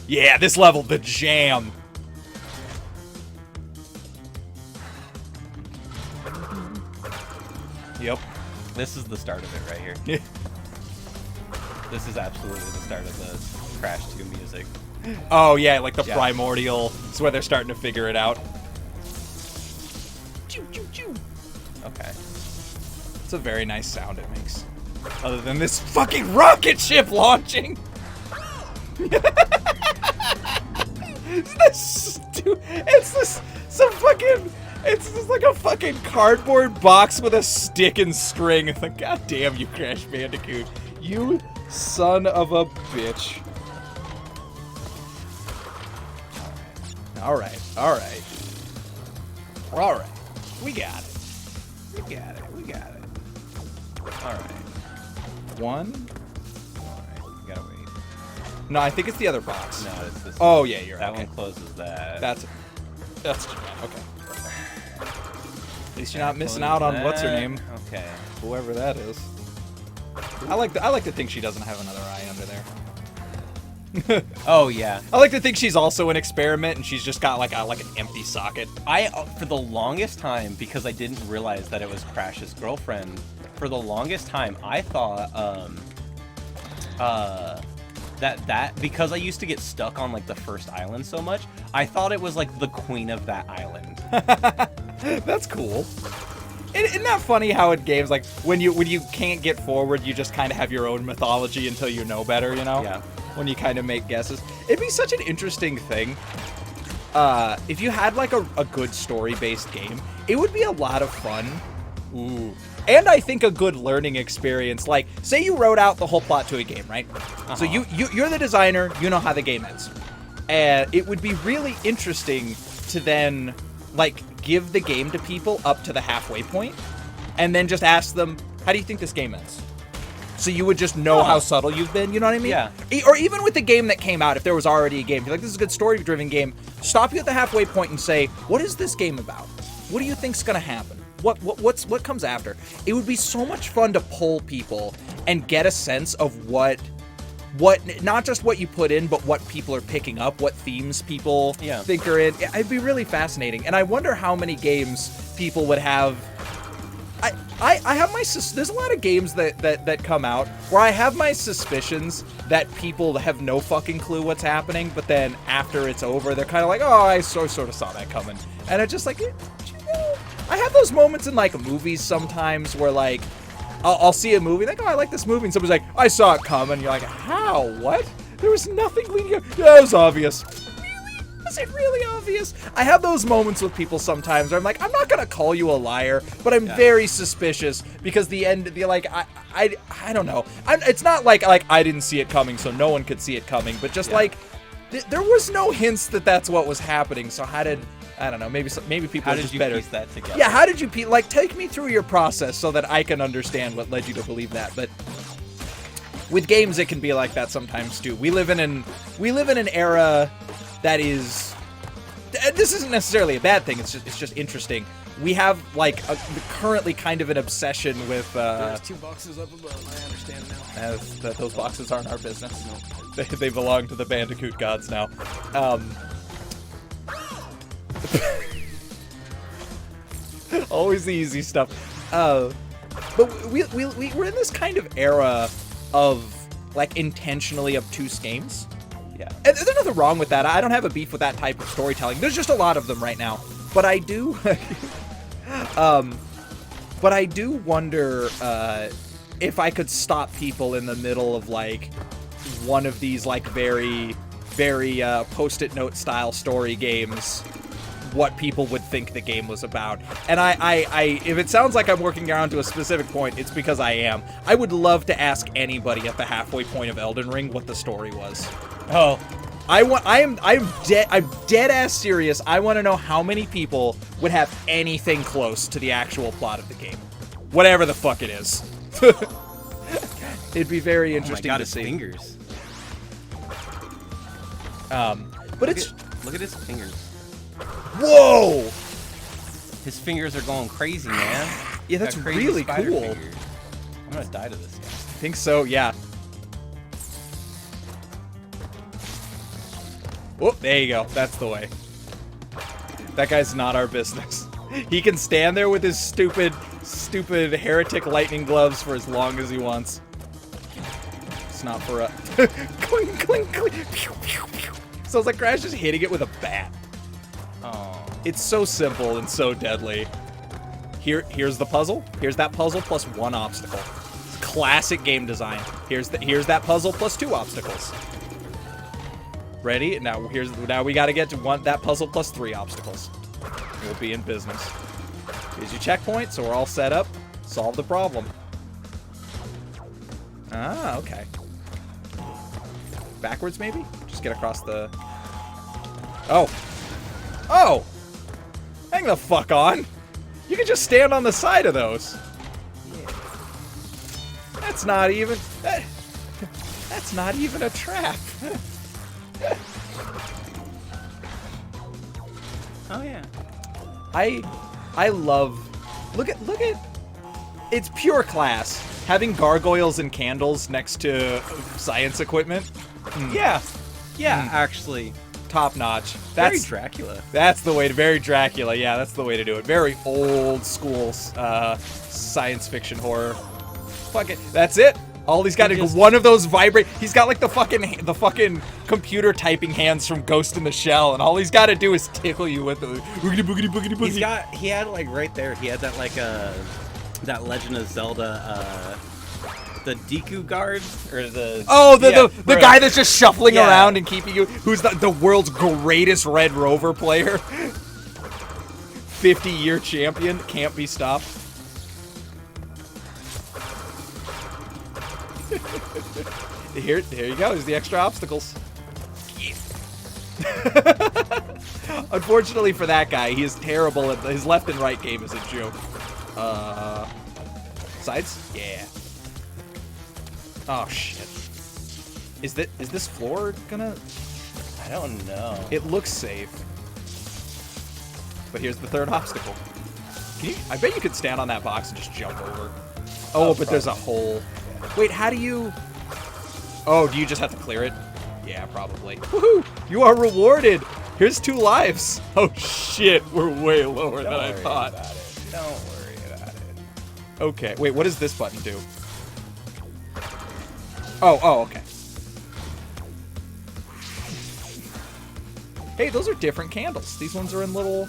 Yeah, this level, the jam. Yep. This is the start of it right here. Yeah. This is absolutely the start of the Crash 2 music. Oh, yeah, like the Yeah. primordial. It's where they're starting to figure it out. Choo, choo, choo. Okay. It's a very nice sound it makes. Other than this fucking rocket ship launching. It's just like a fucking cardboard box with a stick and string. It's like, God damn you, Crash Bandicoot. You son of a bitch. Alright. We got it. Alright. One. Alright, you gotta wait. No, I think it's the other box. No, it's this Oh, yeah, you're That okay. one closes that. That's okay. At least you're not missing out on what's her name, Okay. whoever that is. I like to think she doesn't have another eye under there. Oh yeah. I like to think she's also an experiment and she's just got like an empty socket. I for the longest time, because I didn't realize that it was Crash's girlfriend, for the longest time I thought that because I used to get stuck on like the first island so much, I thought it was like the queen of that island. That's cool. Isn't that funny how in games, like, when you can't get forward, you just kind of have your own mythology until you know better, you know? Yeah. When you kind of make guesses. It'd be such an interesting thing. If you had, like, a good story-based game, it would be a lot of fun. Ooh. And I think a good learning experience. Like, say you wrote out the whole plot to a game, right? So you're the designer, you know how the game ends. And it would be really interesting to then, like, give the game to people up to the halfway point, and then just ask them, how do you think this game ends? So you would just know how subtle you've been, you know what I mean? Yeah. Or even with the game that came out, if there was already a game, you're like, this is a good story-driven game, stop you at the halfway point and say, what is this game about? What do you think's gonna happen? What comes after? It would be so much fun to poll people and get a sense of what not just what you put in, but what people are picking up, what themes people think are in. It'd be really fascinating. And I wonder how many games people would have. I have my there's a lot of games that come out where I have my suspicions that people have no fucking clue what's happening, but then after it's over, they're kind of like, oh, I sort of saw that coming. And it's just like, I have those moments in like movies sometimes where like I'll see a movie like, oh, I like this movie, and somebody's like, I saw it coming. And you're like, how? What? There was nothing leading up. Yeah, it was obvious. Really? Was it really obvious? I have those moments with people sometimes where I'm like, I'm not gonna call you a liar, but I'm very suspicious because the end, I don't know. It's not like I didn't see it coming, so no one could see it coming, but just like there was no hints that that's what was happening. So how did? I don't know. Maybe people are just better. How did you piece that together? Yeah, how did you like take me through your process so that I can understand what led you to believe that? But with games, it can be like that sometimes too. We live in an era that is. This isn't necessarily a bad thing. It's just interesting. We have like currently kind of an obsession with. There's 2 boxes up above. I understand now. Those boxes aren't our business. They belong to the Bandicoot gods now. Always the easy stuff. But we're in this kind of era of like intentionally obtuse games. Yeah. And there's nothing wrong with that. I don't have a beef with that type of storytelling. There's just a lot of them right now. But I do but I do wonder if I could stop people in the middle of like one of these like very post-it note style story games, what people would think the game was about. And I if it sounds like I'm working around to a specific point, it's because I am. I would love to ask anybody at the halfway point of Elden Ring what the story was. Oh, I'm dead ass serious. I want to know how many people would have anything close to the actual plot of the game, whatever the fuck it is. It'd be very interesting to see. His fingers. But Look at his fingers. Whoa! His fingers are going crazy, man. Yeah, that's Got crazy really spider cool. fingers. I'm gonna die to this guy. I think so, yeah. Oh, there you go. That's the way. That guy's not our business. He can stand there with his stupid heretic lightning gloves for as long as he wants. It's not for us. Clink, clink, clink. Pew, pew, pew. Sounds like Crash is hitting it with a bat. Oh. It's so simple and so deadly. Here's the puzzle. Here's that puzzle plus 1 obstacle. It's classic game design. Here's that puzzle plus 2 obstacles. Ready? Now we got to get to that puzzle plus 3 obstacles. We'll be in business. Here's your checkpoint, so we're all set up. Solve the problem. Ah, okay. Backwards, maybe? Just get across the... Oh. Oh! Hang the fuck on! You can just stand on the side of those. Yeah. That's not even... That's not even a trap. Oh yeah. I love... Look at... It's pure class. Having gargoyles and candles next to science equipment. Yeah. Yeah, actually. Top notch. Very Dracula. That's the way to... Very Dracula, yeah, that's the way to do it. Very old school science fiction horror. Fuck it. That's it. All he's got is one of those vibrate. He's got like the fucking computer typing hands from Ghost in the Shell, and all he's got to do is tickle you with the boogity boogity boogity boogity. He had like right there. He had that like that Legend of Zelda the Deku guard or the the guy that's just shuffling around and keeping you. Who's the world's greatest Red Rover player? 50-year champion, can't be stopped. Here you go. There's the extra obstacles. Yeah. Unfortunately for that guy, he is terrible at his left and right game is a joke. Sides? Yeah. Oh shit. Is this floor gonna? I don't know. It looks safe. But here's the third obstacle. I bet you could stand on that box and just jump over. Oh, but there's a hole. Wait, how do you... Oh, do you just have to clear it? Yeah, probably. Woohoo! You are rewarded! Here's 2 lives. Oh shit, we're way lower than I thought. Don't worry about it. Okay, wait, what does this button do? Oh, okay. Hey, those are different candles. These ones are in little...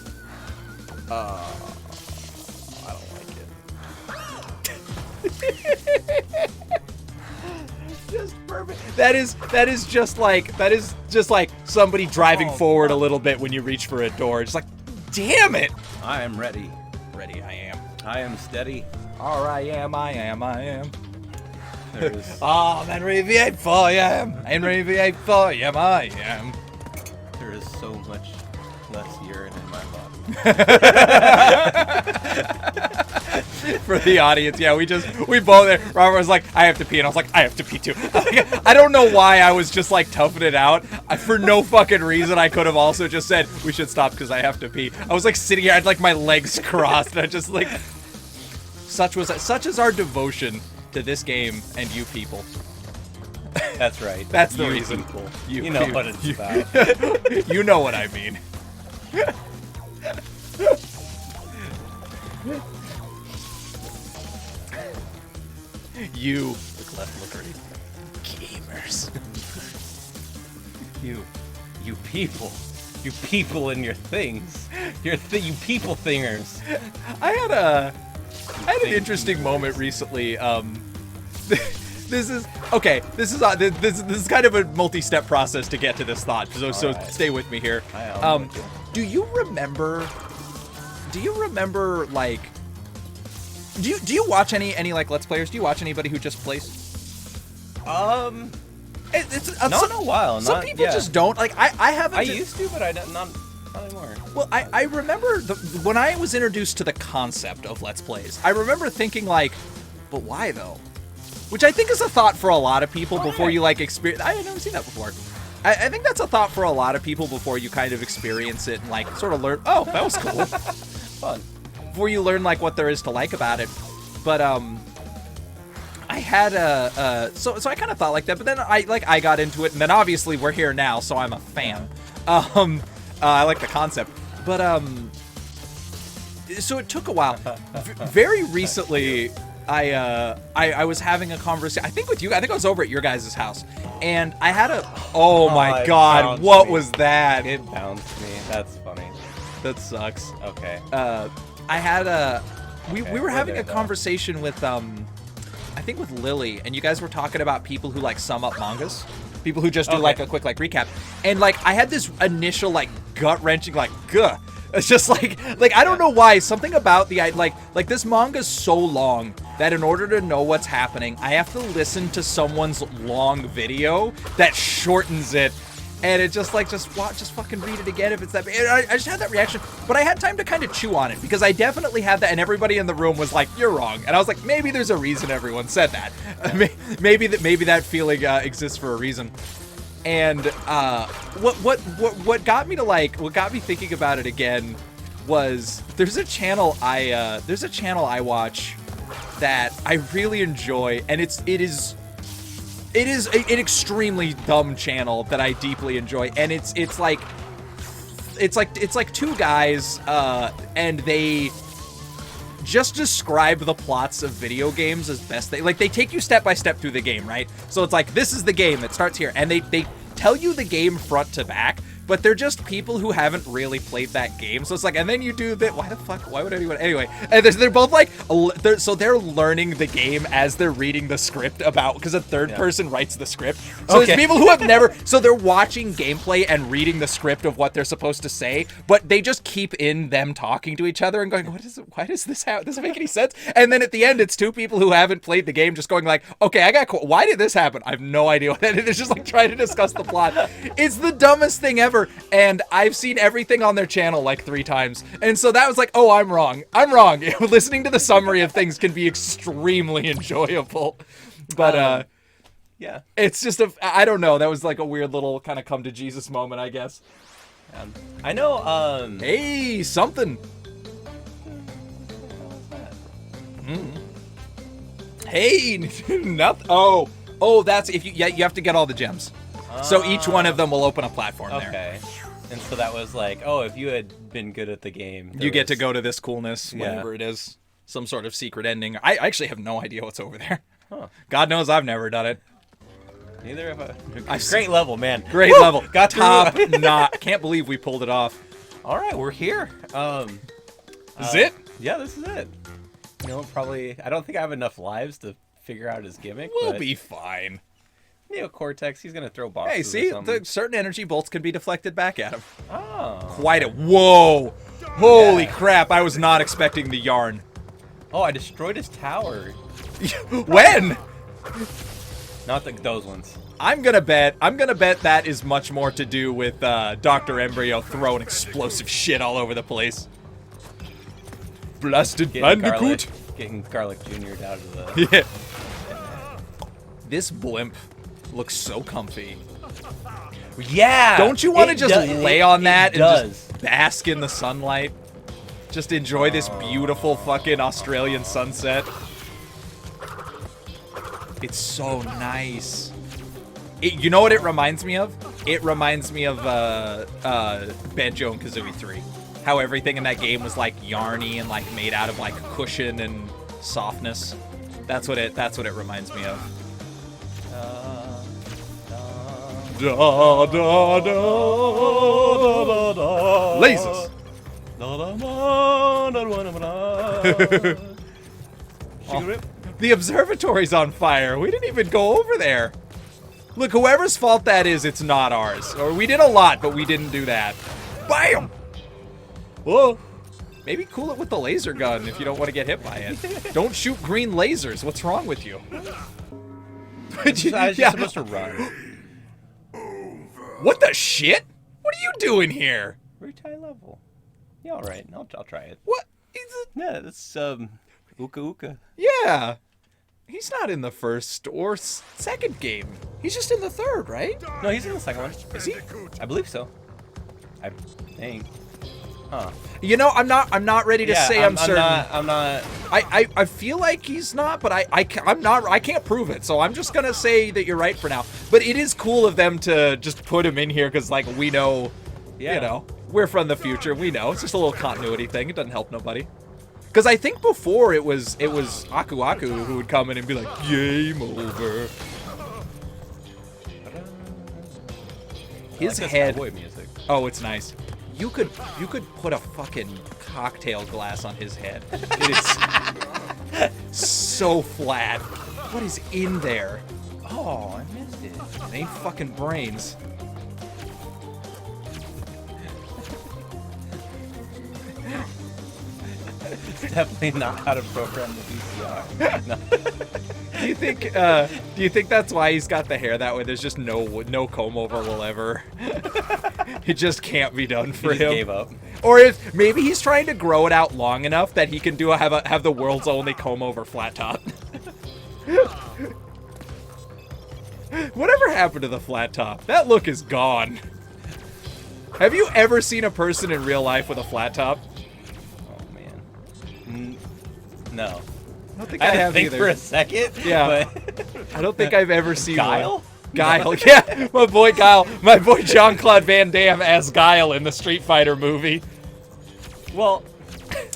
I don't like it. Just perfect. That is just like somebody driving forward a little bit when you reach for a door. Just like, damn it! I am ready. Ready, I am. I am steady. I am. There's I'm ready for you. I'm ready for you. I am. There is so much less urine in my body. For the audience, yeah, we both. Robert was like, I have to pee, and I was like, I have to pee too. I don't know why I was just like toughing it out. For no fucking reason, I could have also just said we should stop because I have to pee. I was like sitting here, I had like my legs crossed, and I just like. Such is our devotion to this game and you people. That's right. That's the you reason. People. You know what it's about. You know what I mean. You look left, look right. Gamers. You people and your things. You people thingers. I had an interesting moment recently. This is kind of a multi-step process to get to this thought. So right. Stay with me here. Do you remember like? Do you watch any like Let's Players? Do you watch anybody who just plays? It's not in a while. Some people just don't. Like I haven't. I used to, but not anymore. Well, I remember when I was introduced to the concept of Let's Plays. I remember thinking like, but why though? Which I think is a thought for a lot of people before you like experience. I had never seen that before. I think that's a thought for a lot of people before you kind of experience it and like sort of learn. Oh, that was cool. Fun. Before you learn like what there is to like about it. But I had so I kind of thought like that. But then I got into it, and then obviously we're here now, so I'm a fan. I like the concept, but so it took a while. Very recently, I was having a conversation. I think with you. I think I was over at your guys' house, and I had a. Oh my God! What was that? It bounced me. That's funny. That sucks. Okay. I had a. We were having a conversation with I think with Lily, and you guys were talking about people who like sum up mangas. People who just do like a quick like recap, and like I had this initial like gut wrenching like guh. It's just like I don't know why, something about the like this manga's so long that in order to know what's happening, I have to listen to someone's long video that shortens it, and it just fucking read it again if it's that. I just had that reaction, but I had time to kind of chew on it because I definitely had that, and everybody in the room was like, "You're wrong," and I was like, maybe there's a reason everyone said that. Maybe that feeling exists for a reason. And what got me thinking about it again was there's a channel I watch that I really enjoy, and it is an extremely dumb channel that I deeply enjoy, and it's like two guys and they just describe the plots of video games as best they take you step by step through the game, right? So it's like, this is the game, it starts here, and they tell you the game front to back, but they're just people who haven't really played that game. So it's like, and then you do that. Why would anyone? Anyway, and they're both like, they're learning the game as they're reading the script because a third person writes the script. So there's people who have never, so they're watching gameplay and reading the script of what they're supposed to say, but they just keep in them talking to each other and going, why does this happen? Doesn't make any sense. And then at the end, it's two people who haven't played the game just going like, okay, why did this happen? I have no idea. And it's just like trying to discuss the plot. It's the dumbest thing ever. And I've seen everything on their channel like 3 times. And so that was like, oh, I'm wrong. Listening to the summary of things can be extremely enjoyable. But, yeah. It's just I don't know. That was like a weird little kind of come to Jesus moment, I guess. I know, Hey, something. Hey, nothing. Oh, that's if you have to get all the gems. So each one of them will open a platform there. Okay. And so that was like, oh, if you had been good at the game, you get to go to this coolness, whatever it is. Some sort of secret ending. I actually have no idea what's over there. Huh. God knows I've never done it. Neither have I. Great level, man. Great level. Got top notch. Can't believe we pulled it off. All right, we're here. This is it? Yeah, this is it. You know, probably. I don't think I have enough lives to figure out his gimmick. We'll but be fine. Neocortex, he's gonna throw boxes. Hey, see, or something. the certain energy bolts can be deflected back at him. Oh. Quite a whoa! Holy crap! I was not expecting the yarn. Oh, I destroyed his tower. When? Not those ones. I'm gonna bet that is much more to do with Dr. Embryo throwing explosive shit all over the place. Blasted Bandicoot. Getting Garlic Jr. out of the. Yeah. This blimp looks so comfy. Yeah. Don't you want to just lay on that and does. just bask in the sunlight? Just enjoy this beautiful fucking Australian sunset. It's so nice. You know what it reminds me of? It reminds me of Banjo and Kazooie 3. How everything in that game was like yarny and like made out of like cushion and softness. That's what it reminds me of. Da, da, da, da, da. Lasers. Oh, the observatory's on fire. We didn't even go over there. Look, whoever's fault that is, it's not ours. Or we did a lot, but we didn't do that. Bam! Whoa. Maybe cool it with the laser gun if you don't want to get hit by it. Don't shoot green lasers. What's wrong with you? I was just supposed to run. What the shit? What are you doing here? Very high level. Yeah, all right. I'll try it. What? Is it? Yeah, that's Uka Uka. Yeah. He's not in the first or second game. He's just in the third, right? No, he's in the second one. Is he? I believe so. I think. Huh. You know, I'm not ready to say I'm certain. I'm not. I feel like he's not, but I can't prove it. So I'm just gonna say that you're right for now. But it is cool of them to just put him in here because like we know, you know, we're from the future. We know it's just a little continuity thing. It doesn't help nobody. Because I think before it was Aku Aku who would come in and be like, game over. His head. Cowboy music. Oh, it's nice. You could put a fucking cocktail glass on his head. It is so flat. What is in there? Oh, I missed it. It ain't fucking brains. It's definitely not how to program the VCR. No. Do you think that's why he's got the hair that way? There's just no comb over will ever. It just can't be done for him. He gave up. Or if maybe he's trying to grow it out long enough that he can have the world's only comb over flat top. Whatever happened to the flat top? That look is gone. Have you ever seen a person in real life with a flat top? Oh man. No. I don't think I I had to have think either. for a second. Yeah. But I don't think I've ever seen Guile? one. Guile, yeah, my boy Guile, my boy Jean-Claude Van Damme as Guile in the Street Fighter movie. Well,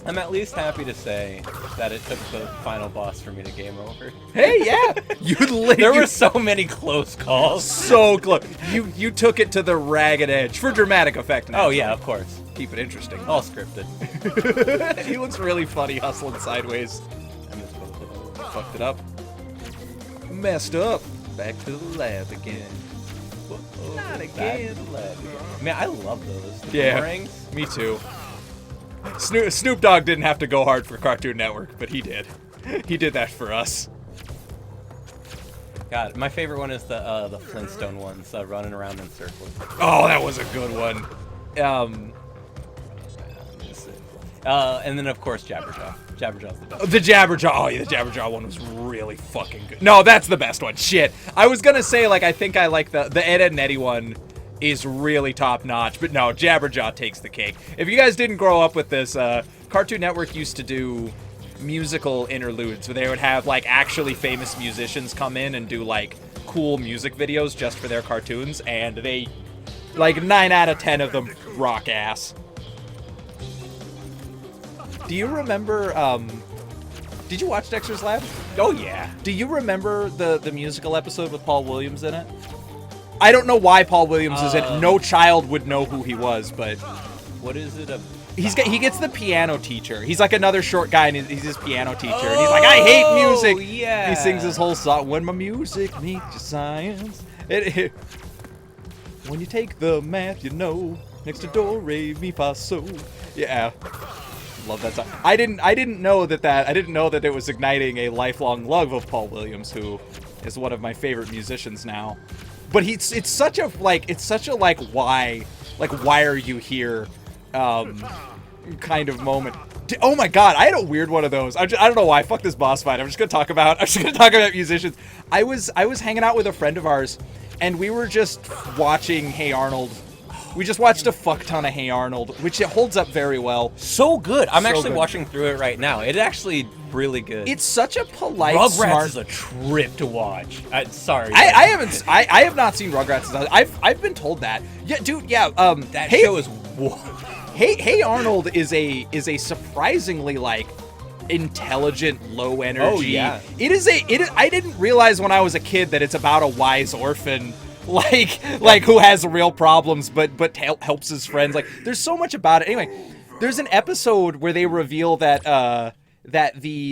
I'm at least happy to say that it took the final boss for me to game over. Hey, yeah, There were so many close calls. so close. You took it to the ragged edge for dramatic effect. Oh yeah, of course. Keep it interesting. All scripted. He looks really funny hustling sideways. I misspelled it. Fucked it up. Messed up. Back to the lab again. Not again. Man, I love those. The Yeah, boomerangs. me too. Snoop Dogg didn't have to go hard for Cartoon Network, but he did. He did that for us. God, my favorite one is the Flintstone ones, running around in circles. Oh, that was a good one. And then of course Jabberjaw. Jabberjaw's the best. The Jabberjaw. Oh, yeah, the Jabberjaw one was really fucking good. No, that's the best one. Shit. I was gonna say, like, I think I like the Ed, Edd n Eddy one is really top notch, but no, Jabberjaw takes the cake. If you guys didn't grow up with this, Cartoon Network used to do musical interludes where they would have, like, actually famous musicians come in and do, like, cool music videos just for their cartoons, and they, like, 9 out of 10 of them rock ass. Do you remember, did you watch Dexter's Lab? Oh yeah. Do you remember the musical episode with Paul Williams in it? I don't know why Paul Williams is in it. No child would know who he was, but What is it? he gets the piano teacher. He's like another short guy, and he's his piano teacher. And he's like, I hate music. Yeah. He sings this whole song. When my music meets your science. When you take the math, you know. Next to do, re, mi, fa, so. Yeah. Love that song. I didn't know that it was igniting a lifelong love of Paul Williams, who is one of my favorite musicians now. But it's such a why are you here kind of moment. Oh my god, I had a weird one of those. I don't know why. Fuck this boss fight. I'm just gonna talk about musicians. I was hanging out with a friend of ours, and we were just watching Hey Arnold. We just watched a fuck ton of Hey Arnold, which it holds up very well. So good. I'm So actually good. watching through it right now. It's actually really good. It's such a polite, Rugrats smart. is a trip to watch. Sorry. I have not seen Rugrats. I've been told that. Yeah, dude. Yeah. that show is. Hey Arnold is a surprisingly like intelligent, low energy. Oh, yeah. I didn't realize when I was a kid that it's about a wise orphan. Like who has real problems but helps his friends. Like there's so much about it. Anyway, there's an episode where they reveal that the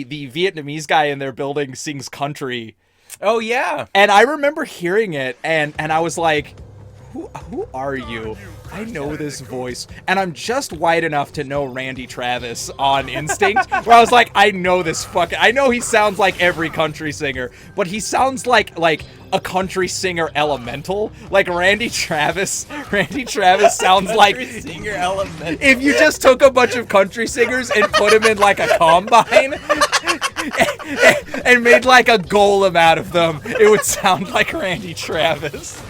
Vietnamese guy in their building sings country. Oh yeah. And I remember hearing it and I was like, who are you? I know this voice. And I'm just white enough to know Randy Travis on instinct, where I was like, I know he sounds like every country singer, but he sounds like a country singer elemental. Like Randy Travis sounds like singer elemental. if you just took a bunch of country singers and put them in like a combine and made like a golem out of them, it would sound like Randy Travis.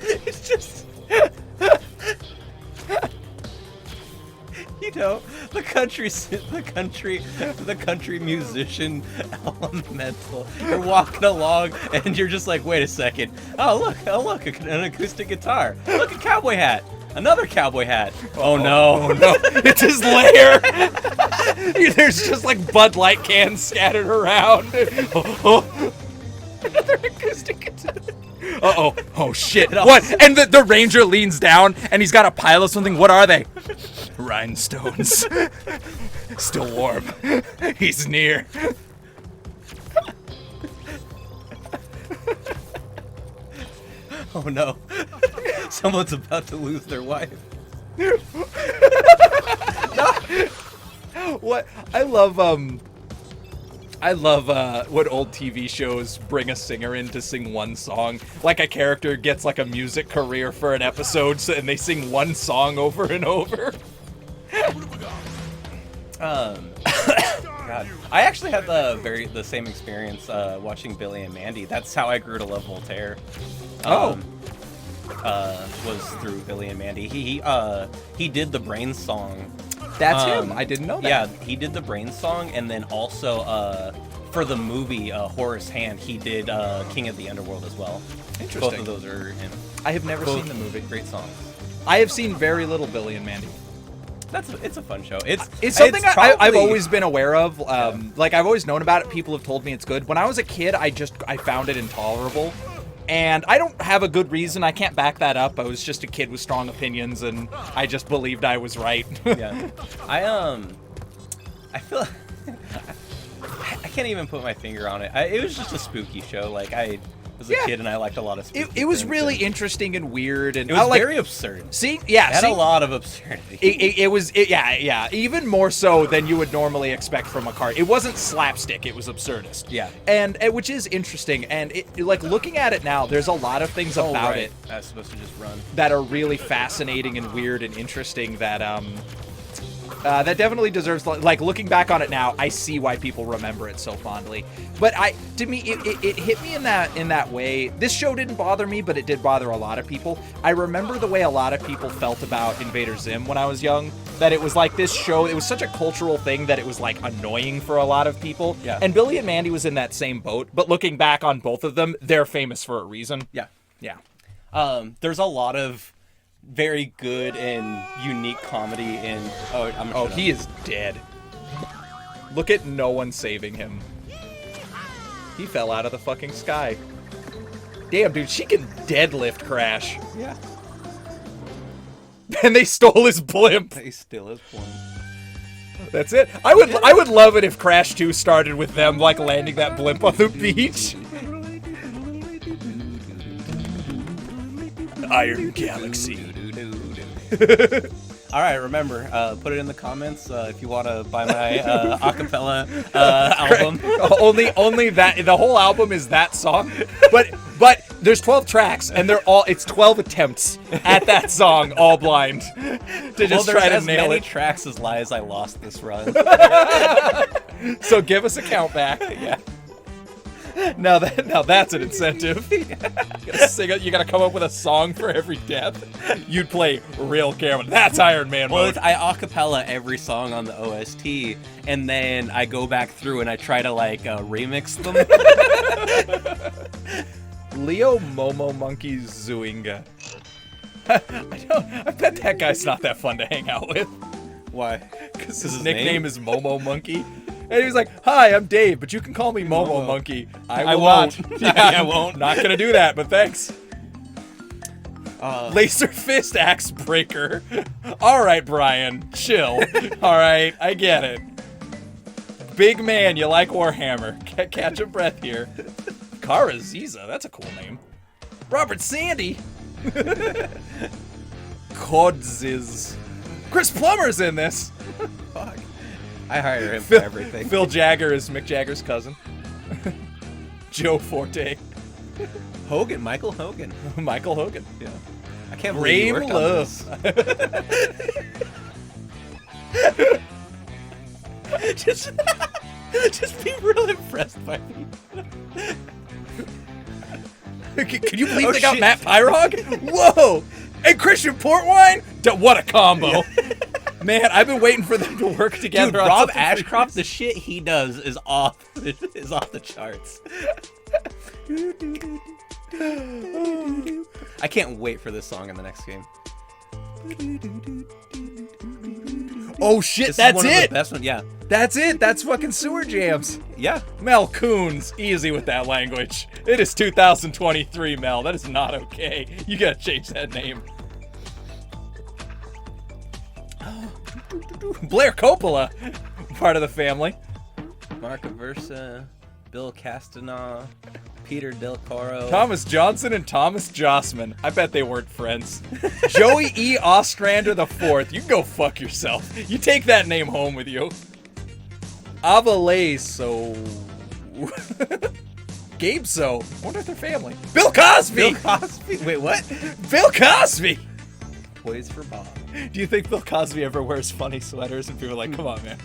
It's just, you know, the country musician elemental. You're walking along and you're just like, wait a second. Oh look, an acoustic guitar. Look, a cowboy hat. Another cowboy hat. Oh no, It's his lair. There's just like Bud Light cans scattered around. Another acoustic guitar. Uh-oh. Oh, shit. What? And the ranger leans down, and he's got a pile of something. What are they? Rhinestones. Still warm. He's near. Oh no. Someone's about to lose their wife. What? I love when old TV shows bring a singer in to sing one song. Like a character gets like a music career for an episode, and they sing one song over and over. God. I actually had the same experience watching Billy and Mandy. That's how I grew to love Voltaire. Was through Billy and Mandy. He did the Brains song. That's him. I didn't know that. Yeah, he did the Brains song, and then also for the movie Horace Hand, he did King of the Underworld as well. Interesting. Both of those are him. I have never Both seen the movie. Great songs. I have seen very little Billy and Mandy. it's a fun show. It's something I've probably- always been aware of. Like I've always known about it. People have told me it's good. When I was a kid, I found it intolerable, and I don't have a good reason. I can't back that up. I was just a kid with strong opinions, and I just believed I was right. Yeah, I feel I can't even put my finger on it. It was just a spooky show. Like I was a kid and I liked a lot of spooky It was things, really and interesting and weird, and it was like, very absurd. See, It had see, a lot of absurdity. it was even more so than you would normally expect from a cart. It wasn't slapstick, it was absurdist. Yeah. And which is interesting, and like looking at it now, there's a lot of things about it I was supposed to just run. that are really fascinating and weird and interesting that that definitely deserves, like, looking back on it now, I see why people remember it so fondly. But to me, it hit me in that way. This show didn't bother me, but it did bother a lot of people. I remember the way a lot of people felt about Invader Zim when I was young, that it was like this show, it was such a cultural thing that it was like annoying for a lot of people. Yeah. And Billy and Mandy was in that same boat, but looking back on both of them, they're famous for a reason. Yeah. Yeah. There's a lot of very good and unique comedy in. He is dead. Look at no one saving him. He fell out of the fucking sky. Damn, dude, she can deadlift Crash. Yeah. And they stole his blimp. He still is one. That's it. I would love it if Crash 2 started with them like landing that blimp on the beach. Iron Galaxy. All right, remember, put it in the comments if you want to buy my acapella album. only that the whole album is that song, but there's 12 tracks and it's 12 attempts at that song, all blind, to just try to as nail many it. tracks as lies I lost this run. So give us a count back. Yeah. Now that's an incentive. You gotta sing it. You gotta come up with a song for every death. You'd play real camera. That's Iron Man Well, mode. I acapella every song on the OST, and then I go back through and I try to like remix them. Leo Momo Monkey Zuinga. I bet that guy's not that fun to hang out with. Why? Because his nickname is Momo Monkey. And he was like, "Hi, I'm Dave, but you can call me Momo Monkey." I won't. Yeah, I won't. Not gonna do that, but thanks. Uh, Laser Fist Axe Breaker. All right, Brian, chill. All right, I get it. Big man, you like Warhammer. Catch a breath here. Kara Ziza, that's a cool name. Robert Sandy. Codziz. Chris Plummer's in this. Fuck. I hire him for everything. Phil Jagger is Mick Jagger's cousin. Joe Forte. Hogan, Michael Hogan. Michael Hogan. Yeah. I can't believe you Brave worked on Love. this. Just be real impressed by me. Can you believe Oh, they got shit. Matt Pyrog? Whoa! And Christian Portwine? What a combo! Man, I've been waiting for them to work together. Dude, on Rob something Ashcroft, the shit he does is off the charts. I can't wait for this song in the next game. Oh shit, This that's is one of it! the best one. Yeah. That's it! That's fucking Sewer Jams. Yeah. Mel Coons, easy with that language. It is 2023, Mel. That is not okay. You gotta change that name. Blair Coppola, part of the family. Mark Aversa, Bill Castaneau, Peter Del Coro. Thomas Johnson and Thomas Jossman. I bet they weren't friends. Joey E. Ostrander IV. You can go fuck yourself. You take that name home with you. Avalay So. Gabe So. I wonder if they're family. Bill Cosby! Bill Cosby. Wait, what? Bill Cosby! Toys for Bob. Do you think Bill Cosby ever wears funny sweaters and people are like, come on, man?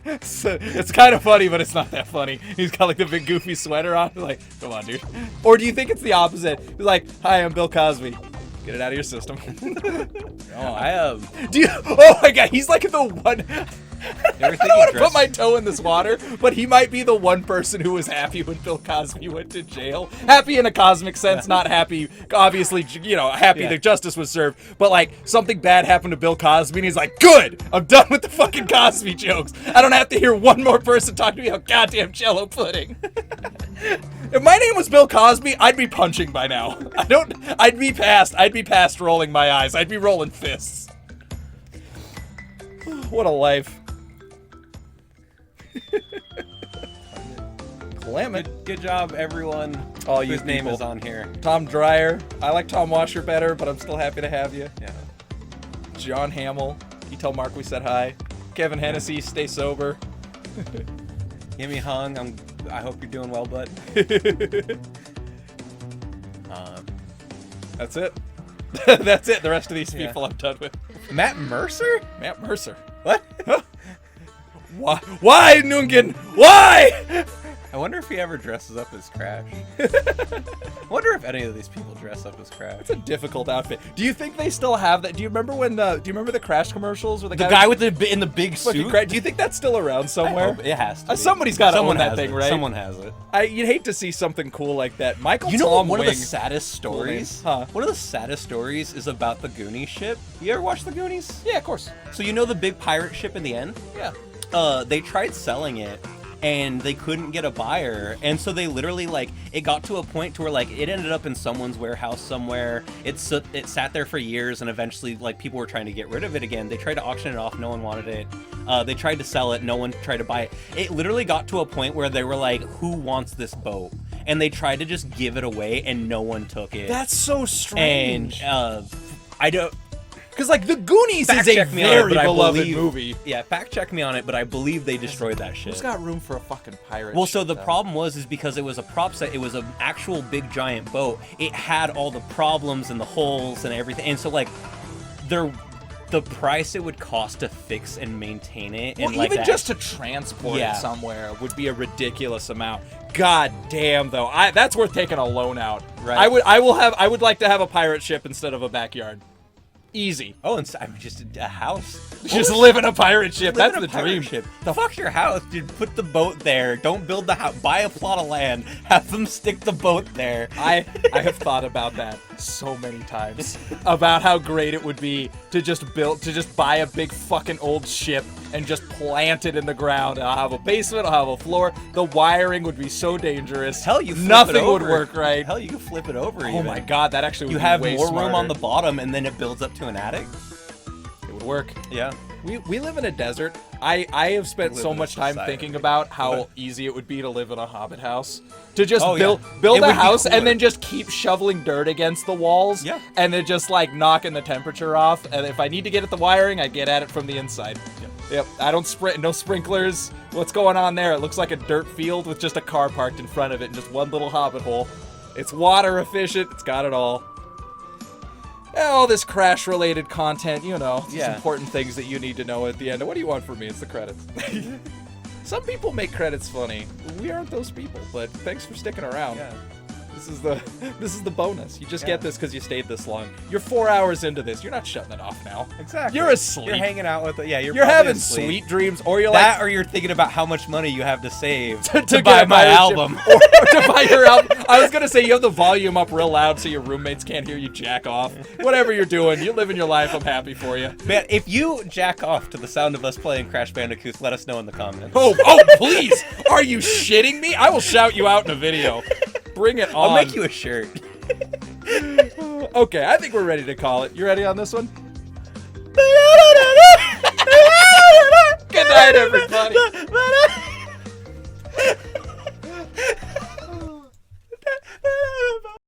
It's kind of funny, but it's not that funny. He's got like the big goofy sweater on. Like, come on, dude. Or do you think it's the opposite? He's like, hi, I'm Bill Cosby. Get it out of your system. Oh, I Do you? Oh my god, he's like the one. You ever think I he want to put dressed- my toe in this water, but he might be the one person who was happy when Bill Cosby went to jail. Happy in a cosmic sense, not happy, obviously, happy Yeah. that justice was served. But like something bad happened to Bill Cosby, and he's like, good, I'm done with the fucking Cosby jokes. I don't have to hear one more person talk to me about goddamn Jello pudding. If my name was Bill Cosby, I'd be punching by now. I'd be past rolling my eyes. I'd be rolling fists. What a life. Clement. Good job, everyone. All you whose name people. is on here. Tom Dreyer. I like Tom Washer better, but I'm still happy to have you. Yeah. John Hamill. You tell Mark we said hi. Kevin Hennessy, stay sober. Gimme hung. I hope you're doing well, bud. That's it. That's it. The rest of these Yeah. people I'm done with. Matt Mercer? Matt Mercer. What? Why? Why, Nungan? Why? I wonder if he ever dresses up as Crash. I wonder if any of these people dress up as Crash. It's a difficult outfit. Do you think they still have that? Do you remember when? Do you rember the Crash commercials where The guy with in the big suit. Do you think that's still around somewhere? It has to. Be. Somebody's got to own that has thing, it. right? Someone has it. You'd hate to see something cool like that. Michael You know Tom what? One of the Wing- saddest stories. Huh. One of the saddest stories is about the Goonies ship. You ever watch the Goonies? Yeah, of course. So you know the big pirate ship in the end? Yeah. They tried selling it and they couldn't get a buyer, and so they literally it got to a point to where it ended up in someone's warehouse somewhere. It sat there for years, and eventually people were trying to get rid of it again. They tried to auction it off, no one wanted it. They tried to sell it, no one tried to buy it. It literally got to a point where they were like, who wants this boat? And they tried to just give it away, and no one took it. That's so strange. And I don't. Because the Goonies is a Fact-check me on it, very but I beloved believe- movie. Yeah, fact check me on it, but I believe they destroyed that shit. Who's got room for a fucking pirate? Well, so ship, the though? problem is because it was a prop set. It was an actual big giant boat. It had all the problems and the holes and everything. And so the price it would cost to fix and maintain it, Well, and even just to transport Yeah. it somewhere would be a ridiculous amount. God damn, though, that's worth taking a loan out. Right. I would like to have a pirate ship instead of a backyard. Easy. Oh, and I'm just a house. Just live in a pirate ship. Live That's in a the pirate dream. ship. Fuck your house, dude. Put the boat there. Don't build the house. Buy a plot of land. Have them stick the boat there. I have thought about that so many times about how great it would be to just buy a big fucking old ship and just plant it in the ground. I'll have a basement, I'll have a floor. The wiring would be so dangerous. Hell, you flip nothing it over. would work right. Hell, you can flip it over. Oh even. my god, that actually would You be have way more smarter. room on the bottom, and then it builds up to an attic. It would work. Yeah. We live in a desert. I have spent Live so in a much time society. thinking about how What? easy it would be to live in a hobbit house. To just Oh, yeah. build It a would be house cooler. and then just keep shoveling dirt against the walls. Yeah. And then just knocking the temperature off. And if I need to get at the wiring, I get at it from the inside. Yep. I don't no sprinklers. What's going on there? It looks like a dirt field with just a car parked in front of it and just one little hobbit hole. It's water efficient. It's got it all. All this crash-related content, these Yeah. important things that you need to know at the end. What do you want from me? It's the credits. Some people make credits funny. We aren't those people, but thanks for sticking around. Yeah. This is the bonus. You just Yeah. get this because you stayed this long. You're 4 hours into this. You're not shutting it off now. Exactly. You're asleep. You're hanging out with it. Yeah, you're You're probably having asleep. sweet dreams, or you're That, or you're thinking about how much money you have to save to get buy a my pirate ship, album. or to buy your album. I was gonna say you have the volume up real loud so your roommates can't hear you jack off. Whatever you're doing, you're living your life. I'm happy for you. Man, if you jack off to the sound of us playing Crash Bandicoot, let us know in the comments. Oh, please! Are you shitting me? I will shout you out in a video. Bring it on. I'll make you a shirt. Okay, I think we're ready to call it. You ready on this one? Good night, everybody.